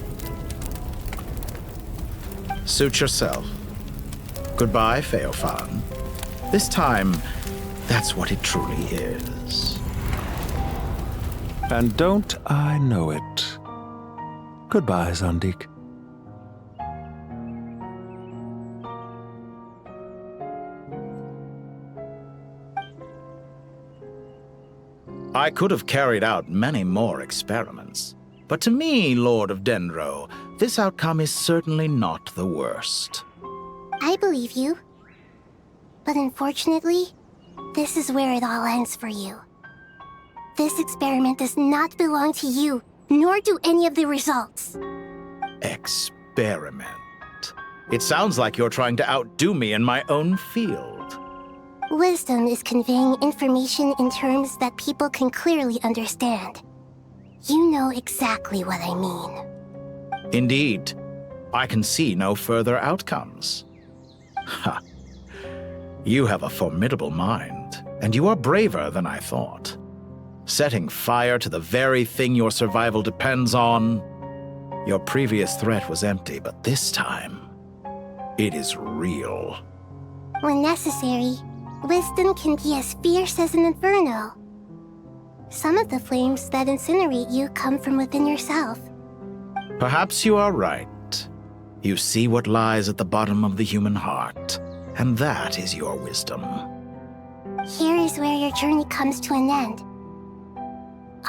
Speaker 16: Suit yourself. Goodbye, Feofan. This time, that's what it truly is.
Speaker 6: And don't I know it? Goodbye, Zandik.
Speaker 16: I could have carried out many more experiments, but to me, Lord of Dendro, this outcome is certainly not the worst.
Speaker 11: I believe you. But unfortunately, this is where it all ends for you. This experiment does not belong to you, nor do any of the results.
Speaker 16: Experiment? It sounds like you're trying to outdo me in my own field.
Speaker 11: Wisdom is conveying information in terms that people can clearly understand. You know exactly what I mean.
Speaker 16: Indeed. I can see no further outcomes. Ha. You have a formidable mind, and you are braver than I thought. Setting fire to the very thing your survival depends on. Your previous threat was empty, but this time, it is real.
Speaker 11: When necessary, wisdom can be as fierce as an inferno. Some of the flames that incinerate you come from within yourself.
Speaker 16: Perhaps you are right. You see what lies at the bottom of the human heart, and that is your wisdom.
Speaker 11: Here is where your journey comes to an end.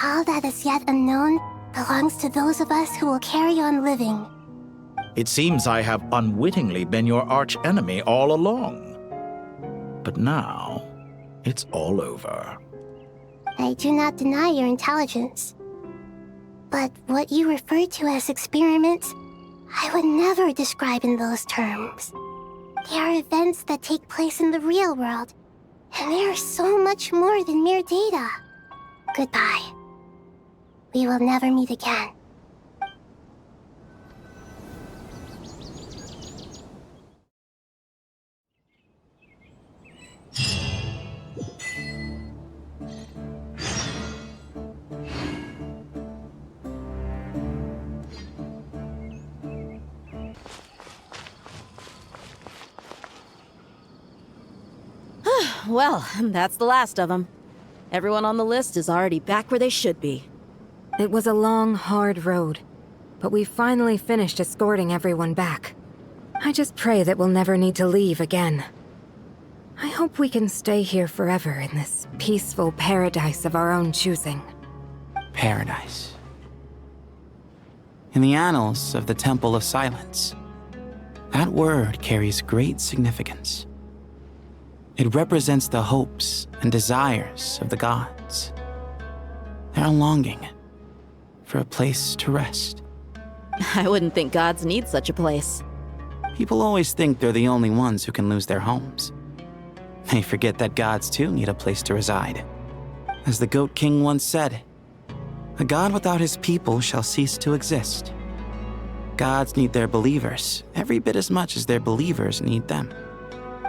Speaker 11: All that is yet unknown belongs to those of us who will carry on living.
Speaker 16: It seems I have unwittingly been your arch-enemy all along. But now, it's all over.
Speaker 11: I do not deny your intelligence. But what you refer to as experiments, I would never describe in those terms. They are events that take place in the real world, and they are so much more than mere data. Goodbye. We will never meet again.
Speaker 7: Well, that's the last of them. Everyone on the list is already back where they should be.
Speaker 19: It was a long, hard road, but we finally finished escorting everyone back. I just pray that we'll never need to leave again. I hope we can stay here forever in this peaceful paradise of our own choosing.
Speaker 16: Paradise. In the annals of the Temple of Silence, that word carries great significance. It represents the hopes and desires of the gods. Their longing for a place to rest.
Speaker 7: I wouldn't think gods need such a place.
Speaker 16: People always think they're the only ones who can lose their homes. They forget that gods too need a place to reside. As the Goat King once said, "A god without his people shall cease to exist." Gods need their believers every bit as much as their believers need them.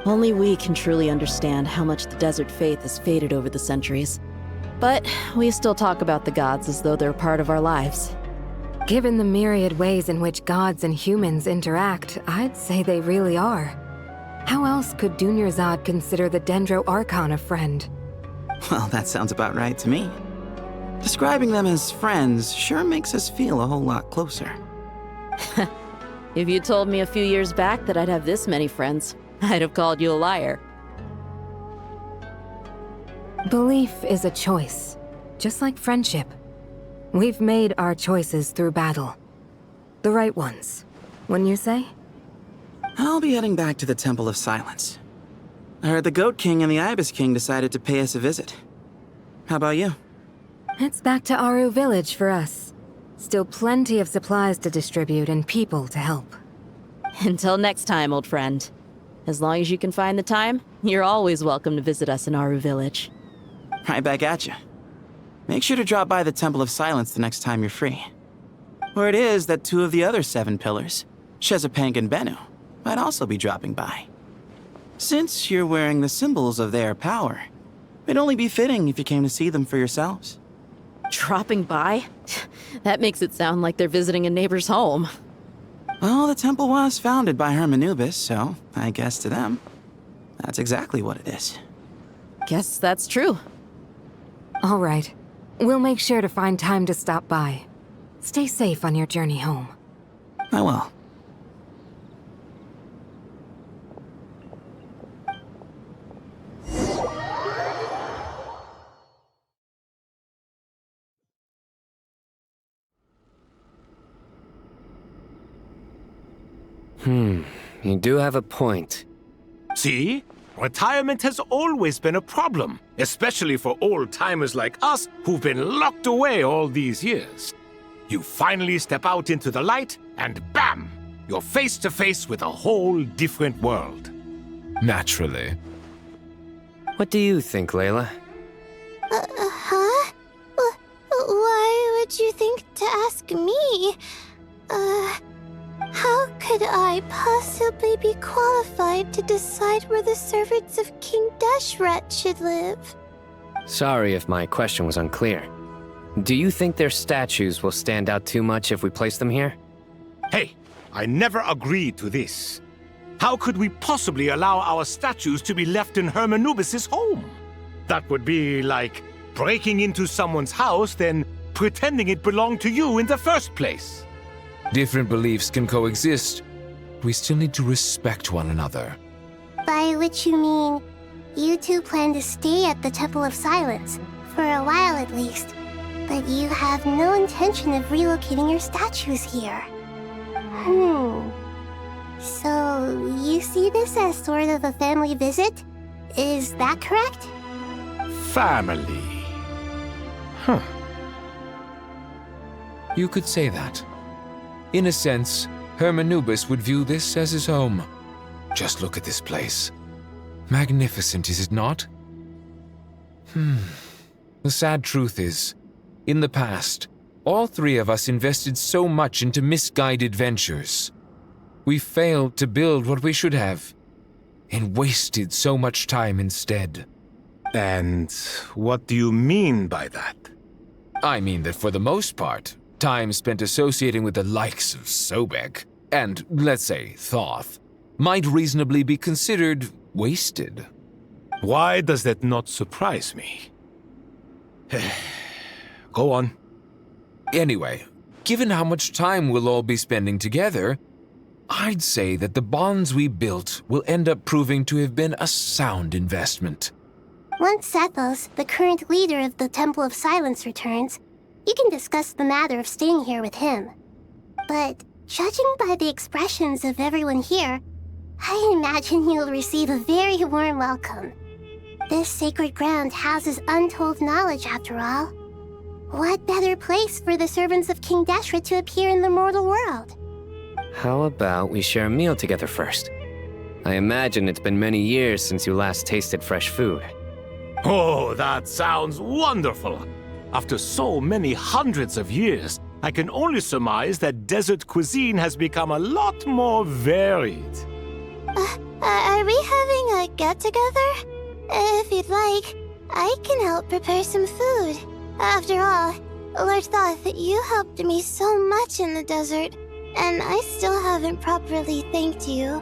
Speaker 7: Only we can truly understand how much the desert faith has faded over the centuries. But we still talk about the gods as though they're part of our lives.
Speaker 19: Given the myriad ways in which gods and humans interact, I'd say they really are. How else could Dunyarzad consider the Dendro Archon a friend?
Speaker 16: Well, that sounds about right to me. Describing them as friends sure makes us feel a whole lot closer.
Speaker 7: If you told me a few years back that I'd have this many friends, I'd have called you a liar.
Speaker 19: Belief is a choice, just like friendship. We've made our choices through battle. The right ones, wouldn't you say?
Speaker 16: I'll be heading back to the Temple of Silence. I heard the Goat King and the Ibis King decided to pay us a visit. How about you?
Speaker 19: It's back to Aru Village for us. Still plenty of supplies to distribute and people to help.
Speaker 7: Until next time, old friend. As long as you can find the time, you're always welcome to visit us in Aru Village.
Speaker 16: Right back at you. Make sure to drop by the Temple of Silence the next time you're free. Word is that 2 of the other 7 pillars, Shezapank and Bennu, might also be dropping by. Since you're wearing the symbols of their power, it'd only be fitting if you came to see them for yourselves.
Speaker 7: Dropping by? That makes it sound like they're visiting a neighbor's home.
Speaker 16: Well, the temple was founded by Hermanubis, so I guess to them, that's exactly what it is.
Speaker 7: Guess that's true.
Speaker 19: All right. We'll make sure to find time to stop by. Stay safe on your journey home.
Speaker 16: I will.
Speaker 14: You do have a point.
Speaker 1: See? Retirement has always been a problem, especially for old-timers like us who've been locked away all these years. You finally step out into the light, and bam! You're face to face with a whole different world.
Speaker 8: Naturally.
Speaker 14: What do you think, Layla?
Speaker 11: Huh? Why would you think to ask me? How could I possibly be qualified to decide where the servants of King Deshret should live?
Speaker 14: Sorry if my question was unclear. Do you think their statues will stand out too much if we place them here?
Speaker 1: Hey, I never agreed to this. How could we possibly allow our statues to be left in Hermanubis' home? That would be like breaking into someone's house, then pretending it belonged to you in the first place.
Speaker 8: Different beliefs can coexist. We still need to respect one another.
Speaker 11: By which you mean, you two plan to stay at the Temple of Silence, for a while at least, but you have no intention of relocating your statues here. So, you see this as sort of a family visit? Is that correct?
Speaker 1: Family. Huh.
Speaker 8: You could say that. In a sense, Hermanubis would view this as his home. Just look at this place. Magnificent, is it not? The sad truth is, in the past, all 3 of us invested so much into misguided ventures. We failed to build what we should have, and wasted so much time instead.
Speaker 1: And what do you mean by that?
Speaker 8: I mean that for the most part, time spent associating with the likes of Sobek, and, let's say, Thoth, might reasonably be considered wasted.
Speaker 1: Why does that not surprise me? Go on.
Speaker 8: Anyway, given how much time we'll all be spending together, I'd say that the bonds we built will end up proving to have been a sound investment.
Speaker 11: Once Sethos, the current leader of the Temple of Silence, returns, you can discuss the matter of staying here with him. But judging by the expressions of everyone here, I imagine you'll receive a very warm welcome. This sacred ground houses untold knowledge, after all. What better place for the servants of King Deshret to appear in the mortal world?
Speaker 14: How about we share a meal together first? I imagine it's been many years since you last tasted fresh food.
Speaker 1: Oh, that sounds wonderful! After so many hundreds of years, I can only surmise that desert cuisine has become a lot more varied.
Speaker 11: Are we having a get-together? If you'd like, I can help prepare some food. After all, Lord Thoth, you helped me so much in the desert, and I still haven't properly thanked you.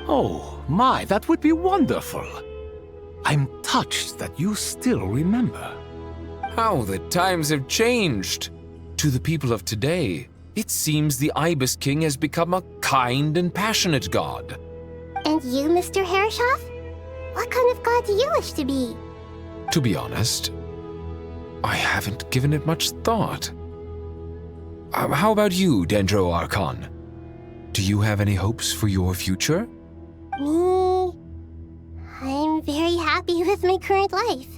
Speaker 1: Oh, my, that would be wonderful. I'm touched that you still remember.
Speaker 8: How the times have changed! To the people of today, it seems the Ibis King has become a kind and passionate god.
Speaker 11: And you, Mr. Herreshoff? What kind of god do you wish to be?
Speaker 8: To be honest, I haven't given it much thought. How about you, Dendro Archon? Do you have any hopes for your future?
Speaker 11: Me? I'm very happy with my current life.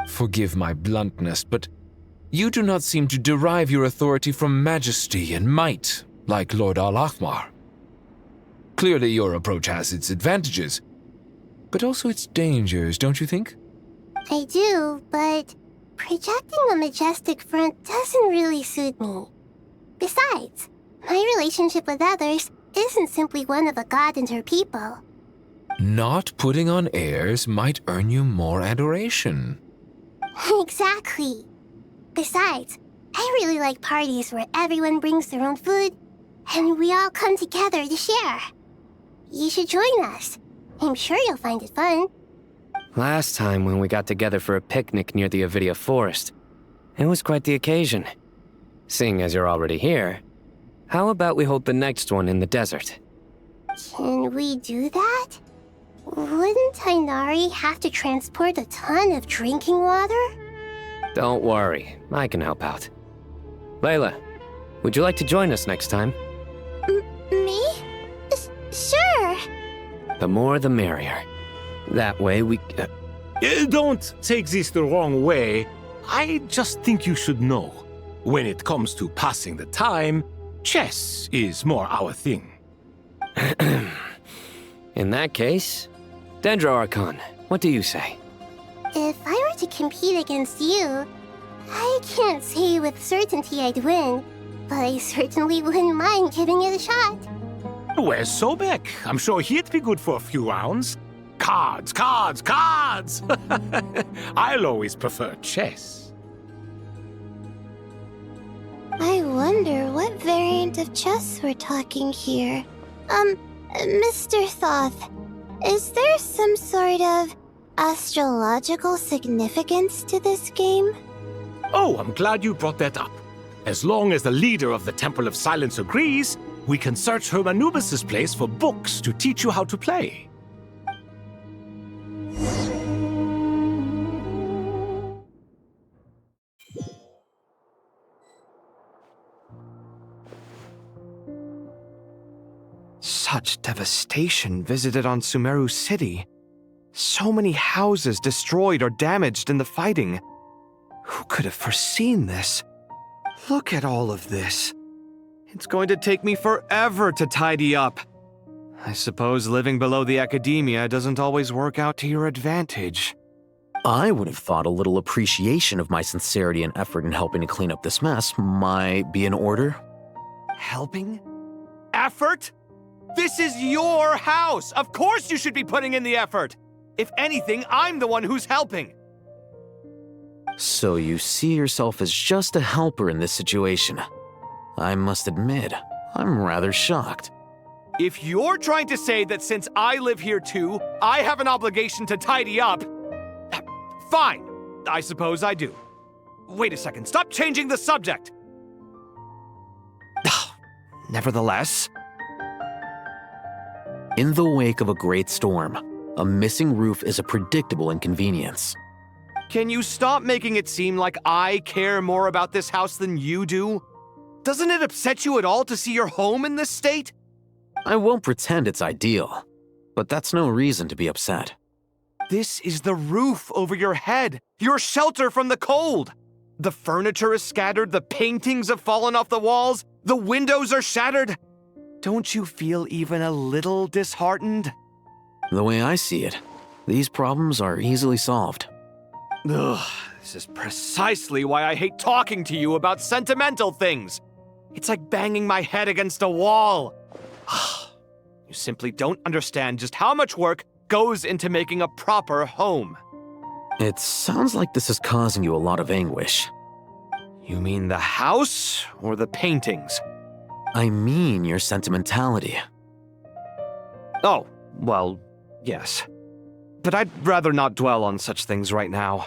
Speaker 8: Forgive my bluntness, but you do not seem to derive your authority from majesty and might, like Lord Al-Ahmar. Clearly your approach has its advantages, but also its dangers, don't you think?
Speaker 11: I do, but projecting a majestic front doesn't really suit me. Besides, my relationship with others isn't simply one of a god and her people.
Speaker 8: Not putting on airs might earn you more adoration.
Speaker 11: Exactly. Besides, I really like parties where everyone brings their own food, and we all come together to share. You should join us. I'm sure you'll find it fun.
Speaker 14: Last time when we got together for a picnic near the Avidia Forest, it was quite the occasion. Seeing as you're already here, how about we hold the next one in the desert?
Speaker 11: Can we do that? Wouldn't Tainari have to transport a ton of drinking water?
Speaker 14: Don't worry, I can help out. Layla, would you like to join us next time?
Speaker 11: Me? Sure.
Speaker 14: The more the merrier. That way we...
Speaker 1: Don't take this the wrong way. I just think you should know. When it comes to passing the time, chess is more our thing.
Speaker 14: In that case, Dendro Archon, what do you say?
Speaker 11: If I were to compete against you, I can't say with certainty I'd win, but I certainly wouldn't mind giving it a shot.
Speaker 1: Where's Sobek? I'm sure he'd be good for a few rounds. Cards, cards, cards! I'll always prefer chess.
Speaker 11: I wonder what variant of chess we're talking here. Mr. Thoth, is there some sort of astrological significance to this game?
Speaker 1: Oh, I'm glad you brought that up. As long as the leader of the Temple of Silence agrees, we can search Hermanubis' place for books to teach you how to play.
Speaker 9: Such devastation visited on Sumeru City. So many houses destroyed or damaged in the fighting. Who could have foreseen this? Look at all of this. It's going to take me forever to tidy up. I suppose living below the academia doesn't always work out to your advantage.
Speaker 12: I would have thought a little appreciation of my sincerity and effort in helping to clean up this mess might be in order.
Speaker 9: Helping? Effort? This is your house! Of course you should be putting in the effort! If anything, I'm the one who's helping!
Speaker 12: So you see yourself as just a helper in this situation. I must admit, I'm rather shocked.
Speaker 9: If you're trying to say that since I live here too, I have an obligation to tidy up, fine. I suppose I do. Wait a second, stop changing the subject! Nevertheless...
Speaker 12: In the wake of a great storm, a missing roof is a predictable inconvenience.
Speaker 9: Can you stop making it seem like I care more about this house than you do? Doesn't it upset you at all to see your home in this state?
Speaker 12: I won't pretend it's ideal, but that's no reason to be upset.
Speaker 9: This is the roof over your head, your shelter from the cold. The furniture is scattered, the paintings have fallen off the walls, the windows are shattered. Don't you feel even a little disheartened?
Speaker 12: The way I see it, these problems are easily solved.
Speaker 9: Ugh, this is precisely why I hate talking to you about sentimental things. It's like banging my head against a wall. You simply don't understand just how much work goes into making a proper home.
Speaker 12: It sounds like this is causing you a lot of anguish.
Speaker 9: You mean the house or the paintings?
Speaker 12: I mean your sentimentality.
Speaker 9: Oh, well, yes. But I'd rather not dwell on such things right now.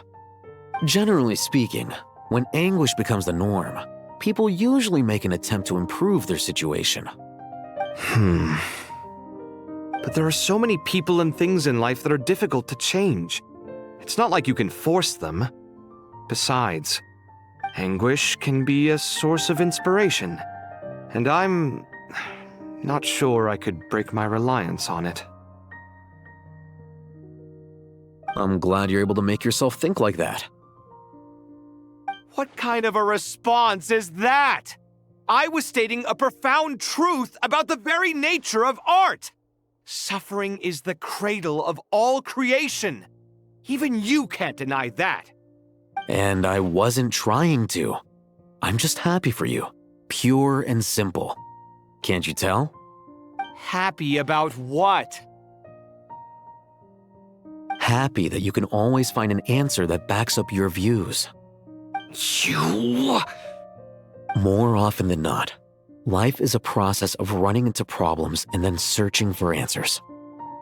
Speaker 12: Generally speaking, when anguish becomes the norm, people usually make an attempt to improve their situation.
Speaker 9: But there are so many people and things in life that are difficult to change. It's not like you can force them. Besides, anguish can be a source of inspiration, and I'm not sure I could break my reliance on it.
Speaker 12: I'm glad you're able to make yourself think like that.
Speaker 9: What kind of a response is that? I was stating a profound truth about the very nature of art. Suffering is the cradle of all creation. Even you can't deny that.
Speaker 12: And I wasn't trying to. I'm just happy for you. Pure and simple. Can't you tell?
Speaker 9: Happy about what?
Speaker 12: Happy that you can always find an answer that backs up your views.
Speaker 9: You...
Speaker 12: More often than not, life is a process of running into problems and then searching for answers.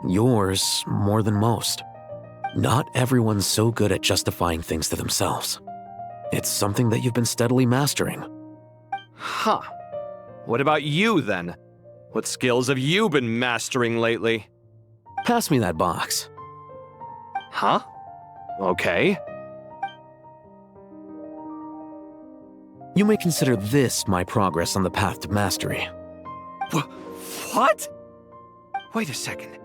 Speaker 12: Yours more than most. Not everyone's so good at justifying things to themselves. It's something that you've been steadily mastering.
Speaker 9: Huh. What about you, then? What skills have you been mastering lately?
Speaker 12: Pass me that box.
Speaker 9: Huh? Okay.
Speaker 12: You may consider this my progress on the path to mastery.
Speaker 9: What? Wait a second.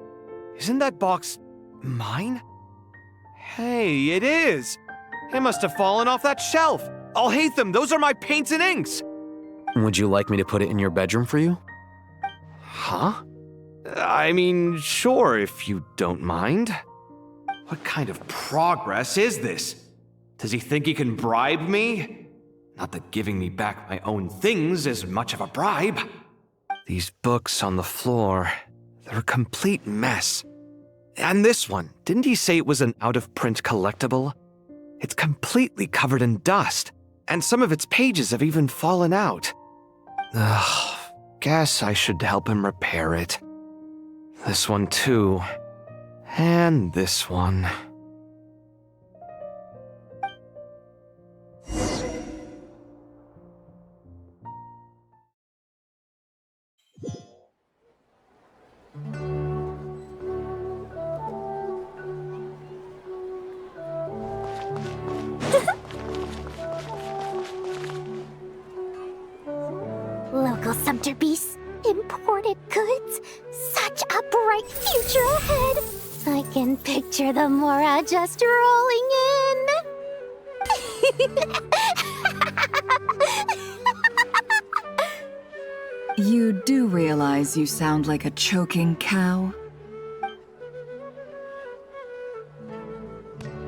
Speaker 9: Isn't that box mine? Hey, it is! It must have fallen off that shelf. I'll hate them. Those are my paints and inks.
Speaker 12: Would you like me to put it in your bedroom for you?
Speaker 9: Huh? I mean, sure, if you don't mind. What kind of progress is this? Does he think he can bribe me? Not that giving me back my own things is much of a bribe. These books on the floor, they're a complete mess. And this one, didn't he say it was an out-of-print collectible? It's completely covered in dust, and some of its pages have even fallen out. Ugh, guess I should help him repair it. This one too. And this one.
Speaker 13: Local subterbeasts, imported goods, such a bright future ahead. I can picture the Mora just rolling in.
Speaker 4: You do realize you sound like a choking cow?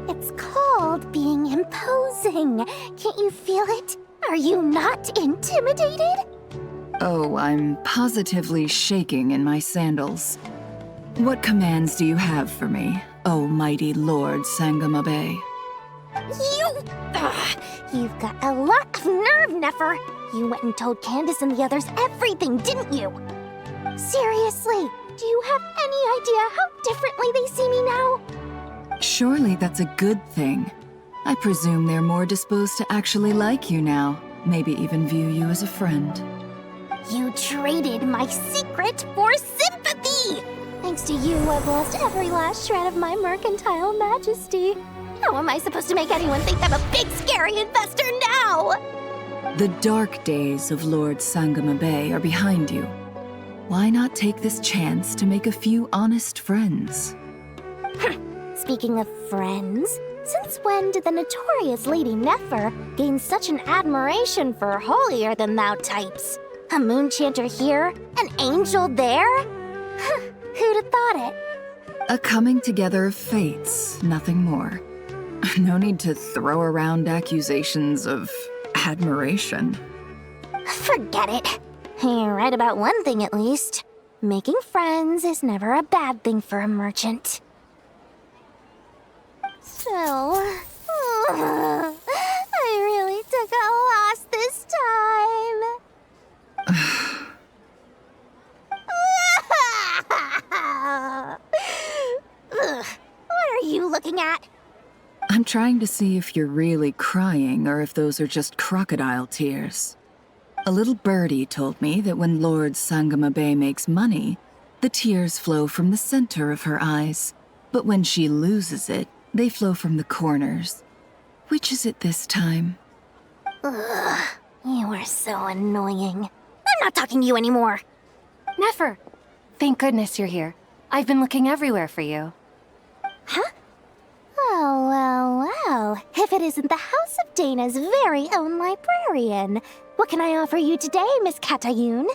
Speaker 13: It's called being imposing. Can't you feel it? Are you not intimidated?
Speaker 4: Oh, I'm positively shaking in my sandals. What commands do you have for me, oh mighty Lord Sangamabe?
Speaker 13: You've got a lot of nerve, Nefer. You went and told Candace and the others everything, didn't you? Seriously, do you have any idea how differently they see me now?
Speaker 4: Surely that's a good thing. I presume they're more disposed to actually like you now, maybe even view you as a friend.
Speaker 13: You traded my secret for sympathy! Thanks to you, I've lost every last shred of my mercantile majesty. How am I supposed to make anyone think I'm a big, scary investor now?
Speaker 4: The dark days of Lord Sangamabe are behind you. Why not take this chance to make a few honest friends?
Speaker 13: Speaking of friends, since when did the notorious Lady Nefer gain such an admiration for holier-than-thou types? A moon chanter here, an angel there? Who'd have thought it?
Speaker 4: A coming together of fates, nothing more. No need to throw around accusations of admiration.
Speaker 13: Forget it. You're right about one thing at least. Making friends is never a bad thing for a merchant. So, I really took a loss this time. What are you looking at?
Speaker 4: I'm trying to see if you're really crying or if those are just crocodile tears. A little birdie told me that when Lord Sangamabe makes money, the tears flow from the center of her eyes. But when she loses it, they flow from the corners. Which is it this time?
Speaker 13: Ugh, you are so annoying. I'm not talking to you anymore.
Speaker 15: Nefer, thank goodness you're here. I've been looking everywhere for you.
Speaker 13: Huh? Well. If it isn't the House of Dana's very own librarian. What can I offer you today, Miss Katayun?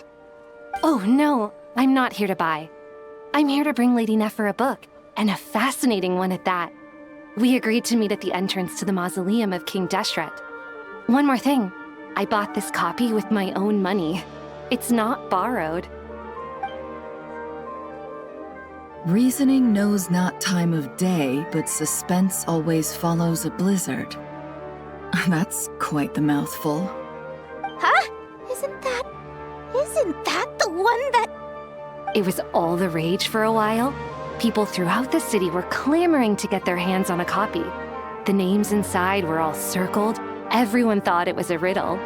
Speaker 15: Oh, no, I'm not here to buy. I'm here to bring Lady Nefer a book, and a fascinating one at that. We agreed to meet at the entrance to the mausoleum of King Deshret. One more thing, I bought this copy with my own money. It's not borrowed.
Speaker 4: Reasoning knows not time of day, but suspense always follows a blizzard. That's quite the mouthful.
Speaker 13: Huh? Isn't that the one that...
Speaker 15: It was all the rage for a while. People throughout the city were clamoring to get their hands on a copy. The names inside were all circled. Everyone thought it was a riddle.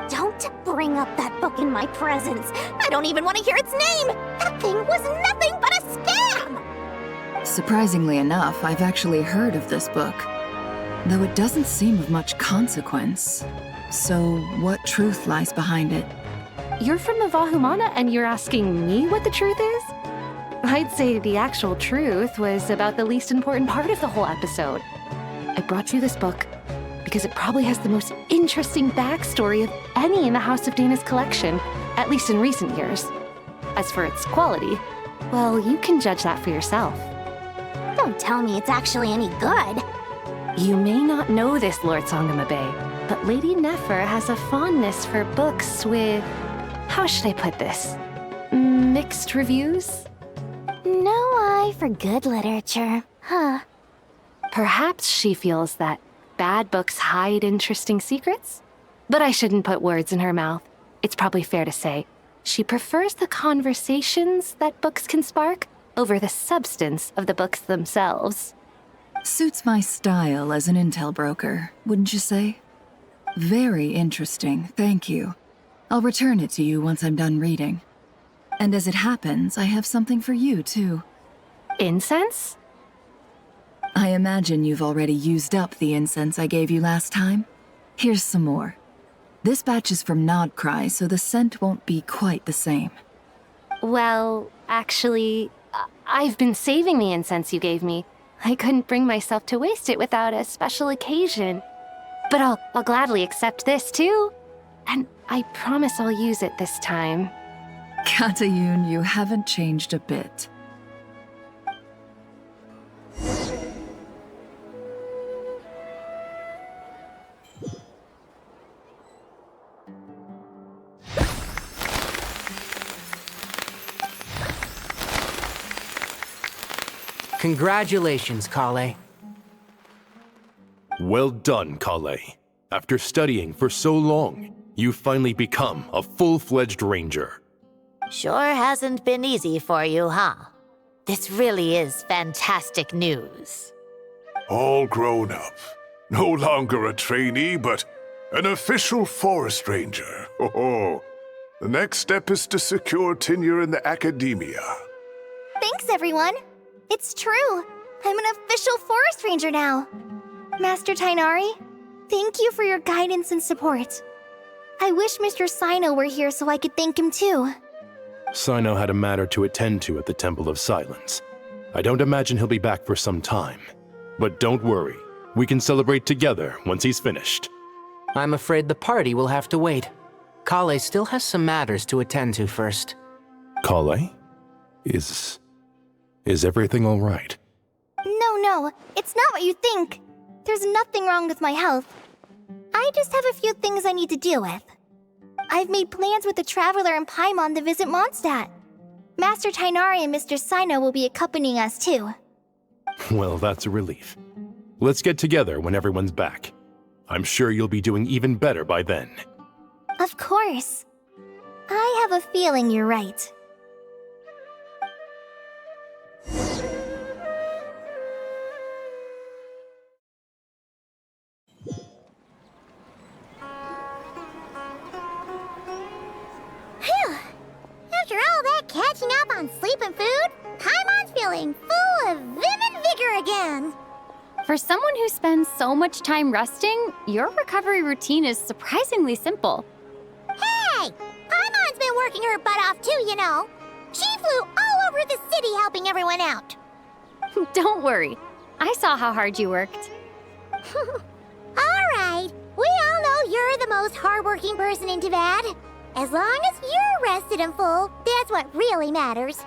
Speaker 13: Don't bring up that book in my presence. I don't even want to hear its name. That thing was nothing but a scam.
Speaker 4: Surprisingly enough, I've actually heard of this book, though it doesn't seem of much consequence. So, what truth lies behind it?
Speaker 15: You're from the Vahumana and you're asking me what the truth is? I'd say the actual truth was about the least important part of the whole episode. I brought you this book because it probably has the most interesting backstory of any in the House of Dana's collection, at least in recent years. As for its quality, well, you can judge that for yourself.
Speaker 13: Don't tell me it's actually any good.
Speaker 15: You may not know this, Lord Sangamabe, but Lady Nefer has a fondness for books with... how should I put this? Mixed reviews?
Speaker 13: No eye for good literature, huh?
Speaker 15: Perhaps she feels that bad books hide interesting secrets? But I shouldn't put words in her mouth. It's probably fair to say she prefers the conversations that books can spark over the substance of the books themselves.
Speaker 4: Suits my style as an intel broker, wouldn't you say? Very interesting, thank you. I'll return it to you once I'm done reading. And as it happens, I have something for you, too.
Speaker 15: Incense?
Speaker 4: I imagine you've already used up the incense I gave you last time. Here's some more. This batch is from Nodcry, so the scent won't be quite the same.
Speaker 15: Well, actually, I've been saving the incense you gave me. I couldn't bring myself to waste it without a special occasion. But I'll gladly accept this, too. And I promise I'll use it this time.
Speaker 4: Katayun, you haven't changed a bit.
Speaker 10: Congratulations, Kale.
Speaker 20: Well done, Kale. After studying for so long, you've finally become a full-fledged ranger. Sure hasn't been easy for you, huh? This really is fantastic news.
Speaker 21: All grown up. No longer a trainee, but an official forest ranger. Oh, the next step is to secure tenure in the academia.
Speaker 22: Thanks, everyone. It's true. I'm an official forest ranger now. Master Tainari, thank you for your guidance and support. I wish Mr. Sino were here so I could thank him too.
Speaker 23: Sino had a matter to attend to at the Temple of Silence. I don't imagine he'll be back for some time. But don't worry, we can celebrate together once he's finished.
Speaker 10: I'm afraid the party will have to wait. Kale still has some matters to attend to first.
Speaker 23: Kale? Is everything all right?
Speaker 22: No, it's not what you think. There's nothing wrong with my health. I just have a few things I need to deal with. I've made plans with the Traveler and Paimon to visit Mondstadt. Master Tainari and Mr. Sino will be accompanying us too.
Speaker 23: Well, that's a relief. Let's get together when everyone's back. I'm sure you'll be doing even better by then.
Speaker 22: Of course. I have a feeling you're right.
Speaker 13: After all that catching up on sleep and food, Paimon's feeling full of vim and vigor again.
Speaker 18: For someone who spends so much time resting, your recovery routine is surprisingly simple.
Speaker 13: Hey! Paimon's been working her butt off too, you know. She flew all over the city helping everyone out.
Speaker 18: Don't worry. I saw how hard you worked.
Speaker 13: All right. We all know you're the most hardworking person in Teyvat. As long as you're rested and full, that's what really matters.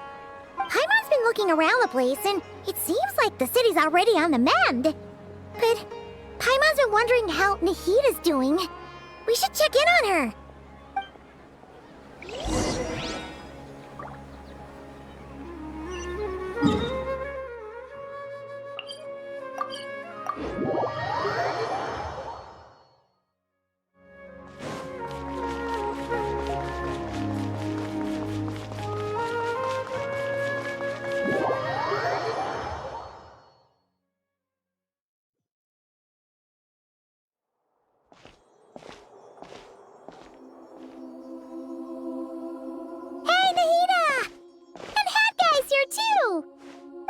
Speaker 13: Paimon's been looking around the place, and it seems like the city's already on the mend. But Paimon's been wondering how Nahida's doing. We should check in on her. Too!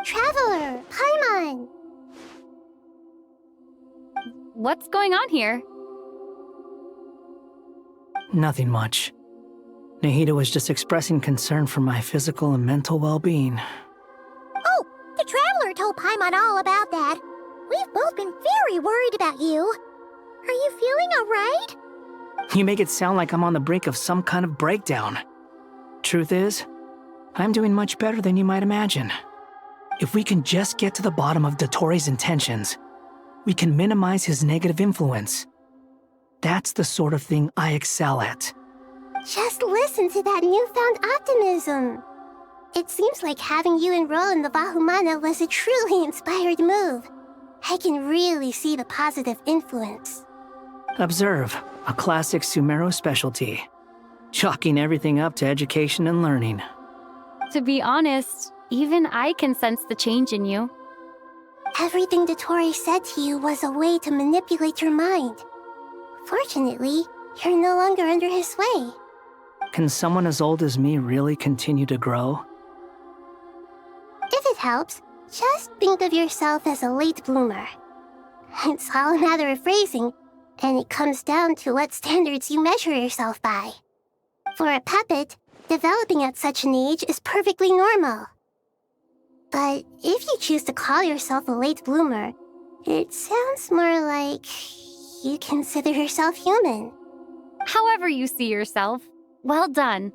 Speaker 13: Traveler, Paimon!
Speaker 18: What's going on here?
Speaker 17: Nothing much. Nahida was just expressing concern for my physical and mental well-being.
Speaker 13: Oh, the Traveler told Paimon all about that. We've both been very worried about you. Are you feeling alright?
Speaker 17: You make it sound like I'm on the brink of some kind of breakdown. Truth is, I'm doing much better than you might imagine. If we can just get to the bottom of Dottoro's intentions, we can minimize his negative influence. That's the sort of thing I excel at.
Speaker 11: Just listen to that newfound optimism. It seems like having you enroll in the Vahumana was a truly inspired move. I can really see the positive influence.
Speaker 17: Observe, a classic Sumeru specialty. Chalking everything up to education and learning.
Speaker 18: To be honest, even I can sense the change in you.
Speaker 11: Everything Dottori said to you was a way to manipulate your mind. Fortunately, you're no longer under his sway.
Speaker 17: Can someone as old as me really continue to grow?
Speaker 11: If it helps, just think of yourself as a late bloomer. It's all a matter of phrasing, and it comes down to what standards you measure yourself by. For a puppet, developing at such an age is perfectly normal. But if you choose to call yourself a late bloomer, it sounds more like you consider yourself human.
Speaker 18: However you see yourself, well done.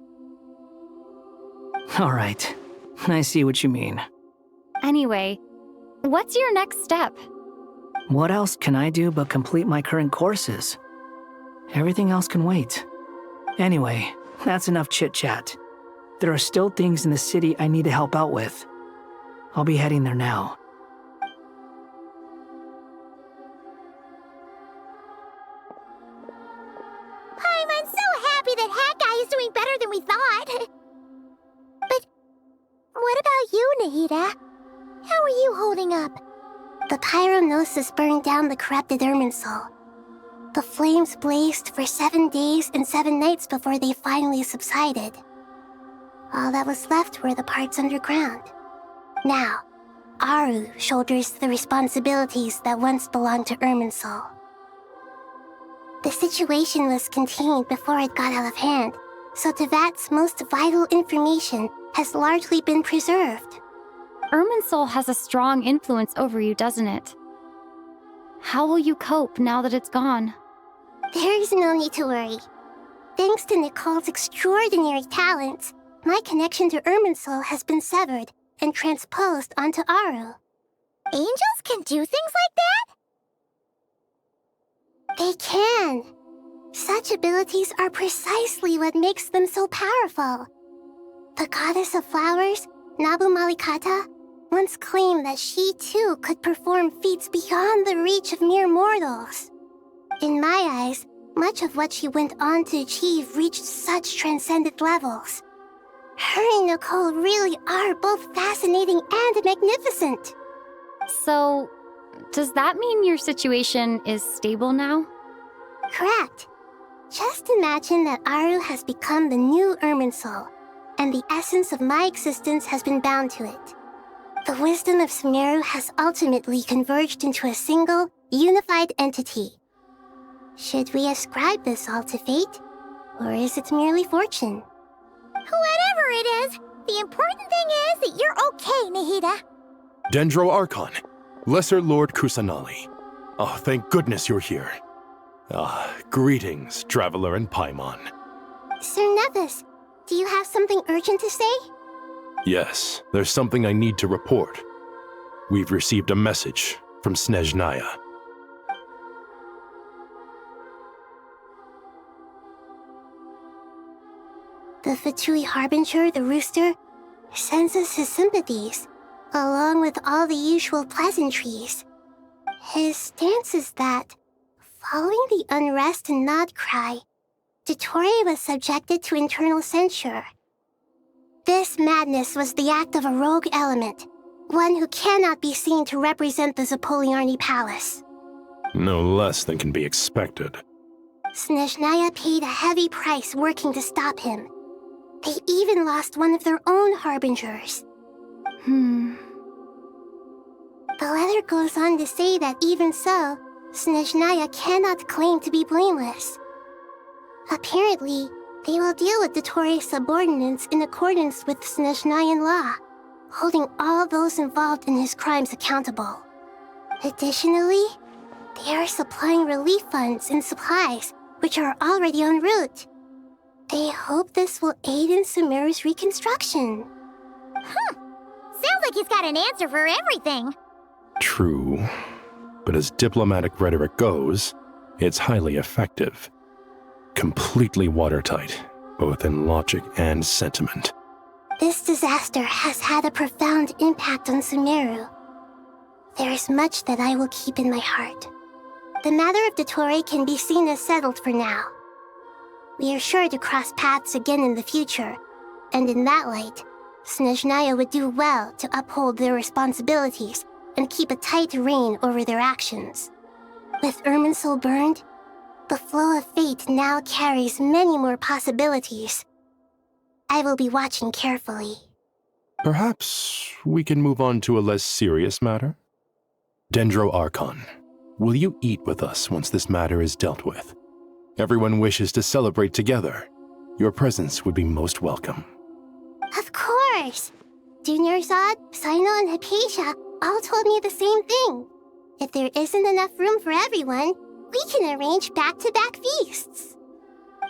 Speaker 17: All right, I see what you mean.
Speaker 18: Anyway, what's your next step?
Speaker 17: What else can I do but complete my current courses? Everything else can wait. Anyway, that's enough chit-chat. There are still things in the city I need to help out with. I'll be heading there now.
Speaker 13: I'm so happy that Hat Guy is doing better than we thought.
Speaker 11: Nahida. How are you holding up? The pyronosis burned down the corrupted Irminsul. The flames blazed for 7 days and 7 nights before they finally subsided. All that was left were the parts underground. Now, Aru shoulders the responsibilities that once belonged to Irminsul. The situation was contained before it got out of hand, so Tevat's most vital information has largely been preserved.
Speaker 18: Irminsul has a strong influence over you, doesn't it? How will you cope now that it's gone?
Speaker 11: There is no need to worry. Thanks to Nicole's extraordinary talents, my connection to Irminsul has been severed and transposed onto Aru.
Speaker 13: Angels can do things like that?
Speaker 11: They can. Such abilities are precisely what makes them so powerful. The goddess of flowers, Nabu Malikata, once claimed that she too could perform feats beyond the reach of mere mortals. In my eyes, much of what she went on to achieve reached such transcendent levels. Her and Nicole really are both fascinating and magnificent.
Speaker 18: So, does that mean your situation is stable now?
Speaker 11: Correct. Just imagine that Aru has become the new Irminsul, and the essence of my existence has been bound to it. The wisdom of Sumeru has ultimately converged into a single, unified entity. Should we ascribe this all to fate, or is it merely fortune?
Speaker 13: Whatever it is, the important thing is that you're okay, Nahida.
Speaker 23: Dendro Archon, Lesser Lord Kusanali. Oh, thank goodness you're here. Greetings, Traveler and Paimon.
Speaker 11: Sir Nevis, do you have something urgent to say?
Speaker 23: Yes, there's something I need to report. We've received a message from Snezhnaya.
Speaker 11: The Fatui Harbinger, the Rooster, sends us his sympathies, along with all the usual pleasantries. His stance is that, following the unrest and Nod Cry, Dottore was subjected to internal censure. This madness was the act of a rogue element, one who cannot be seen to represent the Zapoliarni Palace.
Speaker 23: No less than can be expected.
Speaker 11: Snezhnaya paid a heavy price working to stop him. They even lost one of their own harbingers. The letter goes on to say that even so, Snezhnaya cannot claim to be blameless. Apparently, they will deal with Dottore's subordinates in accordance with Snezhnayan law, holding all those involved in his crimes accountable. Additionally, they are supplying relief funds and supplies, which are already en route. They hope this will aid in Sumeru's reconstruction.
Speaker 13: Sounds like he's got an answer for everything.
Speaker 23: True. But as diplomatic rhetoric goes, it's highly effective. Completely watertight, both in logic and sentiment.
Speaker 11: This disaster has had a profound impact on Sumeru. There is much that I will keep in my heart. The matter of Dottore can be seen as settled for now. We are sure to cross paths again in the future, and in that light, Snezhnaya would do well to uphold their responsibilities and keep a tight rein over their actions. With Irminsul burned, the flow of fate now carries many more possibilities. I will be watching carefully.
Speaker 23: Perhaps we can move on to a less serious matter? Dendro Archon, will you eat with us once this matter is dealt with? Everyone wishes to celebrate together. Your presence would be most welcome.
Speaker 11: Of course! Junior Zod, Sino, and Hypatia all told me the same thing. If there isn't enough room for everyone, we can arrange back-to-back feasts.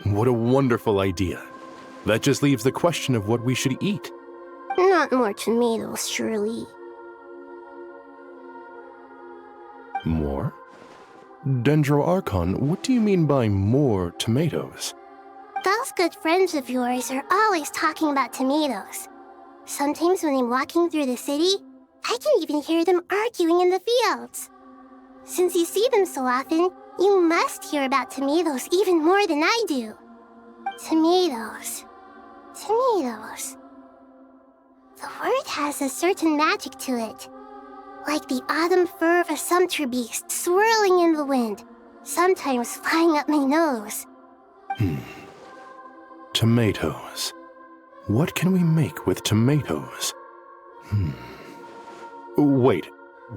Speaker 23: What a wonderful idea. That just leaves the question of what we should eat.
Speaker 11: Not more tomatoes, surely.
Speaker 23: More? Dendro Archon, what do you mean by more tomatoes?
Speaker 11: Those good friends of yours are always talking about tomatoes. Sometimes when I'm walking through the city, I can even hear them arguing in the fields. Since you see them so often, you must hear about tomatoes even more than I do. Tomatoes. Tomatoes. The word has a certain magic to it. Like the autumn fur of a sumpter beast swirling in the wind, sometimes flying up my nose.
Speaker 23: Tomatoes. What can we make with tomatoes? Wait,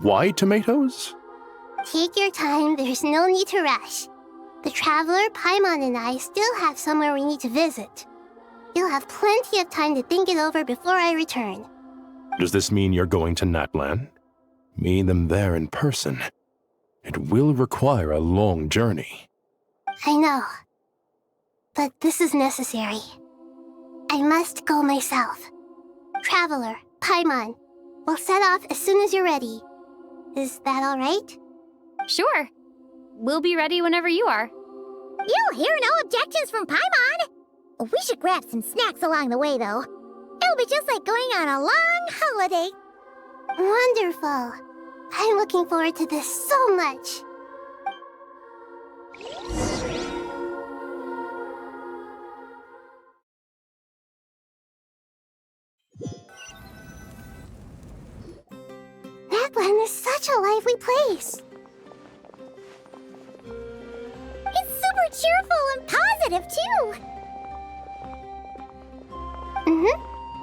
Speaker 23: why tomatoes?
Speaker 11: Take your time, there's no need to rush. The Traveler, Paimon, and I still have somewhere we need to visit. You'll have plenty of time to think it over before I return.
Speaker 23: Does this mean you're going to Natlan? Meet them there in person. It will require a long journey.
Speaker 11: I know. But this is necessary. I must go myself. Traveler, Paimon, we'll set off as soon as you're ready. Is that all right?
Speaker 18: Sure. We'll be ready whenever you are.
Speaker 13: You'll hear no objections from Paimon. We should grab some snacks along the way, though. It'll be just like going on a long holiday.
Speaker 11: Wonderful. I'm looking forward to this so much. Natlan is such a lively place.
Speaker 13: It's super cheerful and positive, too.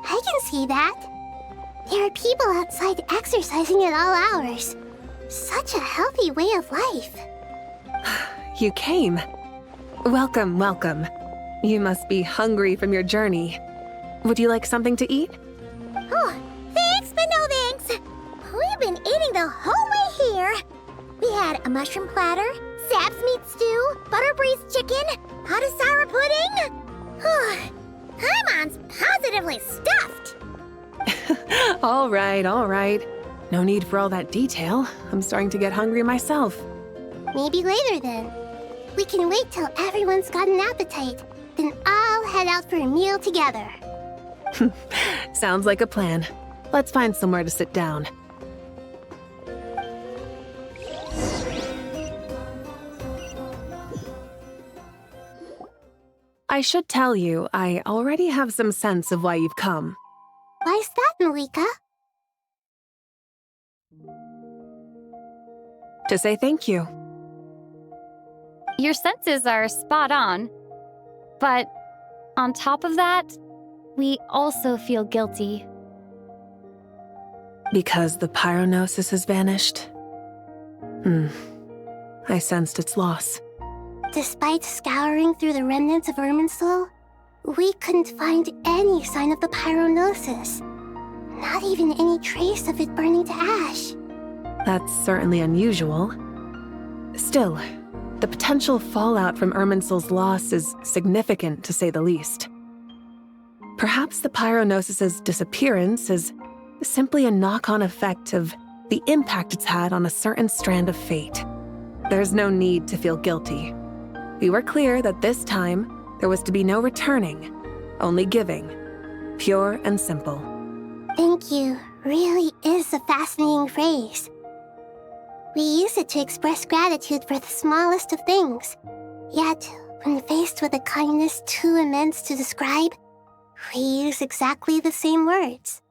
Speaker 11: I can see that. There are people outside exercising at all hours. Such a healthy way of life.
Speaker 2: You came. Welcome, welcome. You must be hungry from your journey. Would you like something to eat?
Speaker 13: Oh, thanks, but no thanks. We've been eating the whole way here. We had a mushroom platter, sap's meat stew, butter braised chicken, hot asara pudding. Paimon's positively stuffed.
Speaker 2: All right. No need for all that detail. I'm starting to get hungry myself.
Speaker 11: Maybe later then. We can wait till everyone's got an appetite, then I'll head out for a meal together.
Speaker 2: Sounds like a plan. Let's find somewhere to sit down. I should tell you, I already have some sense of why you've come.
Speaker 11: Why's that, Malika?
Speaker 2: To say thank you.
Speaker 18: Your senses are spot on. But on top of that, we also feel guilty.
Speaker 2: Because the pyronosis has vanished? I sensed its loss.
Speaker 11: Despite scouring through the remnants of Irminsul, we couldn't find any sign of the pyronosis. Not even any trace of it burning to ash.
Speaker 2: That's certainly unusual. Still, the potential fallout from Irminsul's loss is significant, to say the least. Perhaps the pyronosis's disappearance is simply a knock-on effect of the impact it's had on a certain strand of fate. There's no need to feel guilty. We were clear that this time, there was to be no returning, only giving. Pure and simple.
Speaker 11: Thank you really is a fascinating phrase. We use it to express gratitude for the smallest of things. Yet, when faced with a kindness too immense to describe, we use exactly the same words.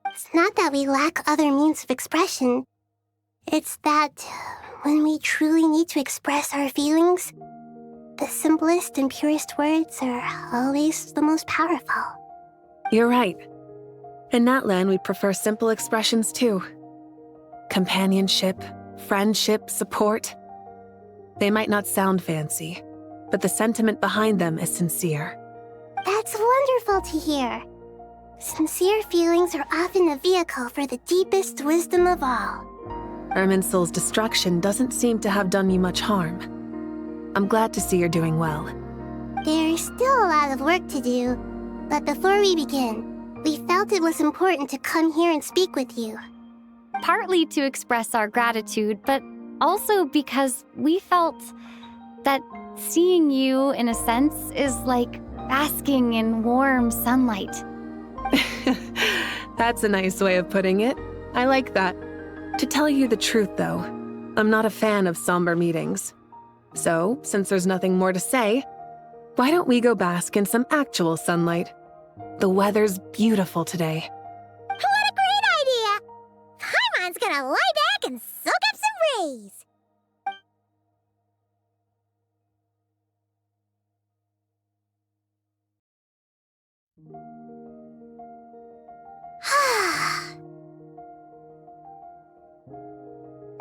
Speaker 11: It's not that we lack other means of expression. It's that when we truly need to express our feelings, the simplest and purest words are always the most powerful.
Speaker 2: You're right. In Natlan, we prefer simple expressions too. Companionship, friendship, support. They might not sound fancy, but the sentiment behind them is sincere.
Speaker 11: That's wonderful to hear. Sincere feelings are often a vehicle for the deepest wisdom of all.
Speaker 2: Irminsul's destruction doesn't seem to have done you much harm. I'm glad to see you're doing well.
Speaker 11: There's still a lot of work to do, but before we begin, we felt it was important to come here and speak with you.
Speaker 18: Partly to express our gratitude, but also because we felt that seeing you, in a sense, is like basking in warm sunlight.
Speaker 2: That's a nice way of putting it. I like that. To tell you the truth, though, I'm not a fan of somber meetings. So, since there's nothing more to say, why don't we go bask in some actual sunlight? The weather's beautiful today.
Speaker 13: What a great gonna lie back and soak up some rays.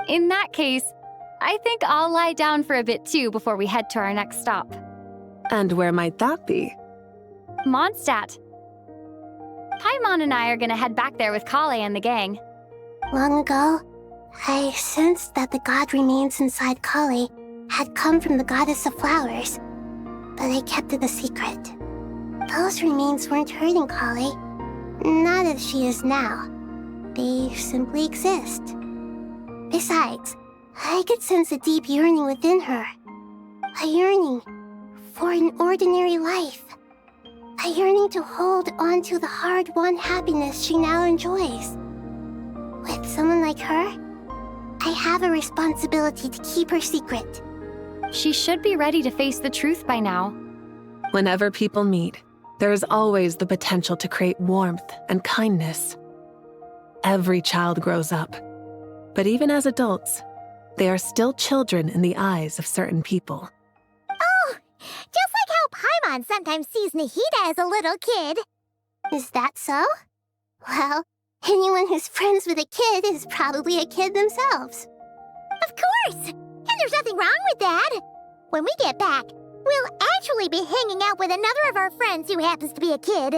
Speaker 15: In that case, I think I'll lie down for a bit too before we head to our next stop.
Speaker 2: And where might that be?
Speaker 15: Mondstadt. Paimon and I are gonna head back there with Kale and the gang.
Speaker 11: Long ago, I sensed that the god remains inside Kale had come from the goddess of flowers, but I kept it a secret. Those remains weren't hurting Kale, not as she is now. They simply exist. Besides, I could sense a deep yearning within her. A yearning for an ordinary life. A yearning to hold on to the hard-won happiness she now enjoys. With someone like her, I have a responsibility to keep her secret.
Speaker 15: She should be ready to face the truth by now.
Speaker 2: Whenever people meet, there is always the potential to create warmth and kindness. Every child grows up, but even as adults, they are still children in the eyes of certain people.
Speaker 13: Oh, just like how Paimon sometimes sees Nahida as a little kid.
Speaker 11: Is that so? Well, anyone who's friends with a kid is probably a kid themselves.
Speaker 13: Of course! And there's nothing wrong with that. When we get back, we'll actually be hanging out with another of our friends who happens to be a kid.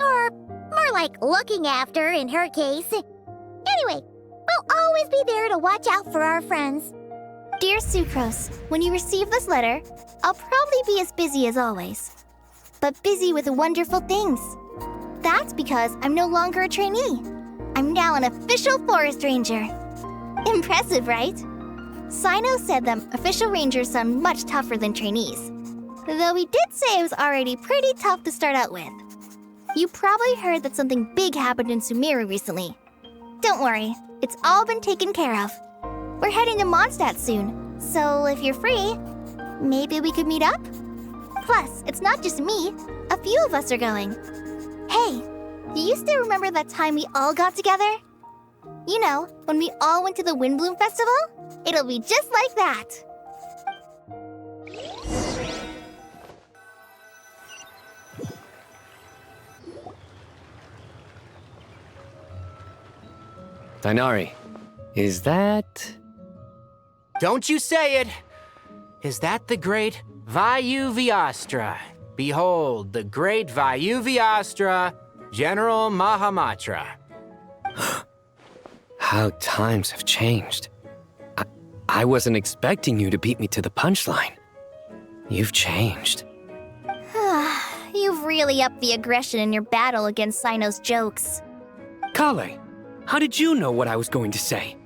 Speaker 13: Or more like looking after, in her case. Anyway, we'll always be there to watch out for our friends.
Speaker 22: Dear Sucrose, when you receive this letter, I'll probably be as busy as always. But busy with wonderful things. That's because I'm no longer a trainee. I'm now an official forest ranger. Impressive, right? Sino said them official rangers sound much tougher than trainees. Though he did say it was already pretty tough to start out with. You probably heard that something big happened in Sumeru recently. Don't worry, it's all been taken care of. We're heading to Mondstadt soon, so if you're free, maybe we could meet up? Plus, it's not just me, a few of us are going. Hey, do you still remember that time we all got together? You know, when we all went to the Windbloom Festival? It'll be just like that.
Speaker 14: Dainari, is that...
Speaker 10: Don't you say it! Is that the great Vayu-Vyastra? Behold, the great Vayu-Vyastra, General Mahamatra.
Speaker 14: How times have changed. I wasn't expecting you to beat me to the punchline. You've changed.
Speaker 22: You've really upped the aggression in your battle against Sino's jokes.
Speaker 14: Kale, how did you know what I was going to say?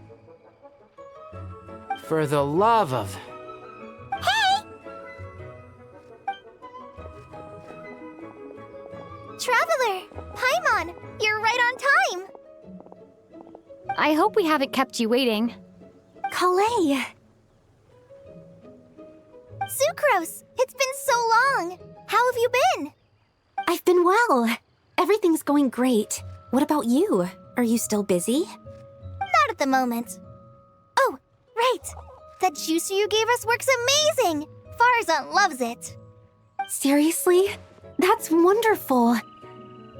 Speaker 10: For the love of...
Speaker 22: Hey! Traveler! Paimon, you're right on time!
Speaker 15: I hope we haven't kept you waiting.
Speaker 22: Kale! Sucrose, it's been so long! How have you been?
Speaker 3: I've been well. Everything's going great. What about you? Are you still busy?
Speaker 22: Not at the moment. Oh, right! That juicer you gave us works amazing! Farzan loves it.
Speaker 3: Seriously? That's wonderful.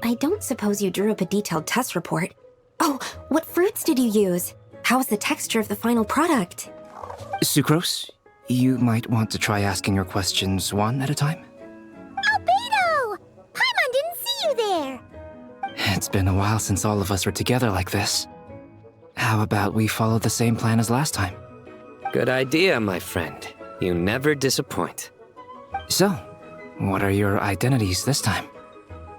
Speaker 3: I don't suppose you drew up a detailed test report. Oh, what fruits did you use? How's the texture of the final product?
Speaker 5: Sucrose, you might want to try asking your questions one at a time.
Speaker 13: Albedo! Paimon didn't see you there!
Speaker 5: It's been a while since all of us were together like this. How about we follow the same plan as last time?
Speaker 14: Good idea, my friend. You never disappoint.
Speaker 5: So, what are your identities this time?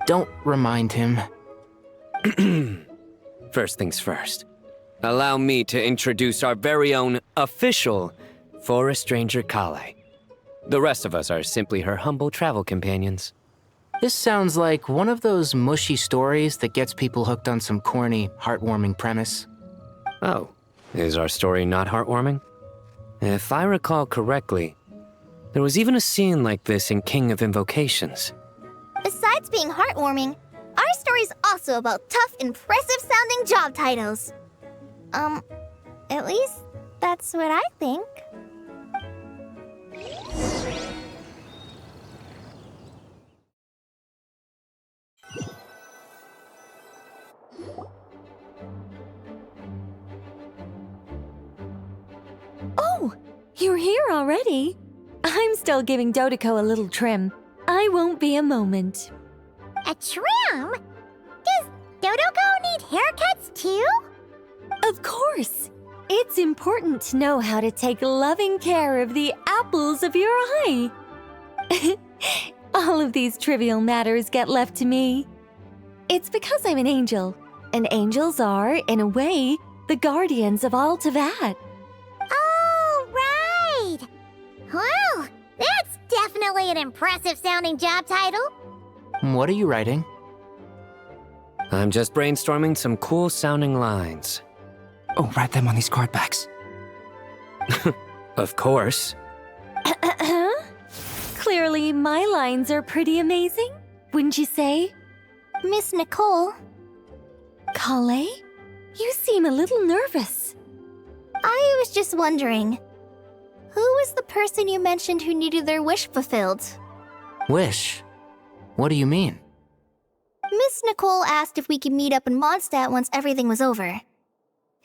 Speaker 10: Don't remind him.
Speaker 14: First things first. Allow me to introduce our very own official Forest Ranger Kale. The rest of us are simply her humble travel companions.
Speaker 10: This sounds like one of those mushy stories that gets people hooked on some corny, heartwarming premise.
Speaker 14: Oh, is our story not heartwarming? If I recall correctly, there was even a scene like this in King of Invocations.
Speaker 22: Besides being heartwarming, our story's also about tough, impressive-sounding job titles. At least, that's what I think.
Speaker 6: Oh, you're here already? I'm still giving Dodeko a little trim. I won't be a moment.
Speaker 13: A trim? Does Dodoko need haircuts too?
Speaker 6: Of course. It's important to know how to take loving care of the apples of your eye. All of these trivial matters get left to me. It's because I'm an angel, and angels are, in a way, the guardians of all Teyvat.
Speaker 13: Oh, right! Wow, that's definitely an impressive sounding job title.
Speaker 10: What are you writing?
Speaker 14: I'm just brainstorming some cool sounding lines.
Speaker 5: Oh, write them on these card backs.
Speaker 14: Of course.
Speaker 6: Clearly, my lines are pretty amazing, wouldn't you say?
Speaker 22: Miss Nicole.
Speaker 6: Kale? You seem a little nervous.
Speaker 22: I was just wondering, who was the person you mentioned who needed their wish fulfilled?
Speaker 10: Wish? What do you mean?
Speaker 22: Miss Nicole asked if we could meet up in Mondstadt once everything was over.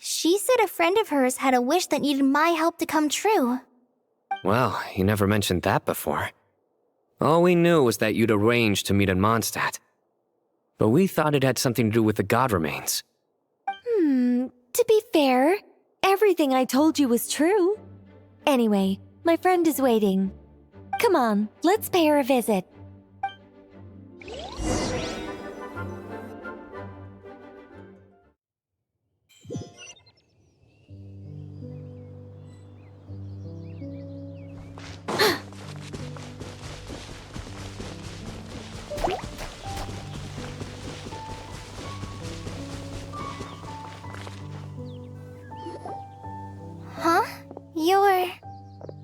Speaker 22: She said a friend of hers had a wish that needed my help to come true.
Speaker 14: Well, you never mentioned that before. All we knew was that you'd arranged to meet in Mondstadt. But we thought it had something to do with the god remains.
Speaker 6: To be fair, everything I told you was true. Anyway, my friend is waiting. Come on, let's pay her a visit.
Speaker 22: Huh? You're...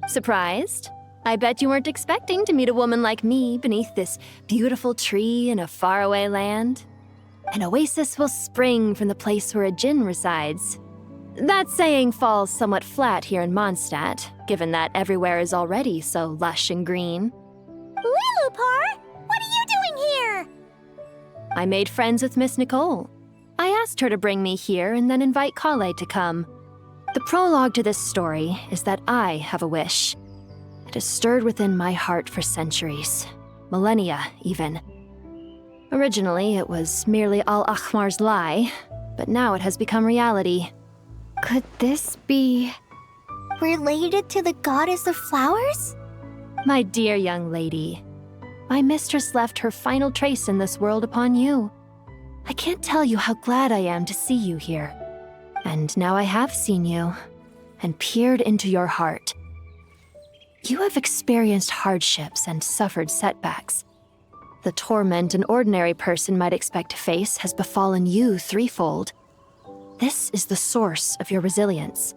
Speaker 18: Surprised? I bet you weren't expecting to meet a woman like me beneath this beautiful tree in a faraway land. An oasis will spring from the place where a djinn resides. That saying falls somewhat flat here in Mondstadt, given that everywhere is already so lush and green.
Speaker 13: Lilupar, what are you doing here?
Speaker 18: I made friends with Miss Nicole. I asked her to bring me here and then invite Kale to come. The prologue to this story is that I have a wish. It has stirred within my heart for centuries, millennia even. Originally, it was merely Al-Ahmar's lie, but now it has become reality.
Speaker 22: Could this be... related to the goddess of flowers?
Speaker 18: My dear young lady, my mistress left her final trace in this world upon you. I can't tell you how glad I am to see you here. And now I have seen you, and peered into your heart. You have experienced hardships and suffered setbacks. The torment an ordinary person might expect to face has befallen you threefold. This is the source of your resilience.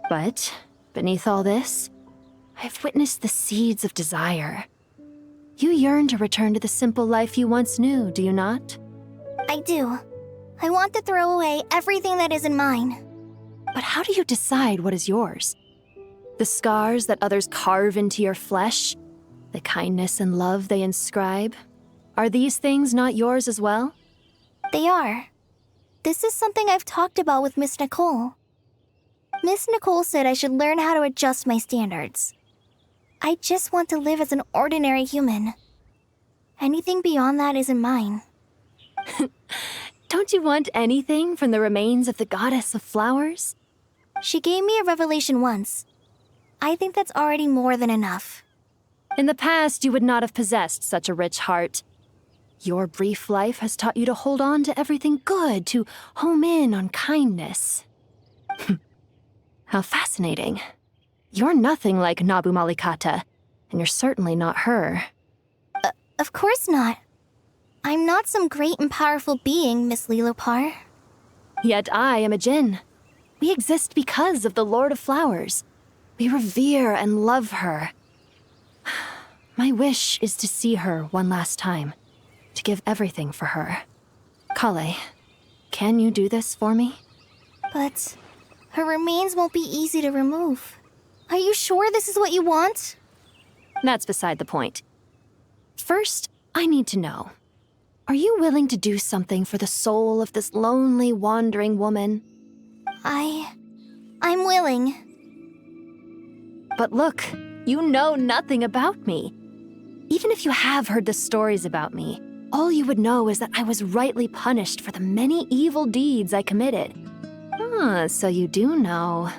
Speaker 18: But, beneath all this, I've witnessed the seeds of desire. You yearn to return to the simple life you once knew, do you not?
Speaker 22: I do. I want to throw away everything that isn't mine.
Speaker 18: But how do you decide what is yours? The scars that others carve into your flesh? The kindness and love they inscribe? Are these things not yours as well?
Speaker 22: They are. This is something I've talked about with Miss Nicole. Miss Nicole said I should learn how to adjust my standards. I just want to live as an ordinary human. Anything beyond that isn't mine.
Speaker 18: Don't you want anything from the remains of the goddess of flowers?
Speaker 22: She gave me a revelation once. I think that's already more than enough.
Speaker 18: In the past, you would not have possessed such a rich heart. Your brief life has taught you to hold on to everything good, to home in on kindness. How fascinating. You're nothing like Nabu Malikata, and you're certainly not her.
Speaker 22: Of course not. I'm not some great and powerful being, Miss Lilopar.
Speaker 18: Yet I am a djinn. We exist because of the Lord of Flowers. We revere and love her. My wish is to see her one last time, to give everything for her. Kale, can you do this for me?
Speaker 22: But Her remains won't be easy to remove. Are you sure this is what you want?
Speaker 15: That's beside the point. First, I need to know. Are you willing to do something for the soul of this lonely, wandering woman?
Speaker 22: I'm willing.
Speaker 15: But look, you know nothing about me. Even if you have heard the stories about me, all you would know is that I was rightly punished for the many evil deeds I committed. Ah, so you do know.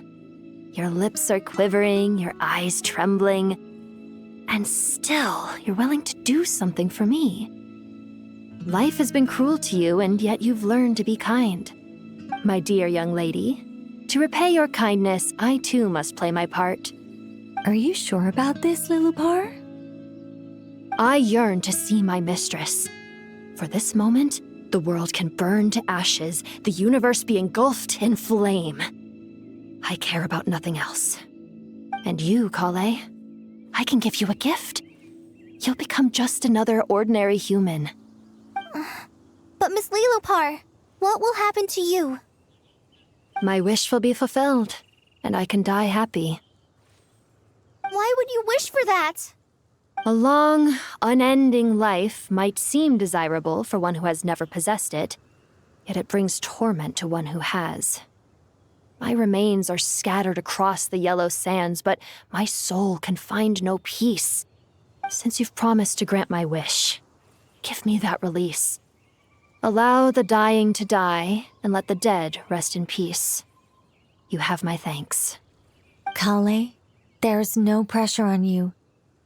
Speaker 15: Your lips are quivering, your eyes trembling, and still you're willing to do something for me. Life has been cruel to you, and yet you've learned to be kind. My dear young lady, to repay your kindness, I too must play my part.
Speaker 6: Are you sure about this, Lilupar?
Speaker 15: I yearn to see my mistress. For this moment, the world can burn to ashes, the universe be engulfed in flame. I care about nothing else. And you, Kale, I can give you a gift. You'll become just another ordinary human.
Speaker 22: But Miss Lilupar, what will happen to you?
Speaker 15: My wish will be fulfilled, and I can die happy.
Speaker 22: Why would you wish for that?
Speaker 15: A long, unending life might seem desirable for one who has never possessed it, yet it brings torment to one who has. My remains are scattered across the yellow sands, but my soul can find no peace. Since you've promised to grant my wish, give me that release. Allow the dying to die, and let the dead rest in peace. You have my thanks.
Speaker 6: Kale, there's no pressure on you.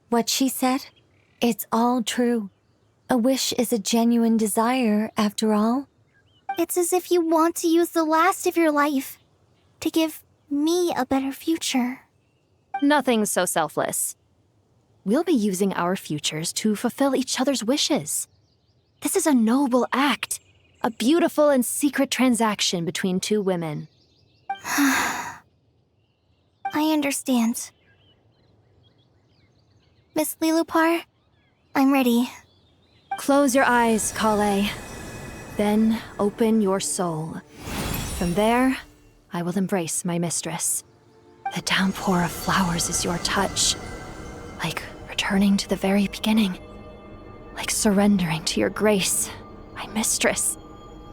Speaker 6: What she said, it's all true. A wish is a genuine desire, after all.
Speaker 22: It's as if you want to use the last of your life to give me a better future.
Speaker 15: Nothing so selfless. We'll be using our futures to fulfill each other's wishes. This is a noble act, a beautiful and secret transaction between two women.
Speaker 22: I understand. Miss Lilupar, I'm ready.
Speaker 15: Close your eyes, Kale. Then open your soul. From there, I will embrace my mistress. The downpour of flowers is your touch. Like returning to the very beginning. Like surrendering to your grace, my mistress.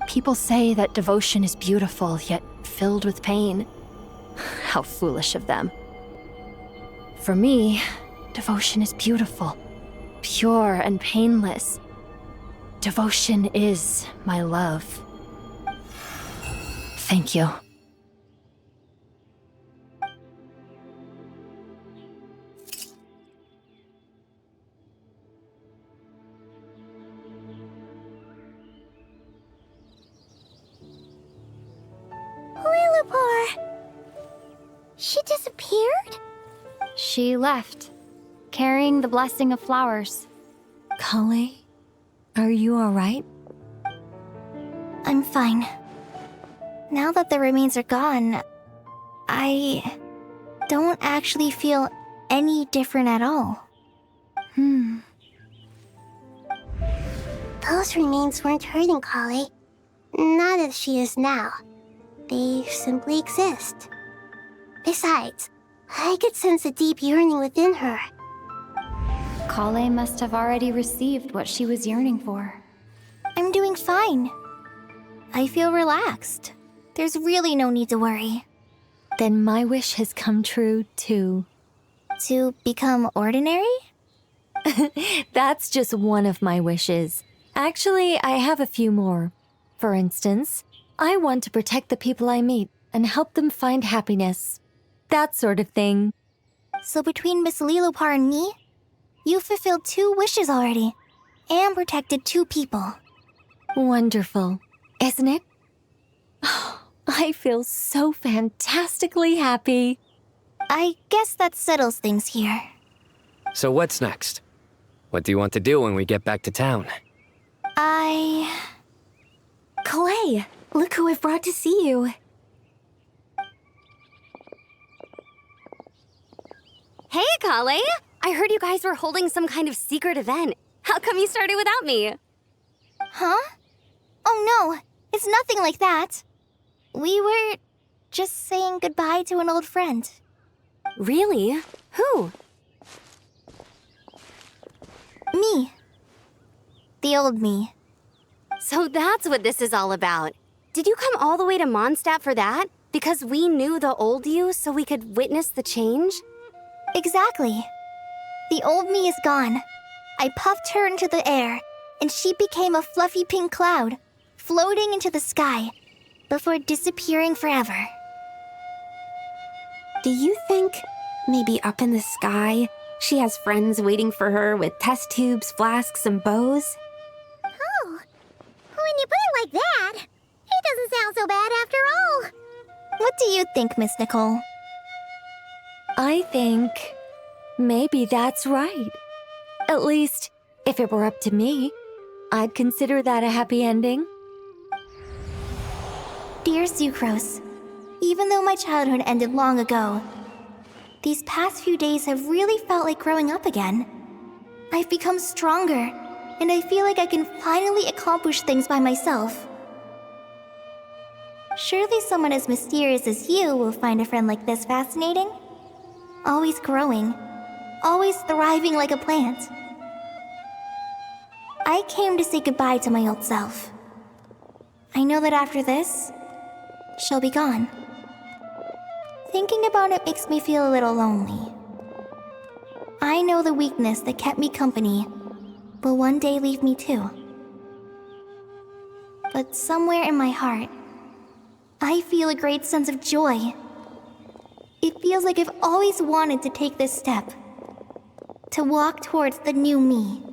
Speaker 15: People say that devotion is beautiful, yet filled with pain. How foolish of them. For me, devotion is beautiful, pure and painless. Devotion is my love. Thank you.
Speaker 22: Lilupar! She disappeared?
Speaker 18: She left, carrying the blessing of flowers.
Speaker 6: Kale, are you alright?
Speaker 22: I'm fine. Now that the remains are gone, I don't actually feel any different at all.
Speaker 11: Those remains weren't hurting Kale. Not as she is now. They simply exist. Besides, I could sense a deep yearning within her.
Speaker 18: Kale must have already received what she was yearning for.
Speaker 22: I'm doing fine. I feel relaxed. There's really no need to worry.
Speaker 6: Then my wish has come true, too.
Speaker 22: To become ordinary?
Speaker 6: That's just one of my wishes. Actually, I have a few more. For instance, I want to protect the people I meet and help them find happiness. That sort of thing.
Speaker 22: So between Miss Lilupar and me, you've fulfilled 2 wishes already, and protected 2 people.
Speaker 6: Wonderful, isn't it? Oh, I feel so fantastically happy.
Speaker 22: I guess that settles things here.
Speaker 14: So what's next? What do you want to do when we get back to town?
Speaker 6: Clay, look who I've brought to see you.
Speaker 7: Hey, Kale! I heard you guys were holding some kind of secret event. How come you started without me?
Speaker 22: Huh? Oh no, it's nothing like that. We were Just saying goodbye to an old friend.
Speaker 7: Really? Who?
Speaker 22: Me. The old me.
Speaker 7: So that's what this is all about. Did you come all the way to Mondstadt for that? Because we knew the old you so we could witness the change?
Speaker 22: Exactly. The old me is gone. I puffed her into the air, and she became a fluffy pink cloud, floating into the sky, before disappearing forever.
Speaker 3: Do you think maybe up in the sky, she has friends waiting for her with test tubes, flasks, and bows?
Speaker 13: Oh, when you put it like that, it doesn't sound so bad after all.
Speaker 22: What do you think, Miss Nicole?
Speaker 6: I think maybe that's right. At least, if it were up to me, I'd consider that a happy ending.
Speaker 22: Dear Sucrose, even though my childhood ended long ago, these past few days have really felt like growing up again. I've become stronger, and I feel like I can finally accomplish things by myself. Surely someone as mysterious as you will find a friend like this fascinating. Always growing, always thriving like a plant. I came to say goodbye to my old self. I know that after this, she'll be gone. Thinking about it makes me feel a little lonely. I know the weakness that kept me company will one day leave me too. But somewhere in my heart, I feel a great sense of joy. It feels like I've always wanted to take this step, to walk towards the new me.